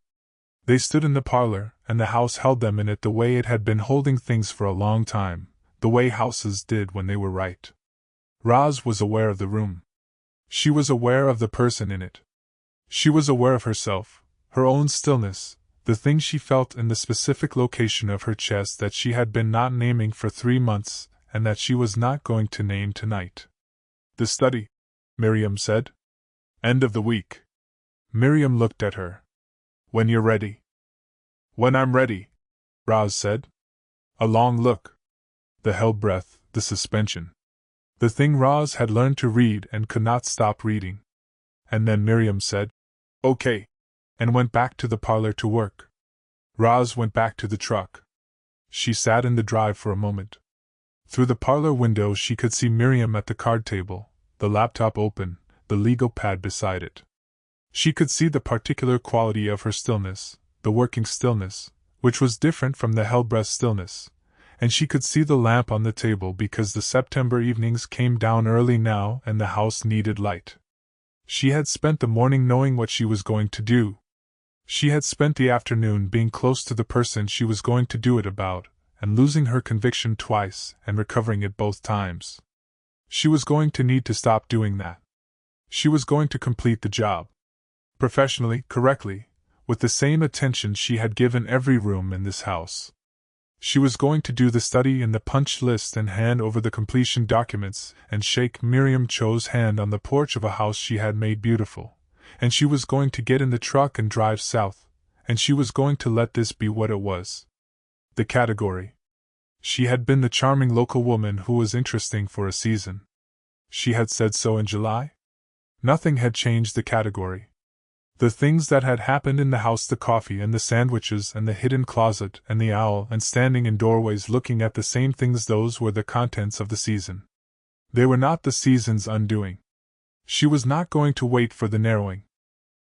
They stood in the parlor, and the house held them in it the way it had been holding things for a long time, the way houses did when they were right. Roz was aware of the room. She was aware of the person in it. She was aware of herself, her own stillness, the thing she felt in the specific location of her chest that she had been not naming for 3 months, and that she was not going to name tonight. "The study," Miriam said. "End of the week." Miriam looked at her. "When you're ready." "When I'm ready," Roz said. A long look. The held breath, the suspension. The thing Roz had learned to read and could not stop reading. And then Miriam said, "Okay," and went back to the parlor to work. Roz went back to the truck. She sat in the drive for a moment. Through the parlor window she could see Miriam at the card table, the laptop open, the legal pad beside it. She could see the particular quality of her stillness, the working stillness, which was different from the hell-breath stillness, and she could see the lamp on the table because the September evenings came down early now and the house needed light. She had spent the morning knowing what she was going to do. She had spent the afternoon being close to the person she was going to do it about, and losing her conviction twice and recovering it both times. She was going to need to stop doing that. She was going to complete the job. Professionally, correctly, with the same attention she had given every room in this house. She was going to do the study in the punch list and hand over the completion documents and shake Miriam Cho's hand on the porch of a house she had made beautiful. And she was going to get in the truck and drive south, and she was going to let this be what it was. The category. She had been the charming local woman who was interesting for a season. She had said so in July. Nothing had changed the category. The things that had happened in the house, the coffee and the sandwiches and the hidden closet and the owl and standing in doorways looking at the same things, those were the contents of the season. They were not the season's undoing. She was not going to wait for the narrowing.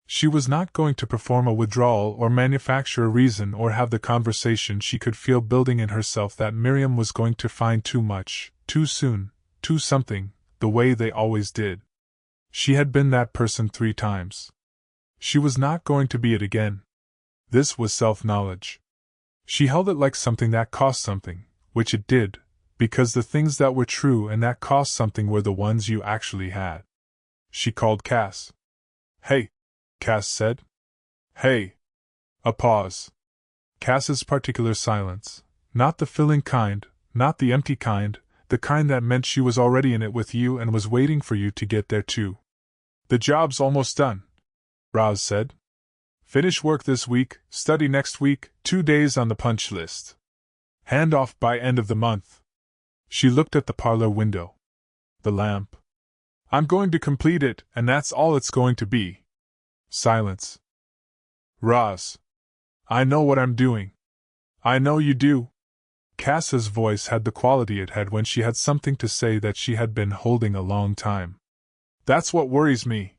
She was not going to perform a withdrawal or manufacture a reason or have the conversation she could feel building in herself that Miriam was going to find too much, too soon, too something, the way they always did. She had been that person 3 times. She was not going to be it again. This was self-knowledge. She held it like something that cost something, which it did, because the things that were true and that cost something were the ones you actually had. She called Cass. "Hey," Cass said. "Hey." A pause. Cass's particular silence, not the filling kind, not the empty kind, the kind that meant she was already in it with you and was waiting for you to get there too. "The job's almost done," Roz said. "Finish work this week, study next week, 2 days on the punch list. Hand off by end of the month." She looked at the parlor window. The lamp. "I'm going to complete it, and that's all it's going to be." Silence. "Roz, I know what I'm doing." "I know you do." Cass's voice had the quality it had when she had something to say that she had been holding a long time. "That's what worries me.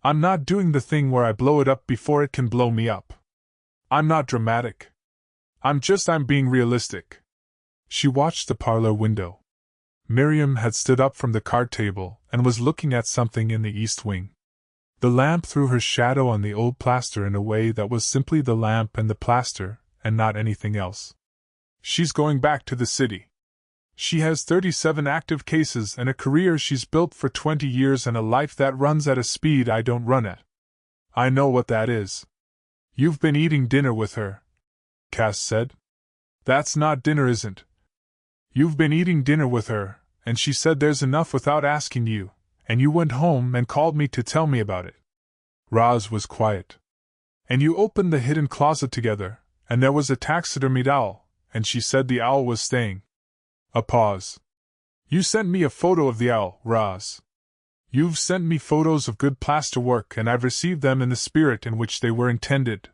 I'm not doing the thing where I blow it up before it can blow me up. I'm not dramatic. I'm being realistic." She watched the parlor window. Miriam had stood up from the card table and was looking at something in the east wing. The lamp threw her shadow on the old plaster in a way that was simply the lamp and the plaster, and not anything else. "She's going back to the city. She has 37 active cases and a career she's built for 20 years and a life that runs at a speed I don't run at. I know what that is." "You've been eating dinner with her," Cass said. "That's not dinner, isn't? You've been eating dinner with her, and she said there's enough without asking you, and you went home and called me to tell me about it." Roz was quiet. "And you opened the hidden closet together, and there was a taxidermied owl, and she said the owl was staying." A pause. "You sent me a photo of the owl, Roz. You've sent me photos of good plaster work, and I've received them in the spirit in which they were intended.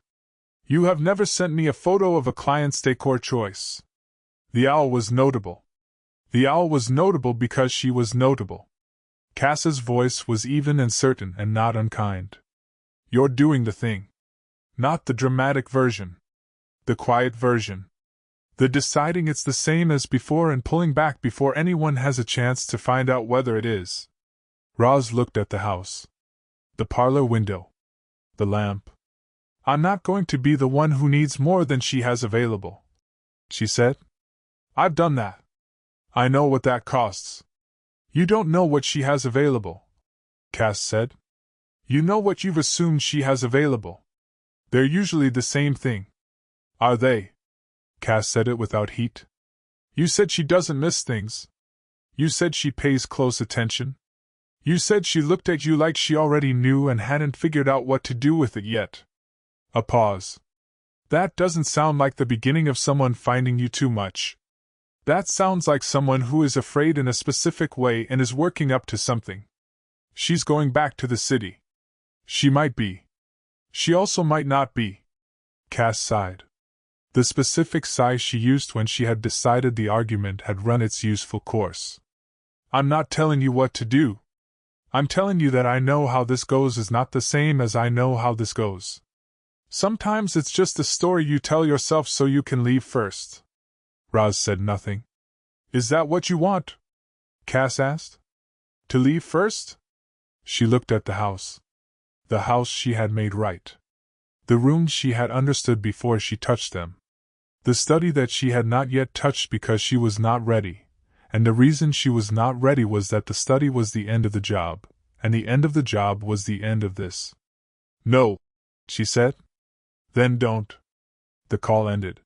You have never sent me a photo of a client's decor choice." The owl was notable. The owl was notable because she was notable. Cass's voice was even and certain and not unkind. "You're doing the thing. Not the dramatic version. The quiet version. The deciding it's the same as before and pulling back before anyone has a chance to find out whether it is." Roz looked at the house. The parlor window. The lamp. "I'm not going to be the one who needs more than she has available," she said. "I've done that. I know what that costs." "You don't know what she has available," Cass said. "You know what you've assumed she has available. They're usually the same thing." "Are they?" Cass said it without heat. "You said she doesn't miss things. You said she pays close attention. You said she looked at you like she already knew and hadn't figured out what to do with it yet." A pause. "That doesn't sound like the beginning of someone finding you too much. That sounds like someone who is afraid in a specific way and is working up to something. She's going back to the city. She might be. She also might not be." Cass sighed. the specific size she used when she had decided the argument had run its useful course. I'm not telling you what to do. I'm telling you that I know how this goes is not the same as I know how this goes. Sometimes it's just a story you tell yourself so you can leave first. Roz said nothing. Is that what you want? Cass asked. To leave first? She looked at the house. The house she had made right. The rooms she had understood before she touched them. The study that she had not yet touched because she was not ready, and the reason she was not ready was that the study was the end of the job, and the end of the job was the end of this. No, she said. Then don't. The call ended.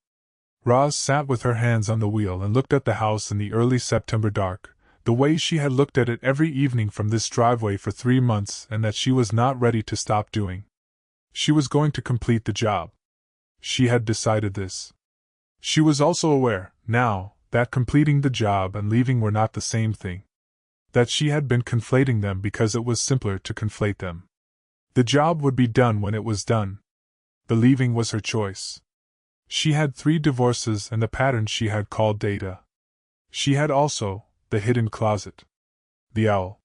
Roz sat with her hands on the wheel and looked at the house in the early September dark, the way she had looked at it every evening from this driveway for 3 months and that she was not ready to stop doing. She was going to complete the job. She had decided this. She was also aware, now, that completing the job and leaving were not the same thing. That she had been conflating them because it was simpler to conflate them. The job would be done when it was done. The leaving was her choice. She had 3 divorces and the pattern she had called data. She had also the hidden closet. The owl.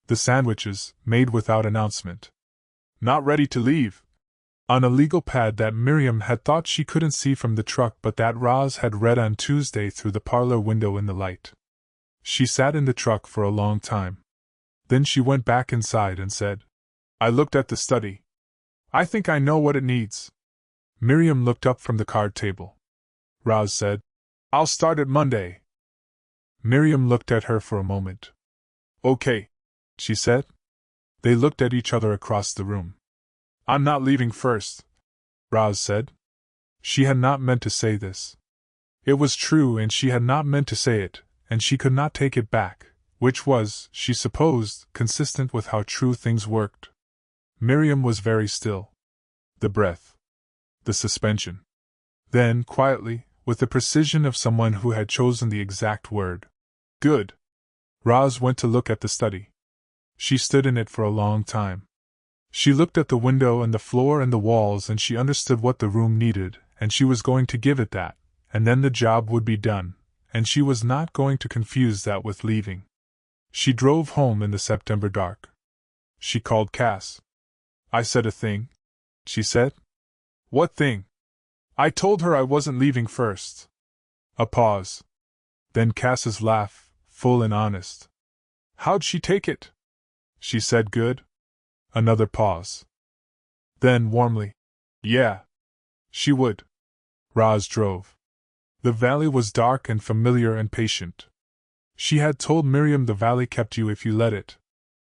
The sandwiches, made without announcement. Not ready to leave. On a legal pad that Miriam had thought she couldn't see from the truck but that Roz had read on Tuesday through the parlor window in the light. She sat in the truck for a long time. Then she went back inside and said, I looked at the study. I think I know what it needs. Miriam looked up from the card table. Roz said, I'll start it Monday. Miriam looked at her for a moment. Okay, she said. They looked at each other across the room. I'm not leaving first, Roz said. She had not meant to say this. It was true and she had not meant to say it, and she could not take it back, which was, she supposed, consistent with how true things worked. Miriam was very still. The breath. The suspension. Then, quietly, with the precision of someone who had chosen the exact word. Good. Roz went to look at the study. She stood in it for a long time. She looked at the window and the floor and the walls and she understood what the room needed, and she was going to give it that, and then the job would be done, and she was not going to confuse that with leaving. She drove home in the September dark. She called Cass. I said a thing, she said. What thing? I told her I wasn't leaving first. A pause. Then Cass's laugh, full and honest. How'd she take it? She said good. Another pause. Then warmly, yeah. She would. Roz drove. The valley was dark and familiar and patient. She had told Miriam the valley kept you if you let it.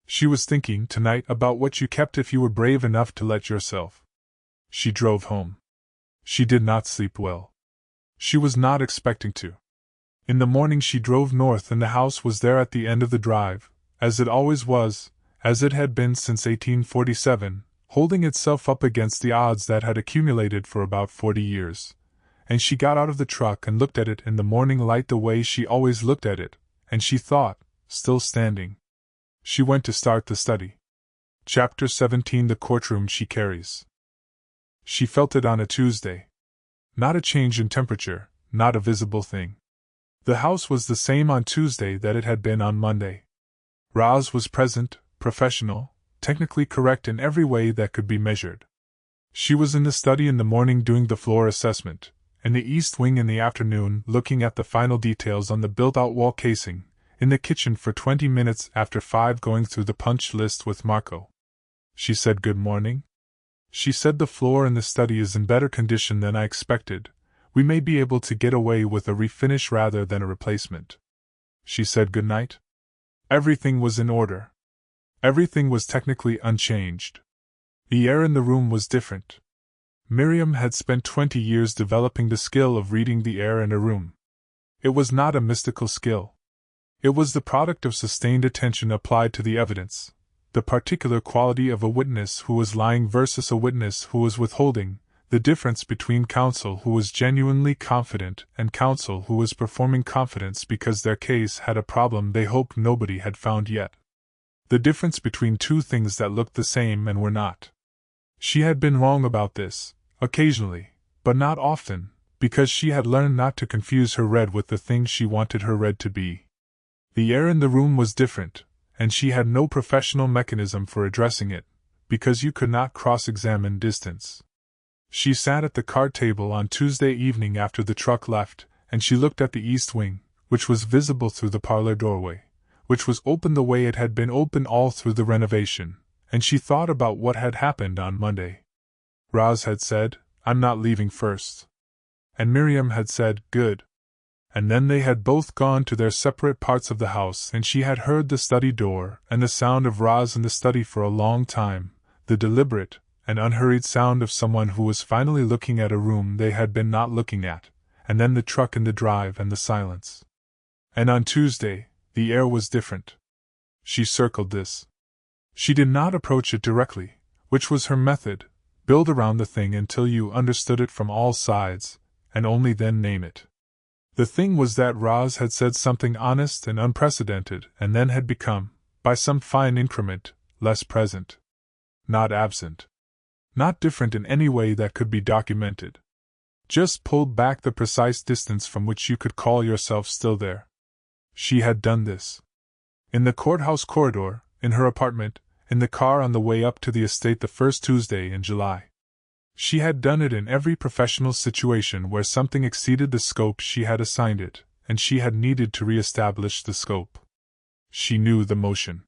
She was thinking tonight about what you kept if you were brave enough to let yourself. She drove home. She did not sleep well. She was not expecting to. In the morning she drove north and the house was there at the end of the drive, as it always was, as it had been since 1847, holding itself up against the odds that had accumulated for about 40 years. And she got out of the truck and looked at it in the morning light the way she always looked at it, and she thought, still standing. She went to start the study. Chapter 17 The courtroom she carries. She felt it on a Tuesday. Not a change in temperature, not a visible thing. The house was the same on Tuesday that it had been on Monday. Roz was present, professional, technically correct in every way that could be measured. She was in the study in the morning doing the floor assessment, in the east wing in the afternoon looking at the final details on the built-out wall casing, in the kitchen for 20 minutes after 5 going through the punch list with Marco. She said good morning. She said the floor in the study is in better condition than I expected. We may be able to get away with a refinish rather than a replacement. She said good night. Everything was in order. Everything was technically unchanged. The air in the room was different. Miriam had spent 20 years developing the skill of reading the air in a room. It was not a mystical skill. It was the product of sustained attention applied to the evidence, the particular quality of a witness who was lying versus a witness who was withholding, the difference between counsel who was genuinely confident and counsel who was performing confidence because their case had a problem they hoped nobody had found yet. The difference between two things that looked the same and were not. She had been wrong about this, occasionally, but not often, because she had learned not to confuse her red with the thing she wanted her red to be. The air in the room was different, and she had no professional mechanism for addressing it, because you could not cross-examine distance. She sat at the card table on Tuesday evening after the truck left, and she looked at the east wing, which was visible through the parlor doorway, which was open the way it had been open all through the renovation, and she thought about what had happened on Monday. Roz had said, "I'm not leaving first." And Miriam had said, "Good." And then they had both gone to their separate parts of the house, and she had heard the study door and the sound of Roz in the study for a long time, the deliberate and unhurried sound of someone who was finally looking at a room they had been not looking at, and then the truck in the drive and the silence. And on Tuesday, the air was different. She circled this. She did not approach it directly, which was her method, build around the thing until you understood it from all sides, and only then name it. The thing was that Roz had said something honest and unprecedented, and then had become, by some fine increment, less present. Not absent. Not different in any way that could be documented. Just pulled back the precise distance from which you could call yourself still there. She had done this. In the courthouse corridor, in her apartment, in the car on the way up to the estate the first Tuesday in July. She had done it in every professional situation where something exceeded the scope she had assigned it, and she had needed to re-establish the scope. She knew the motion.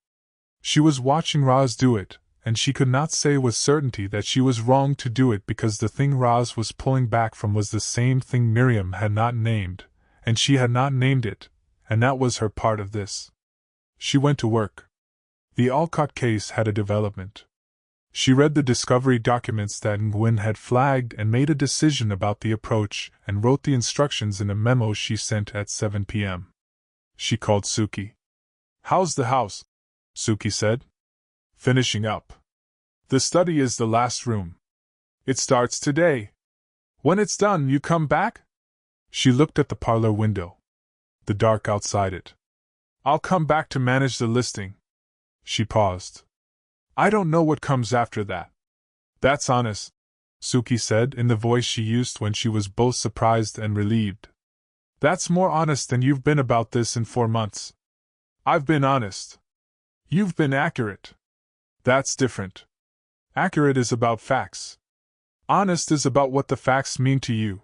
She was watching Roz do it, and she could not say with certainty that she was wrong to do it because the thing Roz was pulling back from was the same thing Miriam had not named, and she had not named it, and that was her part of this. She went to work. The Alcott case had a development. She read the discovery documents that Nguyen had flagged and made a decision about the approach and wrote the instructions in a memo she sent at 7 p.m. She called Suki. "How's the house?" Suki said. "Finishing up. The study is the last room. It starts today. When it's done, you come back?" She looked at the parlor window. The dark outside it. "I'll come back to manage the listing." She paused. "I don't know what comes after that." "That's honest," Suki said in the voice she used when she was both surprised and relieved. "That's more honest than you've been about this in 4 months. I've been honest. You've been accurate. That's different. Accurate is about facts. Honest is about what the facts mean to you."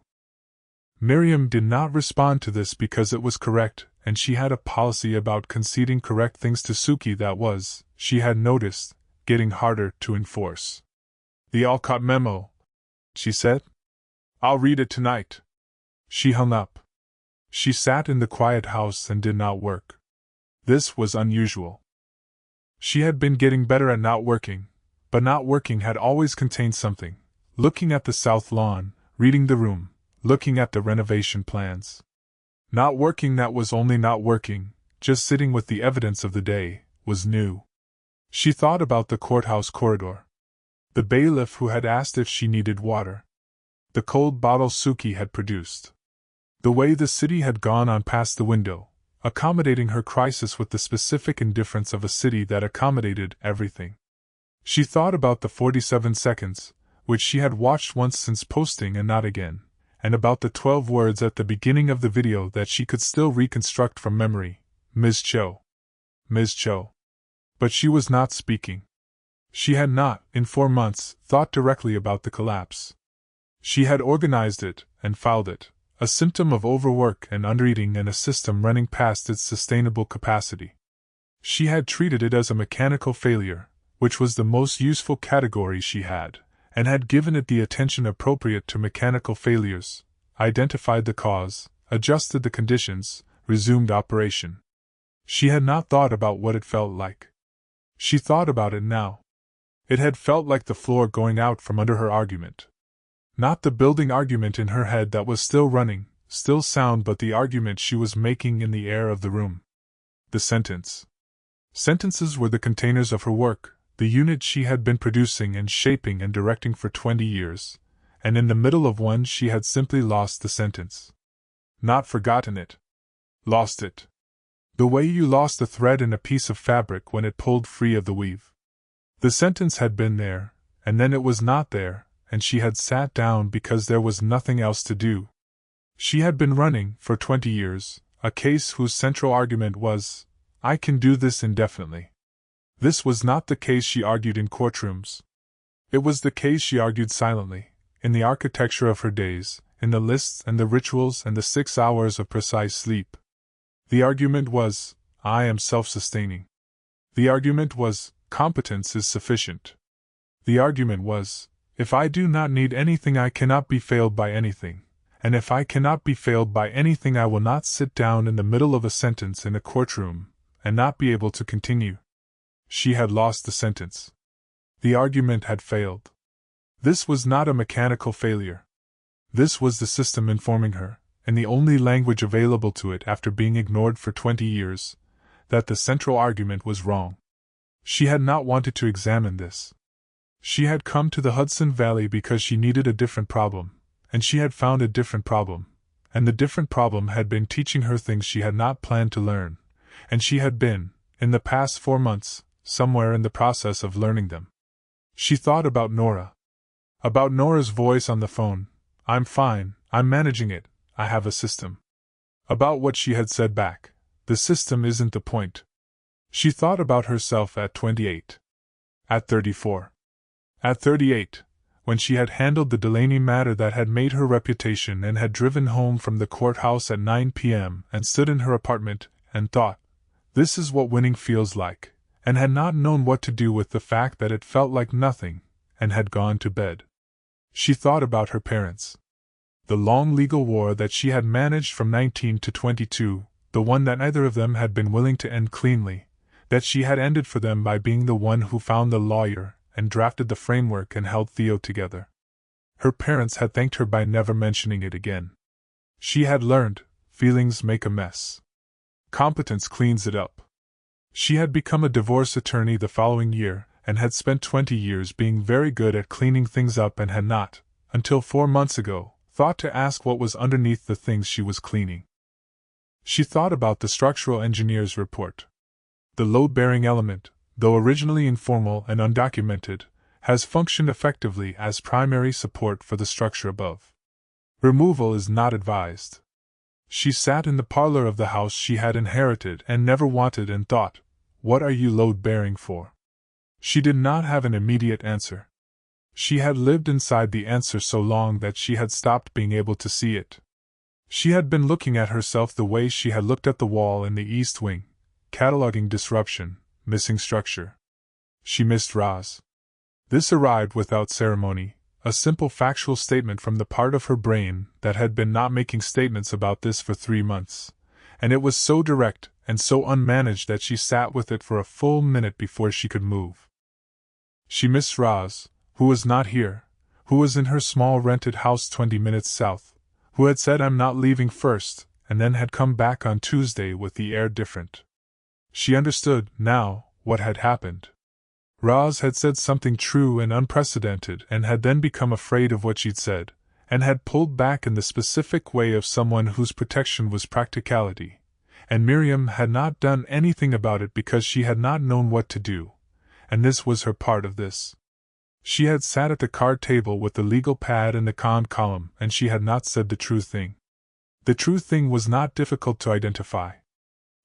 Miriam did not respond to this because it was correct, and she had a policy about conceding correct things to Suki that was, she had noticed, getting harder to enforce. "The Alcott memo," she said. "I'll read it tonight." She hung up. She sat in the quiet house and did not work. This was unusual. She had been getting better at not working, but not working had always contained something. Looking at the south lawn, reading the room, looking at the renovation plans. Not working that was only not working, just sitting with the evidence of the day, was new. She thought about the courthouse corridor. The bailiff who had asked if she needed water. The cold bottle Suki had produced. The way the city had gone on past the window, accommodating her crisis with the specific indifference of a city that accommodated everything. She thought about the 47 seconds, which she had watched once since posting and not again, and about the 12 words at the beginning of the video that she could still reconstruct from memory. "Ms. Cho. Ms. Cho." But she was not speaking. She had not, in 4 months, thought directly about the collapse. She had organized it and filed it, a symptom of overwork and undereating and a system running past its sustainable capacity. She had treated it as a mechanical failure, which was the most useful category she had, and had given it the attention appropriate to mechanical failures, identified the cause, adjusted the conditions, resumed operation. She had not thought about what it felt like. She thought about it now. It had felt like the floor going out from under her argument. Not the building argument in her head that was still running, still sound, but the argument she was making in the air of the room. The sentence. Sentences were the containers of her work, the unit she had been producing and shaping and directing for 20 years, and in the middle of one she had simply lost the sentence. Not forgotten it. Lost it. The way you lost a thread in a piece of fabric when it pulled free of the weave. The sentence had been there, and then it was not there, and she had sat down because there was nothing else to do. She had been running, for 20 years, a case whose central argument was, "I can do this indefinitely." This was not the case she argued in courtrooms. It was the case she argued silently, in the architecture of her days, in the lists and the rituals and the 6 hours of precise sleep. The argument was, "I am self-sustaining." The argument was, "Competence is sufficient." The argument was, "If I do not need anything, I cannot be failed by anything, and if I cannot be failed by anything, I will not sit down in the middle of a sentence in a courtroom and not be able to continue." She had lost the sentence. The argument had failed. This was not a mechanical failure. This was the system informing her, in the only language available to it after being ignored for 20 years, that the central argument was wrong. She had not wanted to examine this. She had come to the Hudson Valley because she needed a different problem, and she had found a different problem, and the different problem had been teaching her things she had not planned to learn, and she had been, in the past 4 months, somewhere in the process of learning them. She thought about Nora. About Nora's voice on the phone, "I'm fine, I'm managing it, I have a system." About what she had said back, "The system isn't the point." She thought about herself at 28. At 34. At 38, when she had handled the Delaney matter that had made her reputation and had driven home from the courthouse at 9 p.m. and stood in her apartment and thought, "This is what winning feels like," and had not known what to do with the fact that it felt like nothing, and had gone to bed. She thought about her parents. The long legal war that she had managed from 19 to 22, the one that neither of them had been willing to end cleanly, that she had ended for them by being the one who found the lawyer and drafted the framework and held Theo together. Her parents had thanked her by never mentioning it again. She had learned, feelings make a mess. Competence cleans it up. She had become a divorce attorney the following year, and had spent 20 years being very good at cleaning things up and had not, until 4 months ago, thought to ask what was underneath the things she was cleaning. She thought about the structural engineer's report. The load-bearing element, though originally informal and undocumented, has functioned effectively as primary support for the structure above. Removal is not advised. She sat in the parlor of the house she had inherited and never wanted and thought, "What are you load-bearing for?" She did not have an immediate answer. She had lived inside the answer so long that she had stopped being able to see it. She had been looking at herself the way she had looked at the wall in the East Wing, cataloging disruption, missing structure. She missed Roz. This arrived without ceremony, a simple factual statement from the part of her brain that had been not making statements about this for 3 months, and it was so direct and so unmanaged that she sat with it for a full minute before she could move. She missed Roz, who was not here, who was in her small rented house 20 minutes south, who had said "I'm not leaving" first, and then had come back on Tuesday with the air different. She understood, now, what had happened. Roz had said something true and unprecedented and had then become afraid of what she'd said, and had pulled back in the specific way of someone whose protection was practicality, and Miriam had not done anything about it because she had not known what to do, and this was her part of this. She had sat at the card table with the legal pad and the con column, and she had not said the true thing. The true thing was not difficult to identify.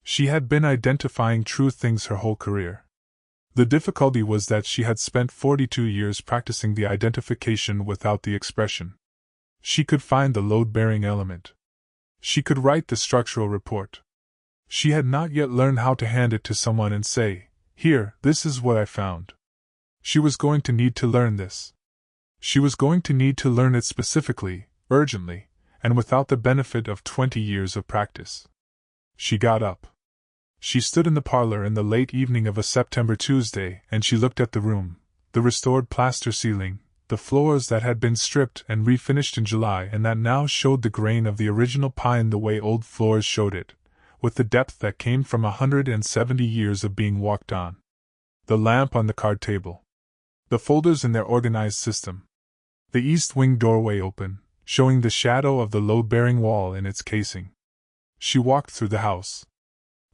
She had been identifying true things her whole career. The difficulty was that she had spent 42 years practicing the identification without the expression. She could find the load-bearing element. She could write the structural report. She had not yet learned how to hand it to someone and say, "Here, this is what I found." She was going to need to learn this. She was going to need to learn it specifically, urgently, and without the benefit of 20 years of practice. She got up. She stood in the parlor in the late evening of a September Tuesday, and she looked at the room, the restored plaster ceiling, the floors that had been stripped and refinished in July and that now showed the grain of the original pine the way old floors showed it, with the depth that came from 170 years of being walked on. The lamp on the card table. The folders in their organized system. The east wing doorway open, showing the shadow of the load-bearing wall in its casing. She walked through the house.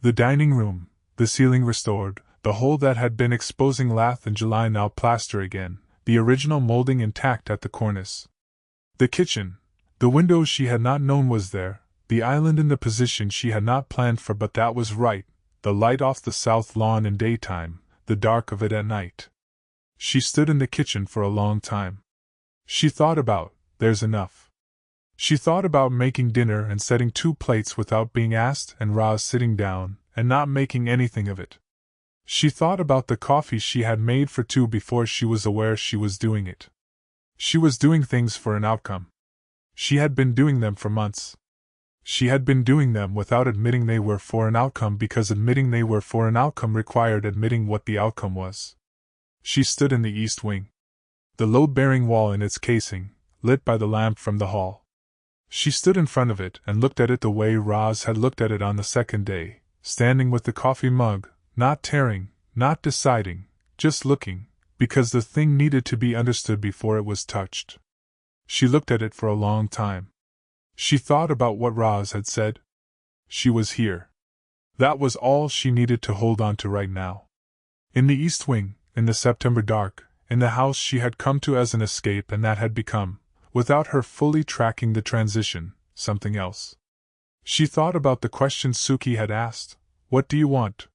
The dining room, the ceiling restored, the hole that had been exposing lath in July now plaster again, the original molding intact at the cornice. The kitchen, The window she had not known was there, the island in the position she had not planned for, but that was right, the light off the south lawn in daytime, the dark of it at night. She stood in the kitchen for a long time. She thought about, there's enough. She thought about making dinner and setting 2 plates without being asked, and Roz sitting down, and not making anything of it. She thought about the coffee she had made for 2 before she was aware she was doing it. She was doing things for an outcome. She had been doing them for months. She had been doing them without admitting they were for an outcome, because admitting they were for an outcome required admitting what the outcome was. She stood in the east wing. The load-bearing wall in its casing, lit by the lamp from the hall. She stood in front of it and looked at it the way Roz had looked at it on the second day, standing with the coffee mug, not tearing, not deciding, just looking, because the thing needed to be understood before it was touched. She looked at it for a long time. She thought about what Roz had said. She was here. That was all she needed to hold on to right now. In the east wing, in the September dark, in the house she had come to as an escape and that had become, without her fully tracking the transition, something else. She thought about the question Suki had asked, "What do you want?"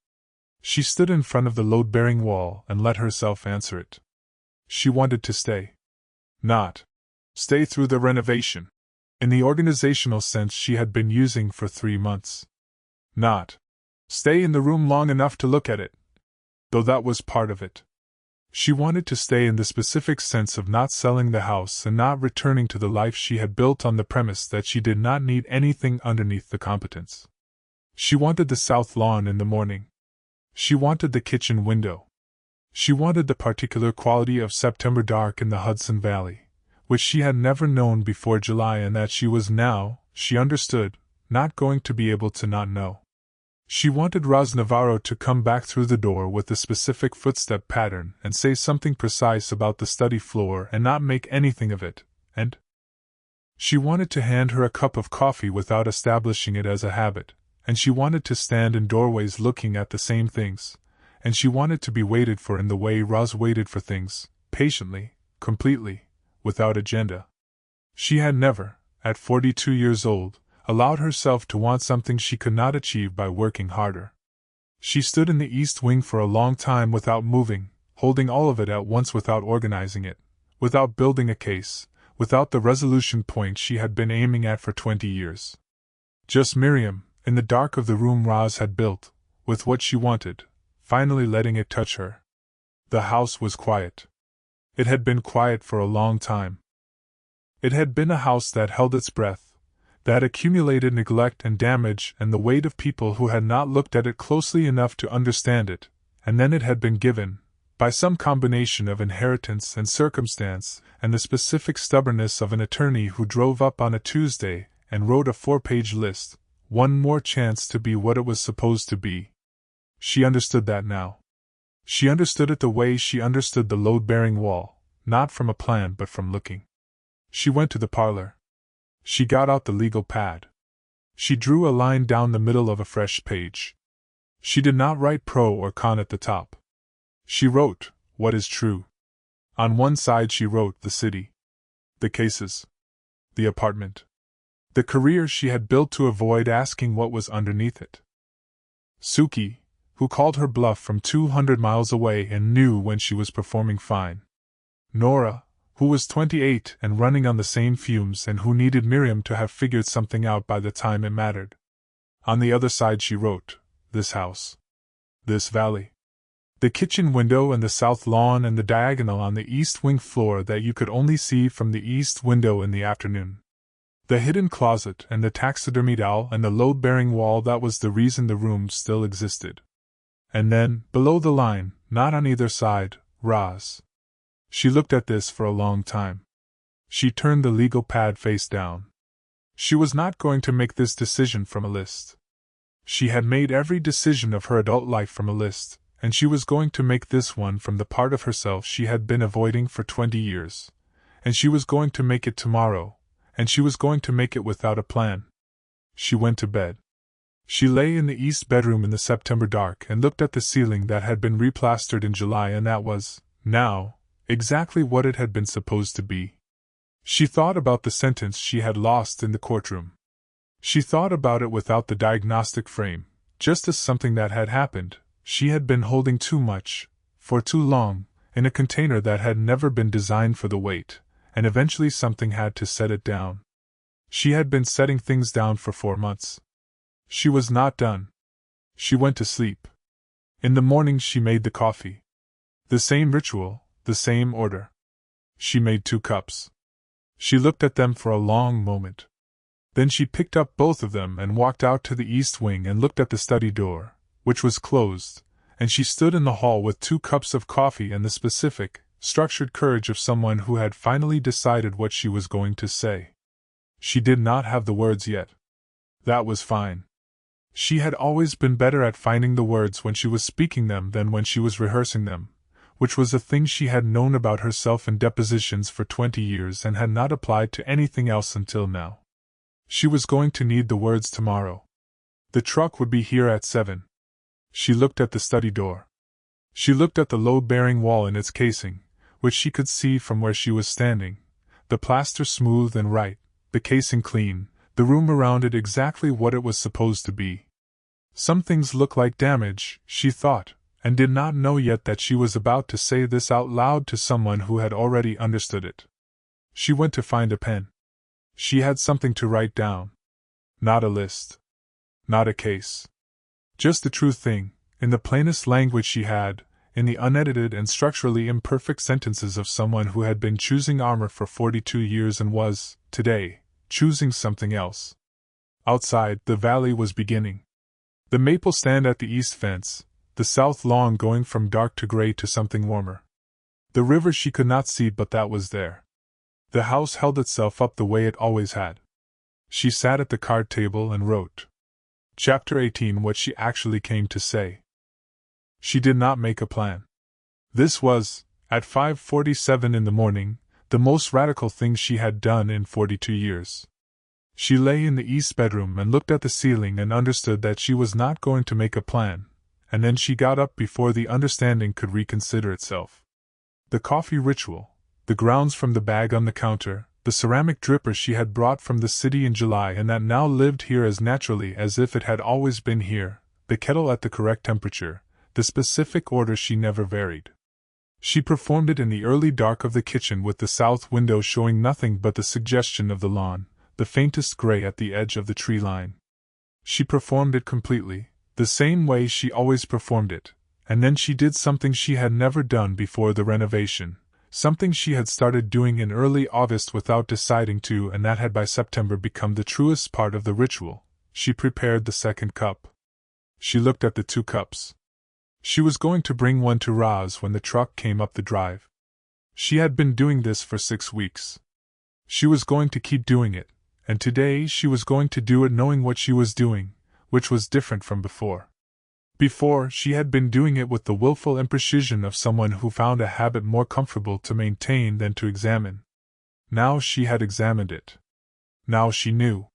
She stood in front of the load-bearing wall and let herself answer it. She wanted to stay. Not stay through the renovation, in the organizational sense she had been using for 3 months. Not stay in the room long enough to look at it, though that was part of it. She wanted to stay in the specific sense of not selling the house and not returning to the life she had built on the premise that she did not need anything underneath the competence. She wanted the south lawn in the morning. She wanted the kitchen window. She wanted the particular quality of September dark in the Hudson Valley, which she had never known before July and that she was now, she understood, not going to be able to not know. She wanted Roz Navarro to come back through the door with the specific footstep pattern and say something precise about the study floor and not make anything of it, and she wanted to hand her a cup of coffee without establishing it as a habit, and she wanted to stand in doorways looking at the same things, and she wanted to be waited for in the way Roz waited for things, patiently, completely, without agenda. She had never, at 42 years old, allowed herself to want something she could not achieve by working harder. She stood in the east wing for a long time without moving, holding all of it at once without organizing it, without building a case, without the resolution point she had been aiming at for 20 years. Just Miriam, in the dark of the room Roz had built, with what she wanted, finally letting it touch her. The house was quiet. It had been quiet for a long time. It had been a house that held its breath, that accumulated neglect and damage and the weight of people who had not looked at it closely enough to understand it, and then it had been given, by some combination of inheritance and circumstance and the specific stubbornness of an attorney who drove up on a Tuesday and wrote a 4-page list, one more chance to be what it was supposed to be. She understood that now. She understood it the way she understood the load-bearing wall, not from a plan but from looking. She went to the parlor. She got out the legal pad. She drew a line down the middle of a fresh page. She did not write pro or con at the top. She wrote, "What is true?" On one side she wrote the city, the cases, the apartment, the career she had built to avoid asking what was underneath it. Suki, who called her bluff from 200 miles away and knew when she was performing fine. Nora, who was 28 and running on the same fumes and who needed Miriam to have figured something out by the time it mattered. On the other side she wrote, this house, this valley, the kitchen window and the south lawn and the diagonal on the east wing floor that you could only see from the east window in the afternoon, the hidden closet and the taxidermied owl and the load-bearing wall that was the reason the room still existed. And then, below the line, not on either side, Roz. She looked at this for a long time. She turned the legal pad face down. She was not going to make this decision from a list. She had made every decision of her adult life from a list, and she was going to make this one from the part of herself she had been avoiding for 20 years. And she was going to make it tomorrow, and she was going to make it without a plan. She went to bed. She lay in the east bedroom in the September dark and looked at the ceiling that had been replastered in July and that was, now, exactly what it had been supposed to be. She thought about the sentence she had lost in the courtroom. She thought about it without the diagnostic frame, just as something that had happened. She had been holding too much, for too long, in a container that had never been designed for the weight, and eventually something had to set it down. She had been setting things down for 4 months. She was not done. She went to sleep. In the morning she made the coffee. The same ritual, the same order. She made 2 cups. She looked at them for a long moment. Then she picked up both of them and walked out to the east wing and looked at the study door, which was closed, and she stood in the hall with 2 cups of coffee and the specific, structured courage of someone who had finally decided what she was going to say. She did not have the words yet. That was fine. She had always been better at finding the words when she was speaking them than when she was rehearsing them, which was a thing she had known about herself in depositions for 20 years and had not applied to anything else until now. She was going to need the words tomorrow. The truck would be here at 7. She looked at the study door. She looked at the load-bearing wall in its casing, which she could see from where she was standing, the plaster smooth and right, the casing clean, the room around it exactly what it was supposed to be. Some things look like damage, she thought, and did not know yet that she was about to say this out loud to someone who had already understood it. She went to find a pen. She had something to write down. Not a list. Not a case. Just the true thing, in the plainest language she had, in the unedited and structurally imperfect sentences of someone who had been choosing armor for 42 years and was, today, choosing something else. Outside, the valley was beginning. The maple stand at the east fence, the south lawn going from dark to gray to something warmer. The river she could not see, but that was there. The house held itself up the way it always had. She sat at the card table and wrote. Chapter 18. What she actually came to say. She did not make a plan. This was, at 5:47 in the morning, the most radical thing she had done in 42 years. She lay in the east bedroom and looked at the ceiling and understood that she was not going to make a plan, and then she got up before the understanding could reconsider itself. The coffee ritual, the grounds from the bag on the counter, the ceramic dripper she had brought from the city in July and that now lived here as naturally as if it had always been here, the kettle at the correct temperature, the specific order she never varied. She performed it in the early dark of the kitchen with the south window showing nothing but the suggestion of the lawn, the faintest gray at the edge of the tree line. She performed it completely, the same way she always performed it, and then she did something she had never done before the renovation. Something she had started doing in early August without deciding to, and that had by September become the truest part of the ritual. She prepared the second cup. She looked at the 2 cups. She was going to bring one to Roz when the truck came up the drive. She had been doing this for 6 weeks. She was going to keep doing it, and today she was going to do it knowing what she was doing, which was different from before. Before, she had been doing it with the willful imprecision of someone who found a habit more comfortable to maintain than to examine. Now she had examined it. Now she knew.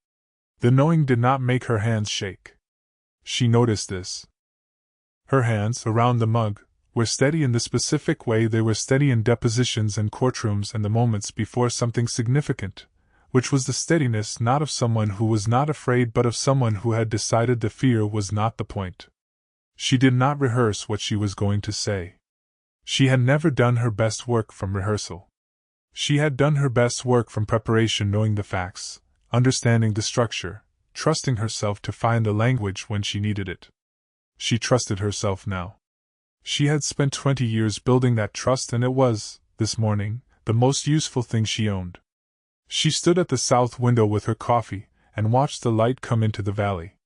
The knowing did not make her hands shake. She noticed this. Her hands, around the mug, were steady in the specific way they were steady in depositions and courtrooms and the moments before something significant, which was the steadiness not of someone who was not afraid but of someone who had decided the fear was not the point. She did not rehearse what she was going to say. She had never done her best work from rehearsal. She had done her best work from preparation, knowing the facts, understanding the structure, trusting herself to find the language when she needed it. She trusted herself now. She had spent 20 years building that trust, and it was, this morning, the most useful thing she owned. She stood at the south window with her coffee, and watched the light come into the valley.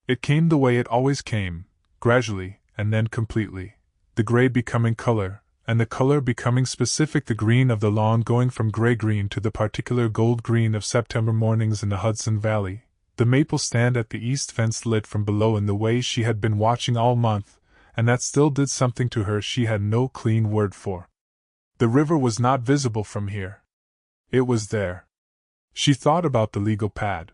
It came the way it always came, gradually, and then completely, the gray becoming color, and the color becoming specific, the green of the lawn going from gray-green to the particular gold-green of September mornings in the Hudson Valley, the maple stand at the east fence lit from below in the way she had been watching all month, and that still did something to her she had no clean word for. The river was not visible from here. It was there. She thought about the legal pad.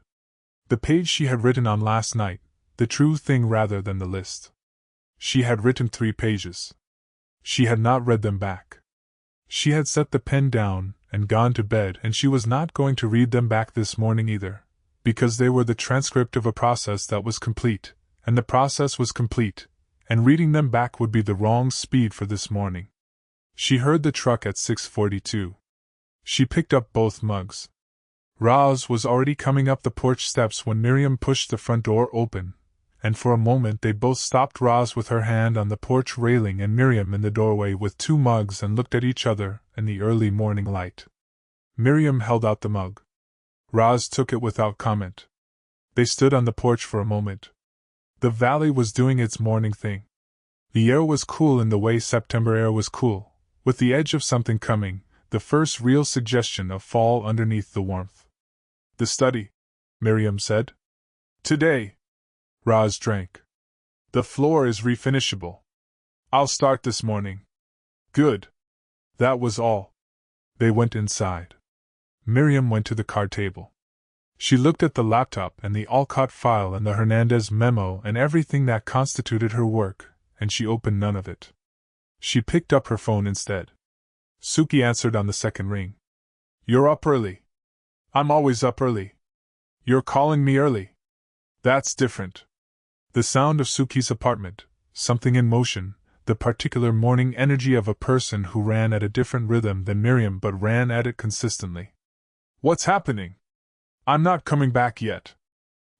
The page she had written on last night, the true thing rather than the list. She had written 3 pages. She had not read them back. She had set the pen down, and gone to bed, and she was not going to read them back this morning either, because they were the transcript of a process that was complete, and the process was complete, and reading them back would be the wrong speed for this morning. She heard the truck at 6:42. She picked up both mugs. Roz was already coming up the porch steps when Miriam pushed the front door open, and for a moment they both stopped, Roz with her hand on the porch railing and Miriam in the doorway with 2 mugs, and looked at each other in the early morning light. Miriam held out the mug. Roz took it without comment. They stood on the porch for a moment. The valley was doing its morning thing. The air was cool in the way September air was cool, with the edge of something coming, the first real suggestion of fall underneath the warmth. "The study," Miriam said. "Today." Roz drank. "The floor is refinishable. I'll start this morning." "Good." That was all. They went inside. Miriam went to the card table. She looked at the laptop and the Alcott file and the Hernandez memo and everything that constituted her work, and she opened none of it. She picked up her phone instead. Suki answered on the second ring. "You're up early." "I'm always up early." "You're calling me early." "That's different." The sound of Suki's apartment, something in motion, the particular morning energy of a person who ran at a different rhythm than Miriam but ran at it consistently. "What's happening?" "I'm not coming back yet."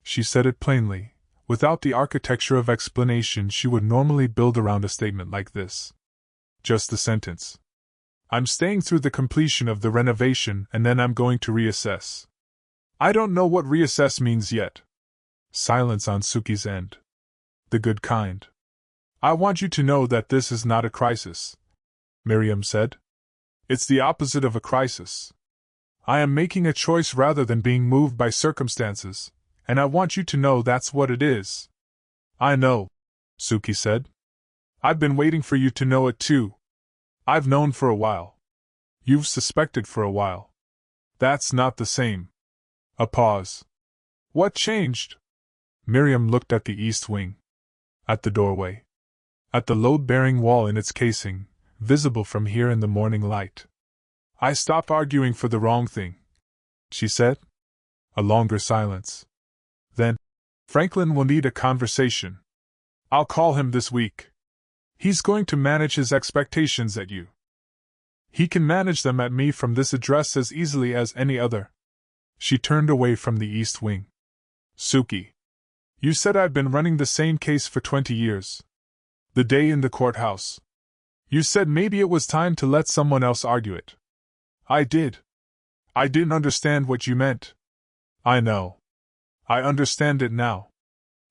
She said it plainly, without the architecture of explanation she would normally build around a statement like this. Just the sentence. "I'm staying through the completion of the renovation and then I'm going to reassess." "I don't know what reassess means yet." Silence on Suki's end. "The good kind." "I want you to know that this is not a crisis," Miriam said. "It's the opposite of a crisis. I am making a choice rather than being moved by circumstances, and I want you to know that's what it is." "I know," Suki said. "I've been waiting for you to know it too. I've known for a while. You've suspected for a while. That's not the same." A pause. "What changed?" Miriam looked at the east wing. At the doorway. At the load-bearing wall in its casing, visible from here in the morning light. "I stopped arguing for the wrong thing," she said. A longer silence. Then, "Franklin will need a conversation. I'll call him this week. He's going to manage his expectations at you. He can manage them at me from this address as easily as any other." She turned away from the east wing. "Suki, you said I've been running the same case for 20 years. The day in the courthouse. You said maybe it was time to let someone else argue it. I did. I didn't understand what you meant. I know. I understand it now."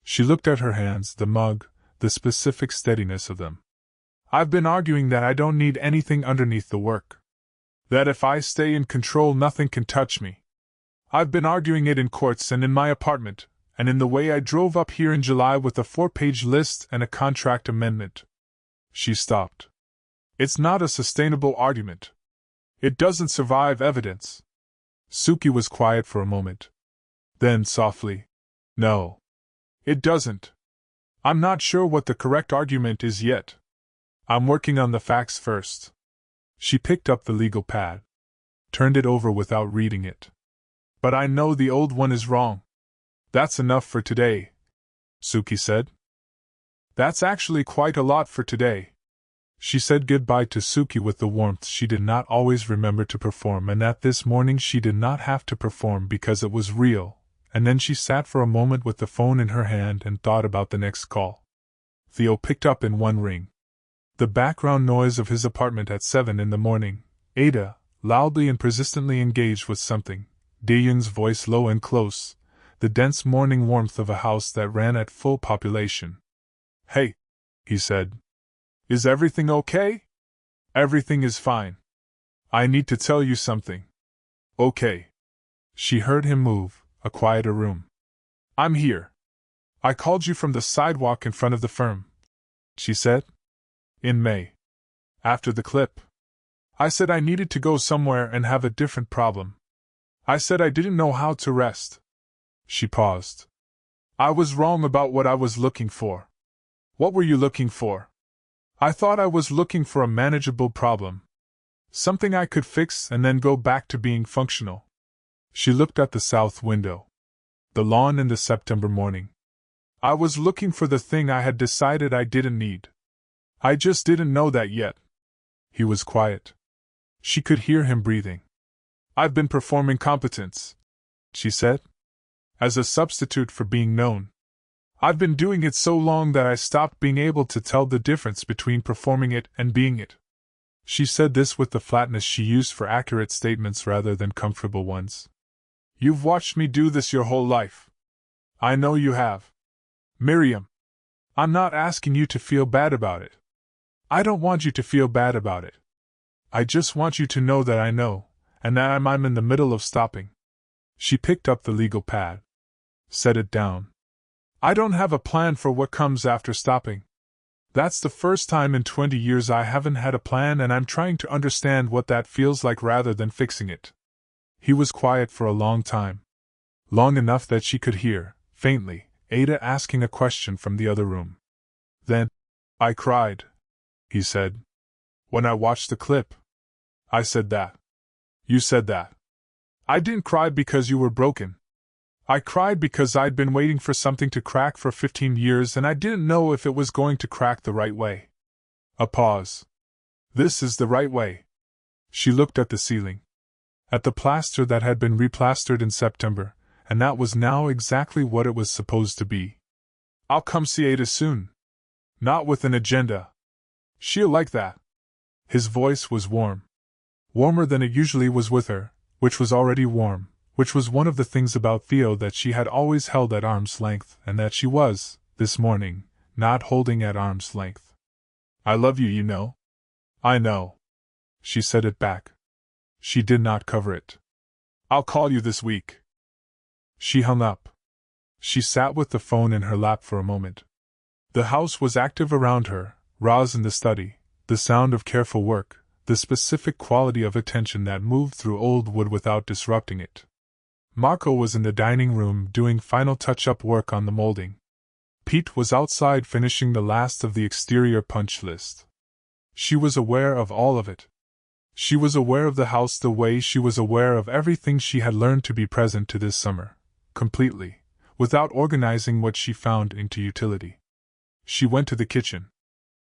She looked at her hands, the mug, the specific steadiness of them. "I've been arguing that I don't need anything underneath the work. That if I stay in control nothing can touch me. I've been arguing it in courts and in my apartment, and in the way I drove up here in July with a 4-page list and a contract amendment." She stopped. "It's not a sustainable argument. It doesn't survive evidence." Suki was quiet for a moment. Then, softly, "No. It doesn't. I'm not sure what the correct argument is yet. I'm working on the facts first." She picked up the legal pad. Turned it over without reading it. "But I know the old one is wrong." "That's enough for today," Suki said. "That's actually quite a lot for today." She said goodbye to Suki with the warmth she did not always remember to perform, and that this morning she did not have to perform because it was real, and then she sat for a moment with the phone in her hand and thought about the next call. Theo picked up in one ring. The background noise of his apartment at 7 in the morning, Ada, loudly and persistently engaged with something, Dayun's voice low and close, the dense morning warmth of a house that ran at full population. "Hey," he said. "Is everything okay?" "Everything is fine. I need to tell you something." "Okay." She heard him move, a quieter room. "I'm here. I called you from the sidewalk in front of the firm," she said. "In May. After the clip. I said I needed to go somewhere and have a different problem. I said I didn't know how to rest." She paused. "I was wrong about what I was looking for." "What were you looking for?" "I thought I was looking for a manageable problem." Something I could fix and then go back to being functional. She looked at the south window. The lawn in the September morning. I was looking for the thing I had decided I didn't need. I just didn't know that yet. He was quiet. She could hear him breathing. I've been performing competence, she said, as a substitute for being known. I've been doing it so long that I stopped being able to tell the difference between performing it and being it. She said this with the flatness she used for accurate statements rather than comfortable ones. You've watched me do this your whole life. I know you have. Miriam, I'm not asking you to feel bad about it. I don't want you to feel bad about it. I just want you to know that I know, and that I'm in the middle of stopping. She picked up the legal pad. Set it down. I don't have a plan for what comes after stopping. That's the first time in 20 years I haven't had a plan, and I'm trying to understand what that feels like rather than fixing it. He was quiet for a long time. Long enough that she could hear, faintly, Ada asking a question from the other room. Then, I cried, he said. When I watched the clip. I said that. You said that. I didn't cry because you were broken. I cried because I'd been waiting for something to crack for 15 years and I didn't know if it was going to crack the right way. A pause. This is the right way. She looked at the ceiling. At the plaster that had been replastered in September, and that was now exactly what it was supposed to be. I'll come see Ada soon. Not with an agenda. She'll like that. His voice was warm. Warmer than it usually was with her, which was already warm, which was one of the things about Theo that she had always held at arm's length and that she was, this morning, not holding at arm's length. I love you, you know. I know. She said it back. She did not cover it. I'll call you this week. She hung up. She sat with the phone in her lap for a moment. The house was active around her, Roz in the study, the sound of careful work, the specific quality of attention that moved through old wood without disrupting it. Marco was in the dining room doing final touch-up work on the molding. Pete was outside finishing the last of the exterior punch list. She was aware of all of it. She was aware of the house the way she was aware of everything she had learned to be present to this summer, completely, without organizing what she found into utility. She went to the kitchen.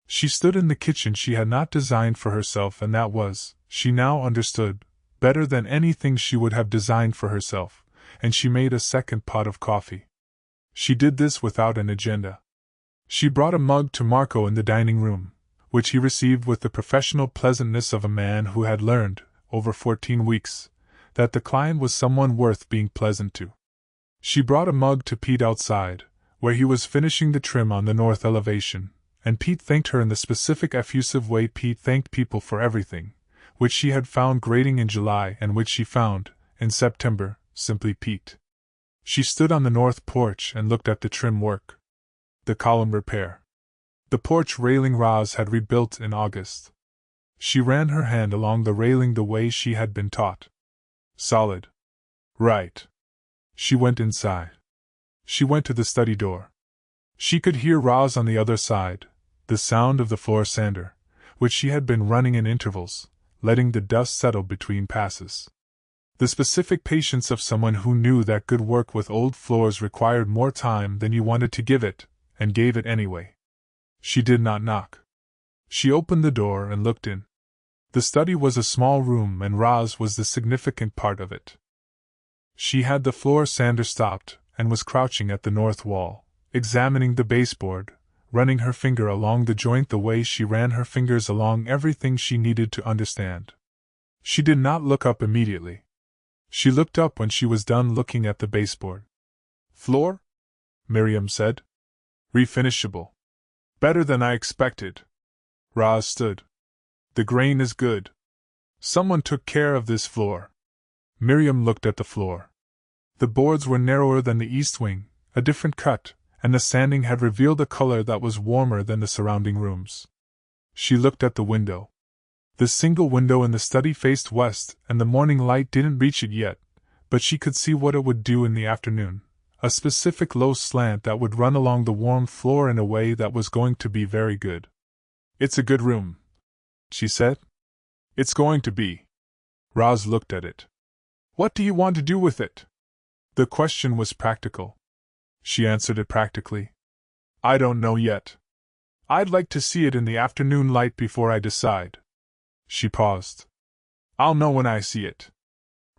She stood in the kitchen she had not designed for herself, and that was, she now understood, better than anything she would have designed for herself, and she made a second pot of coffee. She did this without an agenda. She brought a mug to Marco in the dining room, which he received with the professional pleasantness of a man who had learned, over 14 weeks, that the client was someone worth being pleasant to. She brought a mug to Pete outside, where he was finishing the trim on the north elevation, and Pete thanked her in the specific effusive way Pete thanked people for everything, which she had found grating in July and which she found, in September, simply Pete. She stood on the north porch and looked at the trim work. The column repair. The porch railing Roz had rebuilt in August. She ran her hand along the railing the way she had been taught. Solid. Right. She went inside. She went to the study door. She could hear Roz on the other side, the sound of the floor sander, which she had been running in intervals, letting the dust settle between passes. The specific patience of someone who knew that good work with old floors required more time than you wanted to give it, and gave it anyway. She did not knock. She opened the door and looked in. The study was a small room and Roz was the significant part of it. She had the floor sander stopped and was crouching at the north wall, examining the baseboard, running her finger along the joint the way she ran her fingers along everything she needed to understand. She did not look up immediately. She looked up when she was done looking at the baseboard. Floor? Miriam said. Refinishable. Better than I expected. Roz stood. The grain is good. Someone took care of this floor. Miriam looked at the floor. The boards were narrower than the east wing, a different cut, and the sanding had revealed a color that was warmer than the surrounding rooms. She looked at the window. The single window in the study faced west, and the morning light didn't reach it yet, but she could see what it would do in the afternoon, a specific low slant that would run along the warm floor in a way that was going to be very good. It's a good room, she said. It's going to be. Roz looked at it. What do you want to do with it? The question was practical. She answered it practically. I don't know yet. I'd like to see it in the afternoon light before I decide. She paused. I'll know when I see it.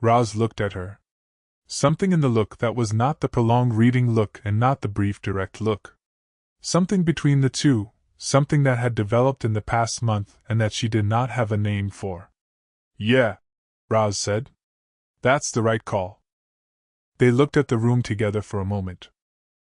Roz looked at her. Something in the look that was not the prolonged reading look and not the brief direct look. Something between the two, something that had developed in the past month and that she did not have a name for. Yeah, Roz said. That's the right call. They looked at the room together for a moment.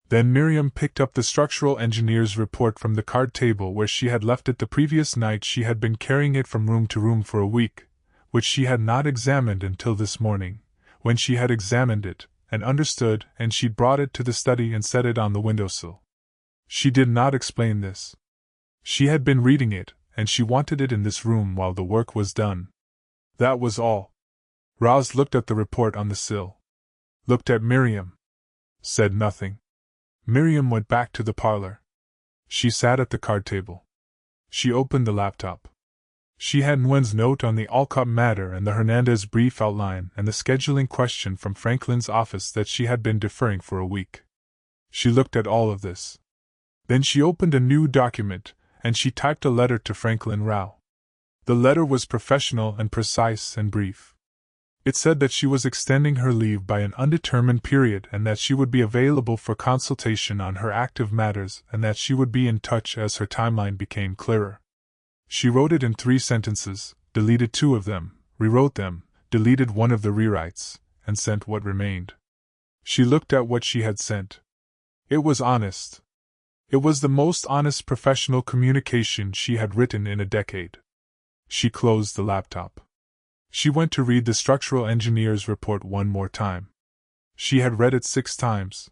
Then Miriam picked up the structural engineer's report from the card table where she had left it the previous night. She had been carrying it from room to room for a week, which she had not examined until this morning, when she had examined it, and understood, and she brought it to the study and set it on the windowsill. She did not explain this. She had been reading it, and she wanted it in this room while the work was done. That was all. Roz looked at the report on the sill. Looked at Miriam. Said nothing. Miriam went back to the parlor. She sat at the card table. She opened the laptop. She had Nguyen's note on the Alcott matter and the Hernandez brief outline and the scheduling question from Franklin's office that she had been deferring for a week. She looked at all of this. Then she opened a new document, and she typed a letter to Franklin Rao. The letter was professional and precise and brief. It said that she was extending her leave by an undetermined period and that she would be available for consultation on her active matters and that she would be in touch as her timeline became clearer. She wrote it in 3 sentences, deleted 2 of them, rewrote them, deleted one of the rewrites, and sent what remained. She looked at what she had sent. It was honest. It was the most honest professional communication she had written in a decade. She closed the laptop. She went to read the structural engineer's report one more time. She had read it 6 times.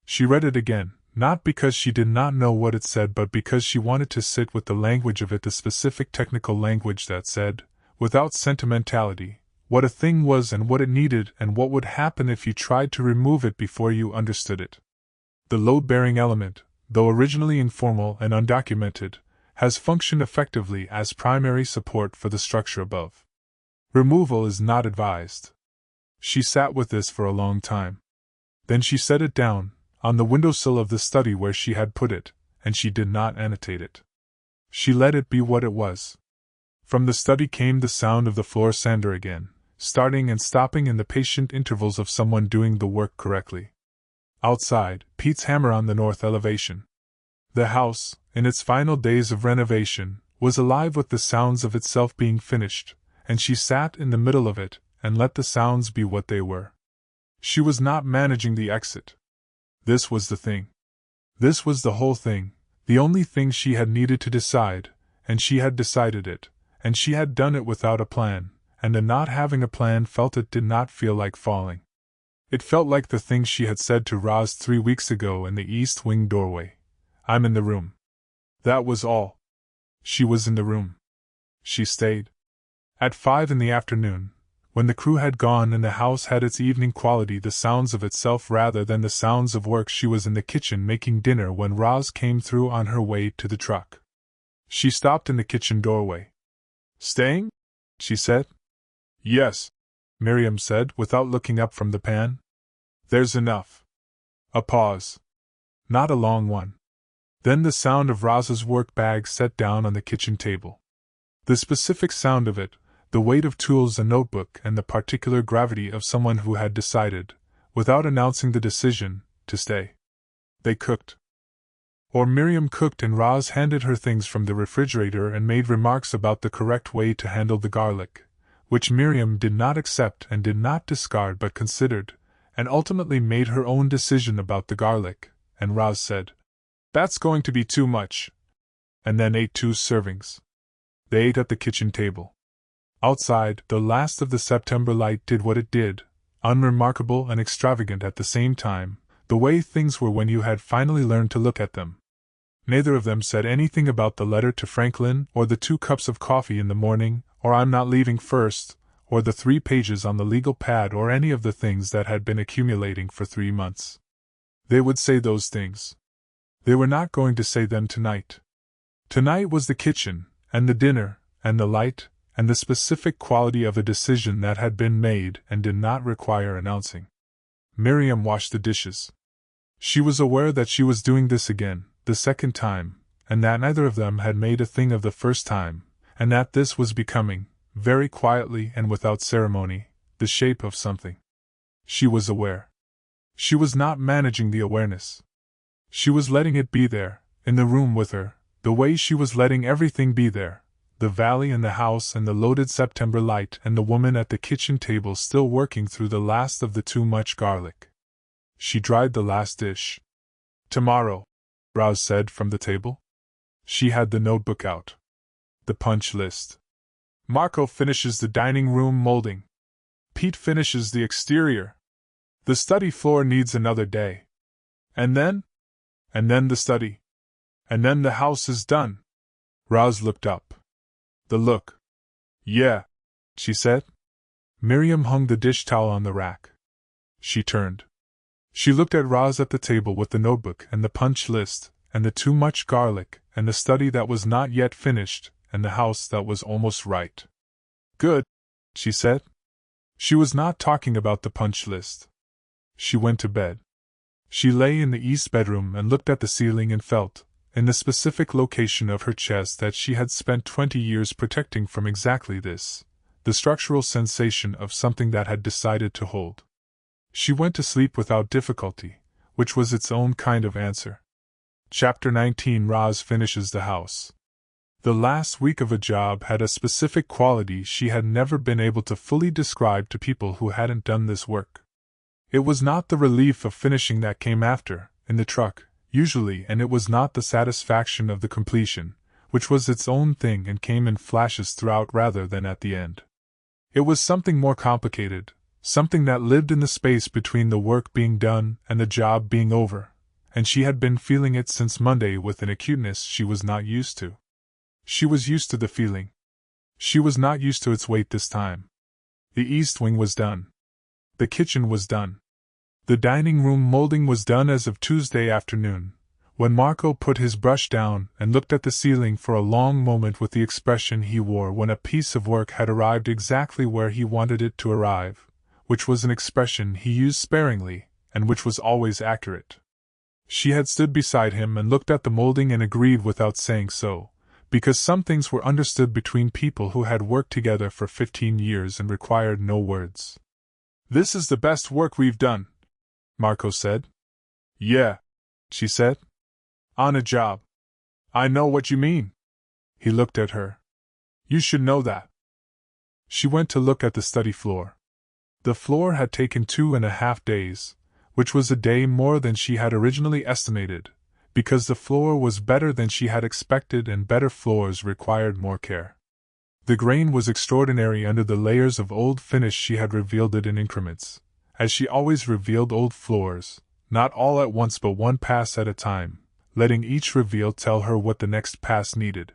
She read it again, not because she did not know what it said but because she wanted to sit with the language of it, the specific technical language that said, without sentimentality, what a thing was and what it needed and what would happen if you tried to remove it before you understood it. The load-bearing element, though originally informal and undocumented, has functioned effectively as primary support for the structure above. Removal is not advised. She sat with this for a long time. Then she set it down, on the windowsill of the study where she had put it, and she did not annotate it. She let it be what it was. From the study came the sound of the floor sander again, starting and stopping in the patient intervals of someone doing the work correctly. Outside, Pete's hammer on the north elevation. The house, in its final days of renovation, was alive with the sounds of itself being finished, and she sat in the middle of it, and let the sounds be what they were. She was not managing the exit. This was the thing. This was the whole thing, the only thing she had needed to decide, and she had decided it, and she had done it without a plan, and the not having a plan felt it did not feel like falling. It felt like the thing she had said to Roz 3 weeks ago in the east wing doorway. I'm in the room. That was all. She was in the room. She stayed. At 5 in the afternoon, when the crew had gone and the house had its evening quality, the sounds of itself rather than the sounds of work, she was in the kitchen making dinner when Roz came through on her way to the truck. She stopped in the kitchen doorway. Staying? She said. Yes, Miriam said without looking up from the pan. There's enough. A pause. Not a long one. Then the sound of Roz's work bag set down on the kitchen table. The specific sound of it, the weight of tools and notebook and the particular gravity of someone who had decided, without announcing the decision, to stay. They cooked. Or Miriam cooked and Roz handed her things from the refrigerator and made remarks about the correct way to handle the garlic, which Miriam did not accept and did not discard but considered, and ultimately made her own decision about the garlic, and Roz said, "That's going to be too much," and then ate 2 servings. They ate at the kitchen table. Outside, the last of the September light did what it did, unremarkable and extravagant at the same time, the way things were when you had finally learned to look at them. Neither of them said anything about the letter to Franklin, or the 2 cups of coffee in the morning, or I'm not leaving first, or the 3 pages on the legal pad, or any of the things that had been accumulating for 3 months. They would say those things. They were not going to say them tonight. Tonight was the kitchen, and the dinner, and the light, and the specific quality of a decision that had been made and did not require announcing. Miriam washed the dishes. She was aware that she was doing this again, the second time, and that neither of them had made a thing of the first time, and that this was becoming, very quietly and without ceremony, the shape of something. She was aware. She was not managing the awareness. She was letting it be there, in the room with her, the way she was letting everything be there, the valley and the house and the loaded September light and the woman at the kitchen table still working through the last of the too much garlic. She dried the last dish. "Tomorrow," Roz said from the table. She had the notebook out. The punch list. "Marco finishes the dining room molding. Pete finishes the exterior. The study floor needs another day. And then the study. And then the house is done." Roz looked up. The look. "Yeah," she said. Miriam hung the dish towel on the rack. She turned. She looked at Roz at the table with the notebook and the punch list, and the too much garlic, and the study that was not yet finished, and the house that was almost right. "Good," she said. She was not talking about the punch list. She went to bed. She lay in the east bedroom and looked at the ceiling and felt, in the specific location of her chest that she had spent 20 years protecting from exactly this, the structural sensation of something that had decided to hold. She went to sleep without difficulty, which was its own kind of answer. Chapter 19. Roz finishes the house. The last week of a job had a specific quality she had never been able to fully describe to people who hadn't done this work. It was not the relief of finishing that came after, in the truck, usually, and it was not the satisfaction of the completion, which was its own thing and came in flashes throughout rather than at the end. It was something more complicated, something that lived in the space between the work being done and the job being over, and she had been feeling it since Monday with an acuteness she was not used to. She was used to the feeling. She was not used to its weight this time. The east wing was done. The kitchen was done. The dining room molding was done as of Tuesday afternoon, when Marco put his brush down and looked at the ceiling for a long moment with the expression he wore when a piece of work had arrived exactly where he wanted it to arrive, which was an expression he used sparingly, and which was always accurate. She had stood beside him and looked at the molding and agreed without saying so, because some things were understood between people who had worked together for 15 years and required no words. "This is the best work we've done," Marco said. "Yeah," she said. "On a job." "I know what you mean." He looked at her. "You should know that." She went to look at the study floor. The floor had taken 2.5 days, which was a day more than she had originally estimated, because the floor was better than she had expected and better floors required more care. The grain was extraordinary under the layers of old finish. She had revealed it in increments, as she always revealed old floors, not all at once but one pass at a time, letting each reveal tell her what the next pass needed.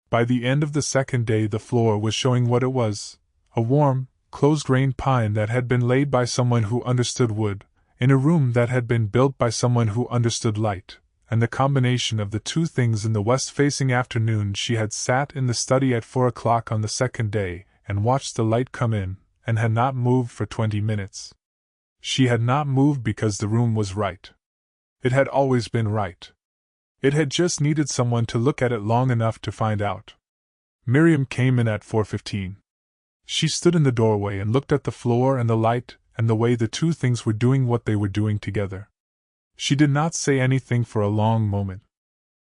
By the end of the second day the floor was showing what it was, a warm, close-grained pine that had been laid by someone who understood wood, in a room that had been built by someone who understood light, and the combination of the two things in the west-facing afternoon. She had sat in the study at 4 o'clock on the second day, and watched the light come in, and had not moved for 20 minutes. She had not moved because the room was right. It had always been right. It had just needed someone to look at it long enough to find out. Miriam came in at 4:15. She stood in the doorway and looked at the floor and the light and the way the two things were doing what they were doing together. She did not say anything for a long moment.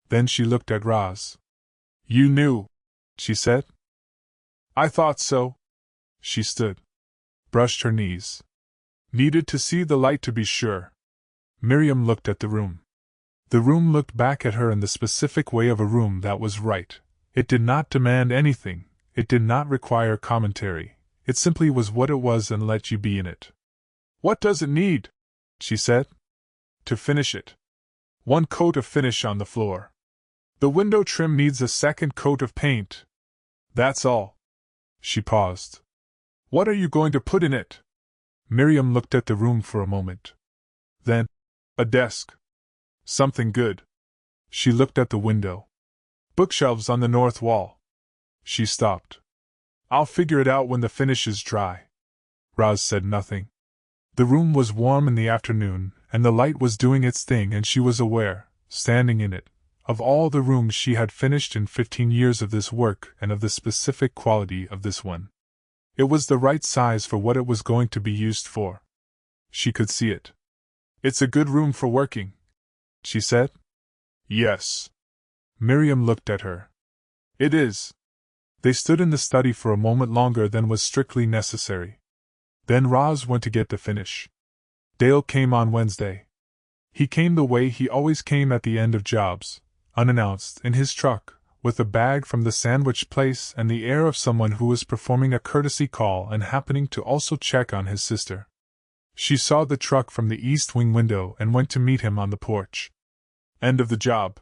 Then she looked at Roz. "You knew," she said. "I thought so." She stood. Brushed her knees. "Needed to see the light to be sure." Miriam looked at the room. The room looked back at her in the specific way of a room that was right. It did not demand anything, it did not require commentary, it simply was what it was and let you be in it. "What does it need?" she said. "To finish it. 1 coat of finish on the floor. The window trim needs a 2nd coat of paint. That's all." She paused. "What are you going to put in it?" Miriam looked at the room for a moment. Then, "A desk. Something good." She looked at the window. "Bookshelves on the north wall." She stopped. I'll figure it out when the finish is dry. Roz said nothing. The room was warm in the afternoon, and the light was doing its thing, and she was aware, standing in it, of all the rooms she had finished in 15 years of this work and of the specific quality of this one. It was the right size for what it was going to be used for. She could see it. It's a good room for working, she said. Yes. Miriam looked at her. It is. They stood in the study for a moment longer than was strictly necessary. Then Roz went to get the finish. Dale came on Wednesday. He came the way he always came at the end of jobs, unannounced, in his truck, with a bag from the sandwich place and the air of someone who was performing a courtesy call and happening to also check on his sister. She saw the truck from the east wing window and went to meet him on the porch. End of the job,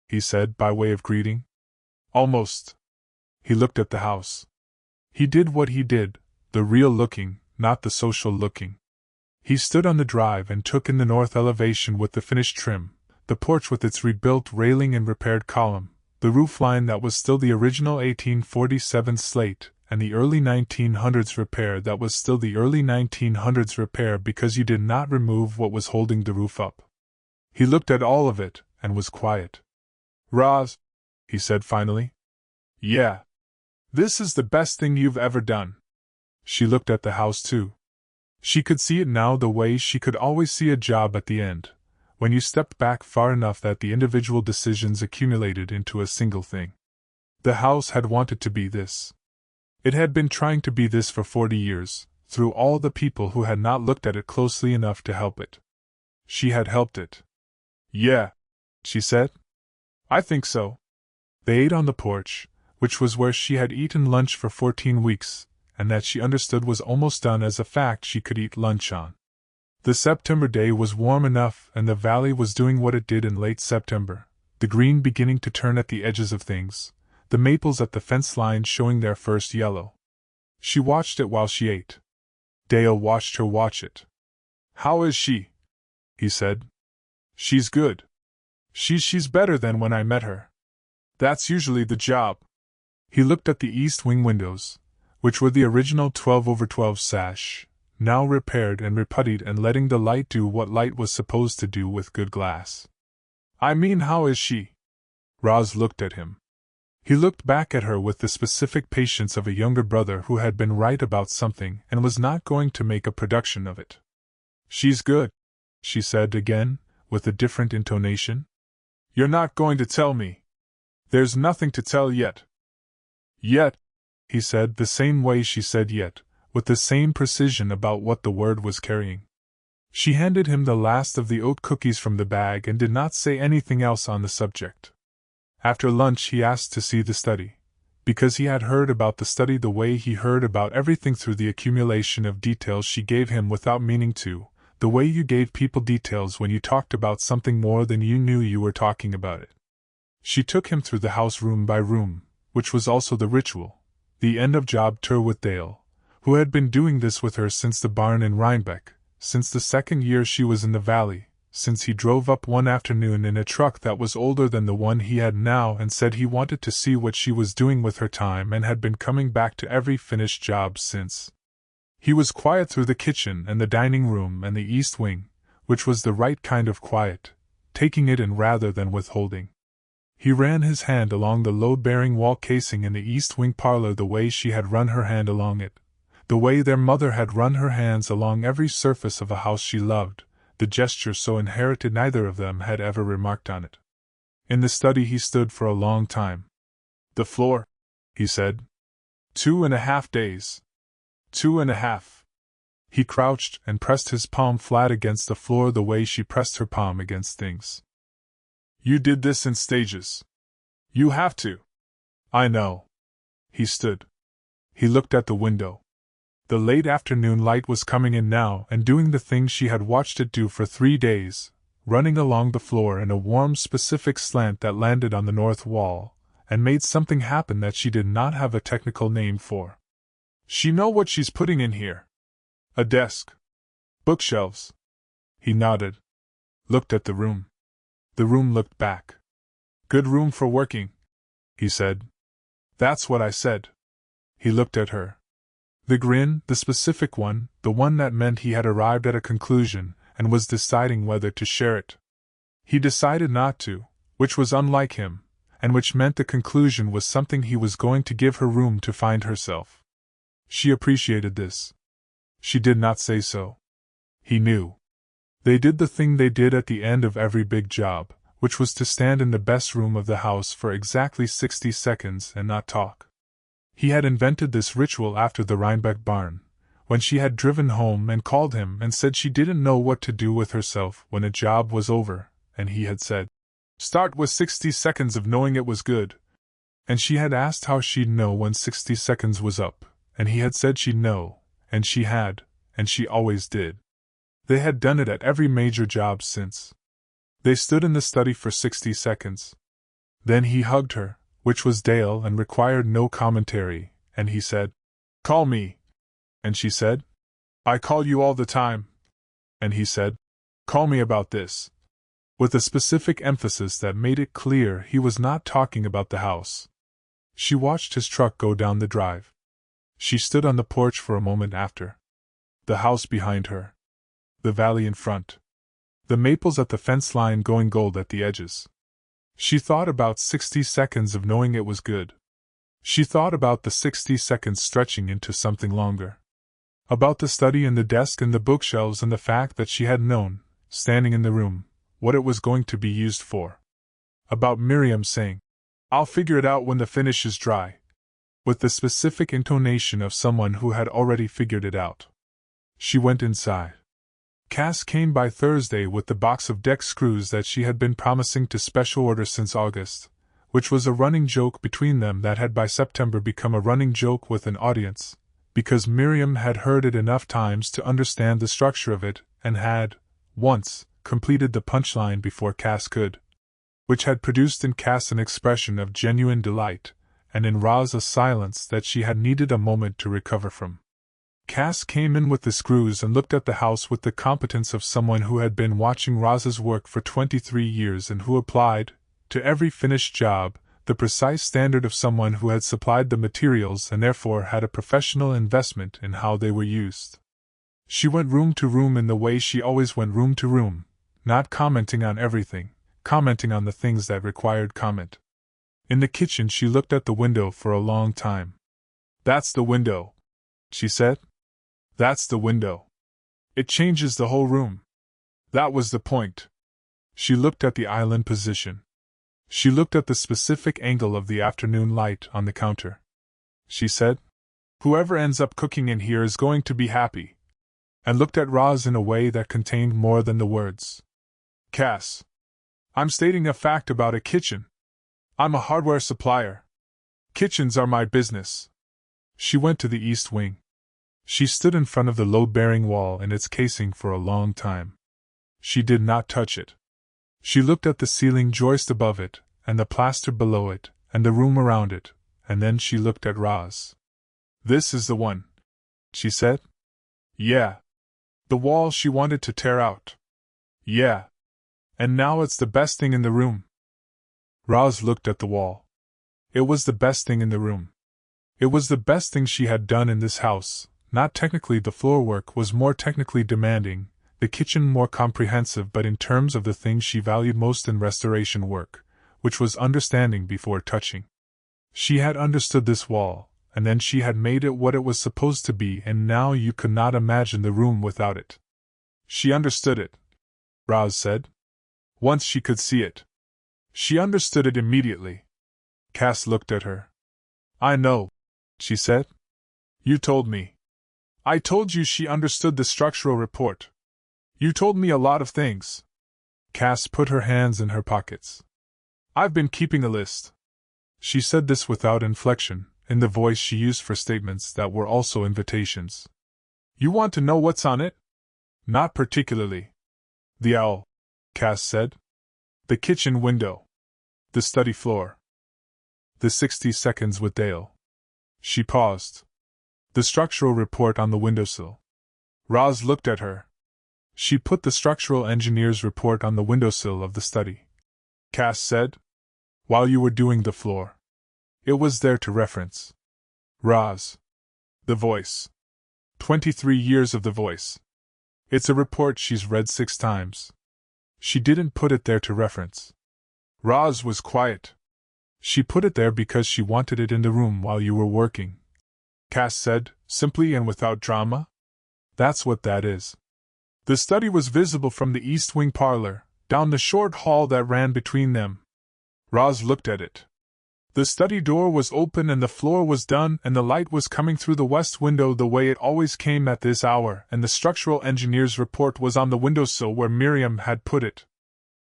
he said by way of greeting. Almost. He looked at the house. He did what he did, the real looking, not the social looking. He stood on the drive and took in the north elevation with the finished trim, the porch with its rebuilt railing and repaired column, the roofline that was still the original 1847 slate, and the early 1900s repair that was still the early 1900s repair because you did not remove what was holding the roof up. He looked at all of it, and was quiet. Roz, he said finally. Yeah. This is the best thing you've ever done. She looked at the house too. She could see it now the way she could always see a job at the end, when you stepped back far enough that the individual decisions accumulated into a single thing. The house had wanted to be this. It had been trying to be this for 40 years, through all the people who had not looked at it closely enough to help it. She had helped it. Yeah, she said. I think so. They ate on the porch, which was where she had eaten lunch for 14 weeks, and that she understood was almost done as a fact she could eat lunch on. The September day was warm enough, and the valley was doing what it did in late September, the green beginning to turn at the edges of things, the maples at the fence line showing their first yellow. She watched it while she ate. Dale watched her watch it. How is she? He said. She's good. She's better than when I met her. That's usually the job. He looked at the east wing windows, which were the original 12/12 sash, now repaired and reputtied and letting the light do what light was supposed to do with good glass. I mean, how is she? Roz looked at him. He looked back at her with the specific patience of a younger brother who had been right about something and was not going to make a production of it. She's good, she said again, with a different intonation. You're not going to tell me. There's nothing to tell yet. Yet, he said the same way she said yet, with the same precision about what the word was carrying. She handed him the last of the oat cookies from the bag and did not say anything else on the subject. After lunch he asked to see the study, because he had heard about the study the way he heard about everything through the accumulation of details she gave him without meaning to, the way you gave people details when you talked about something more than you knew you were talking about it. She took him through the house room by room, which was also the ritual, the end-of-job tour with Dale, who had been doing this with her since the barn in Rhinebeck, since the second year she was in the valley, since he drove up one afternoon in a truck that was older than the one he had now and said he wanted to see what she was doing with her time and had been coming back to every finished job since. He was quiet through the kitchen and the dining room and the east wing, which was the right kind of quiet, taking it in rather than withholding. He ran his hand along the load-bearing wall casing in the east wing parlor the way she had run her hand along it, the way their mother had run her hands along every surface of a house she loved, the gesture so inherited neither of them had ever remarked on it. In the study he stood for a long time. The floor, he said. 2.5 days. 2.5. He crouched and pressed his palm flat against the floor the way she pressed her palm against things. You did this in stages. You have to. I know. He stood. He looked at the window. The late afternoon light was coming in now and doing the thing she had watched it do for 3 days, running along the floor in a warm specific slant that landed on the north wall, and made something happen that she did not have a technical name for. She know what she's putting in here. A desk. Bookshelves. He nodded. Looked at the room. The room looked back. Good room for working, he said. That's what I said. He looked at her. The grin, the specific one, the one that meant he had arrived at a conclusion and was deciding whether to share it. He decided not to, which was unlike him, and which meant the conclusion was something he was going to give her room to find herself. She appreciated this. She did not say so. He knew. They did the thing they did at the end of every big job, which was to stand in the best room of the house for exactly 60 seconds and not talk. He had invented this ritual after the Rhinebeck barn, when she had driven home and called him and said she didn't know what to do with herself when a job was over, and he had said, "Start with 60 seconds of knowing it was good." And she had asked how she'd know when 60 seconds was up, and he had said she'd know, and she had, and she always did. They had done it at every major job since. They stood in the study for 60 seconds. Then he hugged her, which was Dale and required no commentary, and he said, "Call me." And she said, "I call you all the time." And he said, "Call me about this," with a specific emphasis that made it clear he was not talking about the house. She watched his truck go down the drive. She stood on the porch for a moment after. The house behind her. The valley in front. The maples at the fence line going gold at the edges. She thought about 60 seconds of knowing it was good. She thought about the 60 seconds stretching into something longer. About the study and the desk and the bookshelves and the fact that she had known, standing in the room, what it was going to be used for. About Miriam saying, "I'll figure it out when the finish is dry," with the specific intonation of someone who had already figured it out. She went inside. Cass came by Thursday with the box of deck screws that she had been promising to special order since August, which was a running joke between them that had by September become a running joke with an audience, because Miriam had heard it enough times to understand the structure of it, and had, once, completed the punchline before Cass could, which had produced in Cass an expression of genuine delight, and in Roz a silence that she had needed a moment to recover from. Cass came in with the screws and looked at the house with the competence of someone who had been watching Roz's work for 23 years and who applied, to every finished job, the precise standard of someone who had supplied the materials and therefore had a professional investment in how they were used. She went room to room in the way she always went room to room, not commenting on everything, commenting on the things that required comment. In the kitchen she looked at the window for a long time. "That's the window," she said. "That's the window. It changes the whole room. That was the point." She looked at the island position. She looked at the specific angle of the afternoon light on the counter. She said, "Whoever ends up cooking in here is going to be happy," and looked at Roz in a way that contained more than the words. "Cass, I'm stating a fact about a kitchen. I'm a hardware supplier. Kitchens are my business." She went to the east wing. She stood in front of the load-bearing wall and its casing for a long time. She did not touch it. She looked at the ceiling joist above it, and the plaster below it, and the room around it, and then she looked at Roz. "This is the one," she said. "Yeah." The wall she wanted to tear out. "Yeah. And now it's the best thing in the room." Roz looked at the wall. It was the best thing in the room. It was the best thing she had done in this house. Not technically, the floor work was more technically demanding, the kitchen more comprehensive, but in terms of the thing she valued most in restoration work, which was understanding before touching. She had understood this wall, and then she had made it what it was supposed to be, and now you could not imagine the room without it. She understood it, Roz said. Once she could see it. She understood it immediately. Cass looked at her. "I know," she said. "You told me. I told you she understood the structural report. You told me a lot of things." Cass put her hands in her pockets. "I've been keeping a list." She said this without inflection, in the voice she used for statements that were also invitations. "You want to know what's on it?" "Not particularly." "The owl," Cass said. "The kitchen window. The study floor. The 60 seconds with Dale." She paused. "The structural report on the windowsill." Roz looked at her. "She put the structural engineer's report on the windowsill of the study," Cass said, "while you were doing the floor. It was there to reference." Roz. The Voice. 23 years of The Voice. It's a report she's read 6 times. She didn't put it there to reference. Roz was quiet. She put it there because she wanted it in the room while you were working. Cass said, simply and without drama. That's what that is. The study was visible from the East Wing parlor, down the short hall that ran between them. Roz looked at it. The study door was open and the floor was done and the light was coming through the west window the way it always came at this hour, and the structural engineer's report was on the windowsill where Miriam had put it.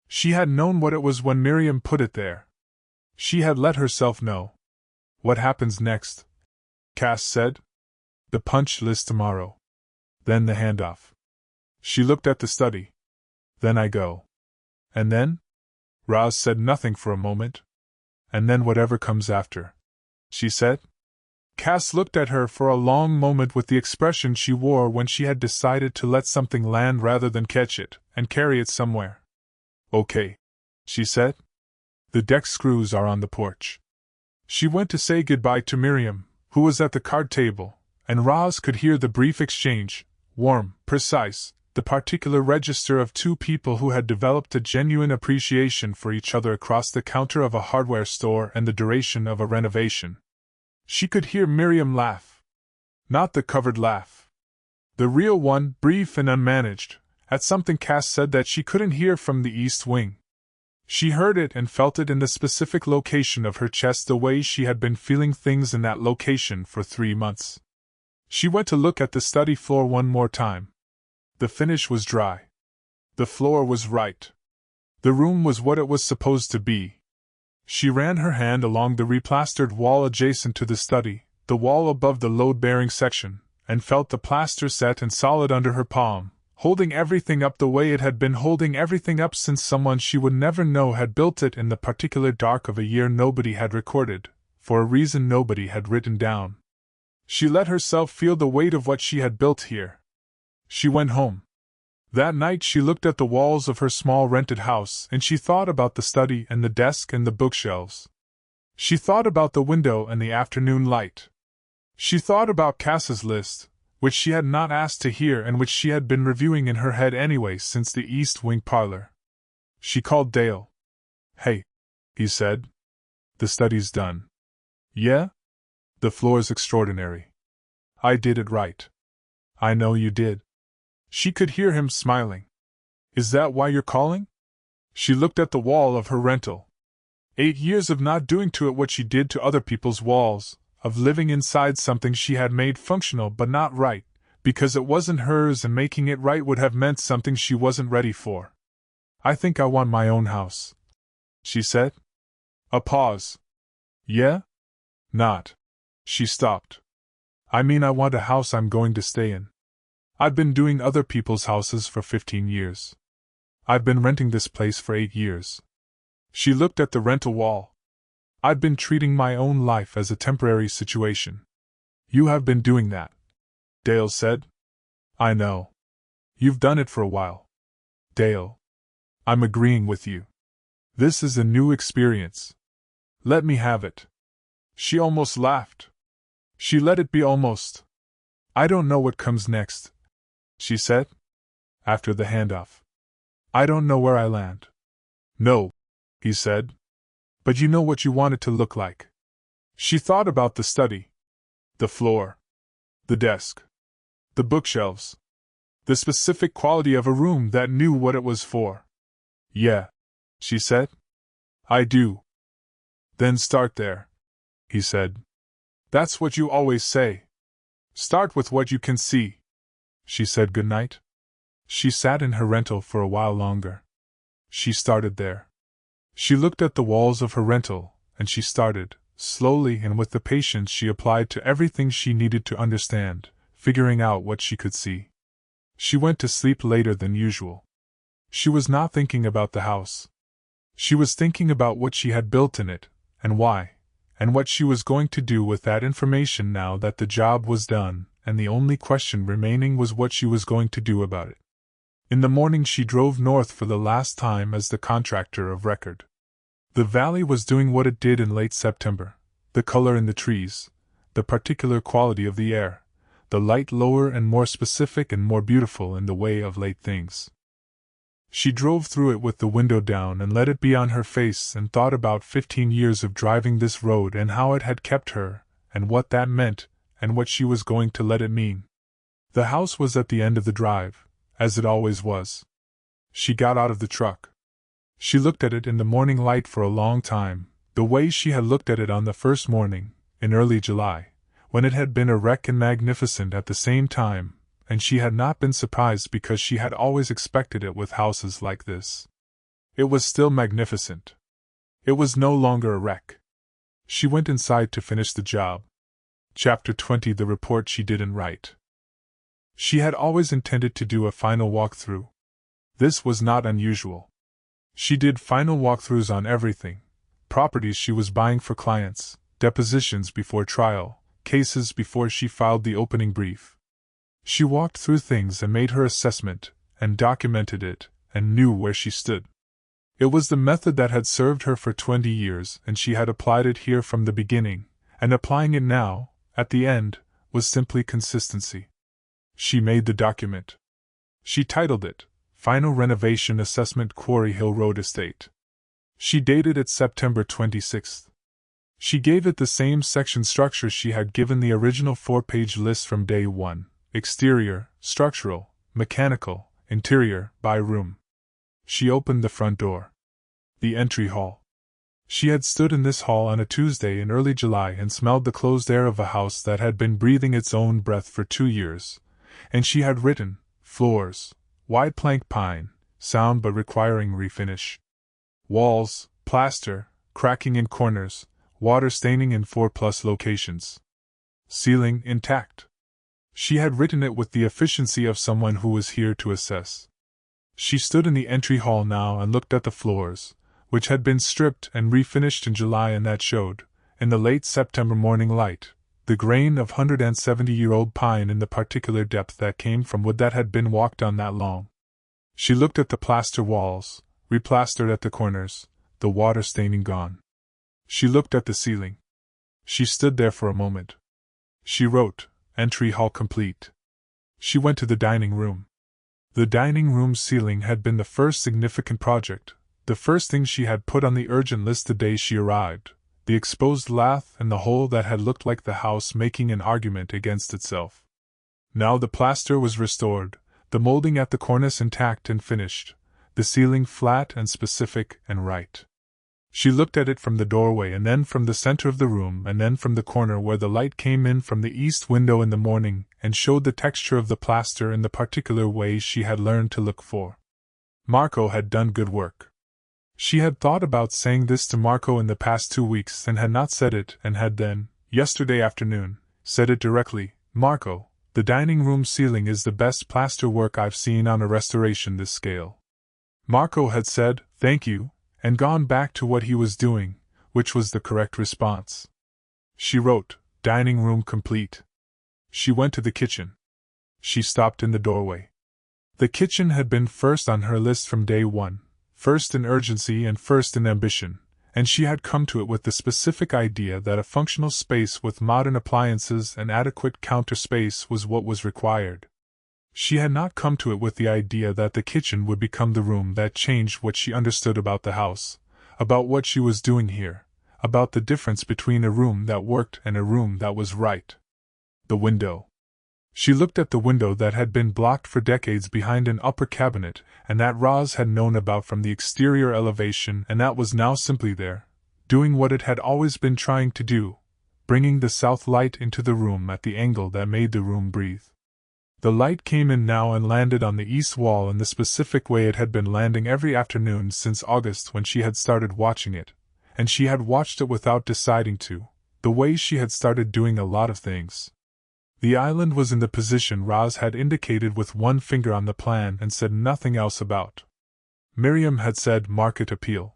She had known what it was when Miriam put it there. She had let herself know. What happens next? Cass said. The punch list tomorrow. Then the handoff. She looked at the study. Then I go. And then? Roz said nothing for a moment. And then whatever comes after, she said. Cass looked at her for a long moment with the expression she wore when she had decided to let something land rather than catch it and carry it somewhere. Okay, she said. The deck screws are on the porch. She went to say goodbye to Miriam, who was at the card table, and Roz could hear the brief exchange, warm, precise, the particular register of 2 people who had developed a genuine appreciation for each other across the counter of a hardware store and the duration of a renovation. She could hear Miriam laugh. Not the covered laugh. The real one, brief and unmanaged, at something Cass said that she couldn't hear from the East Wing. She heard it and felt it in the specific location of her chest the way she had been feeling things in that location for 3 months. She went to look at the study floor one more time. The finish was dry. The floor was right. The room was what it was supposed to be. She ran her hand along the replastered wall adjacent to the study, the wall above the load-bearing section, and felt the plaster set and solid under her palm, holding everything up the way it had been holding everything up since someone she would never know had built it in the particular dark of a year nobody had recorded, for a reason nobody had written down. She let herself feel the weight of what she had built here. She went home. That night she looked at the walls of her small rented house and she thought about the study and the desk and the bookshelves. She thought about the window and the afternoon light. She thought about Cass's list, which she had not asked to hear and which she had been reviewing in her head anyway since the East Wing parlor. She called Dale. Hey, he said. The study's done. Yeah? The floor's extraordinary. I did it right. I know you did. She could hear him smiling. Is that why you're calling? She looked at the wall of her rental. 8 years of not doing to it what she did to other people's walls, of living inside something she had made functional but not right, because it wasn't hers and making it right would have meant something she wasn't ready for. I think I want my own house, she said. A pause. Yeah? Not. She stopped. I mean, I want a house I'm going to stay in. I've been doing other people's houses for 15 years. I've been renting this place for 8 years. She looked at the rental wall. I've been treating my own life as a temporary situation. You have been doing that, Dale said. I know. You've done it for a while. Dale. I'm agreeing with you. This is a new experience. Let me have it. She almost laughed. She let it be almost. I don't know what comes next, she said. After the handoff. I don't know where I land. No, he said. But you know what you want it to look like. She thought about the study. The floor. The desk. The bookshelves. The specific quality of a room that knew what it was for. Yeah, she said. I do. Then start there, he said. That's what you always say. Start with what you can see. She said goodnight. She sat in her rental for a while longer. She started there. She looked at the walls of her rental, and she started, slowly and with the patience she applied to everything she needed to understand, figuring out what she could see. She went to sleep later than usual. She was not thinking about the house. She was thinking about what she had built in it, and why, and what she was going to do with that information now that the job was done, and the only question remaining was what she was going to do about it. In the morning she drove north for the last time as the contractor of record. The valley was doing what it did in late September, the color in the trees, the particular quality of the air, the light lower and more specific and more beautiful in the way of late things. She drove through it with the window down and let it be on her face and thought about 15 years of driving this road and how it had kept her, and what that meant, and what she was going to let it mean. The house was at the end of the drive, as it always was. She got out of the truck. She looked at it in the morning light for a long time, the way she had looked at it on the first morning, in early July, when it had been a wreck and magnificent at the same time, and she had not been surprised because she had always expected it with houses like this. It was still magnificent. It was no longer a wreck. She went inside to finish the job. Chapter 20: The report she didn't write. She had always intended to do a final walkthrough. This was not unusual. She did final walkthroughs on everything: properties she was buying for clients, depositions before trial, cases before she filed the opening brief. She walked through things and made her assessment, and documented it, and knew where she stood. It was the method that had served her for 20 years, and she had applied it here from the beginning, and applying it now, at the end, was simply consistency. She made the document. She titled it, Final Renovation Assessment Quarry Hill Road Estate. She dated it September 26th. She gave it the same section structure she had given the original 4-page list from day one: exterior, structural, mechanical, interior, by room. She opened the front door. The entry hall. She had stood in this hall on a Tuesday in early July and smelled the closed air of a house that had been breathing its own breath for 2 years, and she had written, floors, wide plank pine, sound but requiring refinish. Walls, plaster, cracking in corners, water staining in 4+ locations. Ceiling, intact. She had written it with the efficiency of someone who was here to assess. She stood in the entry hall now and looked at the floors, which had been stripped and refinished in July, and that showed, in the late September morning light, the grain of 170-year-old pine in the particular depth that came from wood that had been walked on that long. She looked at the plaster walls, replastered at the corners, the water staining gone. She looked at the ceiling. She stood there for a moment. She wrote, Entry hall complete. She went to the dining room. The dining room ceiling had been the first significant project, the first thing she had put on the urgent list the day she arrived, the exposed lath and the hole that had looked like the house making an argument against itself. Now the plaster was restored, the molding at the cornice intact and finished, the ceiling flat and specific and right. She looked at it from the doorway and then from the center of the room and then from the corner where the light came in from the east window in the morning and showed the texture of the plaster in the particular way she had learned to look for. Marco had done good work. She had thought about saying this to Marco in the past 2 weeks and had not said it, and had then, yesterday afternoon, said it directly. Marco, the dining room ceiling is the best plaster work I've seen on a restoration this scale. Marco had said, thank you, and gone back to what he was doing, which was the correct response. She wrote, dining room complete. She went to the kitchen. She stopped in the doorway. The kitchen had been first on her list from day one, first in urgency and first in ambition, and she had come to it with the specific idea that a functional space with modern appliances and adequate counter space was what was required. She had not come to it with the idea that the kitchen would become the room that changed what she understood about the house, about what she was doing here, about the difference between a room that worked and a room that was right. The window. She looked at the window that had been blocked for decades behind an upper cabinet, and that Roz had known about from the exterior elevation, and that was now simply there, doing what it had always been trying to do, bringing the south light into the room at the angle that made the room breathe. The light came in now and landed on the east wall in the specific way it had been landing every afternoon since August when she had started watching it, and she had watched it without deciding to, the way she had started doing a lot of things. The island was in the position Roz had indicated with one finger on the plan and said nothing else about. Miriam had said market appeal.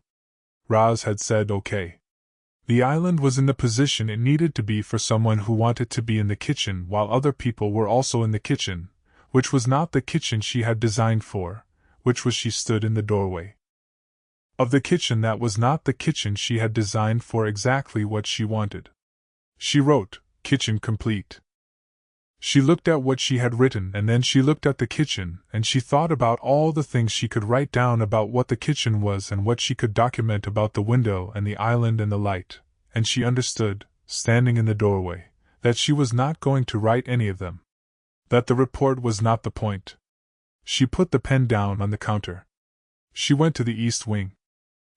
Roz had said okay. The island was in the position it needed to be for someone who wanted to be in the kitchen while other people were also in the kitchen, which was not the kitchen she had designed for, which was she stood in the doorway of the kitchen that was not the kitchen she had designed for exactly what she wanted. She wrote, Kitchen complete. She looked at what she had written and then she looked at the kitchen and she thought about all the things she could write down about what the kitchen was and what she could document about the window and the island and the light, and she understood, standing in the doorway, that she was not going to write any of them. That the report was not the point. She put the pen down on the counter. She went to the East Wing.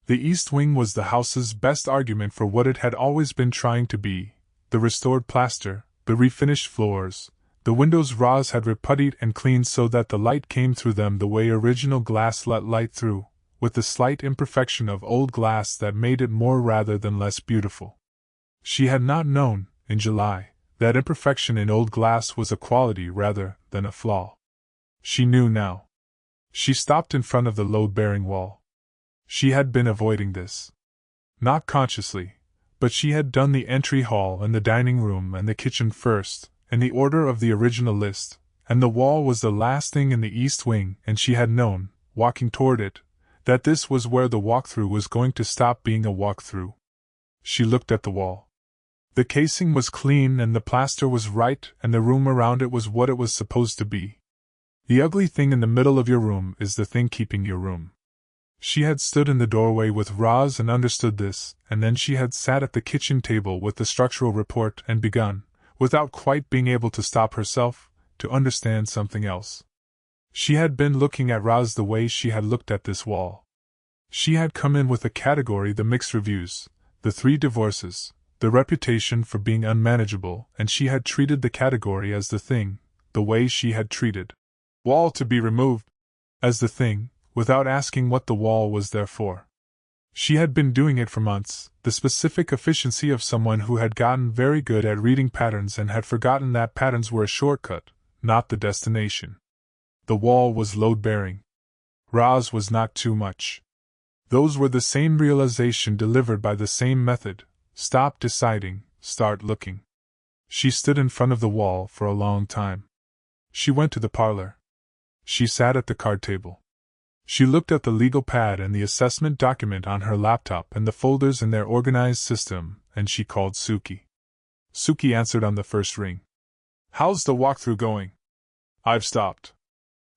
The East Wing was the house's best argument for what it had always been trying to be: the restored plaster, the refinished floors, the windows Roz had reputtied and cleaned so that the light came through them the way original glass let light through, with the slight imperfection of old glass that made it more rather than less beautiful. She had not known, in July, that imperfection in old glass was a quality rather than a flaw. She knew now. She stopped in front of the load-bearing wall. She had been avoiding this. Not consciously, but she had done the entry hall and the dining room and the kitchen first, in the order of the original list, and the wall was the last thing in the East Wing, and she had known, walking toward it, that this was where the walkthrough was going to stop being a walkthrough. She looked at the wall. The casing was clean and the plaster was right and the room around it was what it was supposed to be. The ugly thing in the middle of your room is the thing keeping your room. She had stood in the doorway with Roz and understood this, and then she had sat at the kitchen table with the structural report and begun, without quite being able to stop herself, to understand something else. She had been looking at Roz the way she had looked at this wall. She had come in with a category: the mixed reviews, the 3 divorces, the reputation for being unmanageable, and she had treated the category as the thing, the way she had treated wall to be removed, as the thing, without asking what the wall was there for. She had been doing it for months, the specific efficiency of someone who had gotten very good at reading patterns and had forgotten that patterns were a shortcut, not the destination. The wall was load-bearing. Roz was not too much. Those were the same realization delivered by the same method: stop deciding, start looking. She stood in front of the wall for a long time. She went to the parlor. She sat at the card table. She looked at the legal pad and the assessment document on her laptop and the folders in their organized system, and she called Suki. Suki answered on the first ring. "How's the walkthrough going?" "I've stopped."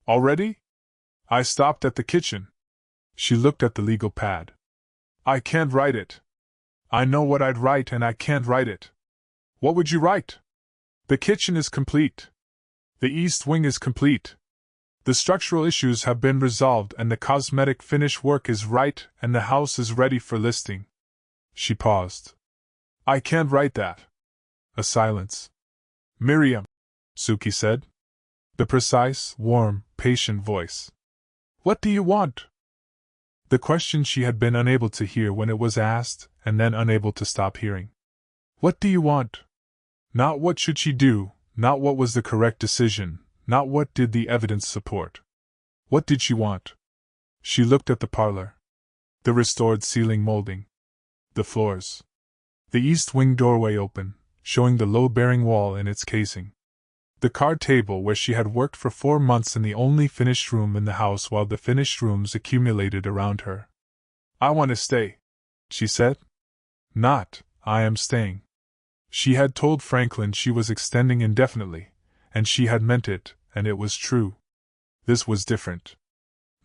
"Already?" "I stopped at the kitchen." She looked at the legal pad. "I can't write it. I know what I'd write and I can't write it." "What would you write?" "The kitchen is complete. The East Wing is complete. The structural issues have been resolved and the cosmetic finish work is right and the house is ready for listing." She paused. "I can't write that." A silence. "Miriam," Suki said. The precise, warm, patient voice. "What do you want?" The question she had been unable to hear when it was asked, and then unable to stop hearing. "What do you want?" Not what should she do, not what was the correct decision, not what did the evidence support. What did she want? She looked at the parlor. The restored ceiling molding. The floors. The East Wing doorway open, showing the load-bearing wall in its casing. The card table where she had worked for 4 months in the only finished room in the house while the finished rooms accumulated around her. "I want to stay," she said. Not, "I am staying." She had told Franklin she was extending indefinitely, and she had meant it, and it was true. This was different.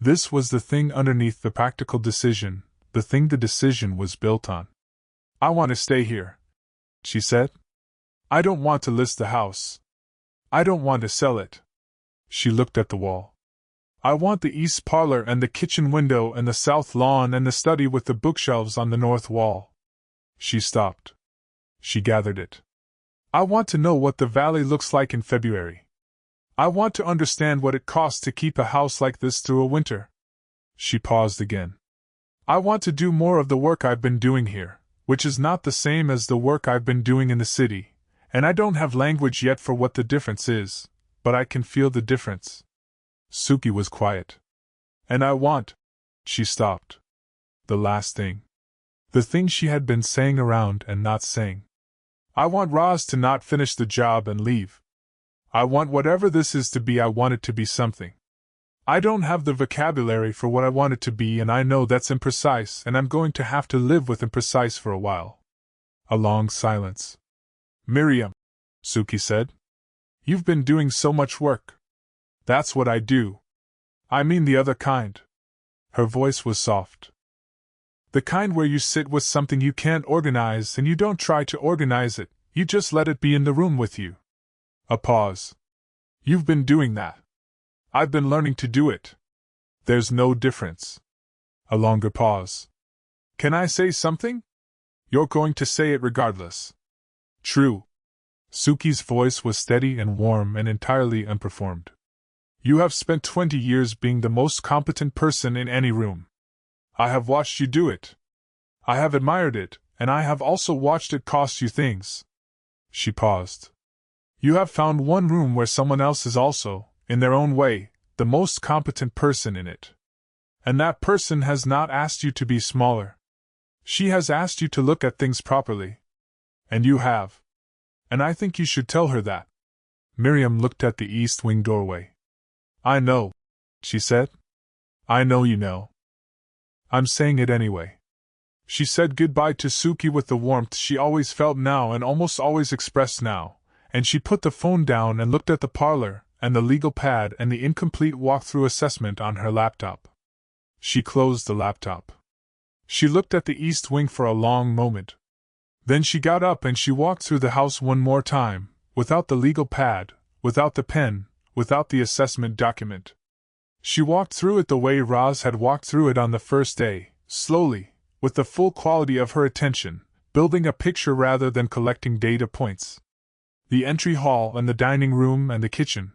This was the thing underneath the practical decision, the thing the decision was built on. "I want to stay here," she said. "I don't want to list the house. I don't want to sell it." She looked at the wall. "I want the east parlor and the kitchen window and the south lawn and the study with the bookshelves on the north wall." She stopped. She gathered it. "I want to know what the valley looks like in February. I want to understand what it costs to keep a house like this through a winter." She paused again. "I want to do more of the work I've been doing here, which is not the same as the work I've been doing in the city, and I don't have language yet for what the difference is, but I can feel the difference." Suki was quiet. "And I want—" She stopped. The last thing. The thing she had been saying around and not saying. "I want Roz to not finish the job and leave. I want whatever this is to be, I want it to be something. I don't have the vocabulary for what I want it to be, and I know that's imprecise, and I'm going to have to live with imprecise for a while." A long silence. "Miriam," Suki said. You've been doing so much work. That's what I do. I mean the other kind. Her voice was soft. The kind where you sit with something you can't organize and you don't try to organize it, you just let it be in the room with you. A pause. You've been doing that. I've been learning to do it. There's no difference. A longer pause. Can I say something? You're going to say it regardless. True. Suki's voice was steady and warm and entirely unperformed. You have spent 20 years being the most competent person in any room. I have watched you do it. I have admired it, and I have also watched it cost you things. She paused. You have found one room where someone else is also, in their own way, the most competent person in it. And that person has not asked you to be smaller. She has asked you to look at things properly. And you have. And I think you should tell her that. Miriam looked at the east wing doorway. I know, she said. I know you know. I'm saying it anyway. She said goodbye to Suki with the warmth she always felt now and almost always expressed now, and she put the phone down and looked at the parlor, and the legal pad and the incomplete walkthrough assessment on her laptop. She closed the laptop. She looked at the east wing for a long moment. Then she got up and she walked through the house one more time, without the legal pad, without the pen, without the assessment document. She walked through it the way Roz had walked through it on the first day, slowly, with the full quality of her attention, building a picture rather than collecting data points. The entry hall and the dining room and the kitchen.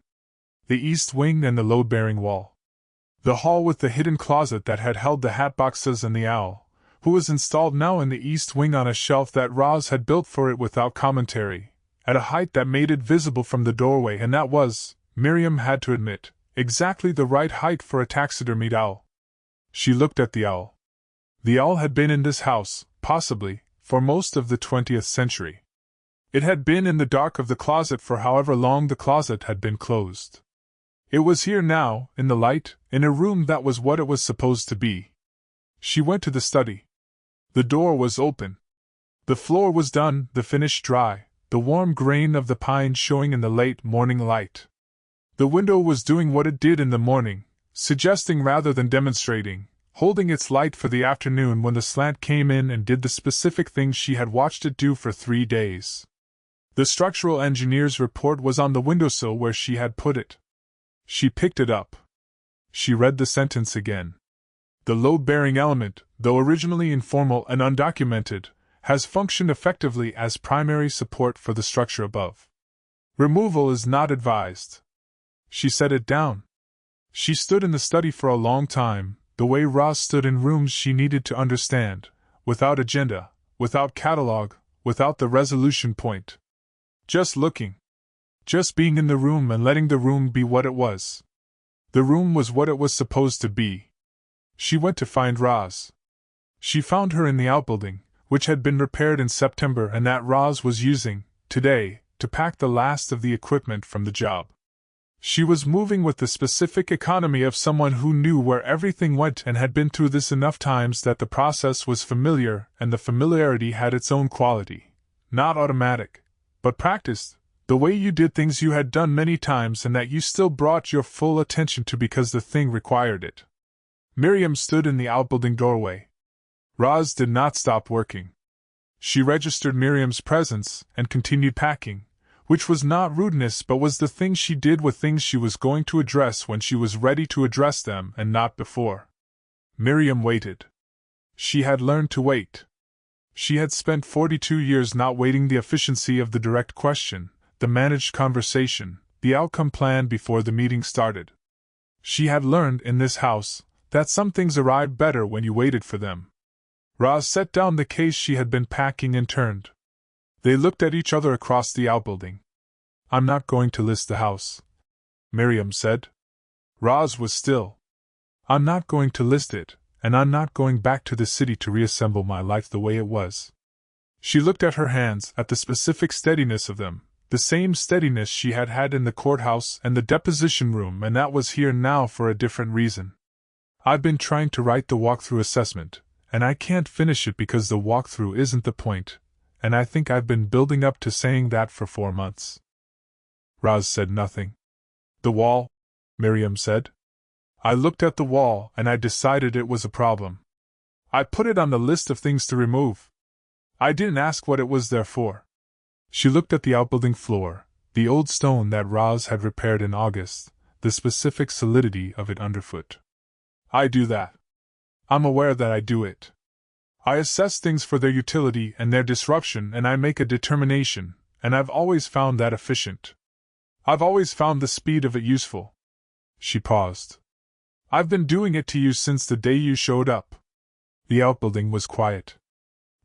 The east wing and the load-bearing wall. The hall with the hidden closet that had held the hat boxes and the owl, who was installed now in the east wing on a shelf that Roz had built for it without commentary, at a height that made it visible from the doorway, and that was, Miriam had to admit, exactly the right height for a taxidermied owl. She looked at the owl. The owl had been in this house, possibly, for most of the 20th century. It had been in the dark of the closet for however long the closet had been closed. It was here now, in the light, in a room that was what it was supposed to be. She went to the study. The door was open. The floor was done, the finish dry, the warm grain of the pine showing in the late morning light. The window was doing what it did in the morning, suggesting rather than demonstrating, holding its light for the afternoon when the slant came in and did the specific thing she had watched it do for 3 days. The structural engineer's report was on the windowsill where she had put it. She picked it up. She read the sentence again. The load-bearing element, though originally informal and undocumented, has functioned effectively as primary support for the structure above. Removal is not advised. She set it down. She stood in the study for a long time, the way Roz stood in rooms she needed to understand, without agenda, without catalog, without the resolution point. Just looking. Just being in the room and letting the room be what it was. The room was what it was supposed to be. She went to find Roz. She found her in the outbuilding, which had been repaired in September and that Roz was using, today, to pack the last of the equipment from the job. She was moving with the specific economy of someone who knew where everything went and had been through this enough times that the process was familiar and the familiarity had its own quality. Not automatic, but practiced, the way you did things you had done many times and that you still brought your full attention to because the thing required it. Miriam stood in the outbuilding doorway. Roz did not stop working. She registered Miriam's presence and continued packing, which was not rudeness but was the thing she did with things she was going to address when she was ready to address them and not before. Miriam waited. She had learned to wait. She had spent 42 years not waiting the efficiency of the direct question, the managed conversation, the outcome plan before the meeting started. She had learned in this house that some things arrived better when you waited for them. Roz set down the case she had been packing and turned. They looked at each other across the outbuilding. I'm not going to list the house, Miriam said. Roz was still. I'm not going to list it, and I'm not going back to the city to reassemble my life the way it was. She looked at her hands, at the specific steadiness of them, the same steadiness she had had in the courthouse and the deposition room, and that was here now for a different reason. I've been trying to write the walkthrough assessment, and I can't finish it because the walkthrough isn't the point, and I think I've been building up to saying that for 4 months. Roz said nothing. The wall, Miriam said. I looked at the wall and I decided it was a problem. I put it on the list of things to remove. I didn't ask what it was there for. She looked at the outbuilding floor, the old stone that Roz had repaired in August, the specific solidity of it underfoot. I do that. I'm aware that I do it. I assess things for their utility and their disruption, and I make a determination, and I've always found that efficient. I've always found the speed of it useful. She paused. I've been doing it to you since the day you showed up. The outbuilding was quiet.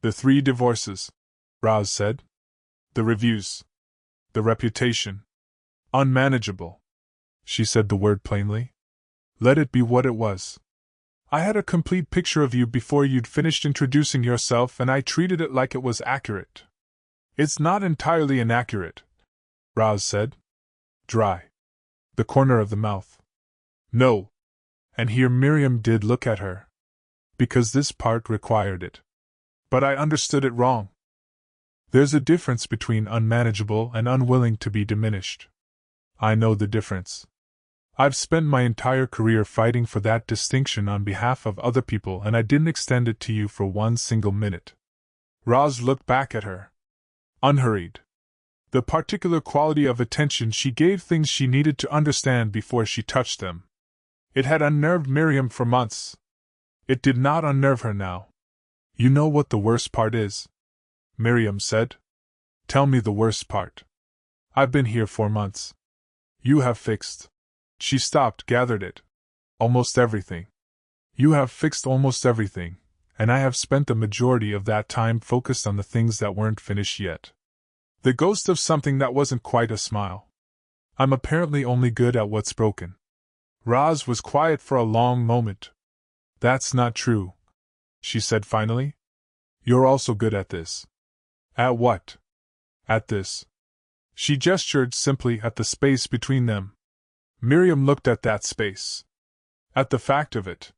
The 3 divorces, Roz said. The reviews. The reputation. Unmanageable. She said the word plainly. Let it be what it was. I had a complete picture of you before you'd finished introducing yourself, and I treated it like it was accurate. It's not entirely inaccurate, Roz said. Dry. The corner of the mouth. No. And here Miriam did look at her. Because this part required it. But I understood it wrong. There's a difference between unmanageable and unwilling to be diminished. I know the difference. I've spent my entire career fighting for that distinction on behalf of other people, and I didn't extend it to you for 1 single minute. Roz looked back at her. Unhurried. The particular quality of attention she gave things she needed to understand before she touched them. It had unnerved Miriam for months. It did not unnerve her now. You know what the worst part is? Miriam said. Tell me the worst part. I've been here 4 months. You have fixed. She stopped, gathered it. Almost everything. You have fixed almost everything, and I have spent the majority of that time focused on the things that weren't finished yet. The ghost of something that wasn't quite a smile. I'm apparently only good at what's broken. Roz was quiet for a long moment. That's not true, she said finally. You're also good at this. At what? At this. She gestured simply at the space between them. Miriam looked at that space. At the fact of it.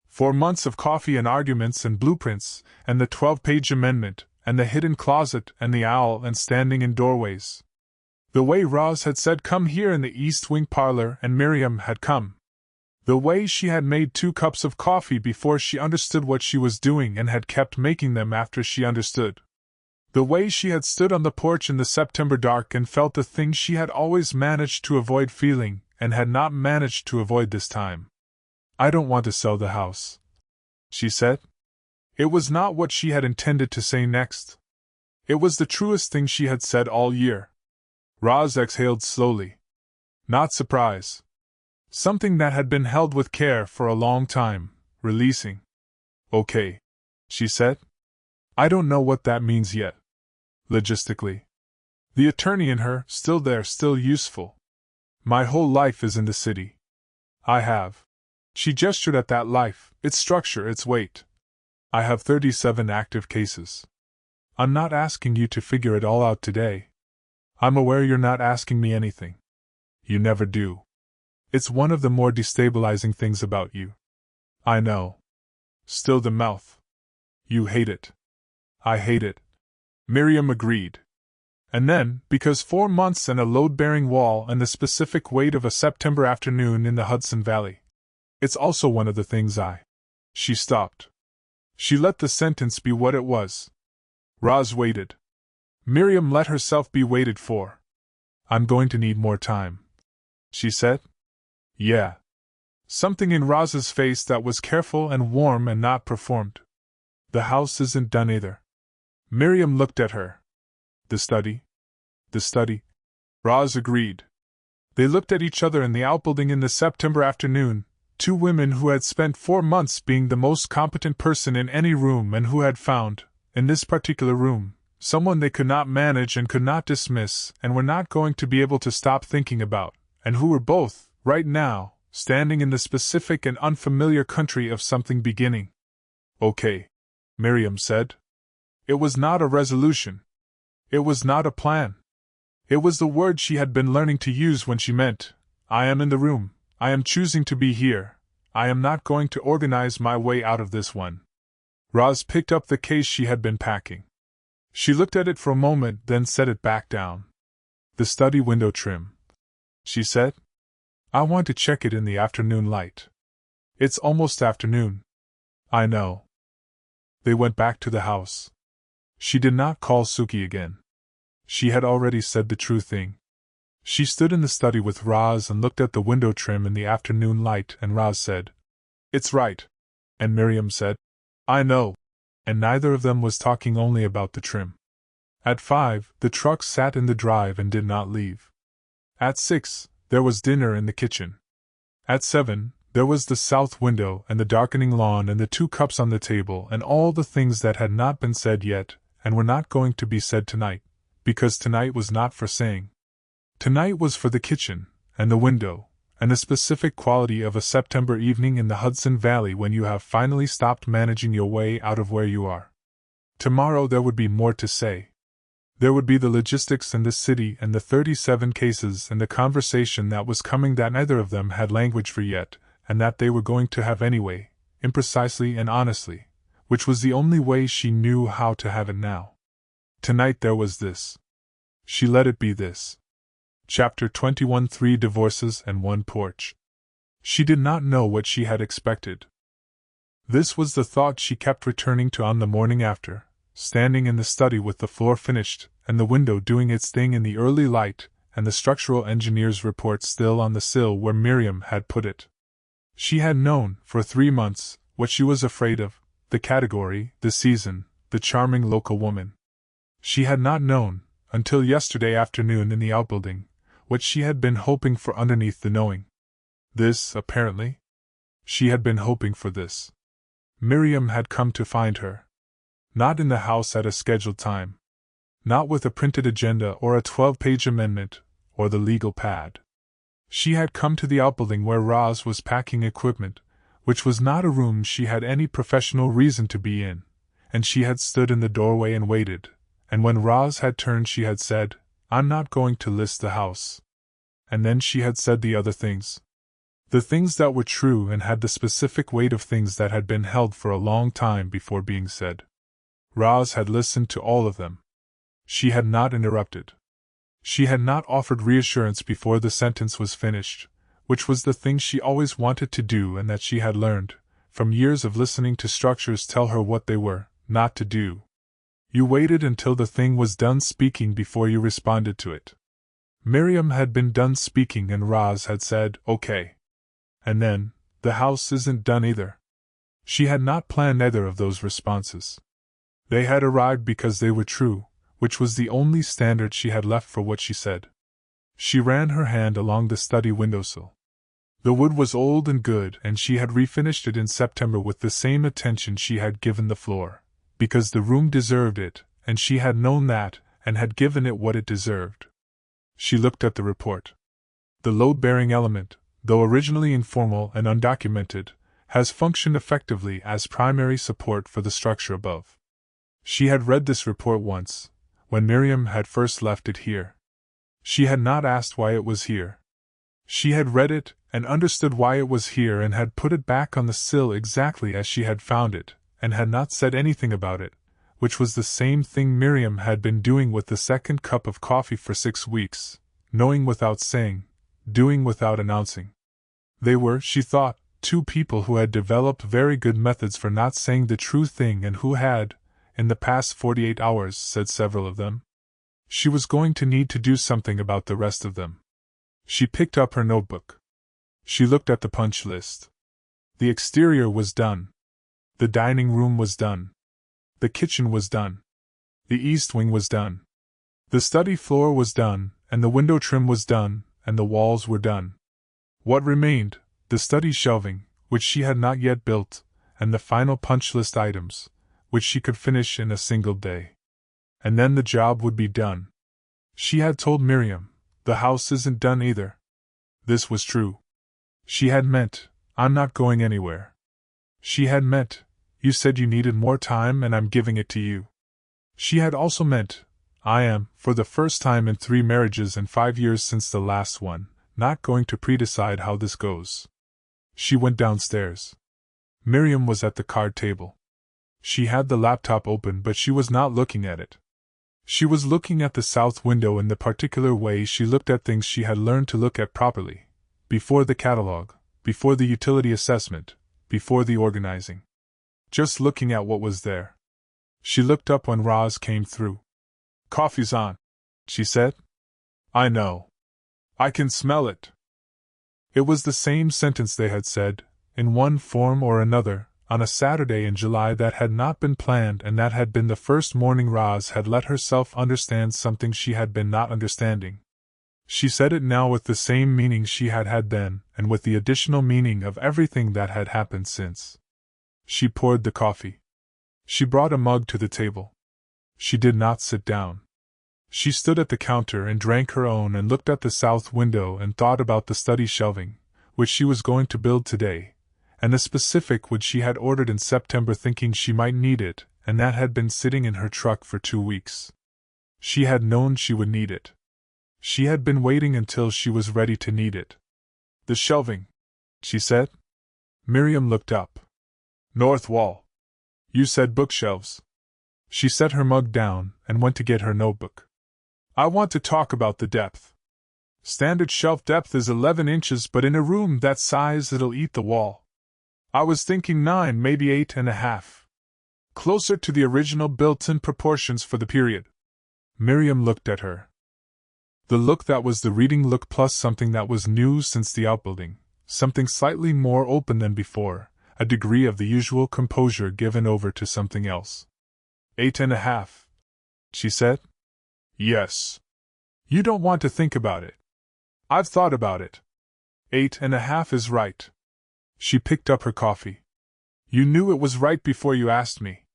4 months of coffee and arguments and blueprints, and the 12-page amendment, and the hidden closet and the owl and standing in doorways. The way Roz had said come here in the East Wing parlor and Miriam had come. The way she had made 2 cups of coffee before she understood what she was doing and had kept making them after she understood. The way she had stood on the porch in the September dark and felt the thing she had always managed to avoid feeling and had not managed to avoid this time. I don't want to sell the house, she said. It was not what she had intended to say next. It was the truest thing she had said all year. Roz exhaled slowly. Not surprise. Something that had been held with care for a long time, releasing. Okay, she said. I don't know what that means yet. Logistically. The attorney in her, still there, still useful. My whole life is in the city. I have. She gestured at that life, its structure, its weight. I have 37 active cases. I'm not asking you to figure it all out today. I'm aware you're not asking me anything. You never do. It's one of the more destabilizing things about you. I know. Still the mouth. You hate it. I hate it. Miriam agreed. And then, because 4 months and a load-bearing wall and the specific weight of a September afternoon in the Hudson Valley. It's also one of the things She stopped. She let the sentence be what it was. Roz waited. Miriam let herself be waited for. I'm going to need more time, she said. Yeah. Something in Roz's face that was careful and warm and not performed. The house isn't done either. Miriam looked at her. The study? The study. Roz agreed. They looked at each other in the outbuilding in the September afternoon, 2 women who had spent 4 months being the most competent person in any room and who had found, in this particular room, someone they could not manage and could not dismiss and were not going to be able to stop thinking about, and who were both, right now, standing in the specific and unfamiliar country of something beginning. Okay, Miriam said. It was not a resolution. It was not a plan. It was the word she had been learning to use when she meant, I am in the room, I am choosing to be here, I am not going to organize my way out of this one. Roz picked up the case she had been packing. She looked at it for a moment, then set it back down. The study window trim, she said. I want to check it in the afternoon light. It's almost afternoon. I know. They went back to the house. She did not call Suki again. She had already said the true thing. She stood in the study with Roz and looked at the window trim in the afternoon light, and Roz said, "It's right." And Miriam said, "I know." And neither of them was talking only about the trim. At 5, the truck sat in the drive and did not leave. At 6, there was dinner in the kitchen. At 7, there was the south window and the darkening lawn and the 2 cups on the table and all the things that had not been said yet and were not going to be said tonight, because tonight was not for saying. Tonight was for the kitchen, and the window, and the specific quality of a September evening in the Hudson Valley when you have finally stopped managing your way out of where you are. Tomorrow there would be more to say. There would be the logistics and the city and the 37 cases and the conversation that was coming that neither of them had language for yet, and that they were going to have anyway, imprecisely and honestly, which was the only way she knew how to have it now. Tonight there was this. She let it be this. Chapter 21: 3 divorces and 1 porch. She did not know what she had expected. This was the thought she kept returning to on the morning after, standing in the study with the floor finished, and the window doing its thing in the early light, and the structural engineer's report still on the sill where Miriam had put it. She had known, for 3 months, what she was afraid of: the category, the season, the charming local woman. She had not known, until yesterday afternoon in the outbuilding, what she had been hoping for underneath the knowing. This, apparently. She had been hoping for this. Miriam had come to find her. Not in the house at a scheduled time. Not with a printed agenda or a 12-page amendment, or the legal pad. She had come to the outbuilding where Roz was packing equipment, which was not a room she had any professional reason to be in, and she had stood in the doorway and waited, and when Roz had turned she had said, "I'm not going to list the house." And then she had said the other things. The things that were true and had the specific weight of things that had been held for a long time before being said. Roz had listened to all of them. She had not interrupted. She had not offered reassurance before the sentence was finished, which was the thing she always wanted to do and that she had learned, from years of listening to structures tell her what they were, not to do. You waited until the thing was done speaking before you responded to it. Miriam had been done speaking and Roz had said, "Okay." And then, "The house isn't done either." She had not planned either of those responses. They had arrived because they were true, which was the only standard she had left for what she said. She ran her hand along the study windowsill. The wood was old and good, and she had refinished it in September with the same attention she had given the floor, because the room deserved it, and she had known that, and had given it what it deserved. She looked at the report. The load-bearing element, though originally informal and undocumented, has functioned effectively as primary support for the structure above. She had read this report once, when Miriam had first left it here. She had not asked why it was here. She had read it, and understood why it was here and had put it back on the sill exactly as she had found it, and had not said anything about it, which was the same thing Miriam had been doing with the second cup of coffee for 6 weeks, knowing without saying, doing without announcing. They were, she thought, 2 people who had developed very good methods for not saying the true thing and who had, in the past 48 hours, said several of them. She was going to need to do something about the rest of them. She picked up her notebook. She looked at the punch list. The exterior was done. The dining room was done. The kitchen was done. The east wing was done. The study floor was done, and the window trim was done, and the walls were done. What remained? The study shelving, which she had not yet built, and the final punch list items, which she could finish in a single day. And then the job would be done. She had told Miriam, "The house isn't done either." This was true. She had meant, "I'm not going anywhere." She had meant, "You said you needed more time and I'm giving it to you." She had also meant, "I am, for the first time in 3 marriages and 5 years since the last one, not going to predecide how this goes." She went downstairs. Miriam was at the card table. She had the laptop open but she was not looking at it. She was looking at the south window in the particular way she looked at things she had learned to look at properly, before the catalog, before the utility assessment, before the organizing. Just looking at what was there. She looked up when Roz came through. "Coffee's on," she said. "I know. I can smell it." It was the same sentence they had said, in one form or another, on a Saturday in July that had not been planned, and that had been the first morning Roz had let herself understand something she had been not understanding. She said it now with the same meaning she had had then, and with the additional meaning of everything that had happened since. She poured the coffee. She brought a mug to the table. She did not sit down. She stood at the counter and drank her own and looked at the south window and thought about the study shelving, which she was going to build today, and the specific which she had ordered in September thinking she might need it, and that had been sitting in her truck for 2 weeks. She had known she would need it. She had been waiting until she was ready to need it. "The shelving," she said. Miriam looked up. "North wall. You said bookshelves." She set her mug down and went to get her notebook. "I want to talk about the depth. Standard shelf depth is 11 inches, but in a room that size it'll eat the wall. I was thinking 9, maybe 8.5. Closer to the original built-in proportions for the period." Miriam looked at her. The look that was the reading look plus something that was new since the outbuilding, something slightly more open than before, a degree of the usual composure given over to something else. 8.5, she said. "Yes. You don't want to think about it. I've thought about it. 8.5 is right." She picked up her coffee. "You knew it was right before you asked me.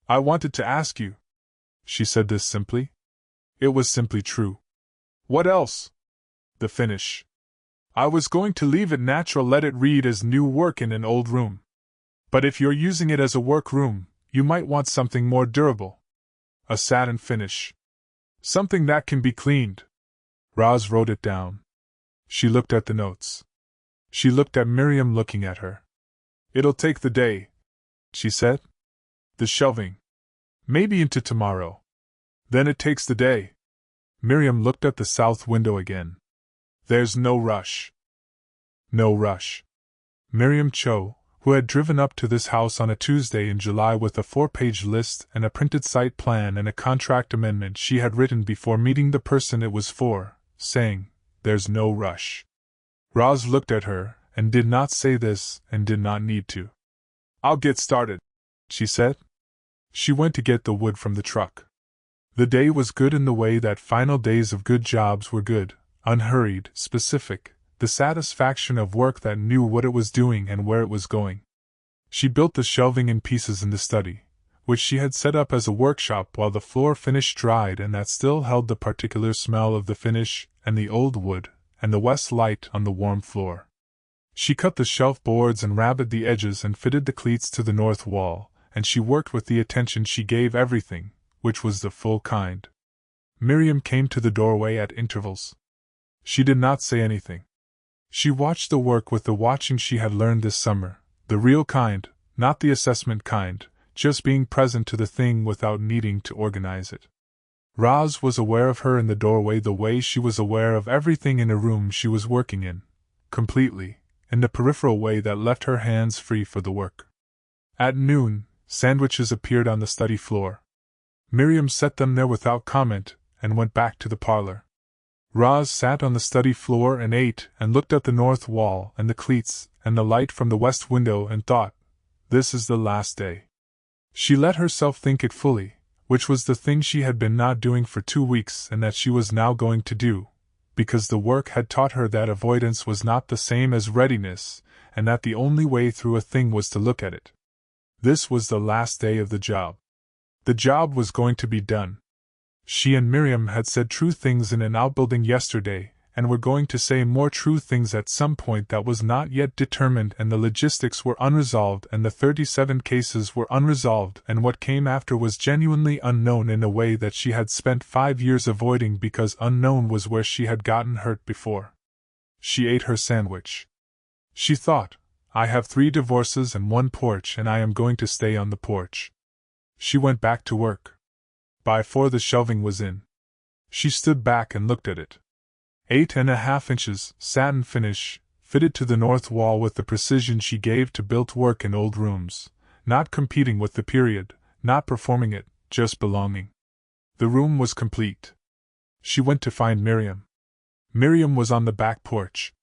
I wanted to ask you." She said this simply. It was simply true. "What else?" "The finish. I was going to leave it natural, let it read as new work in an old room. But if you're using it as a work room, you might want something more durable. A satin finish. Something that can be cleaned." Roz wrote it down. She looked at the notes. She looked at Miriam looking at her. "It'll take the day," she said. "The shelving. Maybe into tomorrow. Then it takes the day." Miriam looked at the south window again. "There's no rush." No rush. Miriam Cho, who had driven up to this house on a Tuesday in July with a 4-page list and a printed site plan and a contract amendment she had written before meeting the person it was for, saying, "There's no rush." Roz looked at her, and did not say this, and did not need to. "I'll get started," she said. She went to get the wood from the truck. The day was good in the way that final days of good jobs were good, unhurried, specific, the satisfaction of work that knew what it was doing and where it was going. She built the shelving in pieces in the study, which she had set up as a workshop while the floor finish dried, and that still held the particular smell of the finish, and the old wood, and the west light on the warm floor. She cut the shelf boards and rabbed the edges and fitted the cleats to the north wall, and she worked with the attention she gave everything, which was the full kind. Miriam came to the doorway at intervals. She did not say anything. She watched the work with the watching she had learned this summer, the real kind, not the assessment kind, just being present to the thing without needing to organize it. Roz was aware of her in the doorway the way she was aware of everything in a room she was working in, completely, in the peripheral way that left her hands free for the work. At noon, sandwiches appeared on the study floor. Miriam set them there without comment, and went back to the parlor. Roz sat on the study floor and ate and looked at the north wall and the cleats and the light from the west window and thought, this is the last day. She let herself think it fully, which was the thing she had been not doing for 2 weeks and that she was now going to do, because the work had taught her that avoidance was not the same as readiness, and that the only way through a thing was to look at it. This was the last day of the job. The job was going to be done. She and Miriam had said true things in an outbuilding yesterday, and were going to say more true things at some point that was not yet determined, and the logistics were unresolved, and the 37 cases were unresolved, and what came after was genuinely unknown in a way that she had spent 5 years avoiding because unknown was where she had gotten hurt before. She ate her sandwich. She thought, I have 3 divorces and 1 porch, and I am going to stay on the porch. She went back to work. before the shelving was in. She stood back and looked at it. 8.5 inches, satin finish, fitted to the north wall with the precision she gave to built work in old rooms, not competing with the period, not performing it, just belonging. The room was complete. She went to find Miriam. Miriam was on the back porch.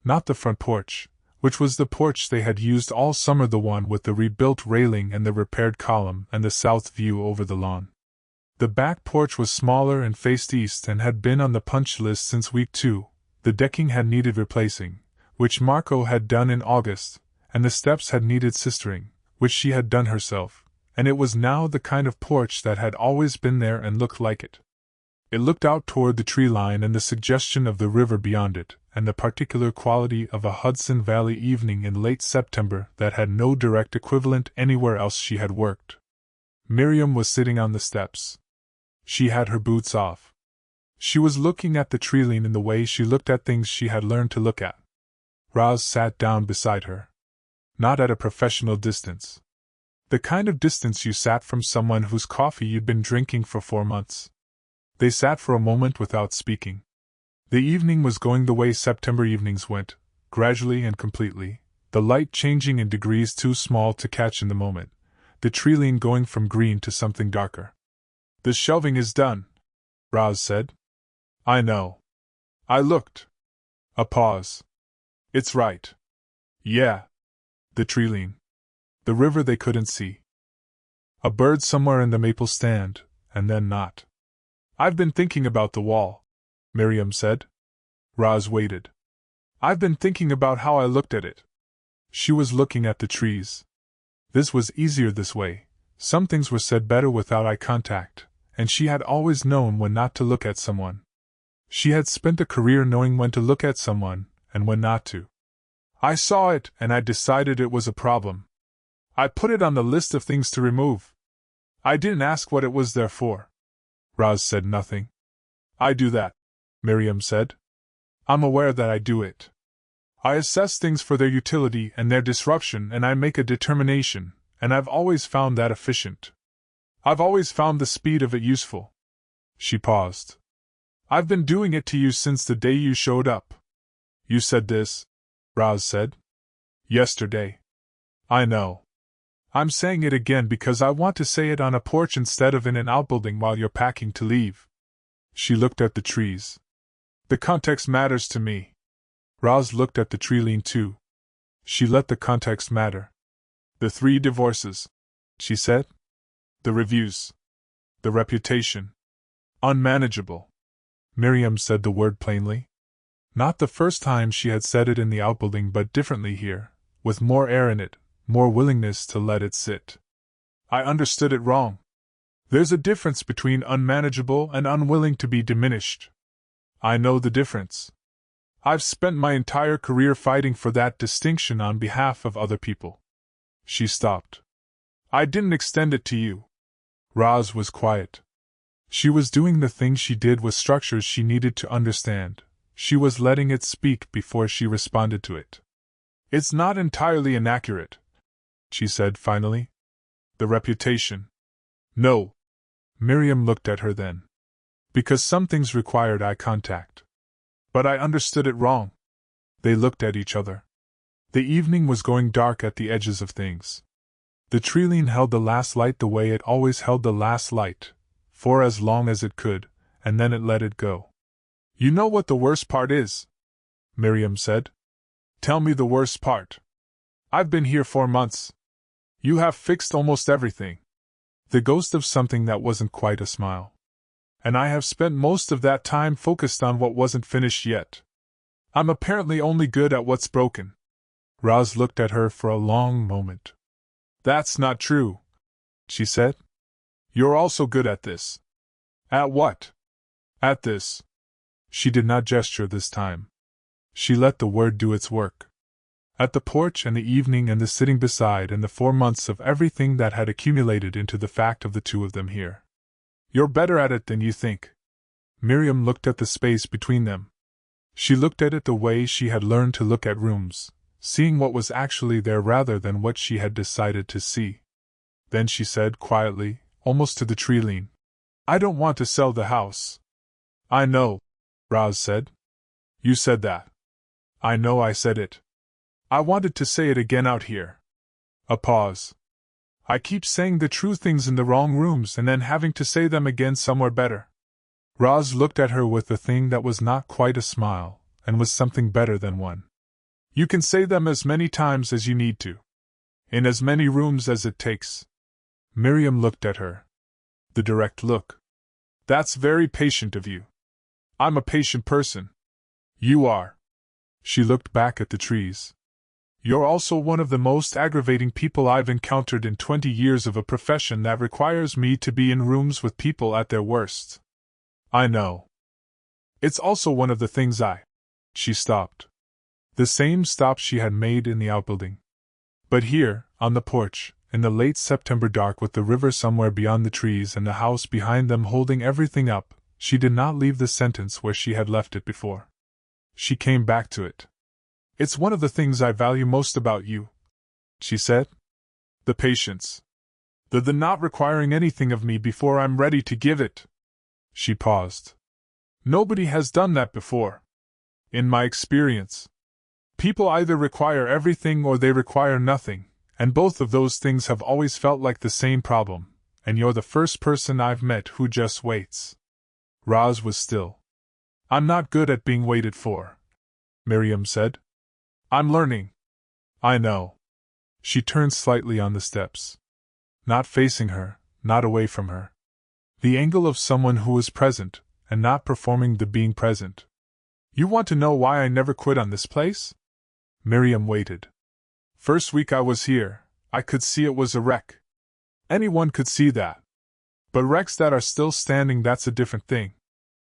Not the front porch, which was the porch they had used all summer, the one with the rebuilt railing and the repaired column and the south view over the lawn. The back porch was smaller and faced east and had been on the punch list since week 2. The decking had needed replacing, which Marco had done in August, and the steps had needed sistering, which she had done herself, and it was now the kind of porch that had always been there and looked like it. It looked out toward the tree line and the suggestion of the river beyond it, and the particular quality of a Hudson Valley evening in late September that had no direct equivalent anywhere else she had worked. Miriam was sitting on the steps. She had her boots off. She was looking at the treeline in the way she looked at things she had learned to look at. Roz sat down beside her. Not at a professional distance. The kind of distance you sat from someone whose coffee you'd been drinking for 4 months. They sat for a moment without speaking. The evening was going the way September evenings went, gradually and completely, the light changing in degrees too small to catch in the moment, the treeline going from green to something darker. "The shelving is done," Roz said. "I know." I looked. A pause. "It's right." "Yeah." The treeline. The river they couldn't see. A bird somewhere in the maple stand, and then not. "I've been thinking about the wall," Miriam said. Roz waited. "I've been thinking about how I looked at it." She was looking at the trees. This was easier this way. Some things were said better without eye contact, and she had always known when not to look at someone. She had spent a career knowing when to look at someone, and when not to. "I saw it, and I decided it was a problem. I put it on the list of things to remove. I didn't ask what it was there for." Roz said nothing. "I do that," Miriam said. "I'm aware that I do it. I assess things for their utility and their disruption, and I make a determination, and I've always found that efficient. I've always found the speed of it useful." She paused. "I've been doing it to you since the day you showed up." "You said this," Roz said. "Yesterday." "I know. I'm saying it again because I want to say it on a porch instead of in an outbuilding while you're packing to leave." She looked at the trees. "The context matters to me." Roz looked at the treeline too. She let the context matter. "The 3 divorces," she said. "The reviews. The reputation. Unmanageable." Miriam said the word plainly. Not the first time she had said it in the outbuilding, but differently here, with more air in it, more willingness to let it sit. "I understood it wrong. There's a difference between unmanageable and unwilling to be diminished. I know the difference. I've spent my entire career fighting for that distinction on behalf of other people." She stopped. "I didn't extend it to you." Roz was quiet. She was doing the thing she did with structures she needed to understand. She was letting it speak before she responded to it. "It's not entirely inaccurate," she said finally. "The reputation." "No." Miriam looked at her then. "Because some things required eye contact." "But I understood it wrong." They looked at each other. The evening was going dark at the edges of things. The treeline held the last light the way it always held the last light, for as long as it could, and then it let it go. "You know what the worst part is?" Miriam said. "Tell me the worst part." "I've been here 4 months. You have fixed almost everything." The ghost of something that wasn't quite a smile. "And I have spent most of that time focused on what wasn't finished yet. I'm apparently only good at what's broken." Roz looked at her for a long moment. "That's not true," she said. "You're also good at this." "At what?" "At this." She did not gesture this time. She let the word do its work. At the porch and the evening and the sitting beside and the 4 months of everything that had accumulated into the fact of the 2 of them here. "You're better at it than you think." Miriam looked at the space between them. She looked at it the way she had learned to look at rooms, seeing what was actually there rather than what she had decided to see. Then she said quietly, almost to the treeline, I don't want to sell the house. I know, Roz said. You said that. I know I said it. I wanted to say it again out here. A pause. I keep saying the true things in the wrong rooms and then having to say them again somewhere better. Roz looked at her with a thing that was not quite a smile, and was something better than one. You can say them as many times as you need to. In as many rooms as it takes. Miriam looked at her. The direct look. That's very patient of you. I'm a patient person. You are. She looked back at the trees. You're also one of the most aggravating people I've encountered in 20 years of a profession that requires me to be in rooms with people at their worst. I know. It's also one of the things She stopped. The same stop she had made in the outbuilding. But here, on the porch, in the late September dark with the river somewhere beyond the trees and the house behind them holding everything up, she did not leave the sentence where she had left it before. She came back to it. It's one of the things I value most about you, she said. The patience. The not requiring anything of me before I'm ready to give it. She paused. Nobody has done that before. In my experience. People either require everything or they require nothing, and both of those things have always felt like the same problem, and you're the first person I've met who just waits. Roz was still. I'm not good at being waited for, Miriam said. I'm learning. I know. She turned slightly on the steps. Not facing her, not away from her. The angle of someone who was present, and not performing the being present. You want to know why I never quit on this place? Miriam waited. First week I was here, I could see it was a wreck. Anyone could see that. But wrecks that are still standing, that's a different thing.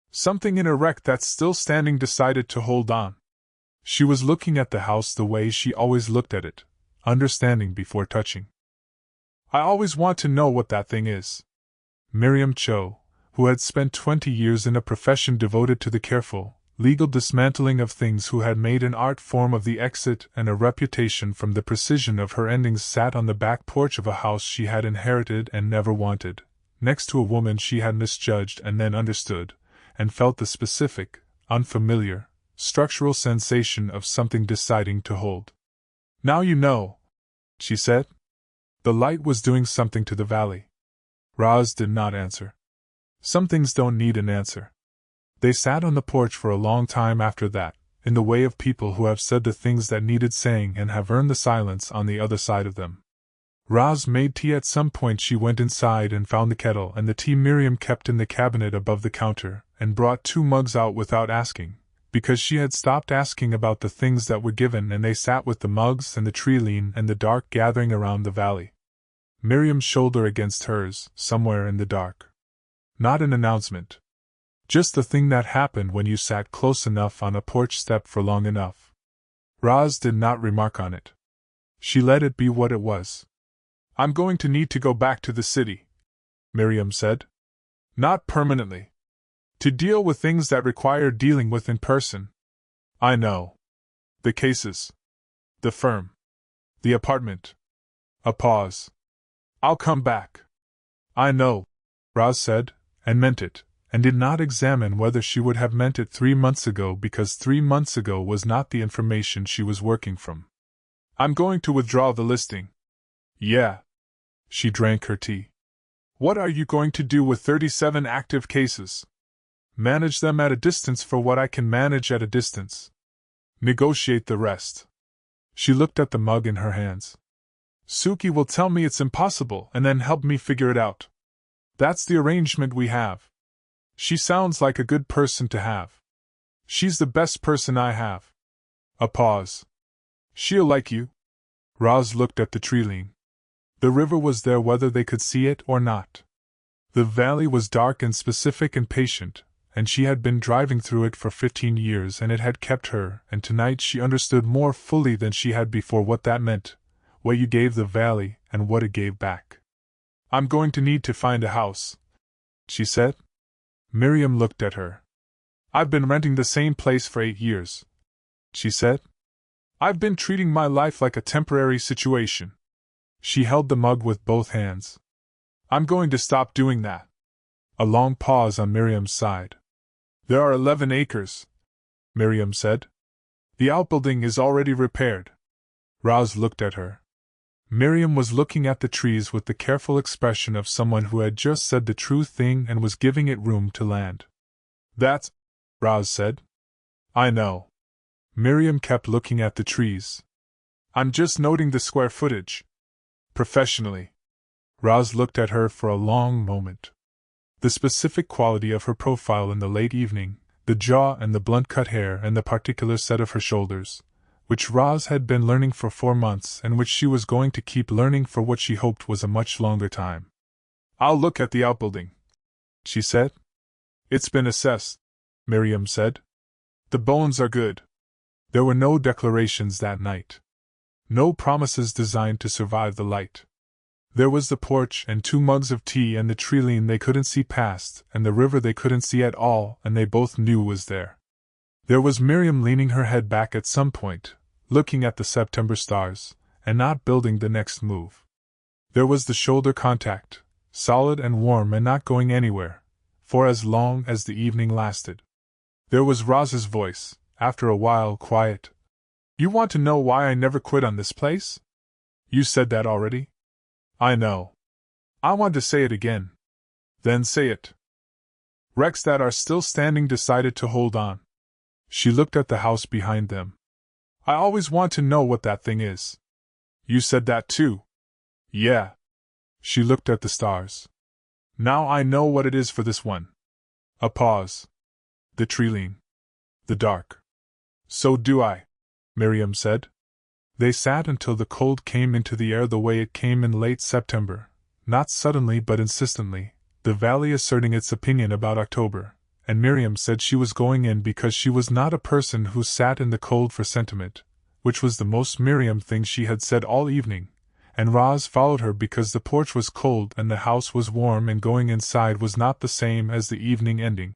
Something in a wreck that's still standing decided to hold on. She was looking at the house the way she always looked at it, understanding before touching. I always want to know what that thing is. Miriam Cho, who had spent 20 years in a profession devoted to the careful, legal dismantling of things, who had made an art form of the exit and a reputation from the precision of her endings, sat on the back porch of a house she had inherited and never wanted, next to a woman she had misjudged and then understood, and felt the specific, unfamiliar, structural sensation of something deciding to hold. Now you know, she said. The light was doing something to the valley. Roz did not answer. Some things don't need an answer. They sat on the porch for a long time after that, in the way of people who have said the things that needed saying and have earned the silence on the other side of them. Roz made tea. At some point she went inside and found the kettle and the tea Miriam kept in the cabinet above the counter, and brought 2 mugs out without asking, because she had stopped asking about the things that were given, and they sat with the mugs and the tree lean and the dark gathering around the valley. Miriam's shoulder against hers, somewhere in the dark. Not an announcement. Just the thing that happened when you sat close enough on a porch step for long enough. Roz did not remark on it. She let it be what it was. I'm going to need to go back to the city, Miriam said. Not permanently. To deal with things that require dealing with in person. I know. The cases. The firm. The apartment. A pause. I'll come back. I know, Roz said, and meant it, and did not examine whether she would have meant it 3 months ago, because 3 months ago was not the information she was working from. I'm going to withdraw the listing. Yeah. She drank her tea. What are you going to do with 37 active cases? Manage them at a distance for what I can manage at a distance. Negotiate the rest. She looked at the mug in her hands. Suki will tell me it's impossible and then help me figure it out. That's the arrangement we have. She sounds like a good person to have. She's the best person I have. A pause. She'll like you. Roz looked at the tree lean. The river was there whether they could see it or not. The valley was dark and specific and patient, and she had been driving through it for 15 years, and it had kept her, and tonight she understood more fully than she had before what that meant, what you gave the valley and what it gave back. I'm going to need to find a house, she said. Miriam looked at her. I've been renting the same place for 8 years, she said. I've been treating my life like a temporary situation. She held the mug with both hands. I'm going to stop doing that. A long pause on Miriam's side. There are 11 acres, Miriam said. The outbuilding is already repaired. Roz looked at her. Miriam was looking at the trees with the careful expression of someone who had just said the true thing and was giving it room to land. That's, Roz said. I know. Miriam kept looking at the trees. I'm just noting the square footage. Professionally. Roz looked at her for a long moment. The specific quality of her profile in the late evening, the jaw and the blunt-cut hair and the particular set of her shoulders, which Roz had been learning for 4 months and which she was going to keep learning for what she hoped was a much longer time. I'll look at the outbuilding, she said. It's been assessed, Miriam said. The bones are good. There were no declarations that night. No promises designed to survive the light. There was the porch and 2 mugs of tea and the tree line they couldn't see past and the river they couldn't see at all and they both knew was there. There was Miriam leaning her head back at some point, looking at the September stars, and not building the next move. There was the shoulder contact, solid and warm and not going anywhere, for as long as the evening lasted. There was Roz's voice, after a while quiet. You want to know why I never quit on this place? You said that already? I know. I want to say it again. Then say it. Wrecks that are still standing decided to hold on. She looked at the house behind them. I always want to know what that thing is. You said that too. Yeah. She looked at the stars. Now I know what it is for this one. A pause. The tree line. The dark. So do I, Miriam said. They sat until the cold came into the air the way it came in late September, not suddenly but insistently, the valley asserting its opinion about October, and Miriam said she was going in because she was not a person who sat in the cold for sentiment, which was the most Miriam thing she had said all evening, and Roz followed her because the porch was cold and the house was warm and going inside was not the same as the evening ending.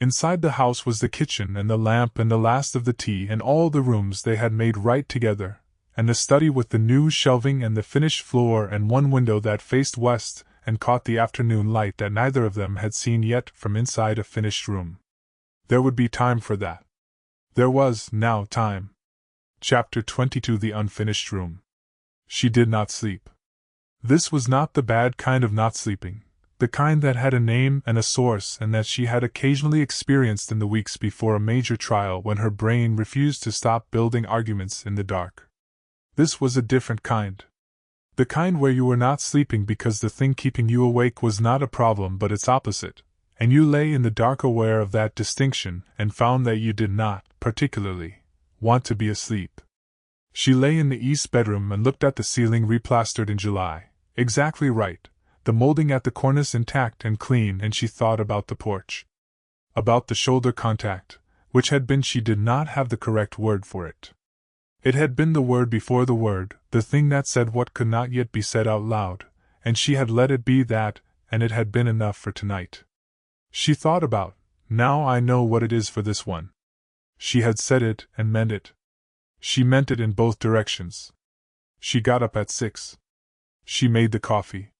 Inside the house was the kitchen and the lamp and the last of the tea and all the rooms they had made right together, and the study with the new shelving and the finished floor and one window that faced west and caught the afternoon light that neither of them had seen yet from inside a finished room. There would be time for that. There was, now, time. Chapter 22 The Unfinished Room. She did not sleep. This was not the bad kind of not sleeping, the kind that had a name and a source and that she had occasionally experienced in the weeks before a major trial when her brain refused to stop building arguments in the dark. This was a different kind. The kind where you were not sleeping because the thing keeping you awake was not a problem but its opposite, and you lay in the dark aware of that distinction and found that you did not, particularly, want to be asleep. She lay in the east bedroom and looked at the ceiling replastered in July, exactly right, the molding at the cornice intact and clean, and she thought about the porch. About the shoulder contact, which had been she did not have the correct word for it. It had been the word before the word, the thing that said what could not yet be said out loud, and she had let it be that, and it had been enough for tonight. She thought about, now I know what it is for this one. She had said it and meant it. She meant it in both directions. She got up at 6. She made the coffee.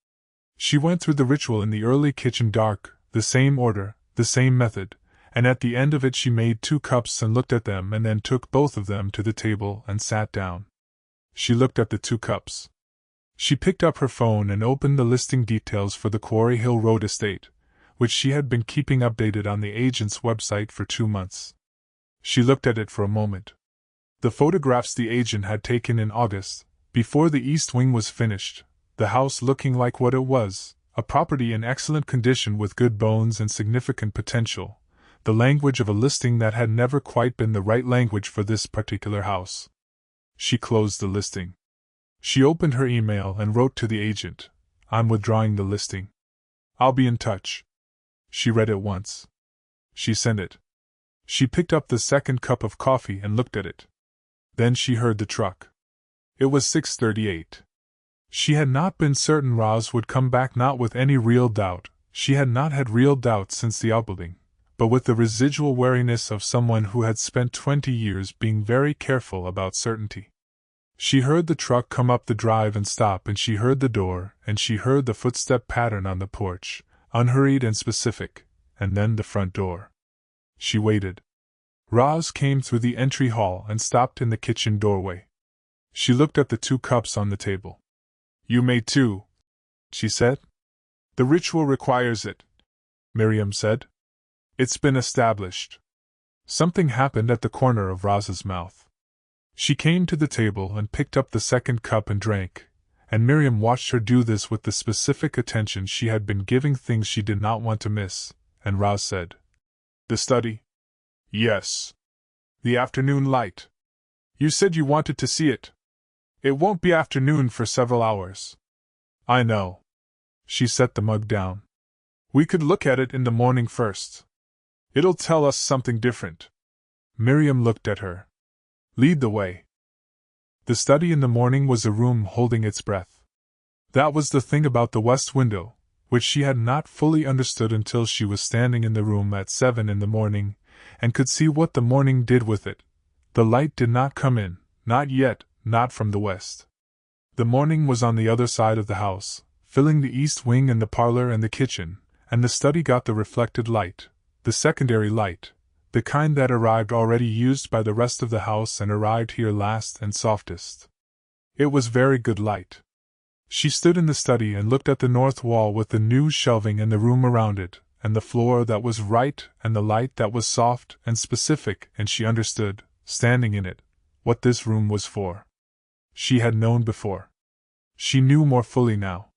She went through the ritual in the early kitchen dark, the same order, the same method, and at the end of it she made 2 cups and looked at them and then took both of them to the table and sat down. She looked at the 2 cups. She picked up her phone and opened the listing details for the Quarry Hill Road estate, which she had been keeping updated on the agent's website for 2 months. She looked at it for a moment. The photographs the agent had taken in August, before the east wing was finished, the house looking like what it was, a property in excellent condition with good bones and significant potential, the language of a listing that had never quite been the right language for this particular house. She closed the listing. She opened her email and wrote to the agent, I'm withdrawing the listing. I'll be in touch. She read it once. She sent it. She picked up the second cup of coffee and looked at it. Then she heard the truck. It was 6:38. She had not been certain Roz would come back, not with any real doubt, she had not had real doubt since the outbuilding, but with the residual wariness of someone who had spent 20 years being very careful about certainty. She heard the truck come up the drive and stop, and she heard the door, and she heard the footstep pattern on the porch, unhurried and specific, and then the front door. She waited. Roz came through the entry hall and stopped in the kitchen doorway. She looked at the 2 cups on the table. "You made 2," she said. "The ritual requires it," Miriam said. "It's been established." Something happened at the corner of Roz's mouth. She came to the table and picked up the 2nd cup and drank, and Miriam watched her do this with the specific attention she had been giving things she did not want to miss, and Roz said, "The study?" "Yes." "The afternoon light? You said you wanted to see it. It won't be afternoon for several hours." "I know." She set the mug down. "We could look at it in the morning first. It'll tell us something different." Miriam looked at her. "Lead the way." The study in the morning was a room holding its breath. That was the thing about the west window, which she had not fully understood until she was standing in the room at 7 in the morning, and could see what the morning did with it. The light did not come in, not yet, not from the west. The morning was on the other side of the house, filling the east wing and the parlor and the kitchen, and the study got the reflected light, the secondary light, the kind that arrived already used by the rest of the house and arrived here last and softest. It was very good light. She stood in the study and looked at the north wall with the new shelving and the room around it, and the floor that was right and the light that was soft and specific, and she understood, standing in it, what this room was for. She had known before. She knew more fully now.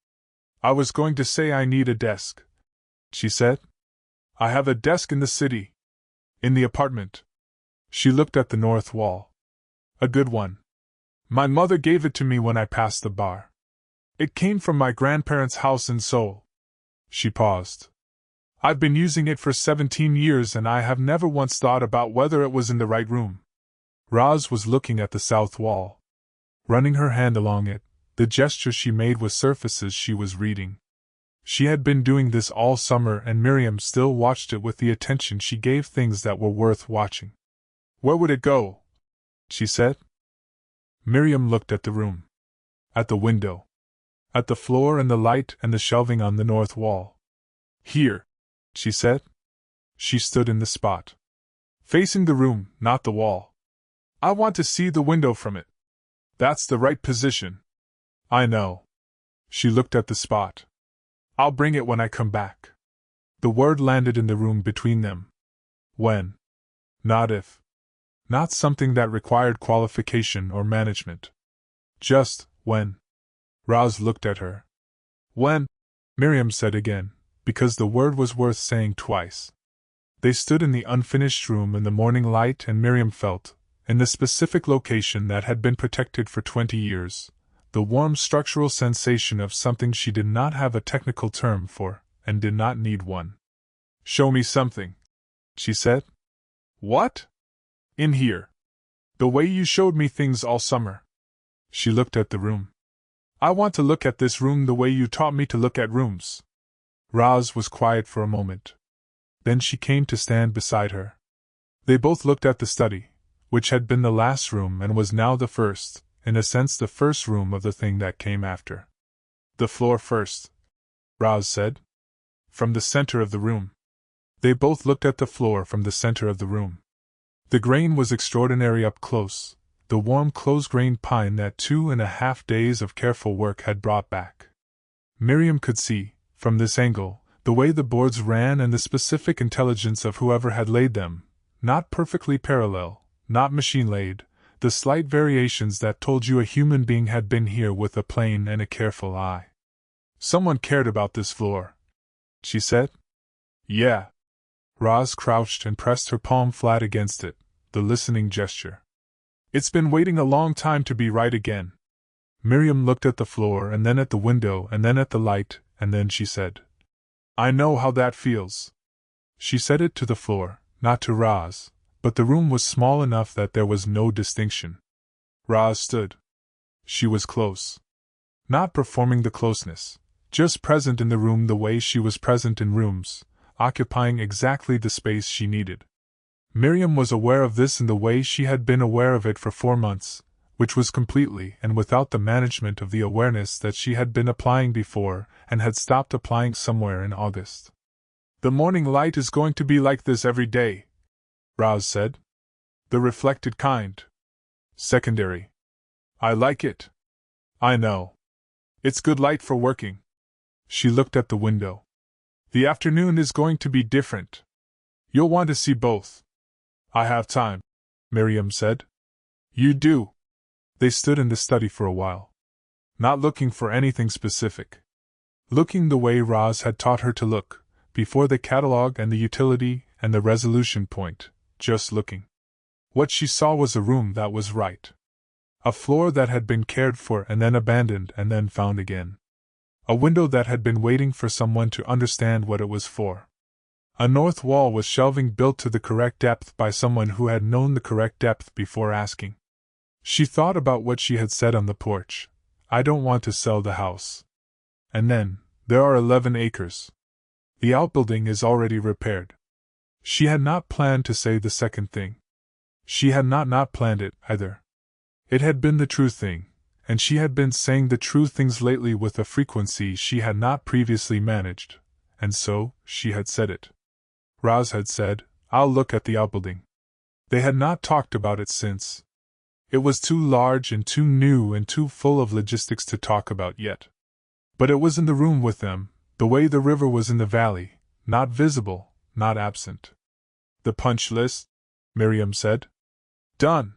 "I was going to say I need a desk," she said. "I have a desk in the city. In the apartment." She looked at the north wall. "A good one. My mother gave it to me when I passed the bar. It came from my grandparents' house in Seoul." She paused. "I've been using it for 17 years and I have never once thought about whether it was in the right room." Roz was looking at the south wall. Running her hand along it, the gesture she made with surfaces she was reading. She had been doing this all summer and Miriam still watched it with the attention she gave things that were worth watching. "Where would it go?" she said. Miriam looked at the room. At the window. At the floor and the light and the shelving on the north wall. "Here," she said. She stood in the spot. "Facing the room, not the wall. I want to see the window from it. That's the right position." "I know." She looked at the spot. "I'll bring it when I come back." The word landed in the room between them. When. Not if. Not something that required qualification or management. Just when. Roz looked at her. "When," Miriam said again, because the word was worth saying twice. They stood in the unfinished room in the morning light and Miriam felt, in the specific location that had been protected for 20 years, the warm structural sensation of something she did not have a technical term for, and did not need one. "Show me something," she said. "What?" "In here. The way you showed me things all summer." She looked at the room. "I want to look at this room the way you taught me to look at rooms." Roz was quiet for a moment. Then she came to stand beside her. They both looked at the study, which had been the last room and was now the first, in a sense the first room of the thing that came after. "The floor first," Roz said. "From the center of the room." They both looked at the floor from the center of the room. The grain was extraordinary up close, the warm close-grained pine that 2.5 days of careful work had brought back. Miriam could see, from this angle, the way the boards ran and the specific intelligence of whoever had laid them, not perfectly parallel, not machine-laid, the slight variations that told you a human being had been here with a plain and a careful eye. "Someone cared about this floor," she said. "Yeah." Roz crouched and pressed her palm flat against it, the listening gesture. "It's been waiting a long time to be right again." Miriam looked at the floor and then at the window and then at the light, and then she said, "I know how that feels." She said it to the floor, not to Roz, but the room was small enough that there was no distinction. Roz stood. She was close. Not performing the closeness, just present in the room the way she was present in rooms, occupying exactly the space she needed. Miriam was aware of this in the way she had been aware of it for 4 months, which was completely and without the management of the awareness that she had been applying before and had stopped applying somewhere in August. "The morning light is going to be like this every day," Roz said. "The reflected kind. Secondary. I like it. I know. It's good light for working." She looked at the window. "The afternoon is going to be different. You'll want to see both." "I have time," Miriam said. "You do." They stood in the study for a while. Not looking for anything specific. Looking the way Roz had taught her to look, before the catalog and the utility and the resolution point, just looking. What she saw was a room that was right. A floor that had been cared for and then abandoned and then found again. A window that had been waiting for someone to understand what it was for. A north wall with shelving built to the correct depth by someone who had known the correct depth before asking. She thought about what she had said on the porch. "I don't want to sell the house." And then, "There are 11 acres. The outbuilding is already repaired." She had not planned to say the second thing. She had not planned it, either. It had been the true thing, and she had been saying the true things lately with a frequency she had not previously managed, and so, she had said it. Roz had said, "I'll look at the outbuilding." They had not talked about it since. It was too large and too new and too full of logistics to talk about yet. But it was in the room with them, the way the river was in the valley, not visible, not absent. "The punch list?" Miriam said. "Done.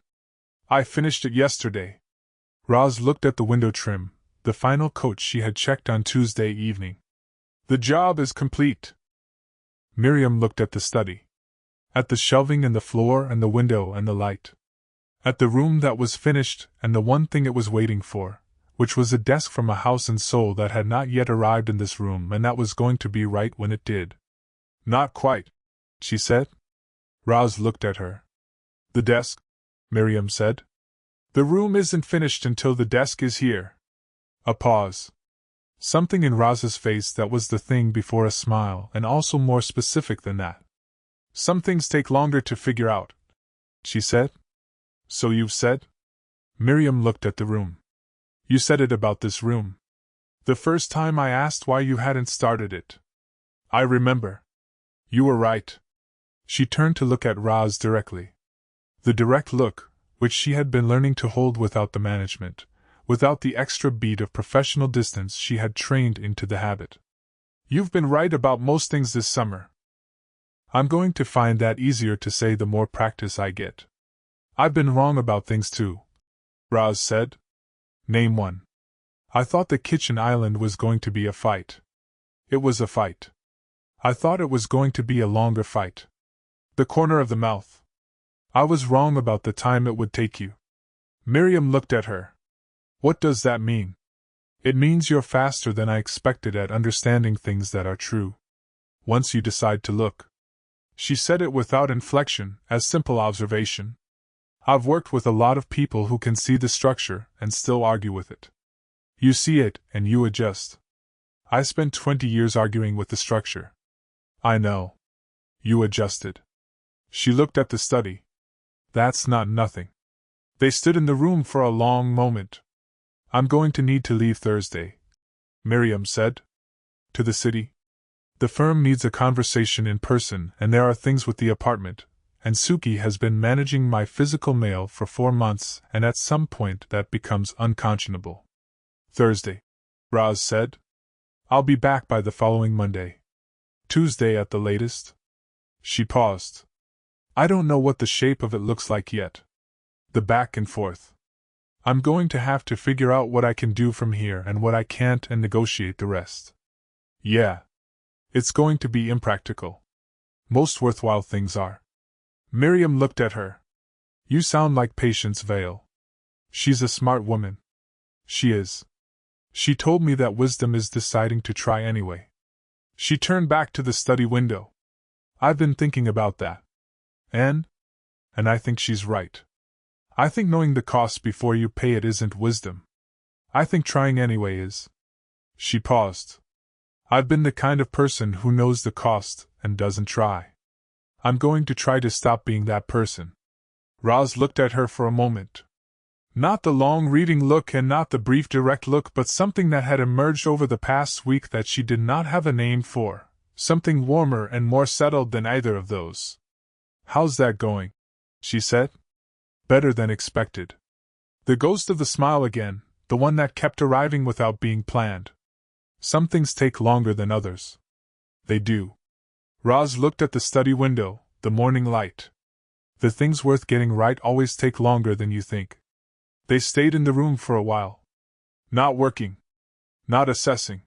I finished it yesterday." Roz looked at the window trim, the final coat she had checked on Tuesday evening. "The job is complete." Miriam looked at the study. At the shelving and the floor and the window and the light. At the room that was finished and the one thing it was waiting for, which was a desk from a house and soul that had not yet arrived in this room and that was going to be right when it did. "Not quite," she said. Roz looked at her. "The desk?" Miriam said. "The room isn't finished until the desk is here." A pause. Something in Roz's face that was the thing before a smile and also more specific than that. "Some things take longer to figure out," she said. "So you've said?" Miriam looked at the room. "You said it about this room. The first time I asked why you hadn't started it. I remember. You were right." She turned to look at Roz directly. The direct look, which she had been learning to hold without the management, without the extra beat of professional distance she had trained into the habit. "You've been right about most things this summer. I'm going to find that easier to say the more practice I get." "I've been wrong about things too," Roz said. "Name one." "I thought the kitchen island was going to be a fight." "It was a fight." "I thought it was going to be a longer fight." "The corner of the mouth." "I was wrong about the time it would take you." Miriam looked at her. "What does that mean?" "It means you're faster than I expected at understanding things that are true. Once you decide to look." She said it without inflection, as simple observation. "I've worked with a lot of people who can see the structure and still argue with it. You see it, and you adjust. I spent 20 years arguing with the structure. I know. You adjusted." She looked at the study. "That's not nothing." They stood in the room for a long moment. "I'm going to need to leave Thursday," Miriam said. "To the city? The firm needs a conversation in person, and there are things with the apartment, and Suki has been managing my physical mail for 4 months, and at some point that becomes unconscionable." "Thursday," Roz said. "I'll be back by the following Monday. Tuesday at the latest." She paused. "I don't know what the shape of it looks like yet. The back and forth. I'm going to have to figure out what I can do from here and what I can't and negotiate the rest. Yeah. It's going to be impractical. Most worthwhile things are." Miriam looked at her. "You sound like Patience Vale. She's a smart woman." "She is. She told me that wisdom is deciding to try anyway." She turned back to the study window. "I've been thinking about that. And I think she's right. I think knowing the cost before you pay it isn't wisdom. I think trying anyway is." She paused. "I've been the kind of person who knows the cost and doesn't try. I'm going to try to stop being that person." Roz looked at her for a moment. Not the long reading look and not the brief direct look, but something that had emerged over the past week that she did not have a name for, something warmer and more settled than either of those. "How's that going?" she said. "Better than expected." The ghost of the smile again, the one that kept arriving without being planned. "Some things take longer than others." "They do." Roz looked at the study window, the morning light. "The things worth getting right always take longer than you think." They stayed in the room for a while. Not working. Not assessing.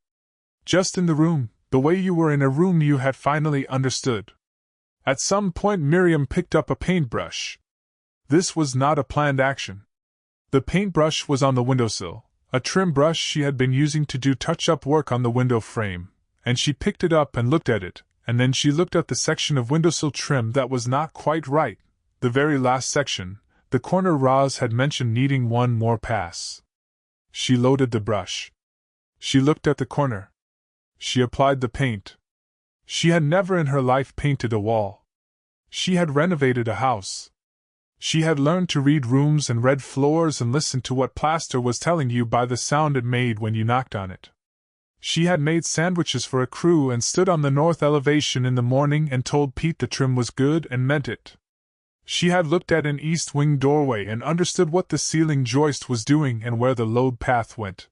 Just in the room, the way you were in a room you had finally understood. At some point Miriam picked up a paintbrush. This was not a planned action. The paintbrush was on the windowsill, a trim brush she had been using to do touch-up work on the window frame, and she picked it up and looked at it, and then she looked at the section of windowsill trim that was not quite right, the very last section, the corner Roz had mentioned needing one more pass. She loaded the brush. She looked at the corner. She applied the paint. She had never in her life painted a wall. She had renovated a house. She had learned to read rooms and read floors and listened to what plaster was telling you by the sound it made when you knocked on it. She had made sandwiches for a crew and stood on the north elevation in the morning and told Pete the trim was good and meant it. She had looked at an east wing doorway and understood what the ceiling joist was doing and where the load path went.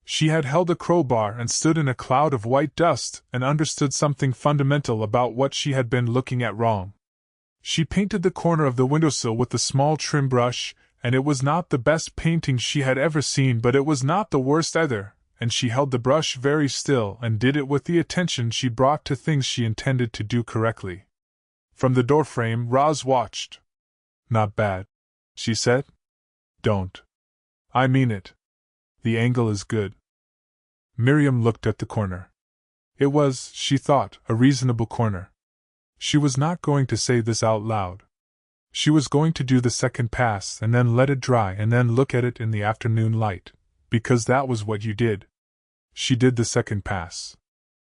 She had held a crowbar and stood in a cloud of white dust and understood something fundamental about what she had been looking at wrong. She painted the corner of the windowsill with the small trim brush, and it was not the best painting she had ever seen, but it was not the worst either, and she held the brush very still and did it with the attention she brought to things she intended to do correctly. From the doorframe, Roz watched. "Not bad," she said. "Don't. I mean it. The angle is good." Miriam looked at the corner. It was, she thought, a reasonable corner. She was not going to say this out loud. She was going to do the second pass and then let it dry and then look at it in the afternoon light, because that was what you did. She did the second pass.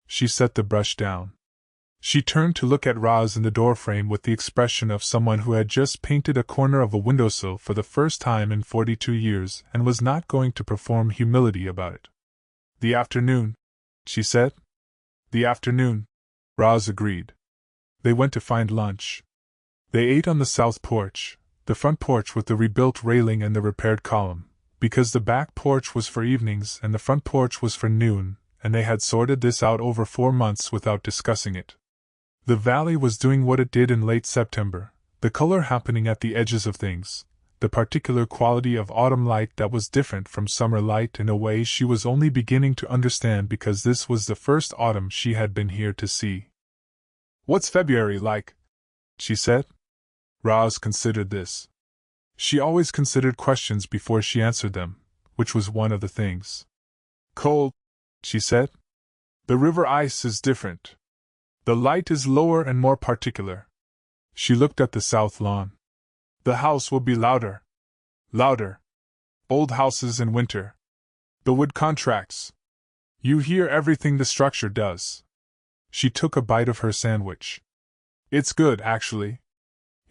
She set the brush down. She turned to look at Roz in the doorframe with the expression of someone who had just painted a corner of a windowsill for the first time in 42 years and was not going to perform humility about it. "The afternoon," she said. "The afternoon," Roz agreed. They went to find lunch. They ate on the south porch, the front porch with the rebuilt railing and the repaired column, because the back porch was for evenings and the front porch was for noon, and they had sorted this out over 4 months without discussing it. The valley was doing what it did in late September, the color happening at the edges of things, the particular quality of autumn light that was different from summer light in a way she was only beginning to understand because this was the first autumn she had been here to see. "What's February like?" she said. Roz considered this. She always considered questions before she answered them, which was one of the things. "Cold," she said. "The river ice is different. The light is lower and more particular." She looked at the south lawn. "The house will be louder. Louder. Old houses in winter. The wood contracts. You hear everything the structure does." She took a bite of her sandwich. "It's good, actually.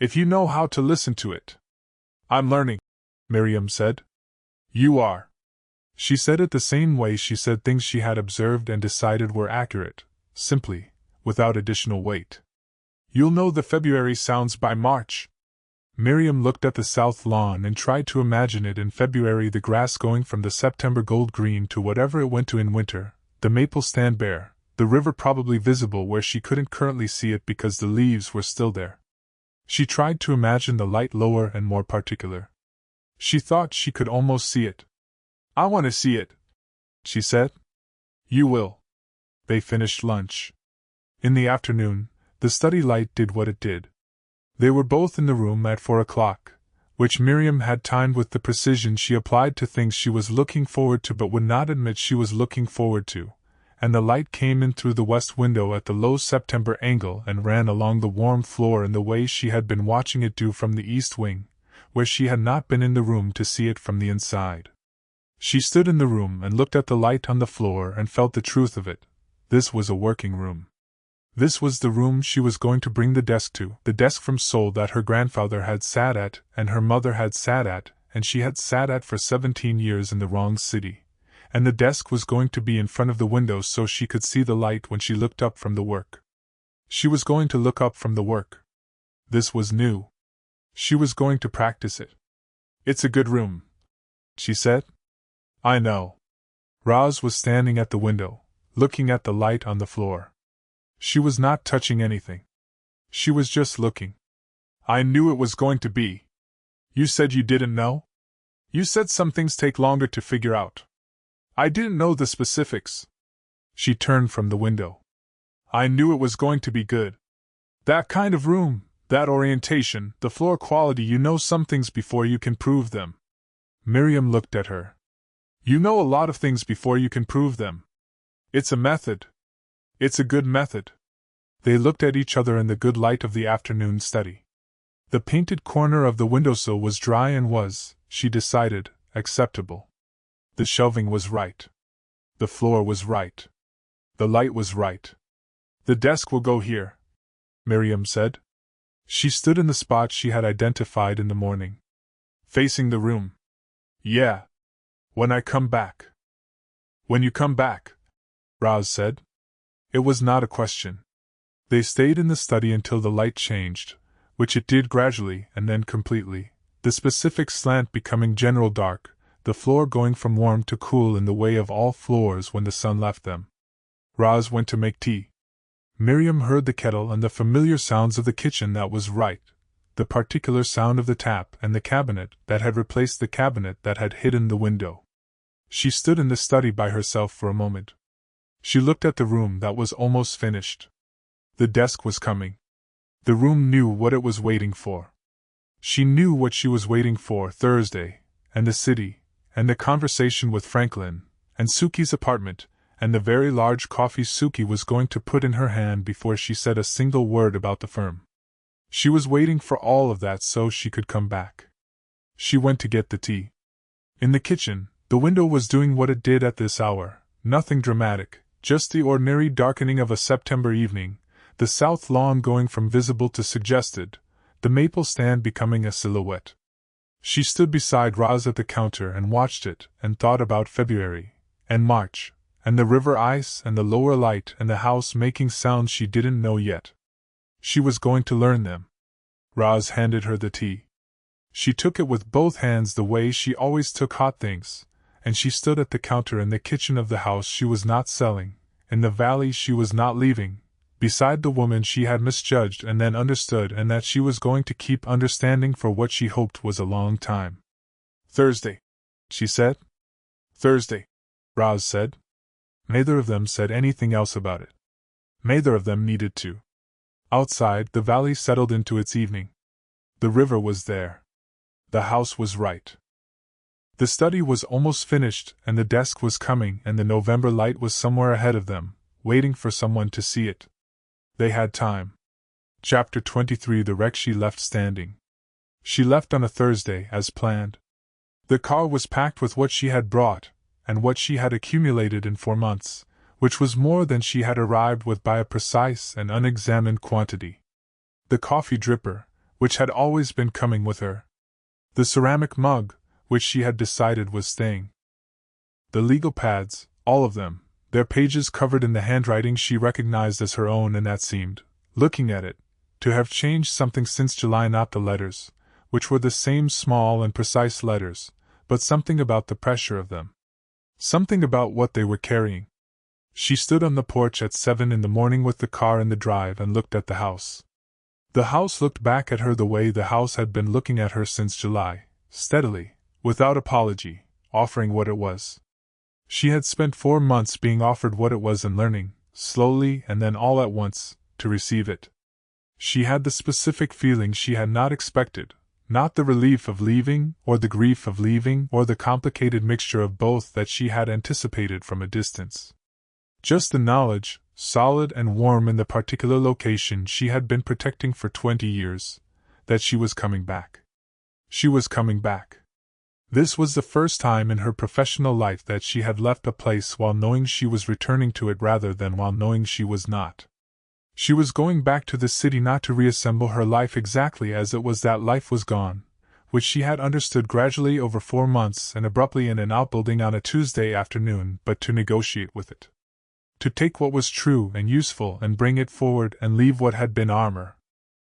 If you know how to listen to it." "I'm learning," Miriam said. "You are." She said it the same way she said things she had observed and decided were accurate, simply, without additional weight. "You'll know the February sounds by March." Miriam looked at the south lawn and tried to imagine it in February, the grass going from the September gold green to whatever it went to in winter, the maples stand bare, the river probably visible where she couldn't currently see it because the leaves were still there. She tried to imagine the light lower and more particular. She thought she could almost see it. "I want to see it," she said. "You will." They finished lunch. In the afternoon, the study light did what it did. They were both in the room at 4 o'clock, which Miriam had timed with the precision she applied to things she was looking forward to but would not admit she was looking forward to, and the light came in through the west window at the low September angle and ran along the warm floor in the way she had been watching it do from the east wing, where she had not been in the room to see it from the inside. She stood in the room and looked at the light on the floor and felt the truth of it. This was a working room. This was the room she was going to bring the desk to, the desk from Seoul that her grandfather had sat at and her mother had sat at, and she had sat at for 17 years in the wrong city, and the desk was going to be in front of the window so she could see the light when she looked up from the work. She was going to look up from the work. This was new. She was going to practice it. "It's a good room," she said. "I know." Roz was standing at the window, looking at the light on the floor. She was not touching anything. She was just looking. "I knew it was going to be. You said you didn't know? You said some things take longer to figure out. I didn't know the specifics." She turned from the window. "I knew it was going to be good. That kind of room, that orientation, the floor quality, you know some things before you can prove them." Miriam looked at her. "You know a lot of things before you can prove them. It's a method. It's a good method." They looked at each other in the good light of the afternoon study. The painted corner of the windowsill was dry and was, she decided, acceptable. The shelving was right. The floor was right. The light was right. "The desk will go here," Miriam said. She stood in the spot she had identified in the morning. "Facing the room." "Yeah. When I come back." "When you come back," Roz said. It was not a question. They stayed in the study until the light changed, which it did gradually and then completely, the specific slant becoming general dark, the floor going from warm to cool in the way of all floors when the sun left them. Roz went to make tea. Miriam heard the kettle and the familiar sounds of the kitchen. That was right, the particular sound of the tap and the cabinet that had replaced the cabinet that had hidden the window. She stood in the study by herself for a moment. She looked at the room that was almost finished. The desk was coming. The room knew what it was waiting for. She knew what she was waiting for: Thursday, and the city, and the conversation with Franklin, and Suki's apartment, and the very large coffee Suki was going to put in her hand before she said a single word about the firm. She was waiting for all of that so she could come back. She went to get the tea. In the kitchen, the window was doing what it did at this hour, nothing dramatic, just the ordinary darkening of a September evening, the south lawn going from visible to suggested, the maple stand becoming a silhouette. She stood beside Roz at the counter and watched it, and thought about February, and March, and the river ice and the lower light and the house making sounds she didn't know yet. She was going to learn them. Roz handed her the tea. She took it with both hands the way she always took hot things, and she stood at the counter in the kitchen of the house she was not selling, in the valley she was not leaving, beside the woman she had misjudged and then understood and that she was going to keep understanding for what she hoped was a long time. "Thursday," she said. "Thursday," Roz said. Neither of them said anything else about it. Neither of them needed to. Outside, the valley settled into its evening. The river was there. The house was right. The study was almost finished, and the desk was coming, and the November light was somewhere ahead of them, waiting for someone to see it. They had time. Chapter 23. The wreck she left standing. She left on a Thursday, as planned. The car was packed with what she had brought, and what she had accumulated in 4 months, which was more than she had arrived with by a precise and unexamined quantity. The coffee dripper, which had always been coming with her. The ceramic mug, which she had decided was staying. The legal pads, all of them, their pages covered in the handwriting she recognized as her own and that seemed, looking at it, to have changed something since July. Not the letters, which were the same small and precise letters, but something about the pressure of them. Something about what they were carrying. She stood on the porch at 7 in the morning with the car in the drive and looked at the house. The house looked back at her the way the house had been looking at her since July, steadily, without apology, offering what it was. She had spent 4 months being offered what it was and learning, slowly and then all at once, to receive it. She had the specific feeling she had not expected, not the relief of leaving, or the grief of leaving, or the complicated mixture of both that she had anticipated from a distance. Just the knowledge, solid and warm in the particular location she had been protecting for 20 years, that she was coming back. She was coming back. This was the first time in her professional life that she had left a place while knowing she was returning to it rather than while knowing she was not. She was going back to the city not to reassemble her life exactly as it was. That life was gone, which she had understood gradually over 4 months and abruptly in an outbuilding on a Tuesday afternoon, but to negotiate with it. To take what was true and useful and bring it forward and leave what had been armor.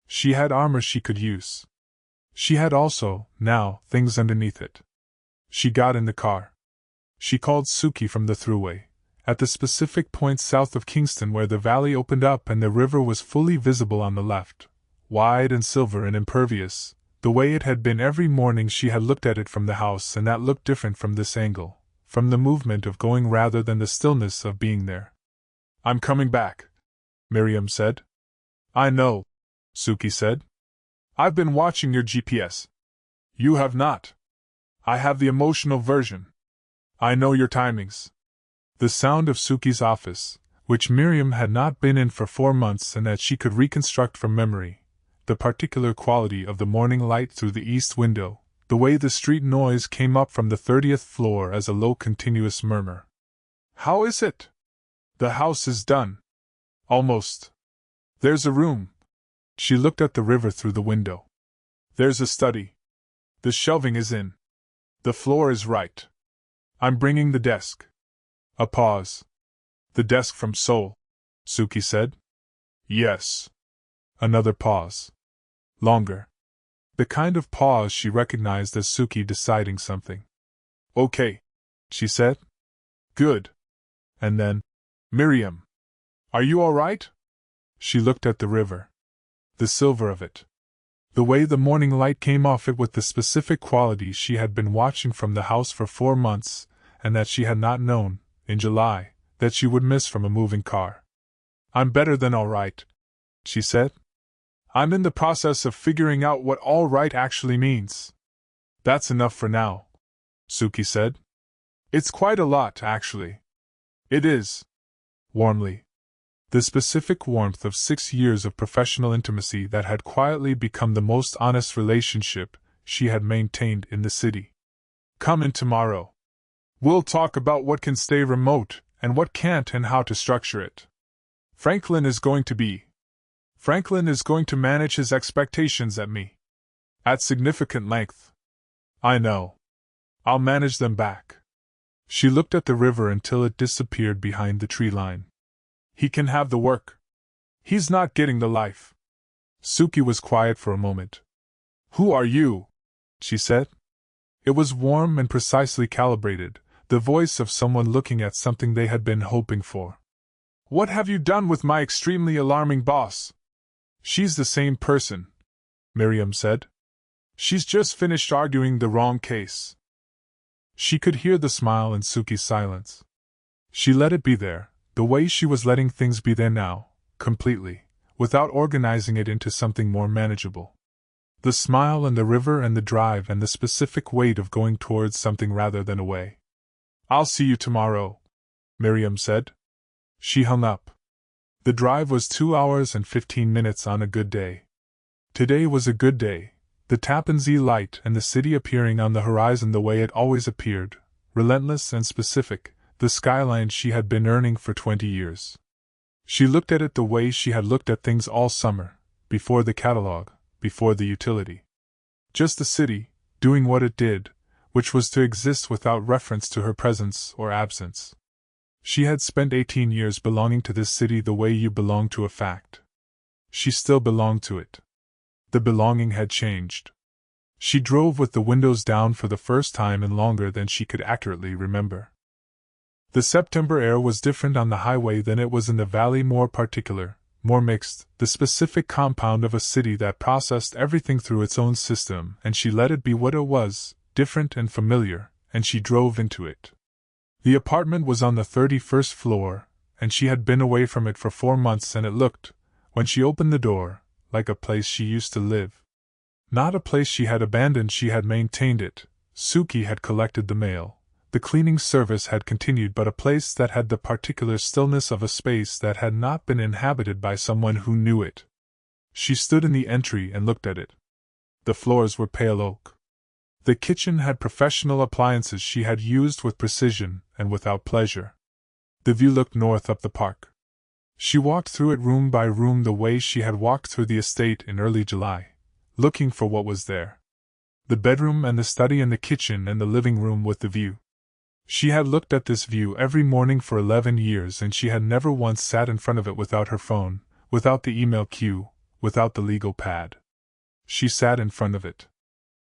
She had armor she could use. She had also, now, things underneath it. She got in the car. She called Suki from the thruway, at the specific point south of Kingston where the valley opened up and the river was fully visible on the left, wide and silver and impervious, the way it had been every morning she had looked at it from the house, and that looked different from this angle, from the movement of going rather than the stillness of being there. "I'm coming back," Miriam said. "I know," Suki said. "I've been watching your GPS. You have not. I have the emotional version. I know your timings." The sound of Suki's office, which Miriam had not been in for 4 months and that she could reconstruct from memory, the particular quality of the morning light through the east window, the way the street noise came up from the 30th floor as a low continuous murmur. "How is it?" "The house is done. Almost. There's a room." She looked at the river through the window. "There's a study. The shelving is in. The floor is right. I'm bringing the desk." A pause. "The desk from Seoul," Suki said. "Yes." Another pause. Longer. The kind of pause she recognized as Suki deciding something. "Okay," she said. "Good." And then, "Miriam, are you all right?" She looked at the river. The silver of it. The way the morning light came off it with the specific quality she had been watching from the house for 4 months, and that she had not known, in July, that she would miss from a moving car. "I'm better than all right," she said. "I'm in the process of figuring out what all right actually means." "That's enough for now," Suki said. "It's quite a lot, actually." "It is." Warmly. The specific warmth of 6 years of professional intimacy that had quietly become the most honest relationship she had maintained in the city. "Come in tomorrow. We'll talk about what can stay remote and what can't and how to structure it. Franklin is going to manage his expectations at me. At significant length. I know. I'll manage them back." She looked at the river until it disappeared behind the tree line. "He can have the work. He's not getting the life." Suki was quiet for a moment. "Who are you?" she said. It was warm and precisely calibrated, the voice of someone looking at something they had been hoping for. "What have you done with my extremely alarming boss?" "She's the same person," Miriam said. "She's just finished arguing the wrong case." She could hear the smile in Suki's silence. She let it be there, the way she was letting things be there now, completely, without organizing it into something more manageable. The smile and the river and the drive and the specific weight of going towards something rather than away. "I'll see you tomorrow," Miriam said. She hung up. The drive was 2 hours and 15 minutes on a good day. Today was a good day, the Tappan Zee light and the city appearing on the horizon the way it always appeared, relentless and specific, the skyline she had been earning for 20 years. She looked at it the way she had looked at things all summer, before the catalog, before the utility. Just the city, doing what it did, which was to exist without reference to her presence or absence. She had spent 18 years belonging to this city the way you belong to a fact. She still belonged to it. The belonging had changed. She drove with the windows down for the first time in longer than she could accurately remember. The September air was different on the highway than it was in the valley, more particular, more mixed, the specific compound of a city that processed everything through its own system, and she let it be what it was, different and familiar, and she drove into it. The apartment was on the 31st floor, and she had been away from it for 4 months, and it looked, when she opened the door, like a place she used to live. Not a place she had abandoned, she had maintained it. Suki had collected the mail. The cleaning service had continued, but a place that had the particular stillness of a space that had not been inhabited by someone who knew it. She stood in the entry and looked at it. The floors were pale oak. The kitchen had professional appliances she had used with precision and without pleasure. The view looked north up the park. She walked through it room by room the way she had walked through the estate in early July, looking for what was there. The bedroom and the study and the kitchen and the living room with the view. She had looked at this view every morning for 11 years and she had never once sat in front of it without her phone, without the email queue, without the legal pad. She sat in front of it.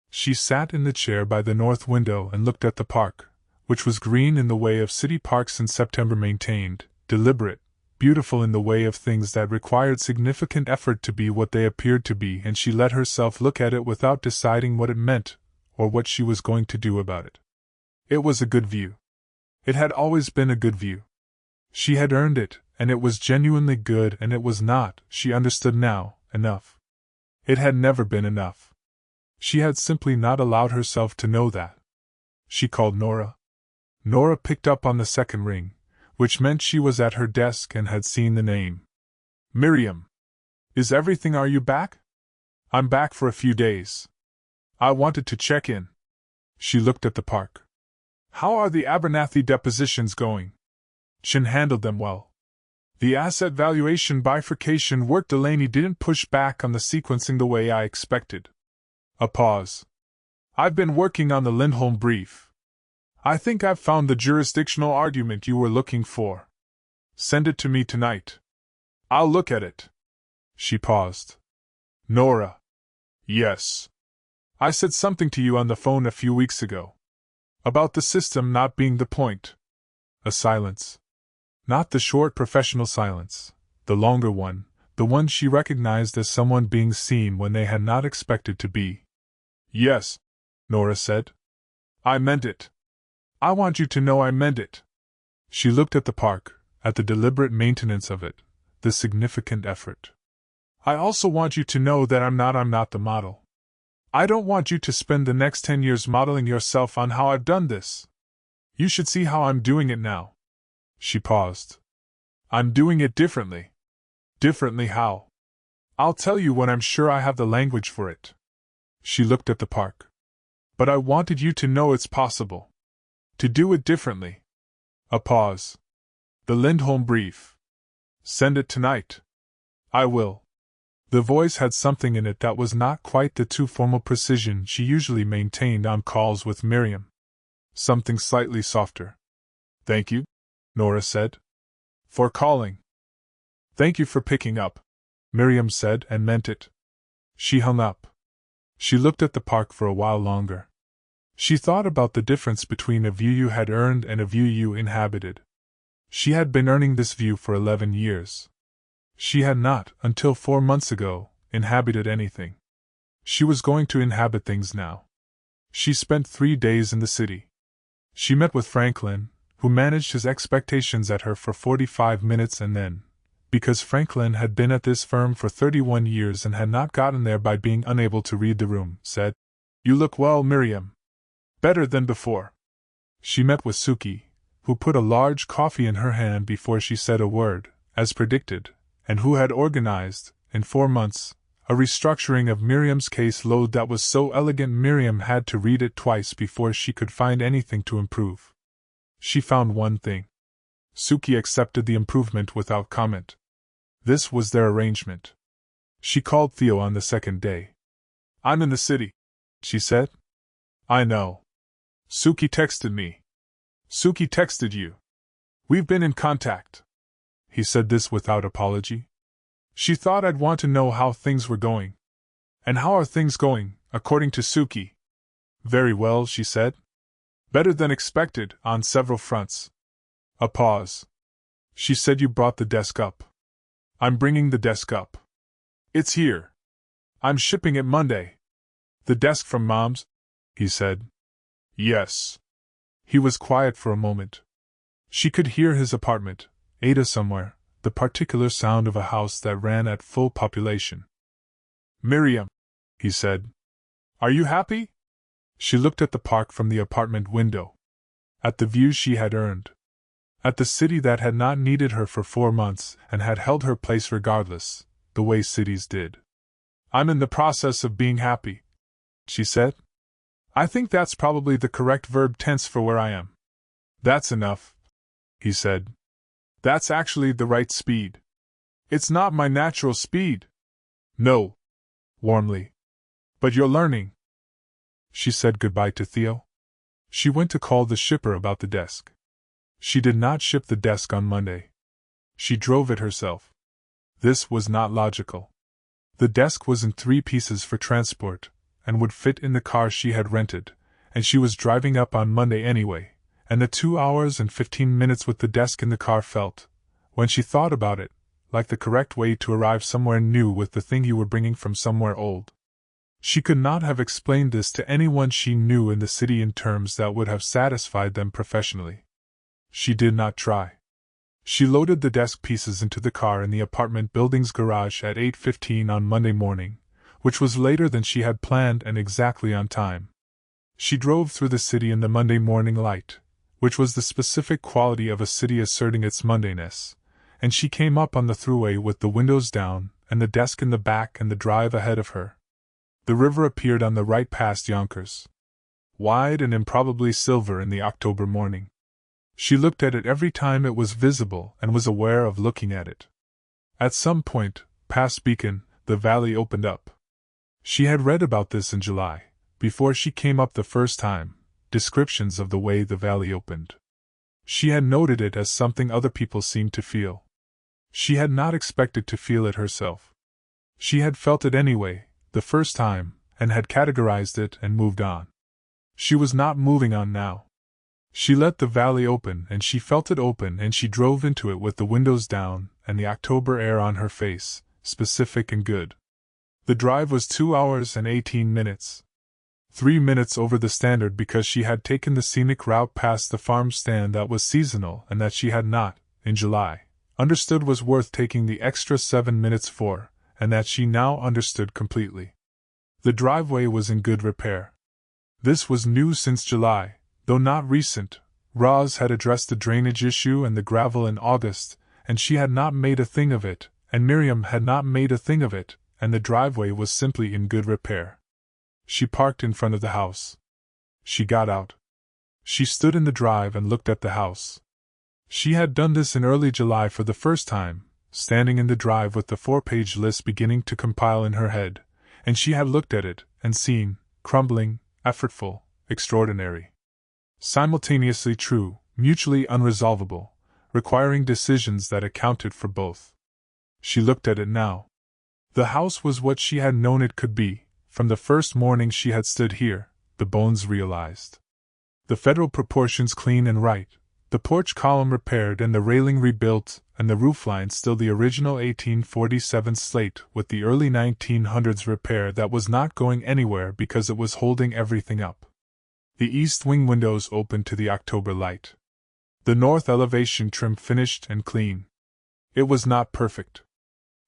She sat in the chair by the north window and looked at the park, which was green in the way of city parks in September, maintained, deliberate, beautiful in the way of things that required significant effort to be what they appeared to be, and she let herself look at it without deciding what it meant or what she was going to do about it. It was a good view. It had always been a good view. She had earned it, and it was genuinely good, and it was not, she understood now, enough. It had never been enough. She had simply not allowed herself to know that. She called Nora. Nora picked up on the second ring, which meant she was at her desk and had seen the name. Miriam. Is everything? Are you back? I'm back for a few days. I wanted to check in. She looked at the park. How are the Abernathy depositions going? Chin handled them well. The asset valuation bifurcation work. Delaney didn't push back on the sequencing the way I expected. A pause. I've been working on the Lindholm brief. I think I've found the jurisdictional argument you were looking for. Send it to me tonight. I'll look at it. She paused. Nora. Yes. I said something to you on the phone a few weeks ago. About the system not being the point. A silence. Not the short professional silence, the longer one, the one she recognized as someone being seen when they had not expected to be. Yes, Nora said. I meant it. I want you to know I meant it. She looked at the park, at the deliberate maintenance of it, the significant effort. I also want you to know that I'm not the model. I don't want you to spend the next 10 years modeling yourself on how I've done this. You should see how I'm doing it now. She paused. I'm doing it differently. Differently how? I'll tell you when I'm sure I have the language for it. She looked at the park. But I wanted you to know it's possible. To do it differently. A pause. The Lindholm brief. Send it tonight. I will. The voice had something in it that was not quite the too formal precision she usually maintained on calls with Miriam. Something slightly softer. Thank you, Nora said. For calling. Thank you for picking up, Miriam said and meant it. She hung up. She looked at the park for a while longer. She thought about the difference between a view you had earned and a view you inhabited. She had been earning this view for 11 years. She had not, until 4 months ago, inhabited anything. She was going to inhabit things now. She spent 3 days in the city. She met with Franklin, who managed his expectations at her for 45 minutes and then, because Franklin had been at this firm for 31 years and had not gotten there by being unable to read the room, said, "You look well, Miriam. Better than before." She met with Suki, who put a large coffee in her hand before she said a word, as predicted, and who had organized, in 4 months, a restructuring of Miriam's case load that was so elegant Miriam had to read it twice before she could find anything to improve. She found one thing. Suki accepted the improvement without comment. This was their arrangement. She called Theo on the second day. "I'm in the city," she said. "I know. Suki texted me." "Suki texted you. We've been in contact." He said this without apology. She thought I'd want to know how things were going. "And how are things going, according to Suki?" "Very well," she said. "Better than expected, on several fronts." A pause. "She said you brought the desk up." "I'm bringing the desk up. It's here. I'm shipping it Monday." "The desk from Mom's?" he said. "Yes." He was quiet for a moment. She could hear his apartment, Ada somewhere, the particular sound of a house that ran at full population. "Miriam," he said, "are you happy?" She looked at the park from the apartment window. At the view she had earned. At the city that had not needed her for 4 months and had held her place regardless, the way cities did. "I'm in the process of being happy," she said. "I think that's probably the correct verb tense for where I am." "That's enough," he said. "That's actually the right speed. It's not my natural speed." "No." Warmly. "But you're learning." She said goodbye to Theo. She went to call the shipper about the desk. She did not ship the desk on Monday. She drove it herself. This was not logical. The desk was in 3 pieces for transport, and would fit in the car she had rented, and she was driving up on Monday anyway, and the 2 hours and 15 minutes with the desk in the car felt, when she thought about it, like the correct way to arrive somewhere new with the thing you were bringing from somewhere old. She could not have explained this to anyone she knew in the city in terms that would have satisfied them professionally. She did not try. She loaded the desk pieces into the car in the apartment building's garage at 8:15 on Monday morning, which was later than she had planned and exactly on time. She drove through the city in the Monday morning light, which was the specific quality of a city asserting its Mondayness, and she came up on the thruway with the windows down and the desk in the back and the drive ahead of her. The river appeared on the right past Yonkers, wide and improbably silver in the October morning. She looked at it every time it was visible and was aware of looking at it. At some point, past Beacon, the valley opened up. She had read about this in July, before she came up the first time, descriptions of the way the valley opened. She had noted it as something other people seemed to feel. She had not expected to feel it herself. She had felt it anyway, the first time, and had categorized it and moved on. She was not moving on now. She let the valley open and she felt it open and she drove into it with the windows down and the October air on her face, specific and good. The drive was 2 hours and 18 minutes. 3 minutes over the standard because she had taken the scenic route past the farm stand that was seasonal and that she had not, in July, understood was worth taking the extra 7 minutes for, and that she now understood completely. The driveway was in good repair. This was new since July, though not recent. Roz had addressed the drainage issue and the gravel in August, and she had not made a thing of it, and Miriam had not made a thing of it, and the driveway was simply in good repair. She parked in front of the house. She got out. She stood in the drive and looked at the house. She had done this in early July for the first time, standing in the drive with the 4-page list beginning to compile in her head, and she had looked at it and seen, crumbling, effortful, extraordinary. Simultaneously true, mutually unresolvable, requiring decisions that accounted for both. She looked at it now. The house was what she had known it could be, from the first morning she had stood here, the bones realized. The federal proportions clean and right, the porch column repaired and the railing rebuilt, and the roofline still the original 1847 slate with the early 1900s repair that was not going anywhere because it was holding everything up. The east wing windows opened to the October light. The north elevation trim finished and clean. It was not perfect.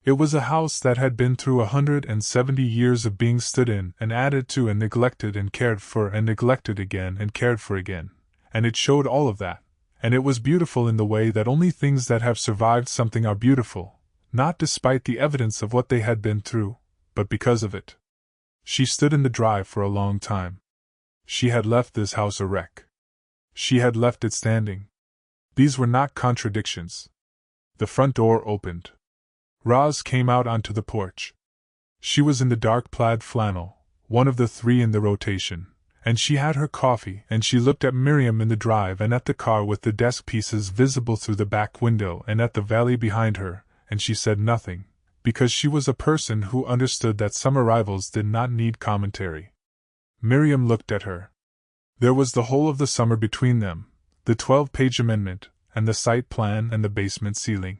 It was a house that had been through 170 years of being stood in and added to and neglected and cared for and neglected again and cared for again, and it showed all of that, and it was beautiful in the way that only things that have survived something are beautiful, not despite the evidence of what they had been through, but because of it. She stood in the drive for a long time. She had left this house a wreck. She had left it standing. These were not contradictions. The front door opened. Roz came out onto the porch. She was in the dark plaid flannel, one of the 3 in the rotation, and she had her coffee and she looked at Miriam in the drive and at the car with the desk pieces visible through the back window and at the valley behind her, and she said nothing, because she was a person who understood that some arrivals did not need commentary. Miriam looked at her. There was the whole of the summer between them, the 12-page amendment, and the site plan and the basement ceiling.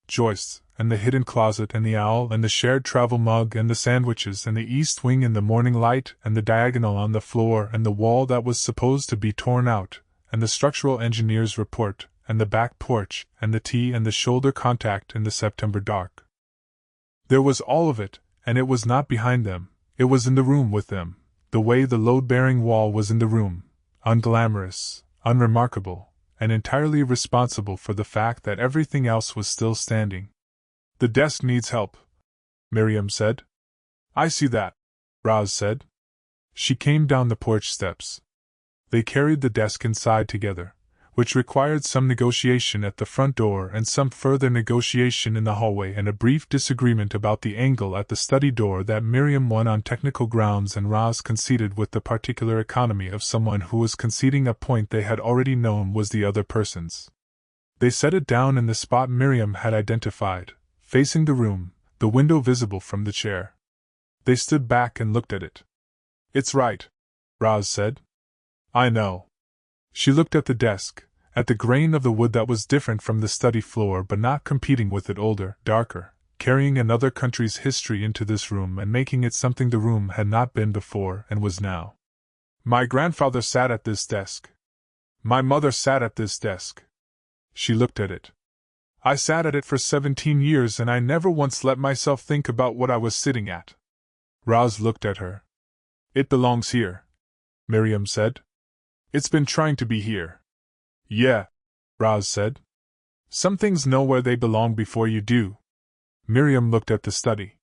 Joists, and the hidden closet and the owl and the shared travel mug and the sandwiches and the east wing in the morning light and the diagonal on the floor and the wall that was supposed to be torn out, and the structural engineer's report, and the back porch, and the tea and the shoulder contact in the September dark. There was all of it, and it was not behind them, it was in the room with them, the way the load-bearing wall was in the room, unglamorous, unremarkable, and entirely responsible for the fact that everything else was still standing. The desk needs help, Miriam said. I see that, Roz said. She came down the porch steps. They carried the desk inside together, which required some negotiation at the front door and some further negotiation in the hallway and a brief disagreement about the angle at the study door that Miriam won on technical grounds and Roz conceded with the particular economy of someone who was conceding a point they had already known was the other person's. They set it down in the spot Miriam had identified, facing the room, the window visible from the chair. They stood back and looked at it. "It's right," Roz said. "I know." She looked at the desk, at the grain of the wood that was different from the study floor but not competing with it, older, darker, carrying another country's history into this room and making it something the room had not been before and was now. "My grandfather sat at this desk. My mother sat at this desk." She looked at it. "I sat at it for 17 years and I never once let myself think about what I was sitting at." Roz looked at her. "It belongs here," Miriam said. "It's been trying to be here." "Yeah," Roz said. "Some things know where they belong before you do." Miriam looked at the study.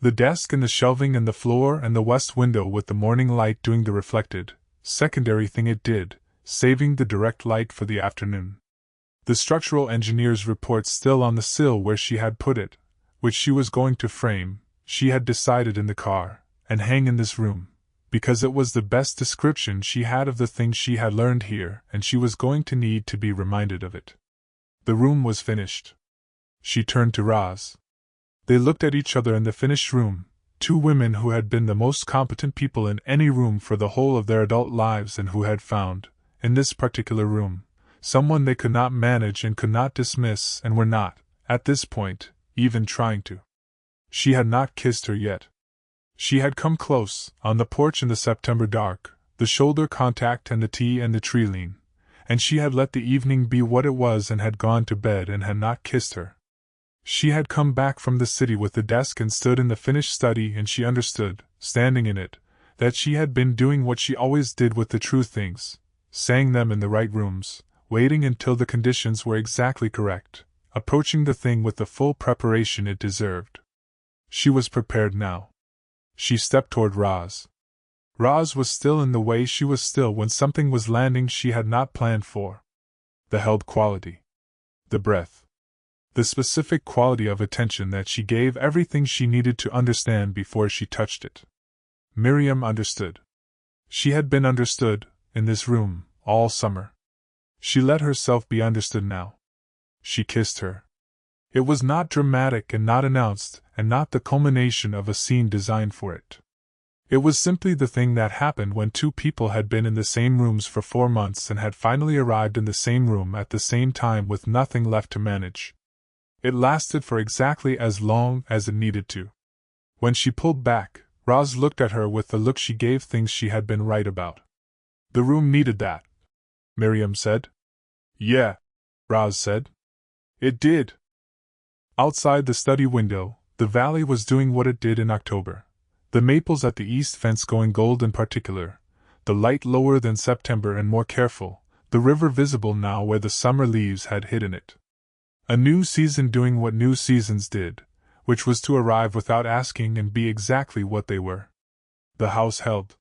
The desk and the shelving and the floor and the west window with the morning light doing the reflected, secondary thing it did, saving the direct light for the afternoon. The structural engineer's report still on the sill where she had put it, which she was going to frame, she had decided in the car, and hang in this room, because it was the best description she had of the things she had learned here and she was going to need to be reminded of it. The room was finished. She turned to Roz. They looked at each other in the finished room, two women who had been the most competent people in any room for the whole of their adult lives and who had found, in this particular room, someone they could not manage and could not dismiss and were not, at this point, even trying to. She had not kissed her yet. She had come close, on the porch in the September dark, the shoulder contact and the tea and the tree lean, and she had let the evening be what it was and had gone to bed and had not kissed her. She had come back from the city with the desk and stood in the finished study and she understood, standing in it, that she had been doing what she always did with the true things, saying them in the right rooms, waiting until the conditions were exactly correct, approaching the thing with the full preparation it deserved. She was prepared now. She stepped toward Roz. Roz was still in the way she was still when something was landing she had not planned for. The held quality. The breath. The specific quality of attention that she gave everything she needed to understand before she touched it. Miriam understood. She had been understood, in this room, all summer. She let herself be understood now. She kissed her. It was not dramatic and not announced, and not the culmination of a scene designed for it. It was simply the thing that happened when two people had been in the same rooms for 4 months and had finally arrived in the same room at the same time with nothing left to manage. It lasted for exactly as long as it needed to. When she pulled back, Roz looked at her with the look she gave things she had been right about. "The room needed that," Miriam said. "Yeah," Roz said. "It did." Outside the study window, the valley was doing what it did in October. The maples at the east fence going gold in particular, the light lower than September and more careful, the river visible now where the summer leaves had hidden it. A new season doing what new seasons did, which was to arrive without asking and be exactly what they were. The house held.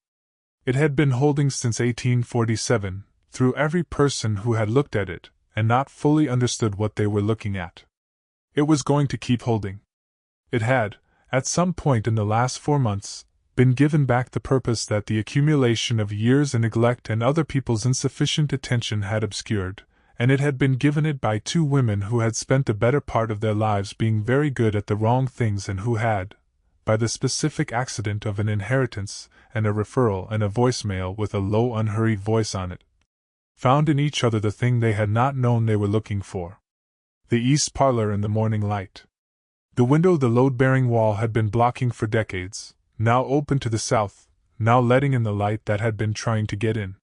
It had been holding since 1847, through every person who had looked at it, and not fully understood what they were looking at. It was going to keep holding. It had, at some point in the last 4 months, been given back the purpose that the accumulation of years and neglect and other people's insufficient attention had obscured, and it had been given it by two women who had spent the better part of their lives being very good at the wrong things and who had, by the specific accident of an inheritance and a referral and a voicemail with a low unhurried voice on it, found in each other the thing they had not known they were looking for. The east parlor in the morning light. The window the load-bearing wall had been blocking for decades, now open to the south, now letting in the light that had been trying to get in.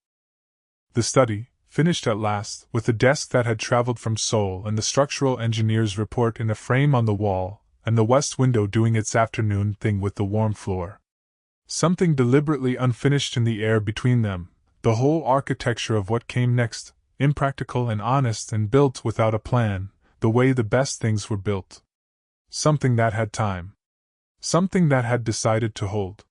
The study, finished at last, with the desk that had traveled from Seoul and the structural engineer's report in a frame on the wall, and the west window doing its afternoon thing with the warm floor. Something deliberately unfinished in the air between them, the whole architecture of what came next, impractical and honest and built without a plan, the way the best things were built. Something that had time. Something that had decided to hold.